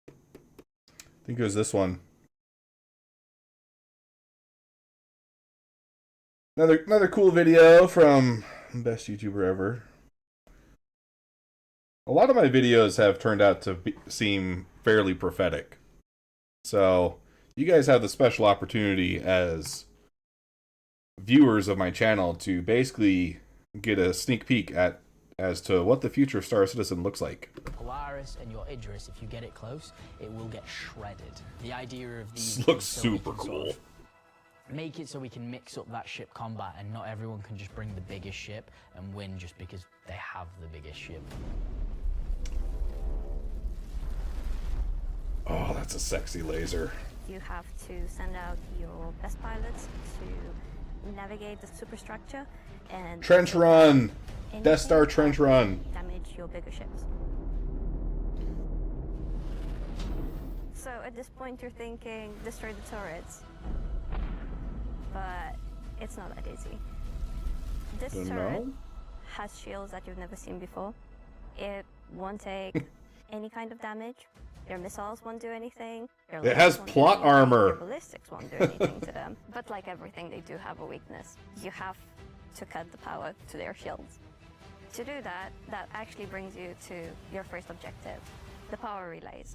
[SPEAKER 1] I think it was this one. Another cool video from best YouTuber ever. A lot of my videos have turned out to seem fairly prophetic. So, you guys have the special opportunity as viewers of my channel to basically get a sneak peek as to what the future of Star Citizen looks like.
[SPEAKER 16] Polaris and your Idris, if you get it close, it will get shredded. The idea of these
[SPEAKER 1] This looks
[SPEAKER 16] is so we
[SPEAKER 1] super
[SPEAKER 16] can sort
[SPEAKER 1] cool.
[SPEAKER 16] of make it so we can mix up that ship combat and not everyone can just bring the biggest ship and win just because they have the biggest ship.
[SPEAKER 1] Oh, that's a sexy laser.
[SPEAKER 7] You have to send out your best pilots to navigate the superstructure and
[SPEAKER 1] Trench run!
[SPEAKER 7] anything
[SPEAKER 1] Death Star trench run.
[SPEAKER 7] damage your bigger ships. So at this point you're thinking destroy the turrets, but it's not that easy. This
[SPEAKER 1] Don't
[SPEAKER 7] turret
[SPEAKER 1] know.
[SPEAKER 7] has shields that you've never seen before. It won't take any kind of damage. Their missiles won't do anything. Their
[SPEAKER 1] It has
[SPEAKER 7] lasers won't do
[SPEAKER 1] plot
[SPEAKER 7] anything,
[SPEAKER 1] armor.
[SPEAKER 7] Their ballistics won't do anything to them. But like everything, they do have a weakness. You have to cut the power to their shields. To do that, that actually brings you to your first objective, the power relays.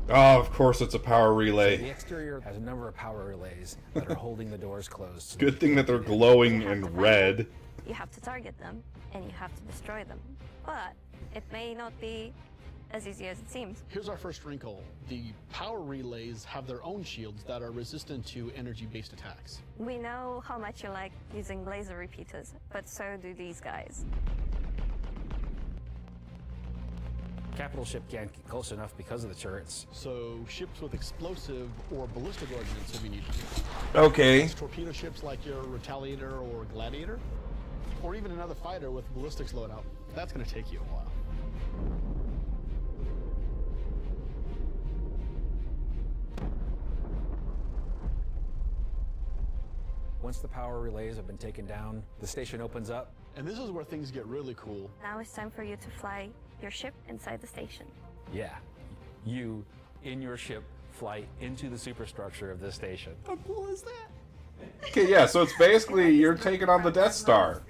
[SPEAKER 1] Oh, of course it's a power
[SPEAKER 19] The
[SPEAKER 1] relay.
[SPEAKER 19] exterior has a number of power relays that are holding the doors closed.
[SPEAKER 1] Good thing that they're glowing in red.
[SPEAKER 7] You have to target them, and you have to destroy them. But it may not be as easy as it seems.
[SPEAKER 12] Here's our first wrinkle. The power relays have their own shields that are resistant to energy-based attacks.
[SPEAKER 7] We know how much you like using laser repeaters, but so do these guys.
[SPEAKER 19] Capital ship can't get close enough because of the turrets.
[SPEAKER 12] So ships with explosive or ballistic ordnance will be needed.
[SPEAKER 1] Okay.
[SPEAKER 12] Torpedo ships like your Retaliator or Gladiator, or even another fighter with ballistics loadout. That's going to take you a while.
[SPEAKER 19] Once the power relays have been taken down, the station opens up.
[SPEAKER 12] And this is where things get really cool.
[SPEAKER 7] Now it's time for you to fly your ship inside the station.
[SPEAKER 19] Yeah, you, in your ship, fly into the superstructure of this station.
[SPEAKER 12] How cool is that?
[SPEAKER 1] Okay, yeah, so it's basically you're taking on the Death Star.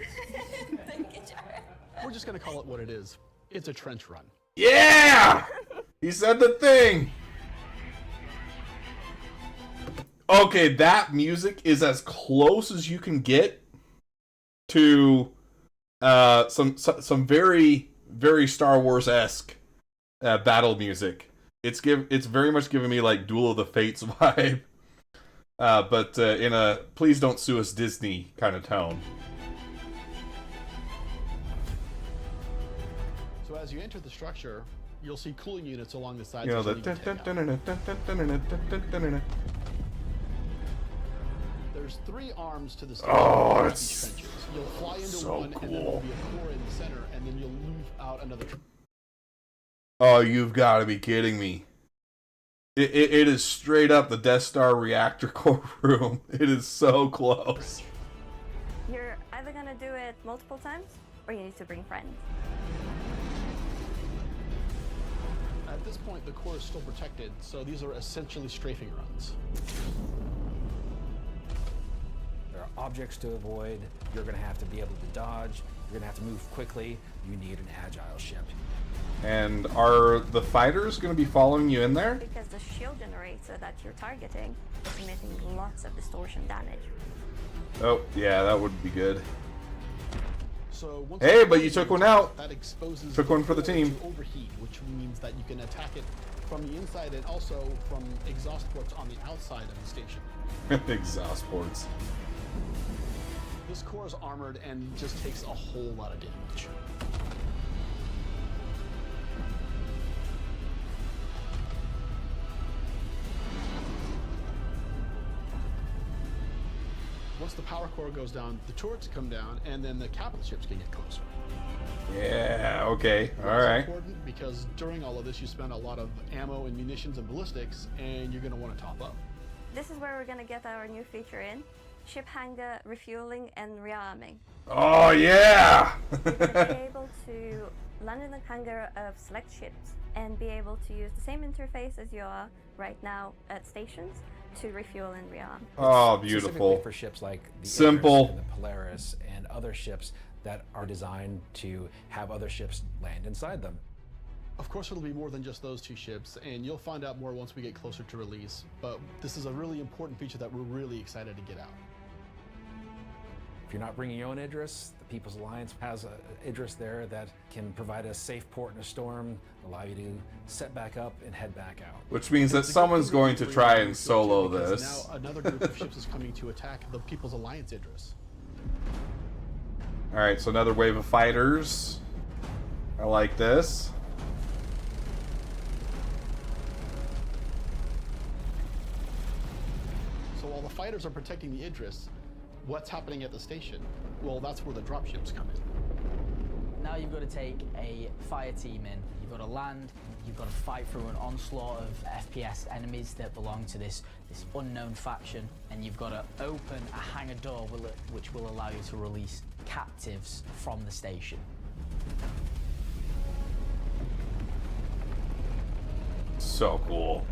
[SPEAKER 12] We're just going to call it what it is. It's a trench run.
[SPEAKER 1] Yeah! He said the thing! Okay, that music is as close as you can get to some very, very Star Wars-esque battle music. It's very much giving me like Duel of the Fates vibe, but in a please don't sue us Disney kind of tone.
[SPEAKER 12] So as you enter the structure, you'll see cooling units along the sides.
[SPEAKER 1] You know
[SPEAKER 12] of
[SPEAKER 1] the.
[SPEAKER 12] There's 3 arms to the station.
[SPEAKER 1] Oh, it's
[SPEAKER 12] trenches. You'll fly into
[SPEAKER 1] so
[SPEAKER 12] one, and then there'll be a core in the center, and then you'll move out another.
[SPEAKER 1] Oh, you've got to be kidding me! It is straight up the Death Star reactor core room. It is so close.
[SPEAKER 7] You're either gonna do it multiple times, or you need to bring friends.
[SPEAKER 12] At this point, the core is still protected, so these are essentially strafing runs.
[SPEAKER 19] There are objects to avoid. You're going to have to be able to dodge. You're going to have to move quickly. You need an agile ship.
[SPEAKER 1] And are the fighters going to be following you in there?
[SPEAKER 7] Because the shield generator that you're targeting is emitting lots of distortion damage.
[SPEAKER 1] Oh, yeah, that would be good.
[SPEAKER 12] So once
[SPEAKER 1] Hey, but you took one out.
[SPEAKER 12] That exposes
[SPEAKER 1] Took one for the
[SPEAKER 12] core
[SPEAKER 1] team.
[SPEAKER 12] to overheat, which means that you can attack it from the inside and also from exhaust ports on the outside of the station.
[SPEAKER 1] Exhaust ports.
[SPEAKER 12] This core is armored and just takes a whole lot of damage. Once once the power core goes down, the turrets come down, and then the capital ships can get closer.
[SPEAKER 1] Yeah, okay, all
[SPEAKER 12] That's
[SPEAKER 1] right.
[SPEAKER 12] important because during all of this, you spend a lot of ammo and munitions and ballistics, and you're going to want to top up.
[SPEAKER 7] This is where we're going to get our new feature in. Ship hangar refueling and rearming.
[SPEAKER 1] Oh, yeah!
[SPEAKER 7] You're going to be able to land in the hangar of select ships and be able to use the same interface as you are right now at stations to refuel and rearm.
[SPEAKER 1] Oh,
[SPEAKER 19] Specifically
[SPEAKER 1] beautiful.
[SPEAKER 19] for ships like the
[SPEAKER 1] Simple.
[SPEAKER 19] Icarus and the Polaris and other ships that are designed to have other ships land inside them.
[SPEAKER 12] Of course, it'll be more than just those two ships, and you'll find out more once we get closer to release. But this is a really important feature that we're really excited to get out.
[SPEAKER 19] If you're not bringing your own Idris, the People's Alliance has a Idris there that can provide a safe port in a storm, allow you to set back up and head back out.
[SPEAKER 1] Which means that someone's going to try and solo this.
[SPEAKER 12] Now another group of ships is coming to attack the People's Alliance Idris.
[SPEAKER 1] All right, so another wave of fighters. I like this.
[SPEAKER 12] So while the fighters are protecting the Idris, what's happening at the station? Well, that's where the dropships come in.
[SPEAKER 16] Now you've got to take a fire team in. You've got to land, you've got to fight through an onslaught of FPS enemies that belong to this unknown faction, and you've got to open a hangar door which will allow you to release captives from the station.
[SPEAKER 1] So cool.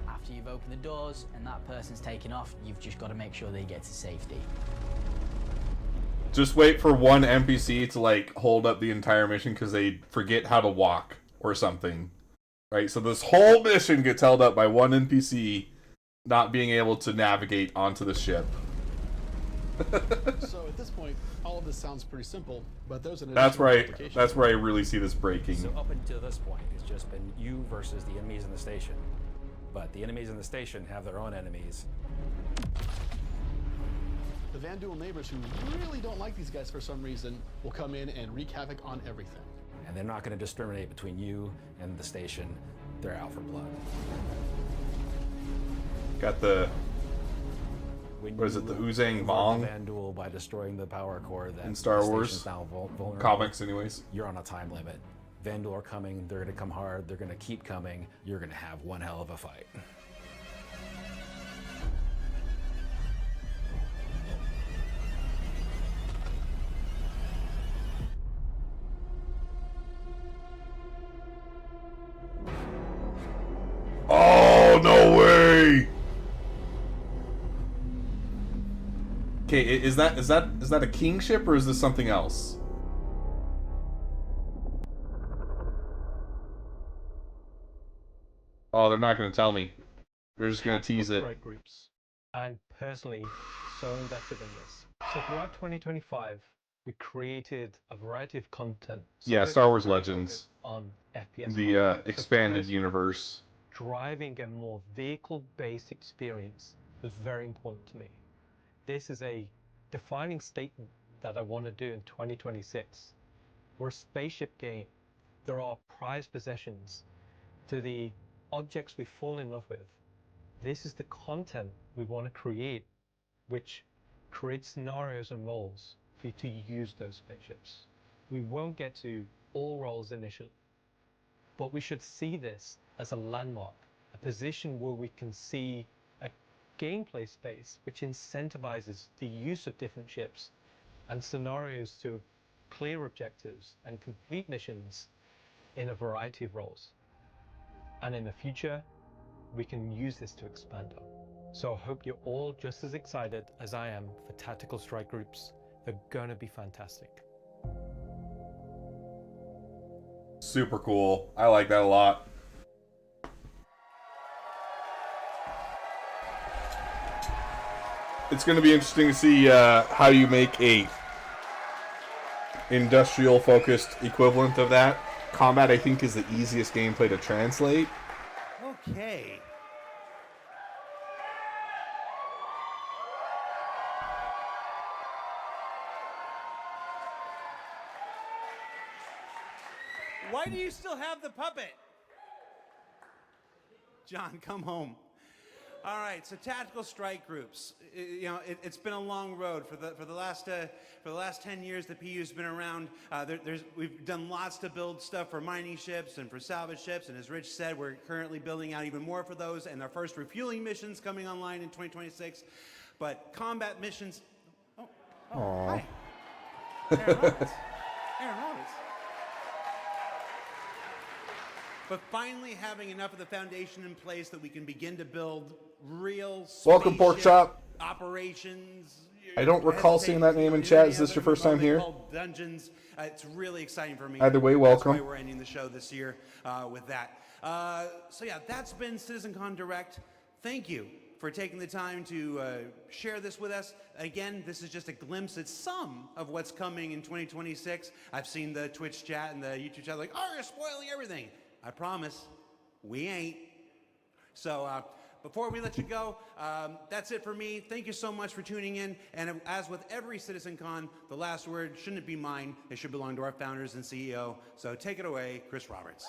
[SPEAKER 16] After you've opened the doors and that person's taken off, you've just got to make sure they get to safety.
[SPEAKER 1] Just wait for one NPC to like hold up the entire mission because they forget how to walk or something. Right? So this whole mission gets held up by one NPC not being able to navigate onto the ship.
[SPEAKER 12] So at this point, all of this sounds pretty simple, but there's an
[SPEAKER 1] That's
[SPEAKER 12] additional
[SPEAKER 1] right.
[SPEAKER 12] complication.
[SPEAKER 1] That's where I really see this breaking.
[SPEAKER 19] So up until this point, it's just been you versus the enemies in the station. But the enemies in the station have their own enemies.
[SPEAKER 12] The Vandal neighbors who really don't like these guys for some reason will come in and wreak havoc on everything.
[SPEAKER 19] And they're not going to discriminate between you and the station. They're out for blood.
[SPEAKER 1] Got the
[SPEAKER 19] When
[SPEAKER 1] what is it? The
[SPEAKER 19] you
[SPEAKER 1] Uzang
[SPEAKER 19] avoid
[SPEAKER 1] Vong
[SPEAKER 19] the Vandal by destroying the power core that
[SPEAKER 1] in Star
[SPEAKER 19] the
[SPEAKER 1] Wars
[SPEAKER 19] station's now vulnerable.
[SPEAKER 1] comics, anyways.
[SPEAKER 19] You're on a time limit. Vandal are coming. They're going to come hard. They're going to keep coming. You're going to have one hell of a fight.
[SPEAKER 1] Oh, no way! Okay, is that a king ship or is this something else? Oh, they're not going to tell me. They're just going to tease it.
[SPEAKER 9] Strike groups. I'm personally so invested in this. So throughout 2025, we created a variety of content.
[SPEAKER 1] Yeah, Star Wars Legends.
[SPEAKER 9] On FPS.
[SPEAKER 1] The
[SPEAKER 9] content.
[SPEAKER 1] expanded
[SPEAKER 9] first,
[SPEAKER 1] universe.
[SPEAKER 9] Driving a more vehicle-based experience was very important to me. This is a defining statement that I want to do in 2026. We're a spaceship game. There are prized possessions to the objects we fall in love with. This is the content we want to create, which creates scenarios and roles for you to use those spaceships. We won't get to all roles initially, but we should see this as a landmark, a position where we can see a gameplay space which incentivizes the use of different ships and scenarios to clear objectives and complete missions in a variety of roles. And in the future, we can use this to expand on. So I hope you're all just as excited as I am for tactical strike groups. They're gonna be fantastic.
[SPEAKER 1] Super cool. I like that a lot. It's going to be interesting to see how you make a industrial focused equivalent of that. Combat, I think, is the easiest gameplay to translate.
[SPEAKER 2] Okay. Why do you still have the puppet? John, come home. All right, so tactical strike groups. You know, it's been a long road for the last 10 years. The PU's been around. We've done lots to build stuff for mining ships and for salvage ships. And as Rich said, we're currently building out even more for those. And our first refueling missions coming online in 2026. But combat missions. Oh,
[SPEAKER 1] Aww.
[SPEAKER 2] hi. Aaron Roberts. Aaron Roberts. But finally having enough of the foundation in place that we can begin to build real
[SPEAKER 1] Welcome, Pork
[SPEAKER 2] spaceship
[SPEAKER 1] Chop.
[SPEAKER 2] operations.
[SPEAKER 1] I don't recall seeing that name in chat. Is this your first time here?
[SPEAKER 2] Dungeons. It's really exciting for me.
[SPEAKER 1] Either way, welcome.
[SPEAKER 2] That's why we're ending the show this year with that. So yeah, that's been Citizencon Direct. Thank you for taking the time to share this with us. Again, this is just a glimpse at some of what's coming in 2026. I've seen the Twitch chat and the YouTube chat like, oh, you're spoiling everything. I promise, we ain't. So before we let you go, that's it for me. Thank you so much for tuning in. And as with every CitizenCon, the last word shouldn't be mine. It should belong to our founders and CEO. So take it away, Chris Roberts.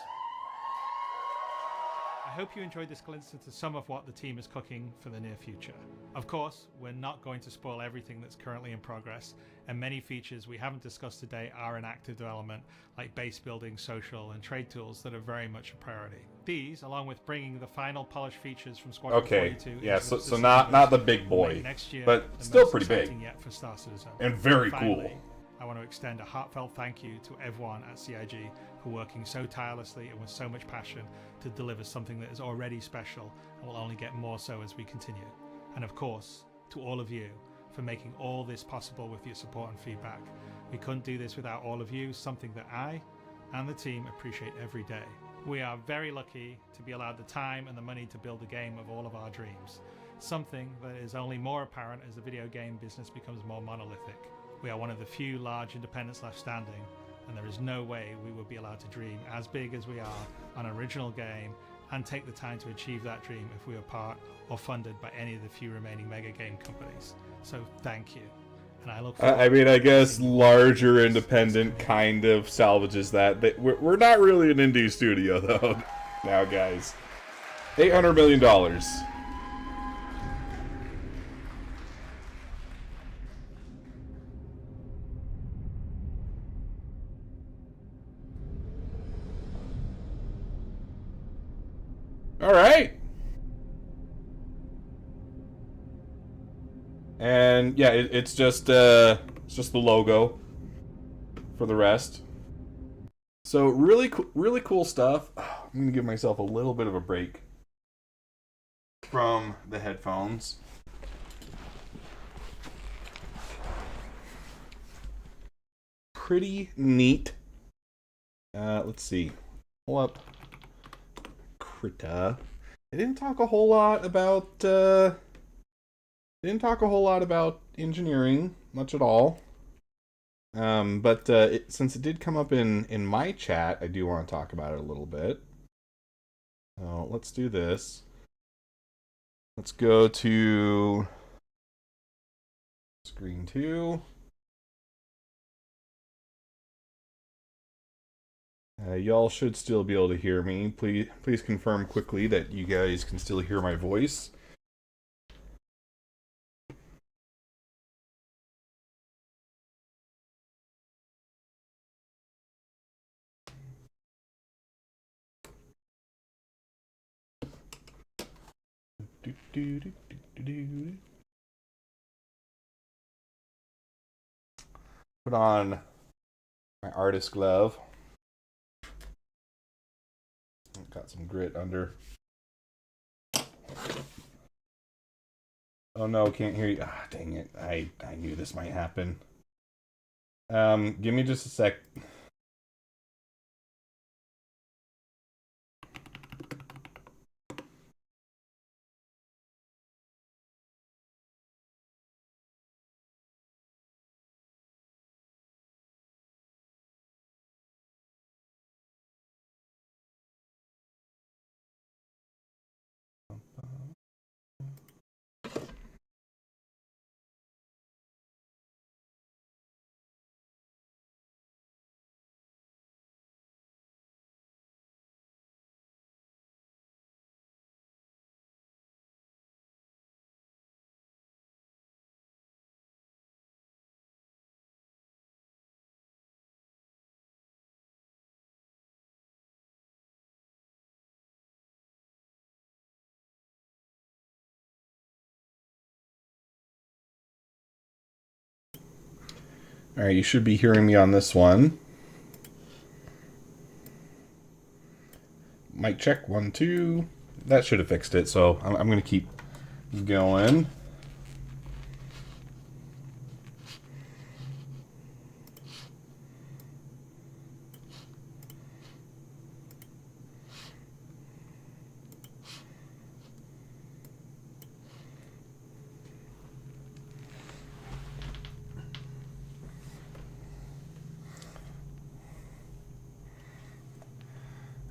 [SPEAKER 9] I hope you enjoyed this glimpse into some of what the team is cooking for the near future. Of course, we're not going to spoil everything that's currently in progress, and many features we haven't discussed today are in active development, like base building, social, and trade tools that are very much a priority. These, along with bringing the final polished features from Squadron 42
[SPEAKER 1] yeah,
[SPEAKER 9] into
[SPEAKER 1] so not the big boy,
[SPEAKER 9] next year,
[SPEAKER 1] but
[SPEAKER 9] the
[SPEAKER 1] still
[SPEAKER 9] most
[SPEAKER 1] pretty big
[SPEAKER 9] exciting yet for Star Citizen.
[SPEAKER 1] and very
[SPEAKER 9] Finally,
[SPEAKER 1] cool.
[SPEAKER 9] I want to extend a heartfelt thank you to everyone at CIG for working so tirelessly and with so much passion to deliver something that is already special and will only get more so as we continue. And of course, to all of you for making all this possible with your support and feedback. We couldn't do this without all of you, something that I and the team appreciate every day. We are very lucky to be allowed the time and the money to build a game of all of our dreams, something that is only more apparent as the video game business becomes more monolithic. We are one of the few large independents left standing, and there is no way we would be allowed to dream as big as we are on an original game and take the time to achieve that dream if we were part or funded by any of the few remaining mega game companies. So thank you. And I look forward
[SPEAKER 1] I mean, I guess larger independent kind of salvages that. But we're not really an indie studio, though, now, guys. $800 million. All right. And yeah, it's just the logo for the rest. So really cool stuff. I'm gonna give myself a little bit of a break from the headphones. Pretty neat. Let's see. Pull up Krita. I didn't talk a whole lot about engineering, much at all. But since it did come up in my chat, I do want to talk about it a little bit. So let's do this. Let's go to screen 2. Y'all should still be able to hear me. Please confirm quickly that you guys can still hear my voice. Put on my artist glove. Got some grit under. Oh no, can't hear you. Ah, dang it. I knew this might happen. Give me just a sec. All right, you should be hearing me on this one. Mic check, 1, 2. That should have fixed it, so I'm going to keep going.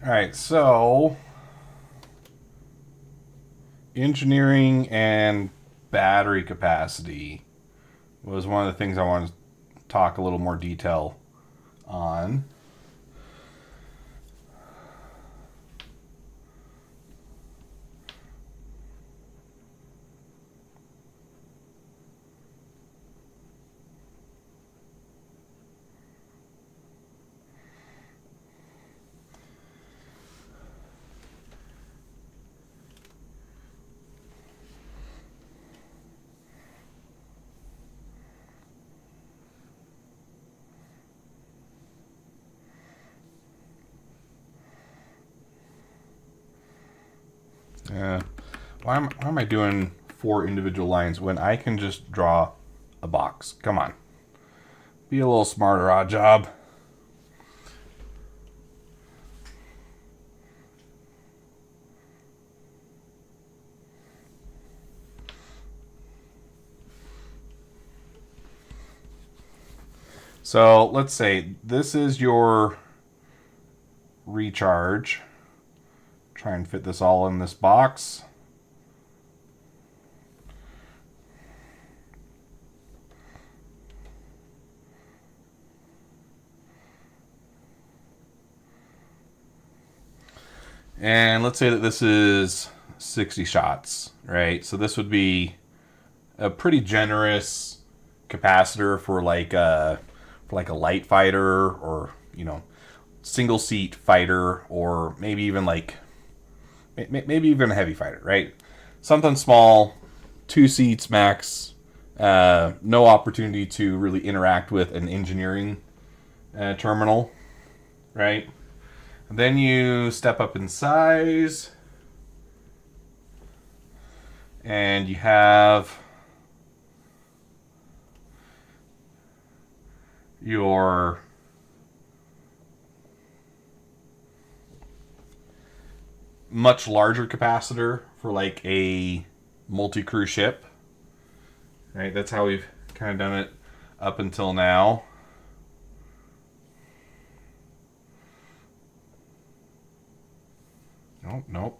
[SPEAKER 1] All right, so engineering and battery capacity was one of the things I wanted to talk a little more detail on. Why am I doing 4 individual lines when I can just draw a box? Come on. Be a little smarter, odd job. So let's say this is your recharge. Try and fit this all in this box. And let's say that this is 60 shots, right? So this would be a pretty generous capacitor for like a light fighter, or single seat fighter, or maybe even a heavy fighter, right? Something small, 2 seats max, no opportunity to really interact with an engineering terminal, right? And then you step up in size, and you have your much larger capacitor for like a multi-crew ship, right? That's how we've kind of done it up until now. Nope.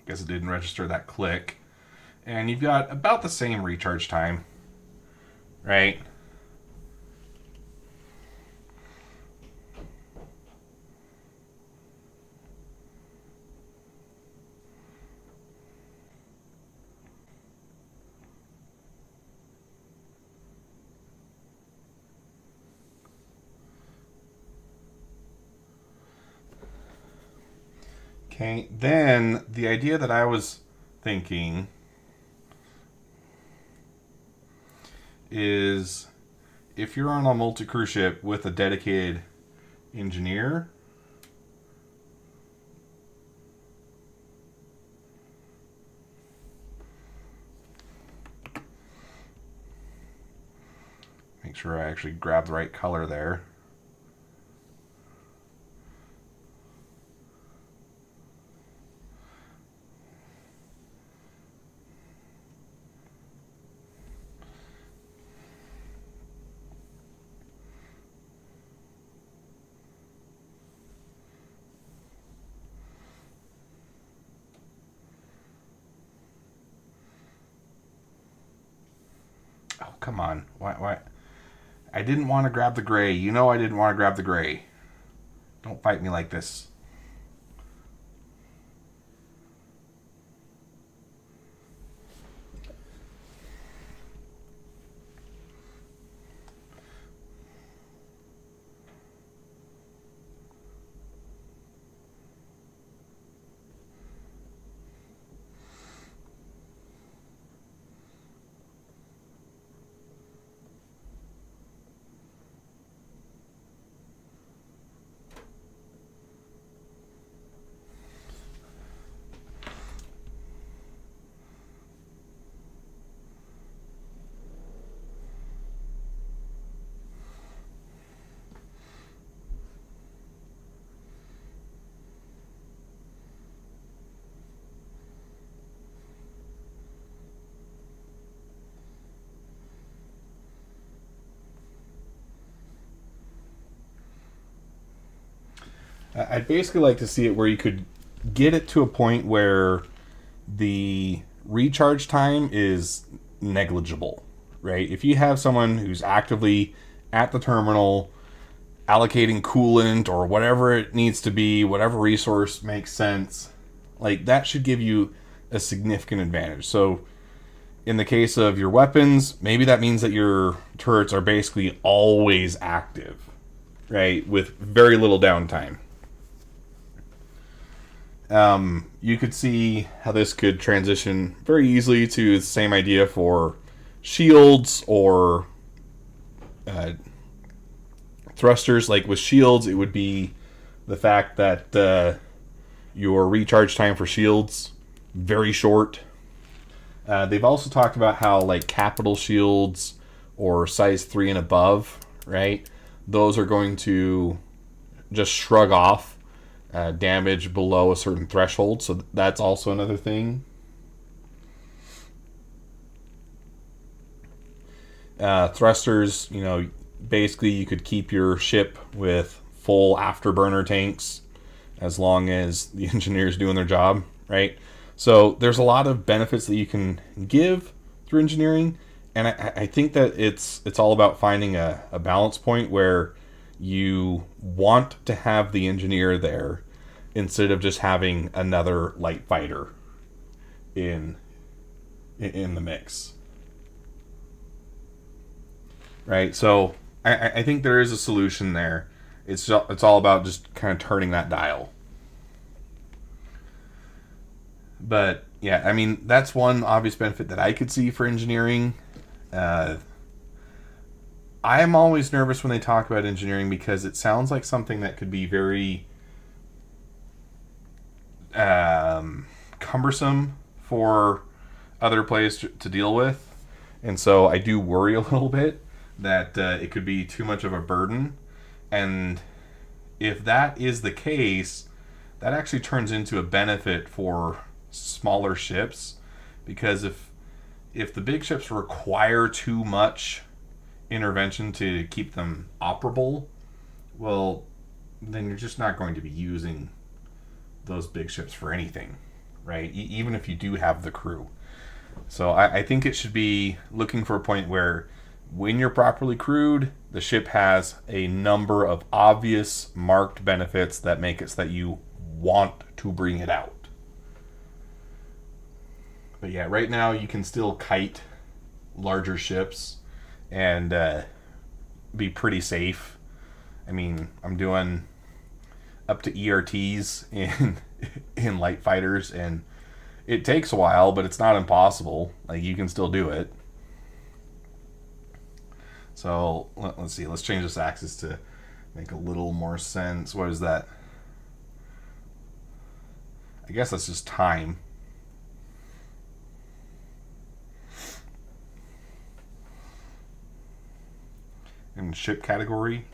[SPEAKER 1] Guess it didn't register that click. And you've got about the same recharge time, right? Okay, then the idea that I was thinking is if you're on a multi-crew ship with a dedicated engineer, make sure I actually grab the right color there. Oh, come on. Why? I didn't want to grab the gray. You know I didn't want to grab the gray. Don't fight me like this. I'd basically like to see it where you could get it to a point where the recharge time is negligible, right? If you have someone who's actively at the terminal allocating coolant or whatever it needs to be, whatever resource makes sense, like that should give you a significant advantage. So in the case of your weapons, maybe that means that your turrets are basically always active, right? With very little downtime. You could see how this could transition very easily to the same idea for shields or thrusters. Like with shields, it would be the fact that your recharge time for shields very short. They've also talked about how like capital shields or size 3 and above, right? Those are going to just shrug off damage below a certain threshold, so that's also another thing. Thrusters, you know, basically you could keep your ship with full afterburner tanks as long as the engineer's doing their job, right? So there's a lot of benefits that you can give through engineering, and I think that it's all about finding a balance point where you want to have the engineer there instead of just having another light fighter in the mix, right? So I think there is a solution there. It's all about just kind of turning that dial. But yeah, I mean, that's one obvious benefit that I could see for engineering. I am always nervous when they talk about engineering because it sounds like something that could be very cumbersome for other players to deal with. And so I do worry a little bit that it could be too much of a burden. And if that is the case, that actually turns into a benefit for smaller ships, because if the big ships require too much intervention to keep them operable, well, then you're just not going to be using those big ships for anything, right? Even if you do have the crew. So I think it should be looking for a point where when you're properly crewed, the ship has a number of obvious marked benefits that make it so that you want to bring it out. But yeah, right now you can still kite larger ships and be pretty safe. I mean, I'm doing up to ERTs in light fighters, and it takes a while, but it's not impossible. Like, you can still do it. So let's see. Let's change this axis to make a little more sense. What is that? I guess that's just time. And ship category.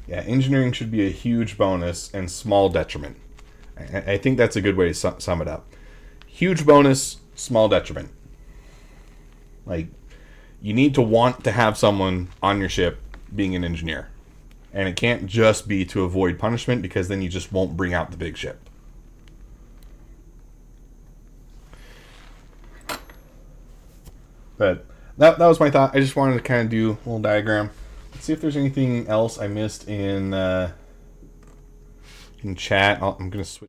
[SPEAKER 1] Yeah, engineering should be a huge bonus and small detriment. I think that's a good way to sum it up. Huge bonus, small detriment. Like, you need to want to have someone on your ship being an engineer. And it can't just be to avoid punishment, because then you just won't bring out the big ship. But that was my thought. I just wanted to kind of do a little diagram. Let's see if there's anything else I missed in chat. I'm going to switch.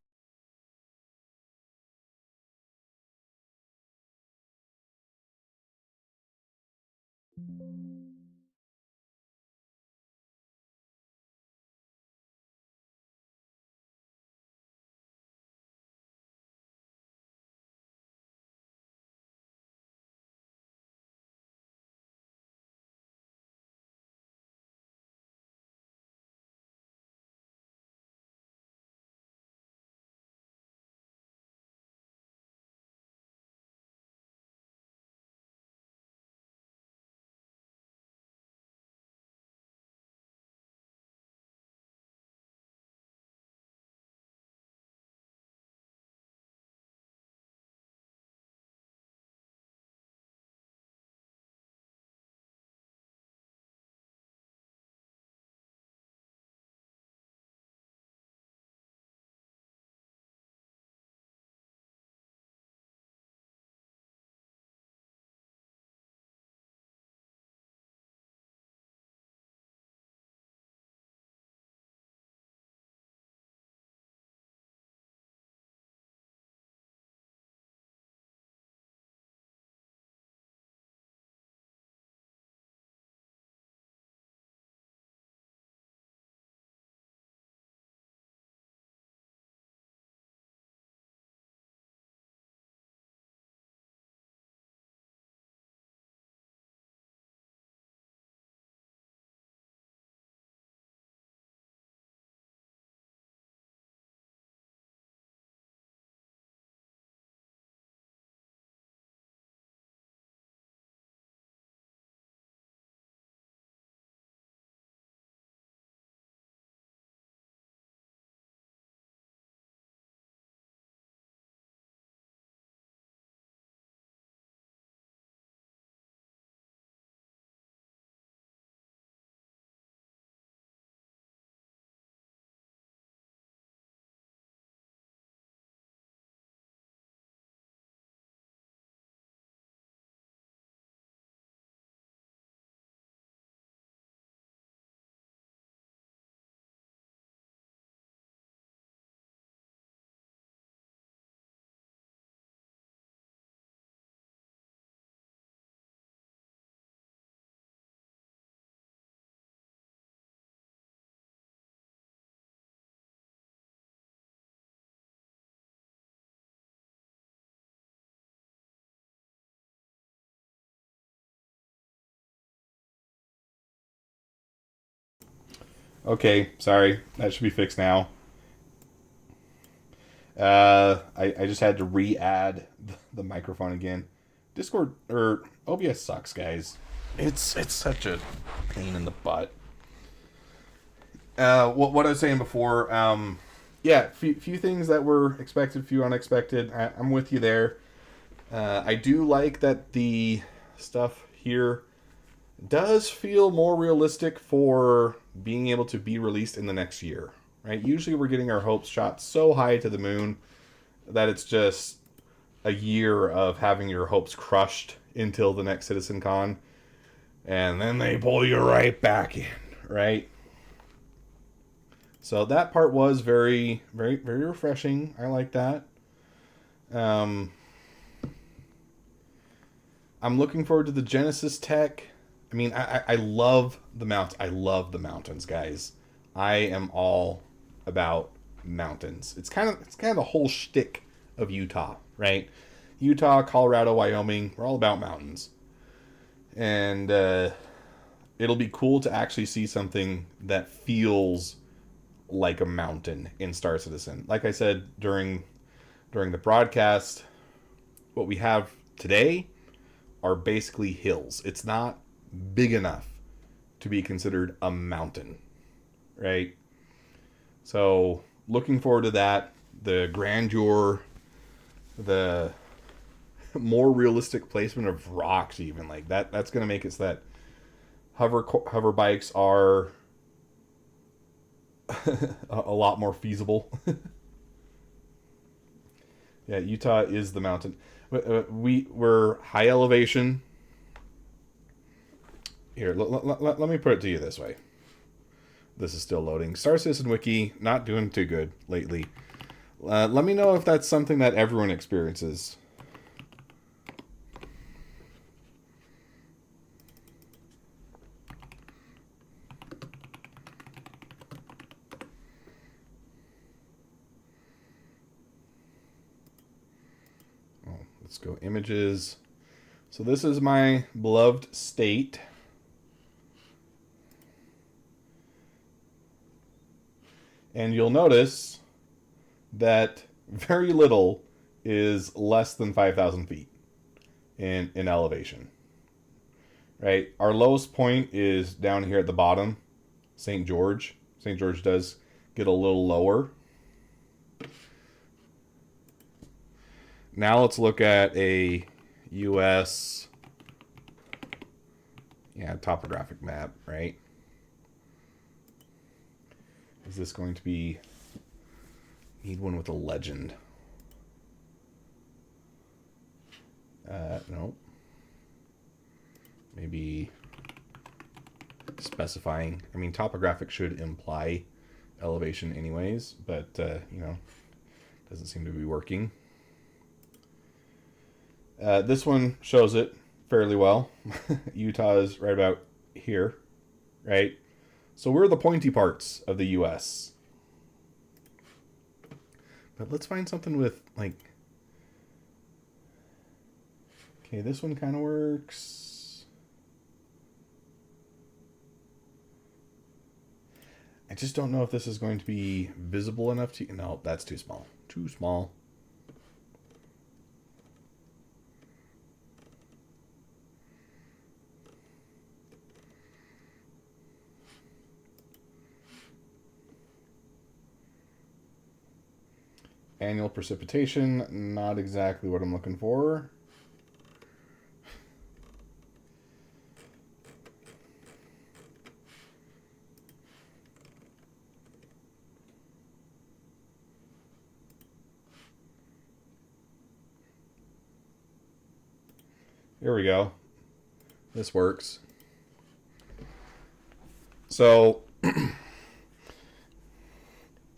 [SPEAKER 1] Okay, sorry. That should be fixed now. I just had to re-add the microphone again. Discord or OBS sucks, guys. It's such a pain in the butt. What I was saying before, yeah, few things that were expected, few unexpected. I'm with you there. I do like that the stuff here does feel more realistic for being able to be released in the next year, right? Usually we're getting our hopes shot so high to the moon that it's just a year of having your hopes crushed until the next Citizencon, and then they pull you right back in, right? So that part was very, very, very refreshing. I like that. I'm looking forward to the Genesis tech. I mean, I love the mountains. I love the mountains, guys. I am all about mountains. It's kind of the whole shtick of Utah, right? Utah, Colorado, Wyoming, we're all about mountains. And it'll be cool to actually see something that feels like a mountain in Star Citizen. Like I said during the broadcast, what we have today are basically hills. It's not big enough to be considered a mountain, right? So looking forward to that. The grandeur, the more realistic placement of rocks, even like that. That's going to make it so that hover bikes are a lot more feasible. Yeah, Utah is the mountain. We're high elevation. Here, let me put it to you this way. This is still loading. Star Citizen Wiki, not doing too good lately. Let me know if that's something that everyone experiences. Let's go images. So this is my beloved state. And you'll notice that very little is less than 5,000 feet in elevation. Right? Our lowest point is down here at the bottom, St. George. St. George does get a little lower. Now let's look at a U.S. topographic map, right? Is this going to be... Need one with a legend. No. Maybe specifying. I mean, topographic should imply elevation anyways, but, doesn't seem to be working. This one shows it fairly well. Utah is right about here, right? So we're the pointy parts of the U.S. But let's find something with, like... Okay, this one kind of works. I just don't know if this is going to be visible enough to... No, that's too small. Too small. Annual precipitation, not exactly what I'm looking for. Here we go. This works. So,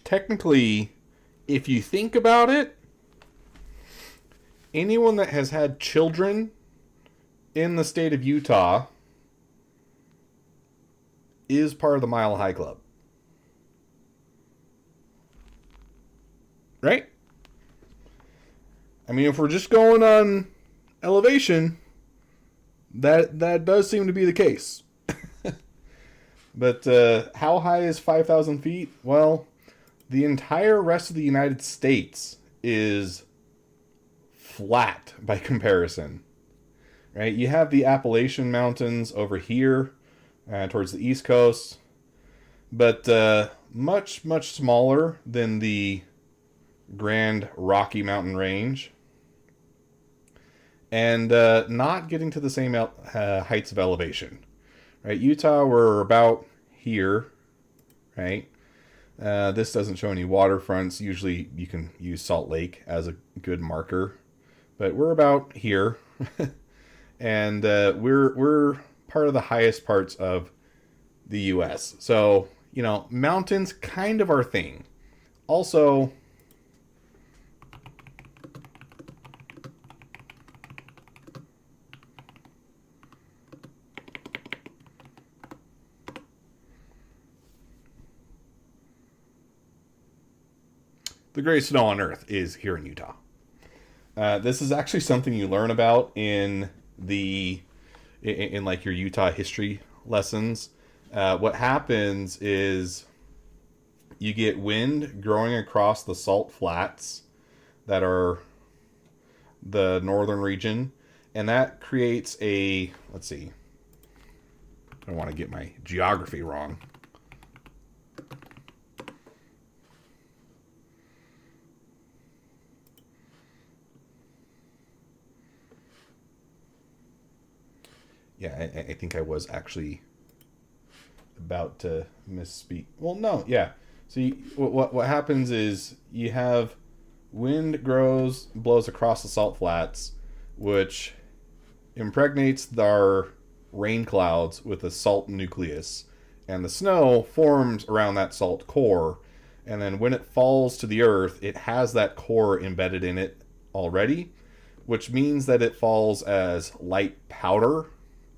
[SPEAKER 1] technically, if you think about it, anyone that has had children in the state of Utah is part of the Mile High Club. Right? I mean, if we're just going on elevation, that does seem to be the case. But how high is 5,000 feet? Well, the entire rest of the United States is flat by comparison. Right? You have the Appalachian Mountains over here towards the East Coast, but much, much smaller than the Grand Rocky Mountain Range, and not getting to the same heights of elevation. Right? Utah, we're about here, right? This doesn't show any waterfronts. Usually you can use Salt Lake as a good marker, but we're about here. And we're part of the highest parts of the U.S. So, you know, mountains kind of our thing. Also, the greatest snow on Earth is here in Utah. This is actually something you learn about in like your Utah history lessons. What happens is you get wind growing across the salt flats that are the northern region, and that creates a, let's see, I don't want to get my geography wrong. Yeah, I think I was actually about to misspeak. Well, no, yeah. So what happens is you have wind blows across the salt flats, which impregnates our rain clouds with a salt nucleus, and the snow forms around that salt core, and then when it falls to the earth, it has that core embedded in it already, which means that it falls as light powder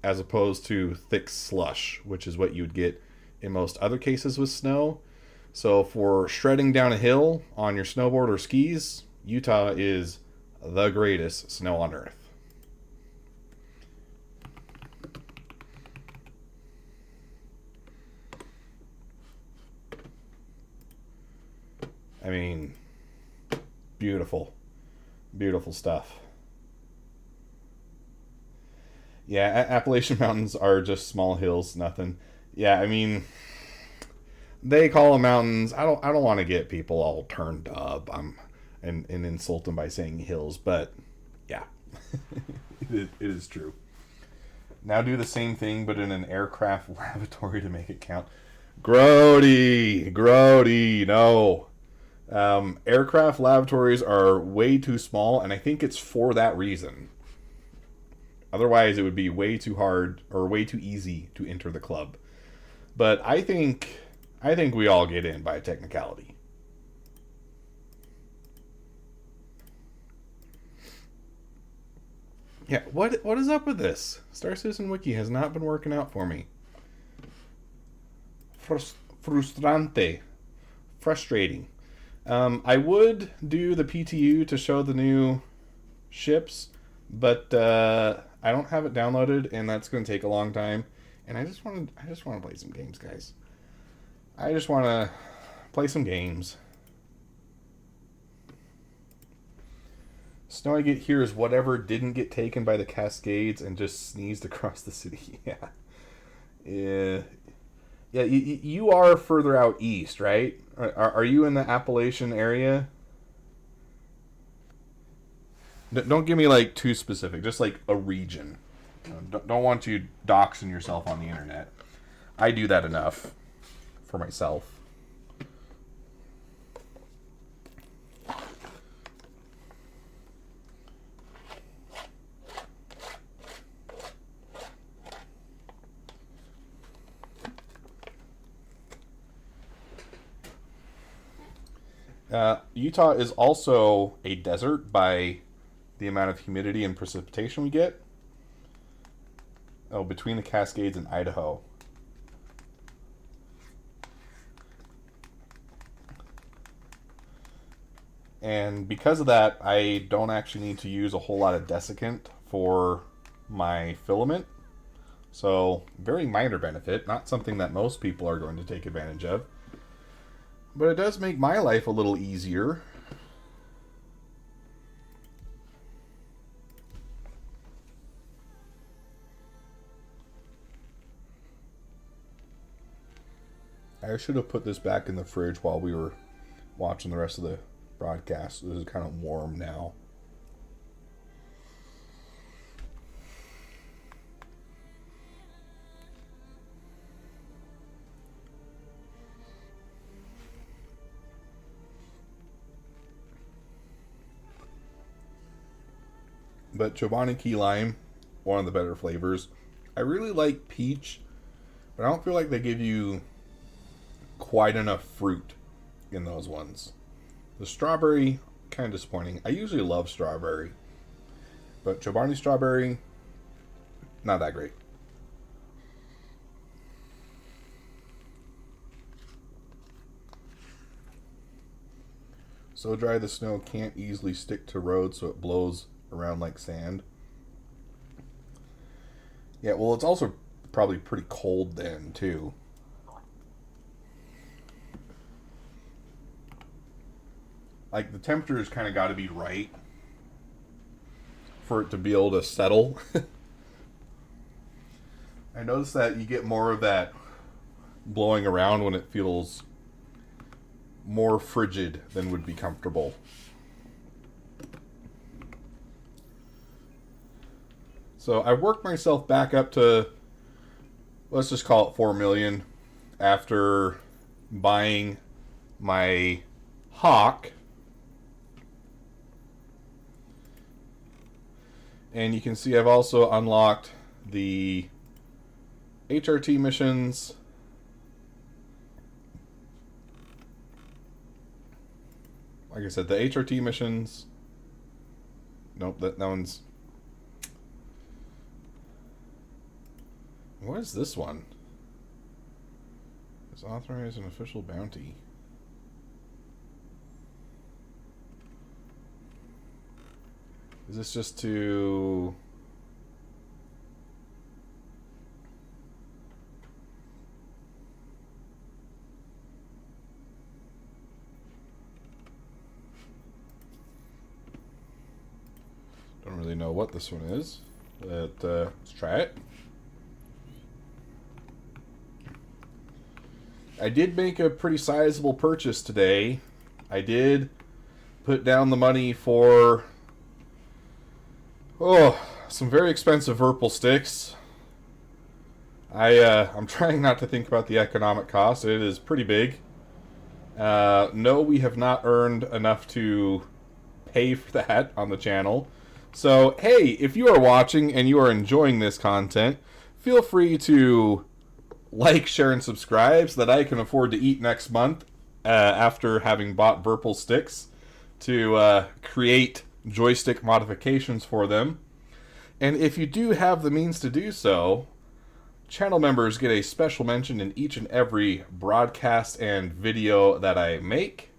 [SPEAKER 1] as opposed to thick slush, which is what you would get in most other cases with snow. So for shredding down a hill on your snowboard or skis, Utah is the greatest snow on Earth. I mean, beautiful, beautiful stuff. Yeah, Appalachian Mountains are just small hills, nothing. Yeah, I mean, they call them mountains. I don't want to get people all turned up and insult them by saying hills, but yeah, it is true. Now do the same thing, but in an aircraft lavatory to make it count. Grody, no. Aircraft lavatories are way too small, and I think it's for that reason. Otherwise, it would be way too hard or way too easy to enter the club. But I think we all get in by technicality. Yeah, what is up with this? Star Citizen Wiki has not been working out for me. Frustrante. Frustrating. I would do the PTU to show the new ships, but I don't have it downloaded, and that's going to take a long time. And I just want to play some games, guys. I just want to play some games. Snow I get here is whatever didn't get taken by the Cascades and just sneezed across the city. Yeah. You are further out east, right? Are you in the Appalachian area? Don't give me like too specific, just like a region. Don't want you doxing yourself on the internet. I do that enough for myself. Utah is also a desert by the amount of humidity and precipitation we get. Oh, between the Cascades and Idaho. And because of that, I don't actually need to use a whole lot of desiccant for my filament. So, very minor benefit, not something that most people are going to take advantage of. But it does make my life a little easier. I should have put this back in the fridge while we were watching the rest of the broadcast. This is kind of warm now. But Chobani Key Lime, one of the better flavors. I really like peach, but I don't feel like they give you quite enough fruit in those ones. The strawberry, kind of disappointing. I usually love strawberry, but Chobani strawberry, not that great. So dry the snow can't easily stick to roads, so it blows around like sand. Yeah, well, it's also probably pretty cold then too. Like, the temperature has kind of got to be right for it to be able to settle. I noticed that you get more of that blowing around when it feels more frigid than would be comfortable. So I worked myself back up to, let's just call it 4 million after buying my Hawk. And you can see I've also unlocked the HRT missions. Like I said, the HRT missions. Nope, that one's... What is this one? It's authorized an official bounty. Is this just to... Don't really know what this one is, but let's try it. I did make a pretty sizable purchase today. I did put down the money for... some very expensive Virpal sticks. I'm trying not to think about the economic cost. It is pretty big. No, we have not earned enough to pay for that on the channel. So, hey, if you are watching and you are enjoying this content, feel free to like, share, and subscribe so that I can afford to eat next month after having bought Virpal sticks to create joystick modifications for them. And if you do have the means to do so, channel members get a special mention in each and every broadcast and video that I make.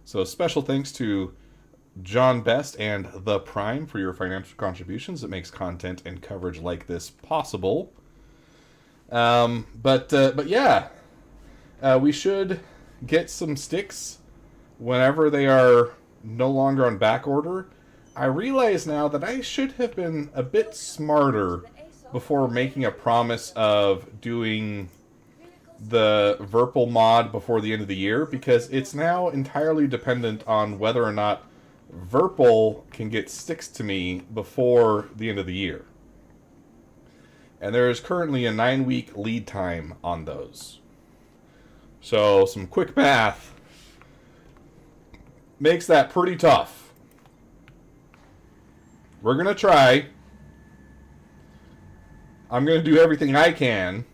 [SPEAKER 1] So special thanks to John Best and The Prime for your financial contributions. It makes content and coverage like this possible. But yeah, we should get some sticks whenever they are no longer on back order. I realize now that I should have been a bit smarter before making a promise of doing the Virpal mod before the end of the year, because it's now entirely dependent on whether or not Virpal can get sticks to me before the end of the year. And there is currently a 9-week lead time on those. So some quick math makes that pretty tough. We're going to try. I'm going to do everything I can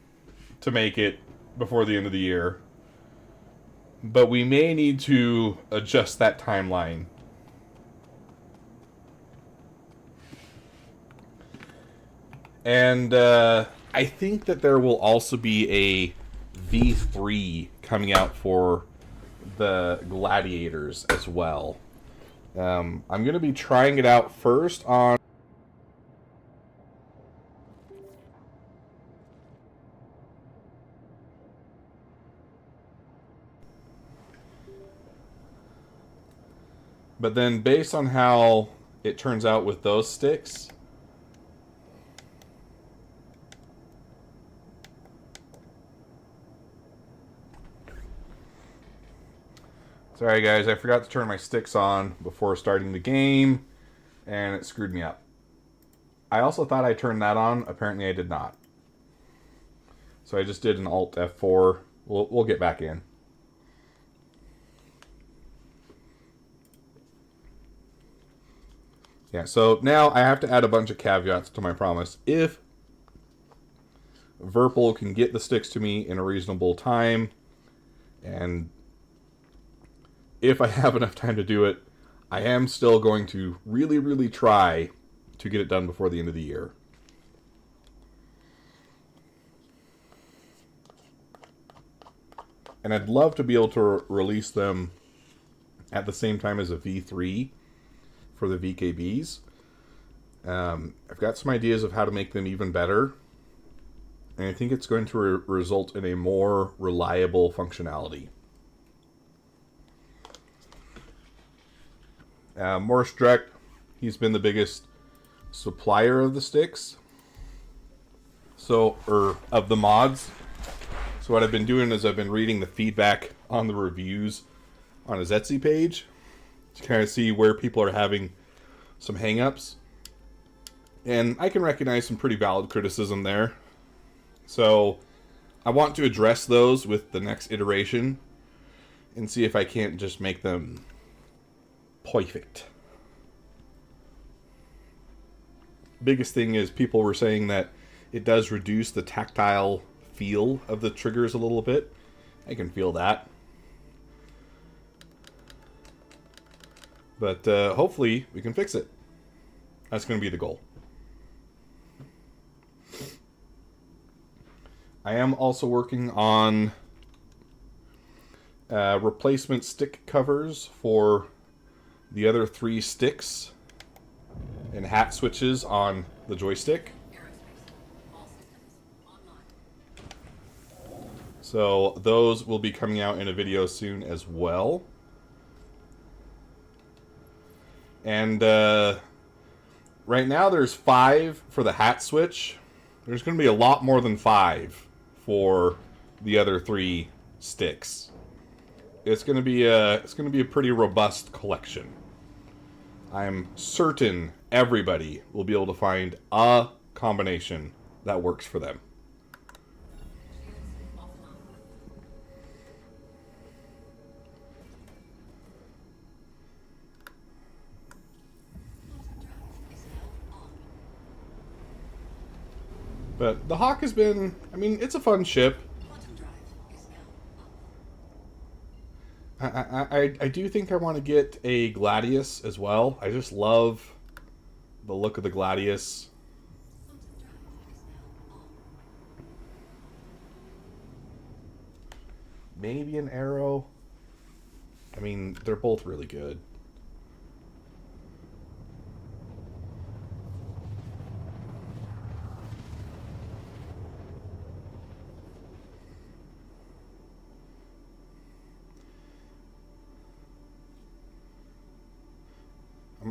[SPEAKER 1] to make it before the end of the year. But we may need to adjust that timeline. And I think that there will also be a V3 coming out for the Gladiators as well. I'm going to be trying it out first on But then based on how it turns out with those sticks, sorry guys, I forgot to turn my sticks on before starting the game, and it screwed me up. I also thought I turned that on. Apparently I did not. So I just did an Alt F4. We'll get back in. Yeah, so now I have to add a bunch of caveats to my promise. If Verpal can get the sticks to me in a reasonable time, and if I have enough time to do it, I am still going to really, really try to get it done before the end of the year. And I'd love to be able to release them at the same time as a V3 for the VKBs. I've got some ideas of how to make them even better. And I think it's going to result in a more reliable functionality. Morris Dreck, he's been the biggest supplier of the sticks. Of the mods. So what I've been doing is I've been reading the feedback on the reviews on his Etsy page to kind of see where people are having some hang-ups. And I can recognize some pretty valid criticism there. So I want to address those with the next iteration and see if I can't just make them perfect. Biggest thing is people were saying that it does reduce the tactile feel of the triggers a little bit. I can feel that. But hopefully we can fix it. That's going to be the goal. I am also working on replacement stick covers for the other 3 sticks and hat switches on the joystick. So those will be coming out in a video soon as well. And right now there's 5 for the hat switch. There's going to be a lot more than 5 for the other 3 sticks. It's going to be a pretty robust collection. I'm certain everybody will be able to find a combination that works for them. But the Hawk has been, I mean, it's a fun ship. I do think I want to get a Gladius as well. I just love the look of the Gladius. Maybe an Arrow. I mean, they're both really good.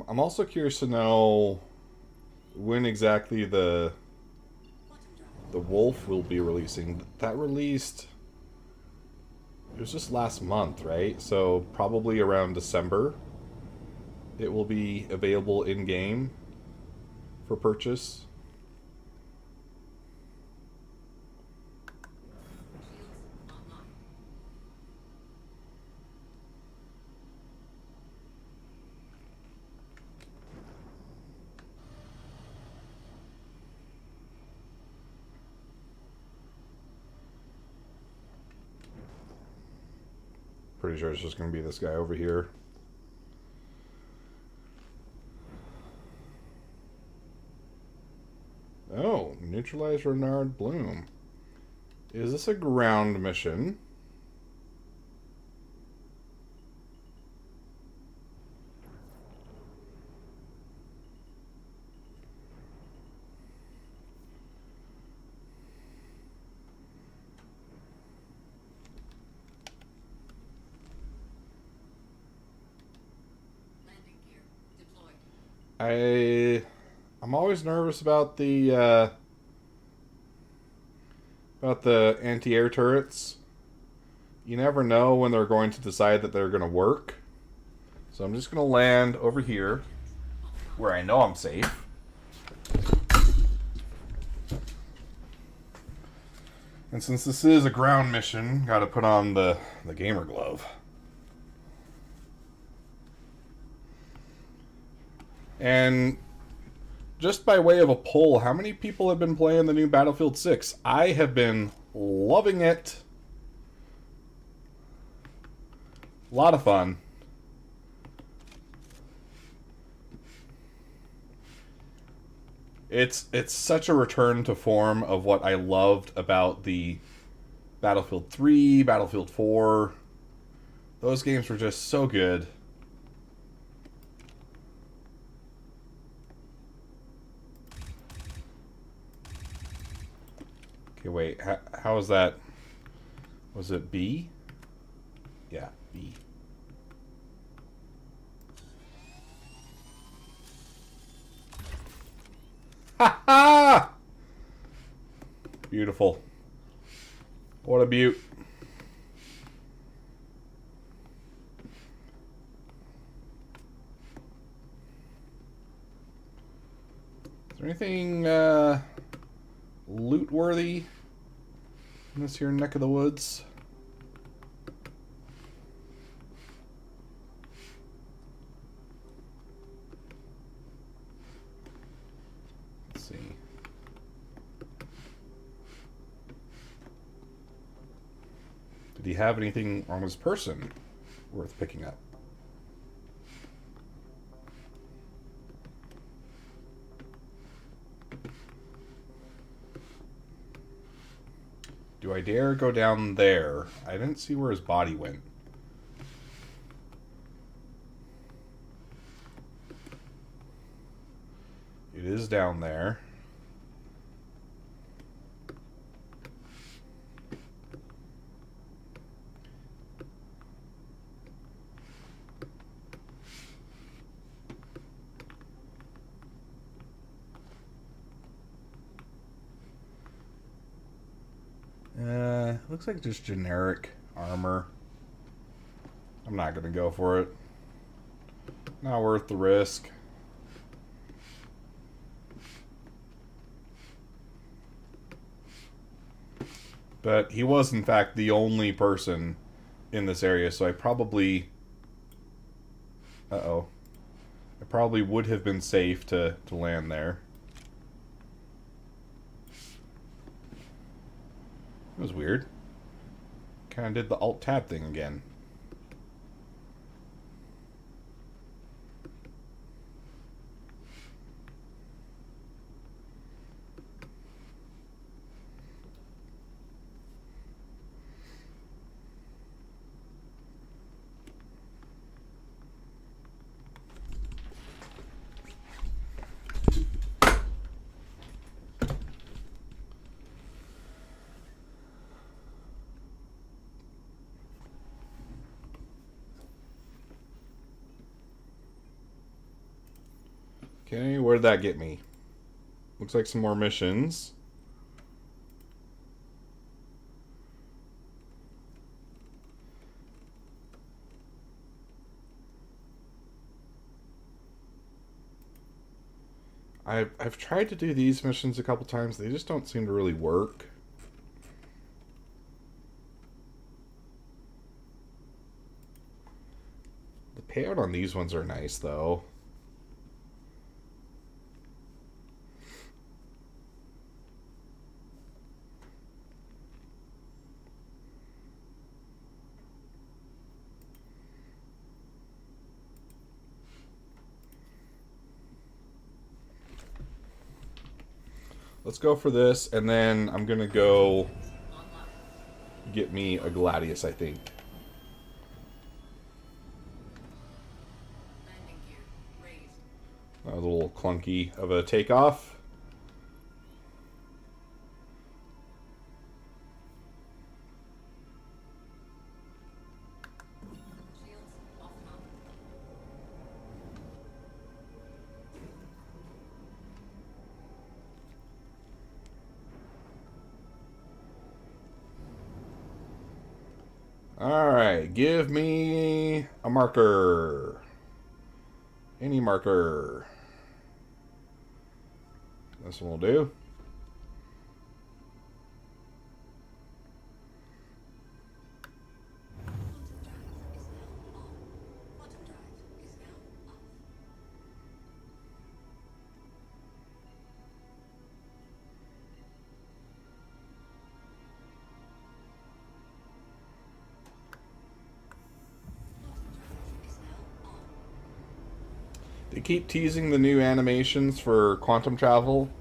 [SPEAKER 1] I'm also curious to know when exactly the Wolf will be releasing. That released, it was just last month, right? So probably around December it will be available in-game for purchase. Pretty sure it's just going to be this guy over here. Oh, neutralize Renard Bloom. Is this a ground mission? I'm always nervous about the anti-air turrets. You never know when they're going to decide that they're going to work. So I'm just going to land over here where I know I'm safe. And since this is a ground mission, got to put on the gamer glove. And just by way of a poll, how many people have been playing the new Battlefield 6? I have been loving it. A lot of fun. It's such a return to form of what I loved about the Battlefield 3, Battlefield 4. Those games were just so good. Okay, wait. How was that? Was it B? Yeah, B. Ha ha! Beautiful. What a beaut. Is there anything loot worthy in this here neck of the woods? Let's see. Did he have anything on his person worth picking up? Do I dare go down there? I didn't see where his body went. It is down there. Looks like just generic armor. I'm not gonna go for it. Not worth the risk. But he was, in fact, the only person in this area, so I probably... Uh-oh. I probably would have been safe to land there. That was weird. Kind of did the Alt-Tab thing again. Okay, where did that get me? Looks like some more missions. I've tried to do these missions a couple times. They just don't seem to really work. The payout on these ones are nice, though. Let's go for this, and then I'm gonna go get me a Gladius, I think. A little clunky of a takeoff. Alright, give me a marker. Any marker. This one will do. They keep teasing the new animations for quantum travel,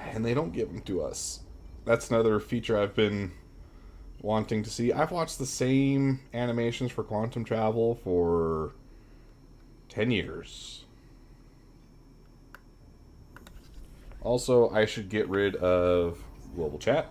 [SPEAKER 1] and they don't give them to us. That's another feature I've been wanting to see. I've watched the same animations for quantum travel for 10 years. Also, I should get rid of global chat.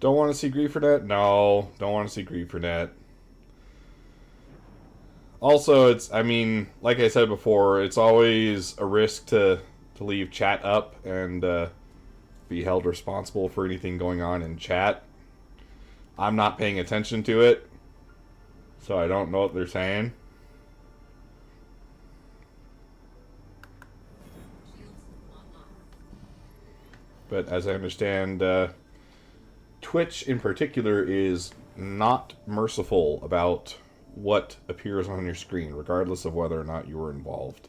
[SPEAKER 1] Don't want to see Grief for Net? No, don't want to see Grief for Net. Also, it's, I mean, like I said before, it's always a risk to leave chat up and be held responsible for anything going on in chat. I'm not paying attention to it, so I don't know what they're saying. But as I understand, Twitch in particular is not merciful about what appears on your screen, regardless of whether or not you were involved.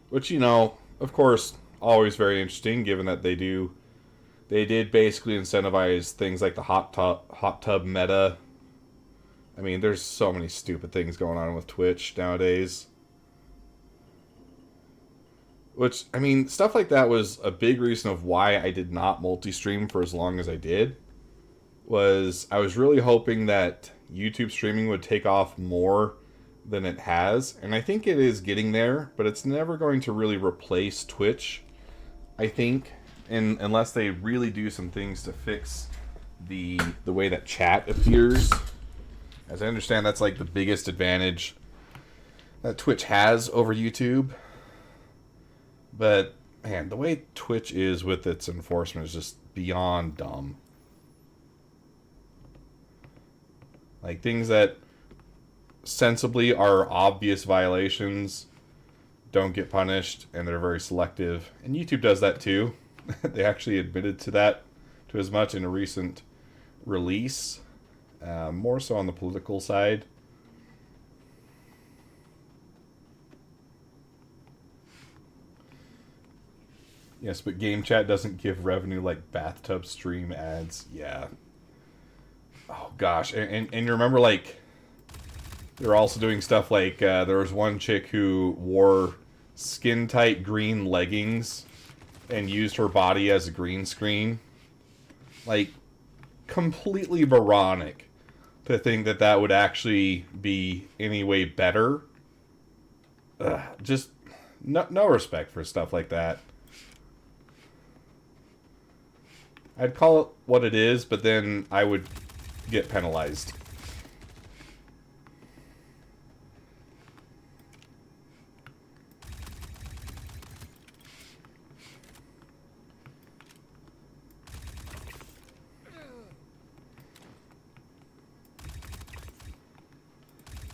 [SPEAKER 1] Which, you know, of course, always very interesting, given that they did basically incentivize things like the hot tub meta. I mean, there's so many stupid things going on with Twitch nowadays. Which, I mean, stuff like that was a big reason of why I did not multi-stream for as long as I did. Was I was really hoping that YouTube streaming would take off more than it has. And I think it is getting there, but it's never going to really replace Twitch, I think. Unless they really do some things to fix the way that chat appears. As I understand, that's like the biggest advantage that Twitch has over YouTube. But, man, the way Twitch is with its enforcement is just beyond dumb. Like, things that sensibly are obvious violations don't get punished, and they're very selective. And YouTube does that too. They actually admitted to that to as much in a recent release. More so on the political side. Yes, but game chat doesn't give revenue like bathtub stream ads. Yeah. Oh, gosh. And you remember, like, they're also doing stuff like, there was one chick who wore skin-tight green leggings and used her body as a green screen. Like, completely moronic to think that that would actually be any way better. Just no respect for stuff like that. I'd call it what it is, but then I would get penalized.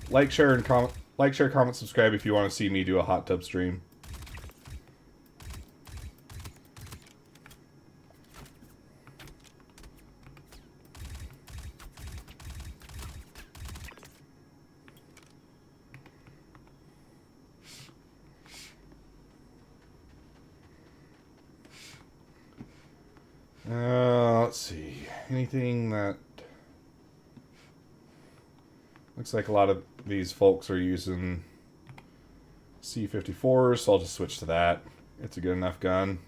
[SPEAKER 1] Like, share, and comment. Like, share, comment, subscribe if you want to see me do a hot tub stream. Let's see. Anything that... Looks like a lot of these folks are using C-54s, so I'll just switch to that. It's a good enough gun.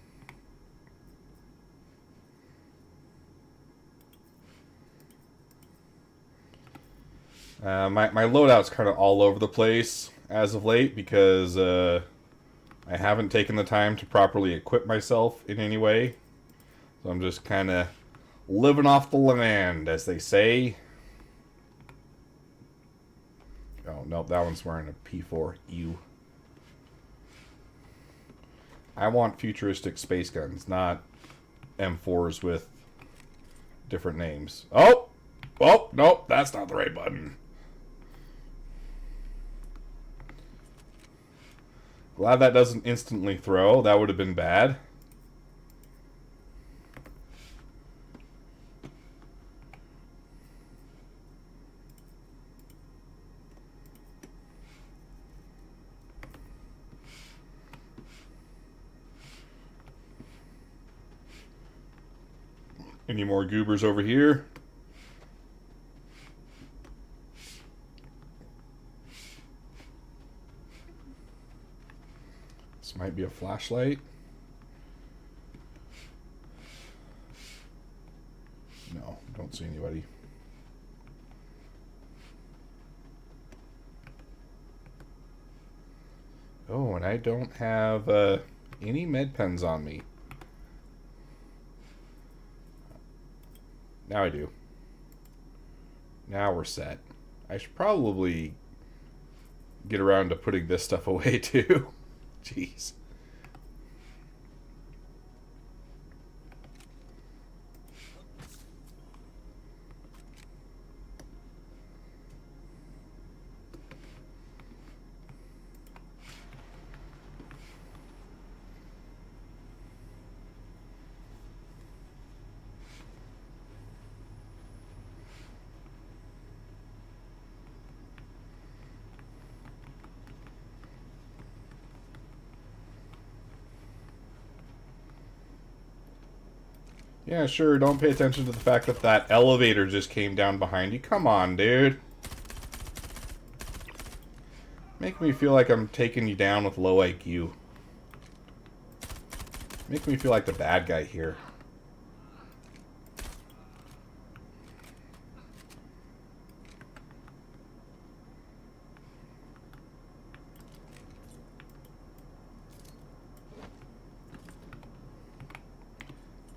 [SPEAKER 1] My loadout's kind of all over the place as of late because I haven't taken the time to properly equip myself in any way. So I'm just kind of living off the land, as they say. Oh, nope, that one's wearing a P4. Ew. I want futuristic space guns, not M4s with different names. Oh! Oh, nope, that's not the right button. Glad that doesn't instantly throw. That would have been bad. Any more goobers over here? This might be a flashlight. No, don't see anybody. Oh, and I don't have any med pens on me. Now I do. Now we're set. I should probably get around to putting this stuff away too. Jeez. Yeah, sure, don't pay attention to the fact that that elevator just came down behind you. Come on, dude. Make me feel like I'm taking you down with low IQ. Make me feel like the bad guy here.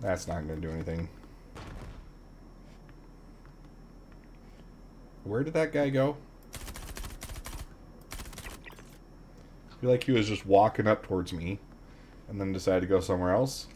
[SPEAKER 1] That's not going to do anything. Where did that guy go? I feel like he was just walking up towards me and then decided to go somewhere else.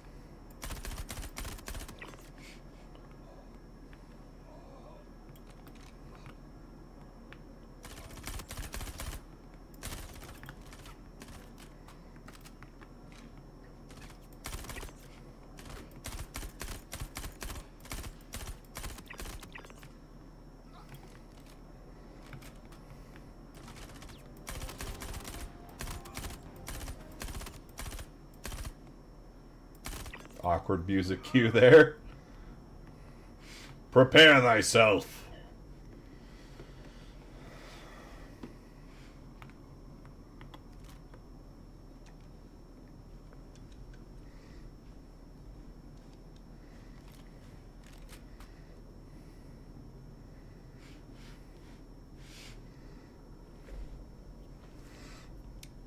[SPEAKER 1] Awkward music cue there. Prepare thyself.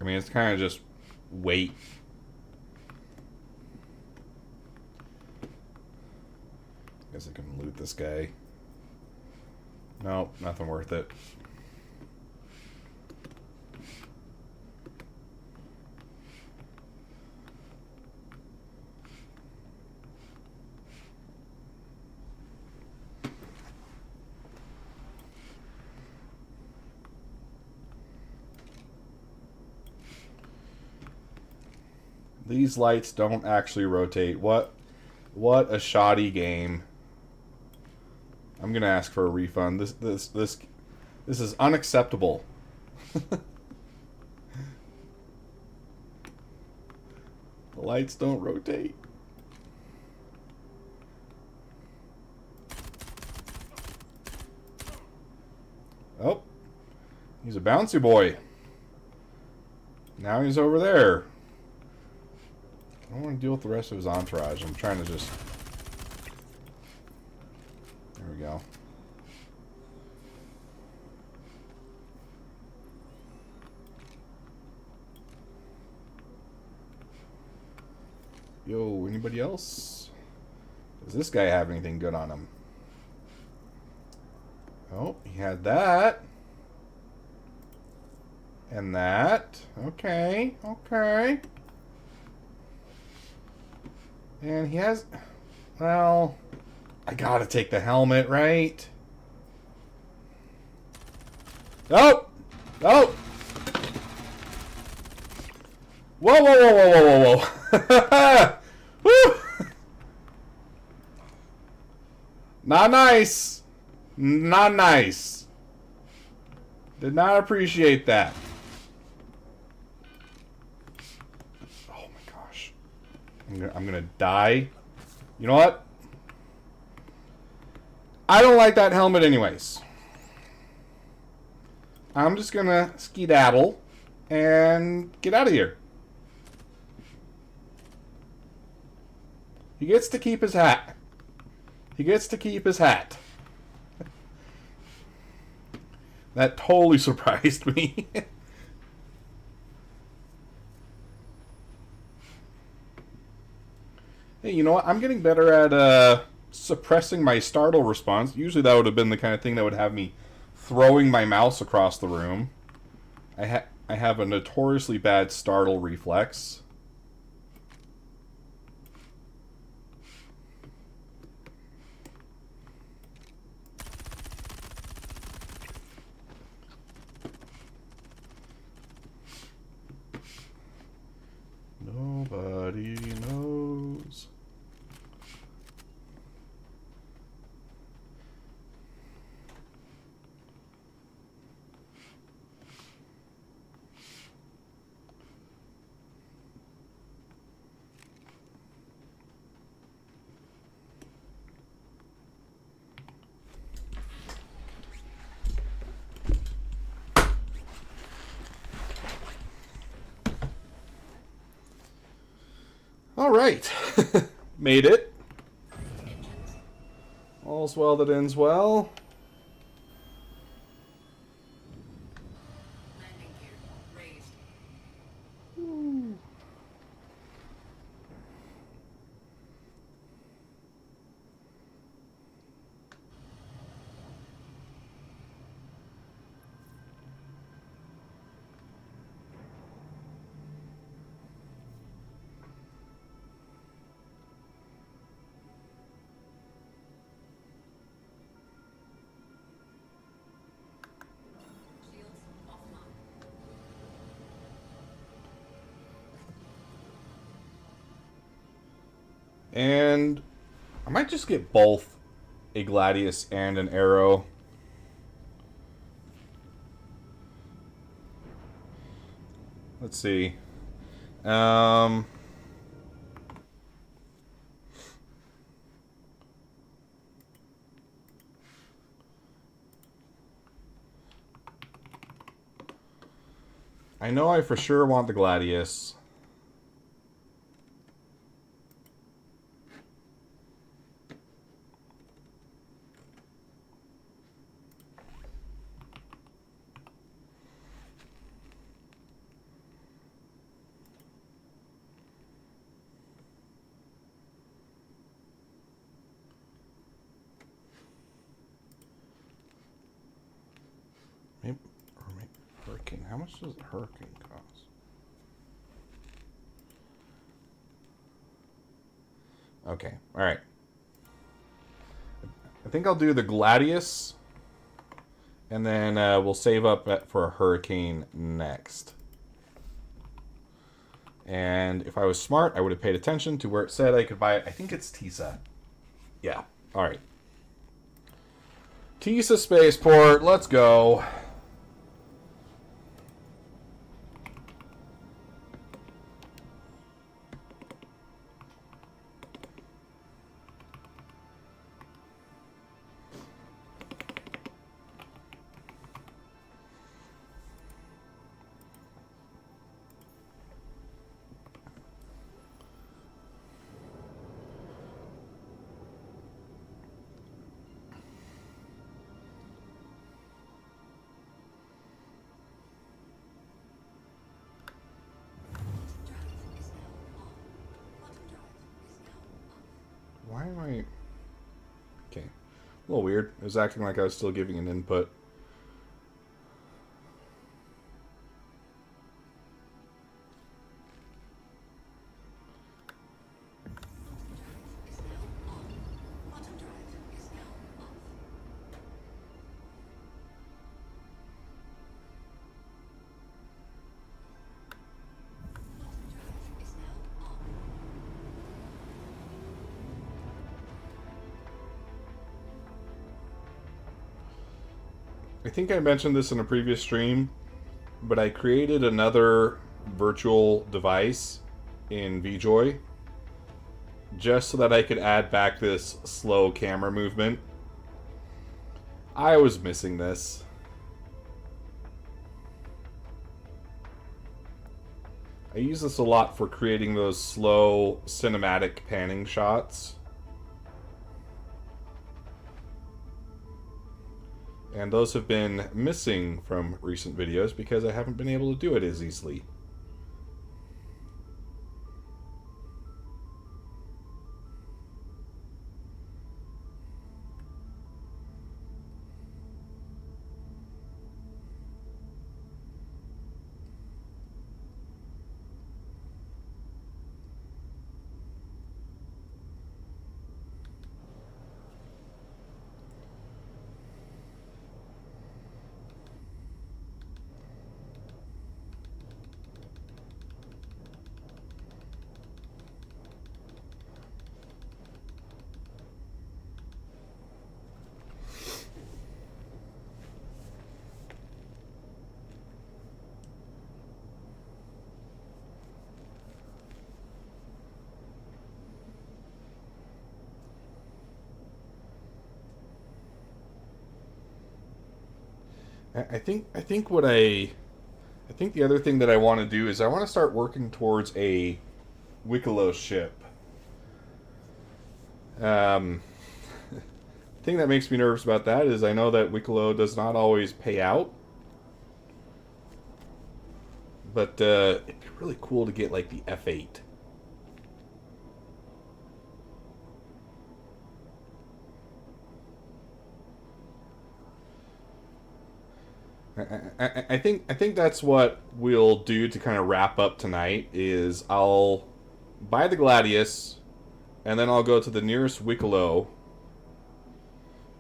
[SPEAKER 1] I mean, it's kind of just wait. Guess I can loot this guy. Nope, nothing worth it. These lights don't actually rotate. What a shoddy game. I'm gonna ask for a refund. This is unacceptable. The lights don't rotate. He's a bouncy boy. Now he's over there. I don't want to deal with the rest of his entourage. I'm trying to just... There we go. Yo, anybody else? Does this guy have anything good on him? Oh, he had that. And that. Okay, okay. And he has... Well, I gotta take the helmet, right? Oh! Oh! Whoa, whoa, whoa, whoa, whoa, whoa, whoa! Woo! Not nice. Not nice. Did not appreciate that. Oh my gosh. I'm gonna die. You know what? I don't like that helmet anyways. I'm just gonna skedaddle and get out of here. He gets to keep his hat. He gets to keep his hat. That totally surprised me. Hey, you know what? I'm getting better at suppressing my startle response. Usually that would have been the kind of thing that would have me throwing my mouse across the room. I have a notoriously bad startle reflex. Nobody knows. All right. Made it. All's well that ends well. And I might just get both a Gladius and an arrow. Let's see. I know I for sure want the Gladius. Maybe, or maybe Hurricane. How much does Hurricane cost? Okay, all right. I think I'll do the Gladius, and then we'll save up for a Hurricane next. And if I was smart, I would have paid attention to where it said I could buy it. I think it's Tisa. Yeah, all right. Tisa Spaceport, let's go. am I? Okay. A little weird. It was acting like I was still giving an input. I think I mentioned this in a previous stream, but I created another virtual device in VJoy just so that I could add back this slow camera movement. I was missing this. I use this a lot for creating those slow cinematic panning shots. And those have been missing from recent videos because I haven't been able to do it as easily. I think the other thing that I want to do is I want to start working towards a Wicklow ship. The thing that makes me nervous about that is I know that Wicklow does not always pay out. But it'd be really cool to get like the F8. I think that's what we'll do to kind of wrap up tonight is I'll buy the Gladius and then I'll go to the nearest Wicklow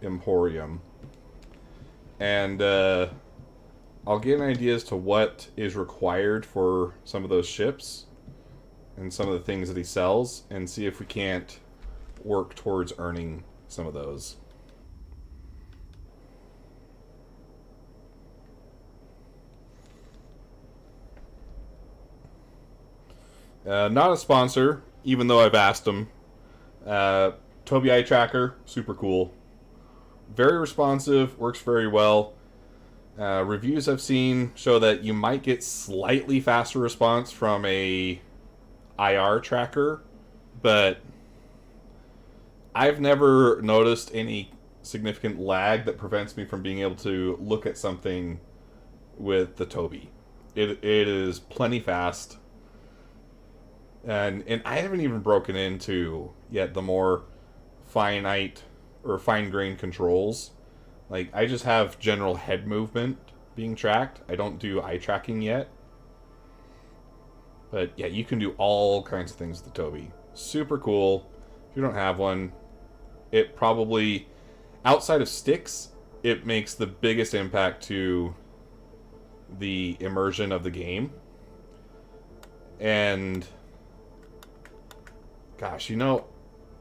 [SPEAKER 1] Emporium and I'll get an idea as to what is required for some of those ships and some of the things that he sells and see if we can't work towards earning some of those. Not a sponsor, even though I've asked them. Tobii Eye Tracker, super cool. Very responsive, works very well. Reviews I've seen show that you might get slightly faster response from a IR tracker, but I've never noticed any significant lag that prevents me from being able to look at something with the Tobii. It is plenty fast. And I haven't even broken into yet the more finite or fine-grained controls. Like, I just have general head movement being tracked. I don't do eye tracking yet. But yeah, you can do all kinds of things with the Tobii. Super cool. If you don't have one, it probably, outside of sticks, it makes the biggest impact to the immersion of the game. And gosh, you know,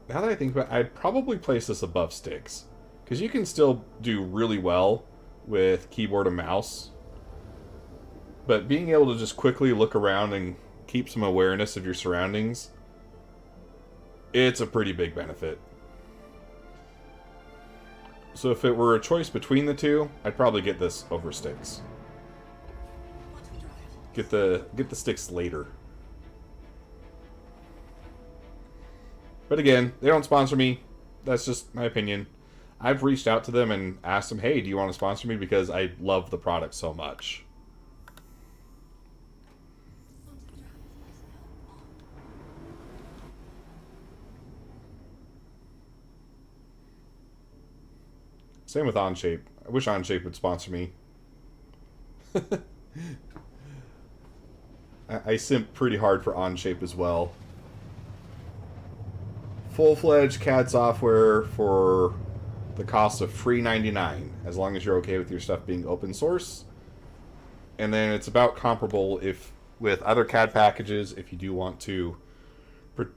[SPEAKER 1] now that I think about it, I'd probably place this above sticks. Because you can still do really well with keyboard and mouse. But being able to just quickly look around and keep some awareness of your surroundings, it's a pretty big benefit. So if it were a choice between the two, I'd probably get this over sticks. Get the sticks later. But again, they don't sponsor me. That's just my opinion. I've reached out to them and asked them, hey, do you want to sponsor me? Because I love the product so much. Same with Onshape. I wish Onshape would sponsor me. I simp pretty hard for Onshape as well. Full-fledged CAD software for the cost of free $99, as long as you're okay with your stuff being open source. And then it's about comparable with other CAD packages if you do want to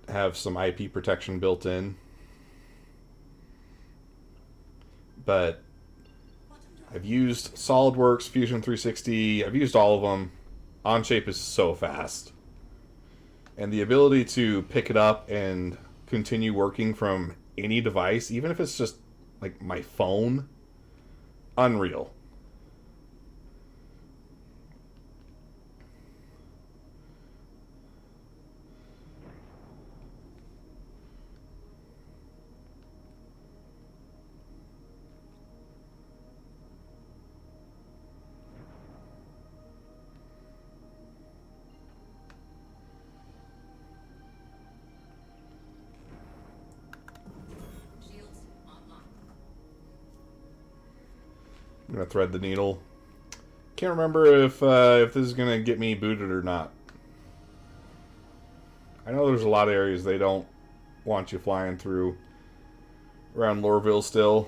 [SPEAKER 1] have some IP protection built in. But I've used SolidWorks, Fusion 360, I've used all of them. Onshape is so fast. And the ability to pick it up and continue working from any device, even if it's just like my phone, unreal. I'm gonna thread the needle. Can't remember if this is gonna get me booted or not. I know there's a lot of areas they don't want you flying through around Lorville still.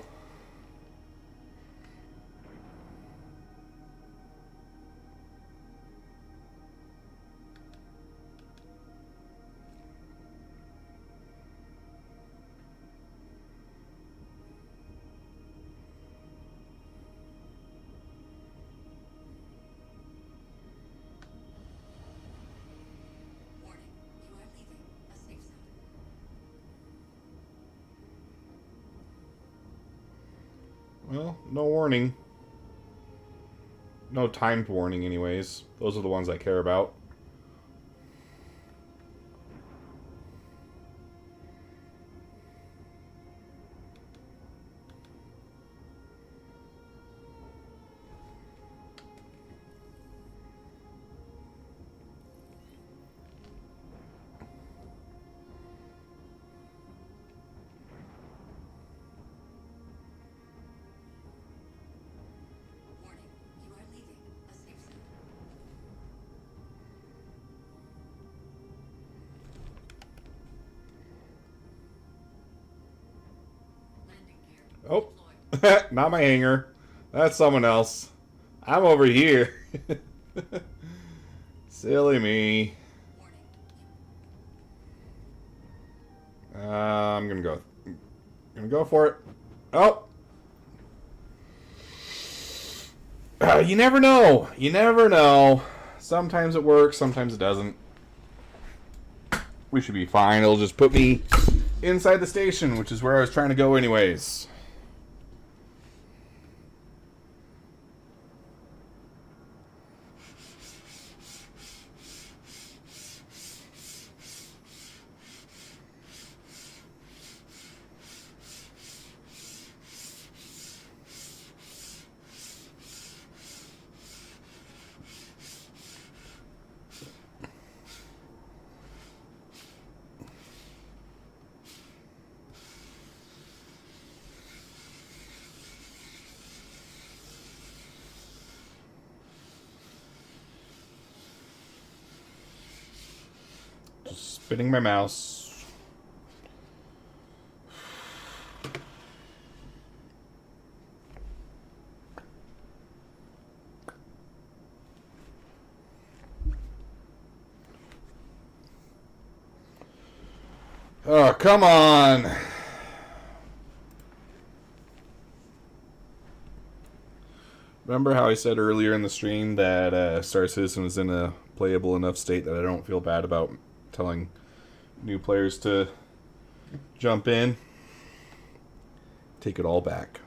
[SPEAKER 1] Well, no warning. No timed warning anyways. Those are the ones I care about. Oh, not my hanger. That's someone else. I'm over here. Silly me. I'm gonna go for it. Oh. You never know. You never know. Sometimes it works, sometimes it doesn't. We should be fine. It'll just put me inside the station, which is where I was trying to go anyways. Just spinning my mouse. Oh, come on. Remember how I said earlier in the stream that Star Citizen is in a playable enough state that I don't feel bad about telling new players to jump in? Take it all back.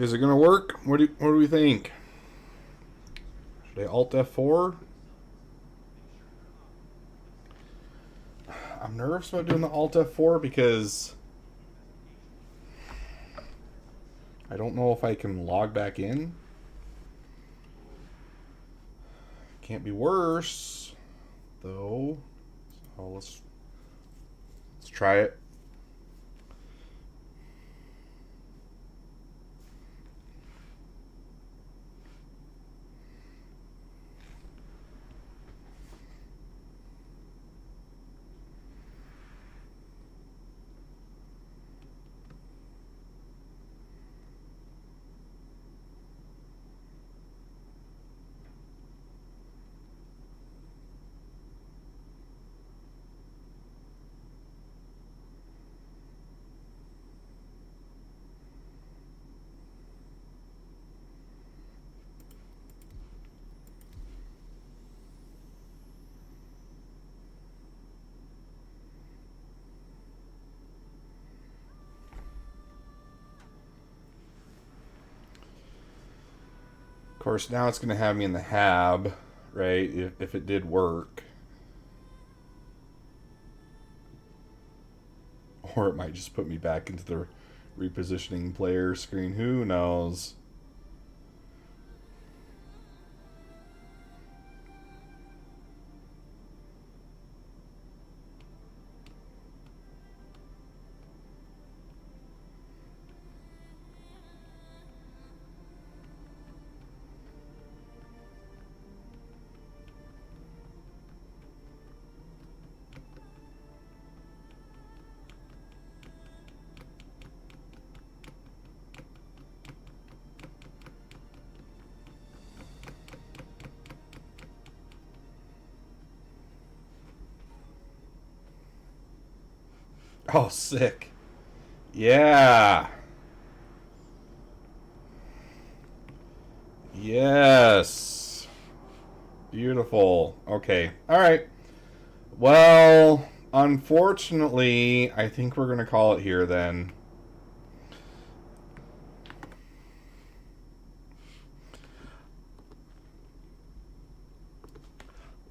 [SPEAKER 1] Is it gonna work? What do we think? Should I Alt F4? I'm nervous about doing the Alt F4 because I don't know if I can log back in. Can't be worse, though. So let's try it. Of course, now it's going to have me in the hab, right, if it did work. Or it might just put me back into the repositioning player screen. Who knows? Oh, sick. Yeah. Yes. Beautiful. Okay. All right. Well, unfortunately, I think we're going to call it here then.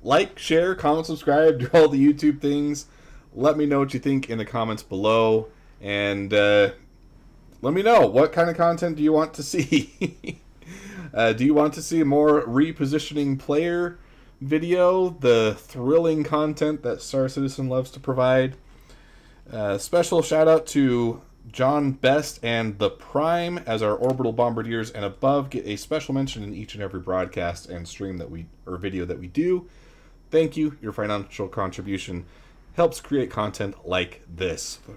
[SPEAKER 1] Like, share, comment, subscribe, do all the YouTube things. Let me know what you think in the comments below. And let me know, what kind of content do you want to see? Do you want to see more repositioning player video? The thrilling content that Star Citizen loves to provide. Special shout out to John Best and the Prime as our orbital bombardiers and above get a special mention in each and every broadcast and stream or video that we do. Thank you. Your financial contribution helps create content like this.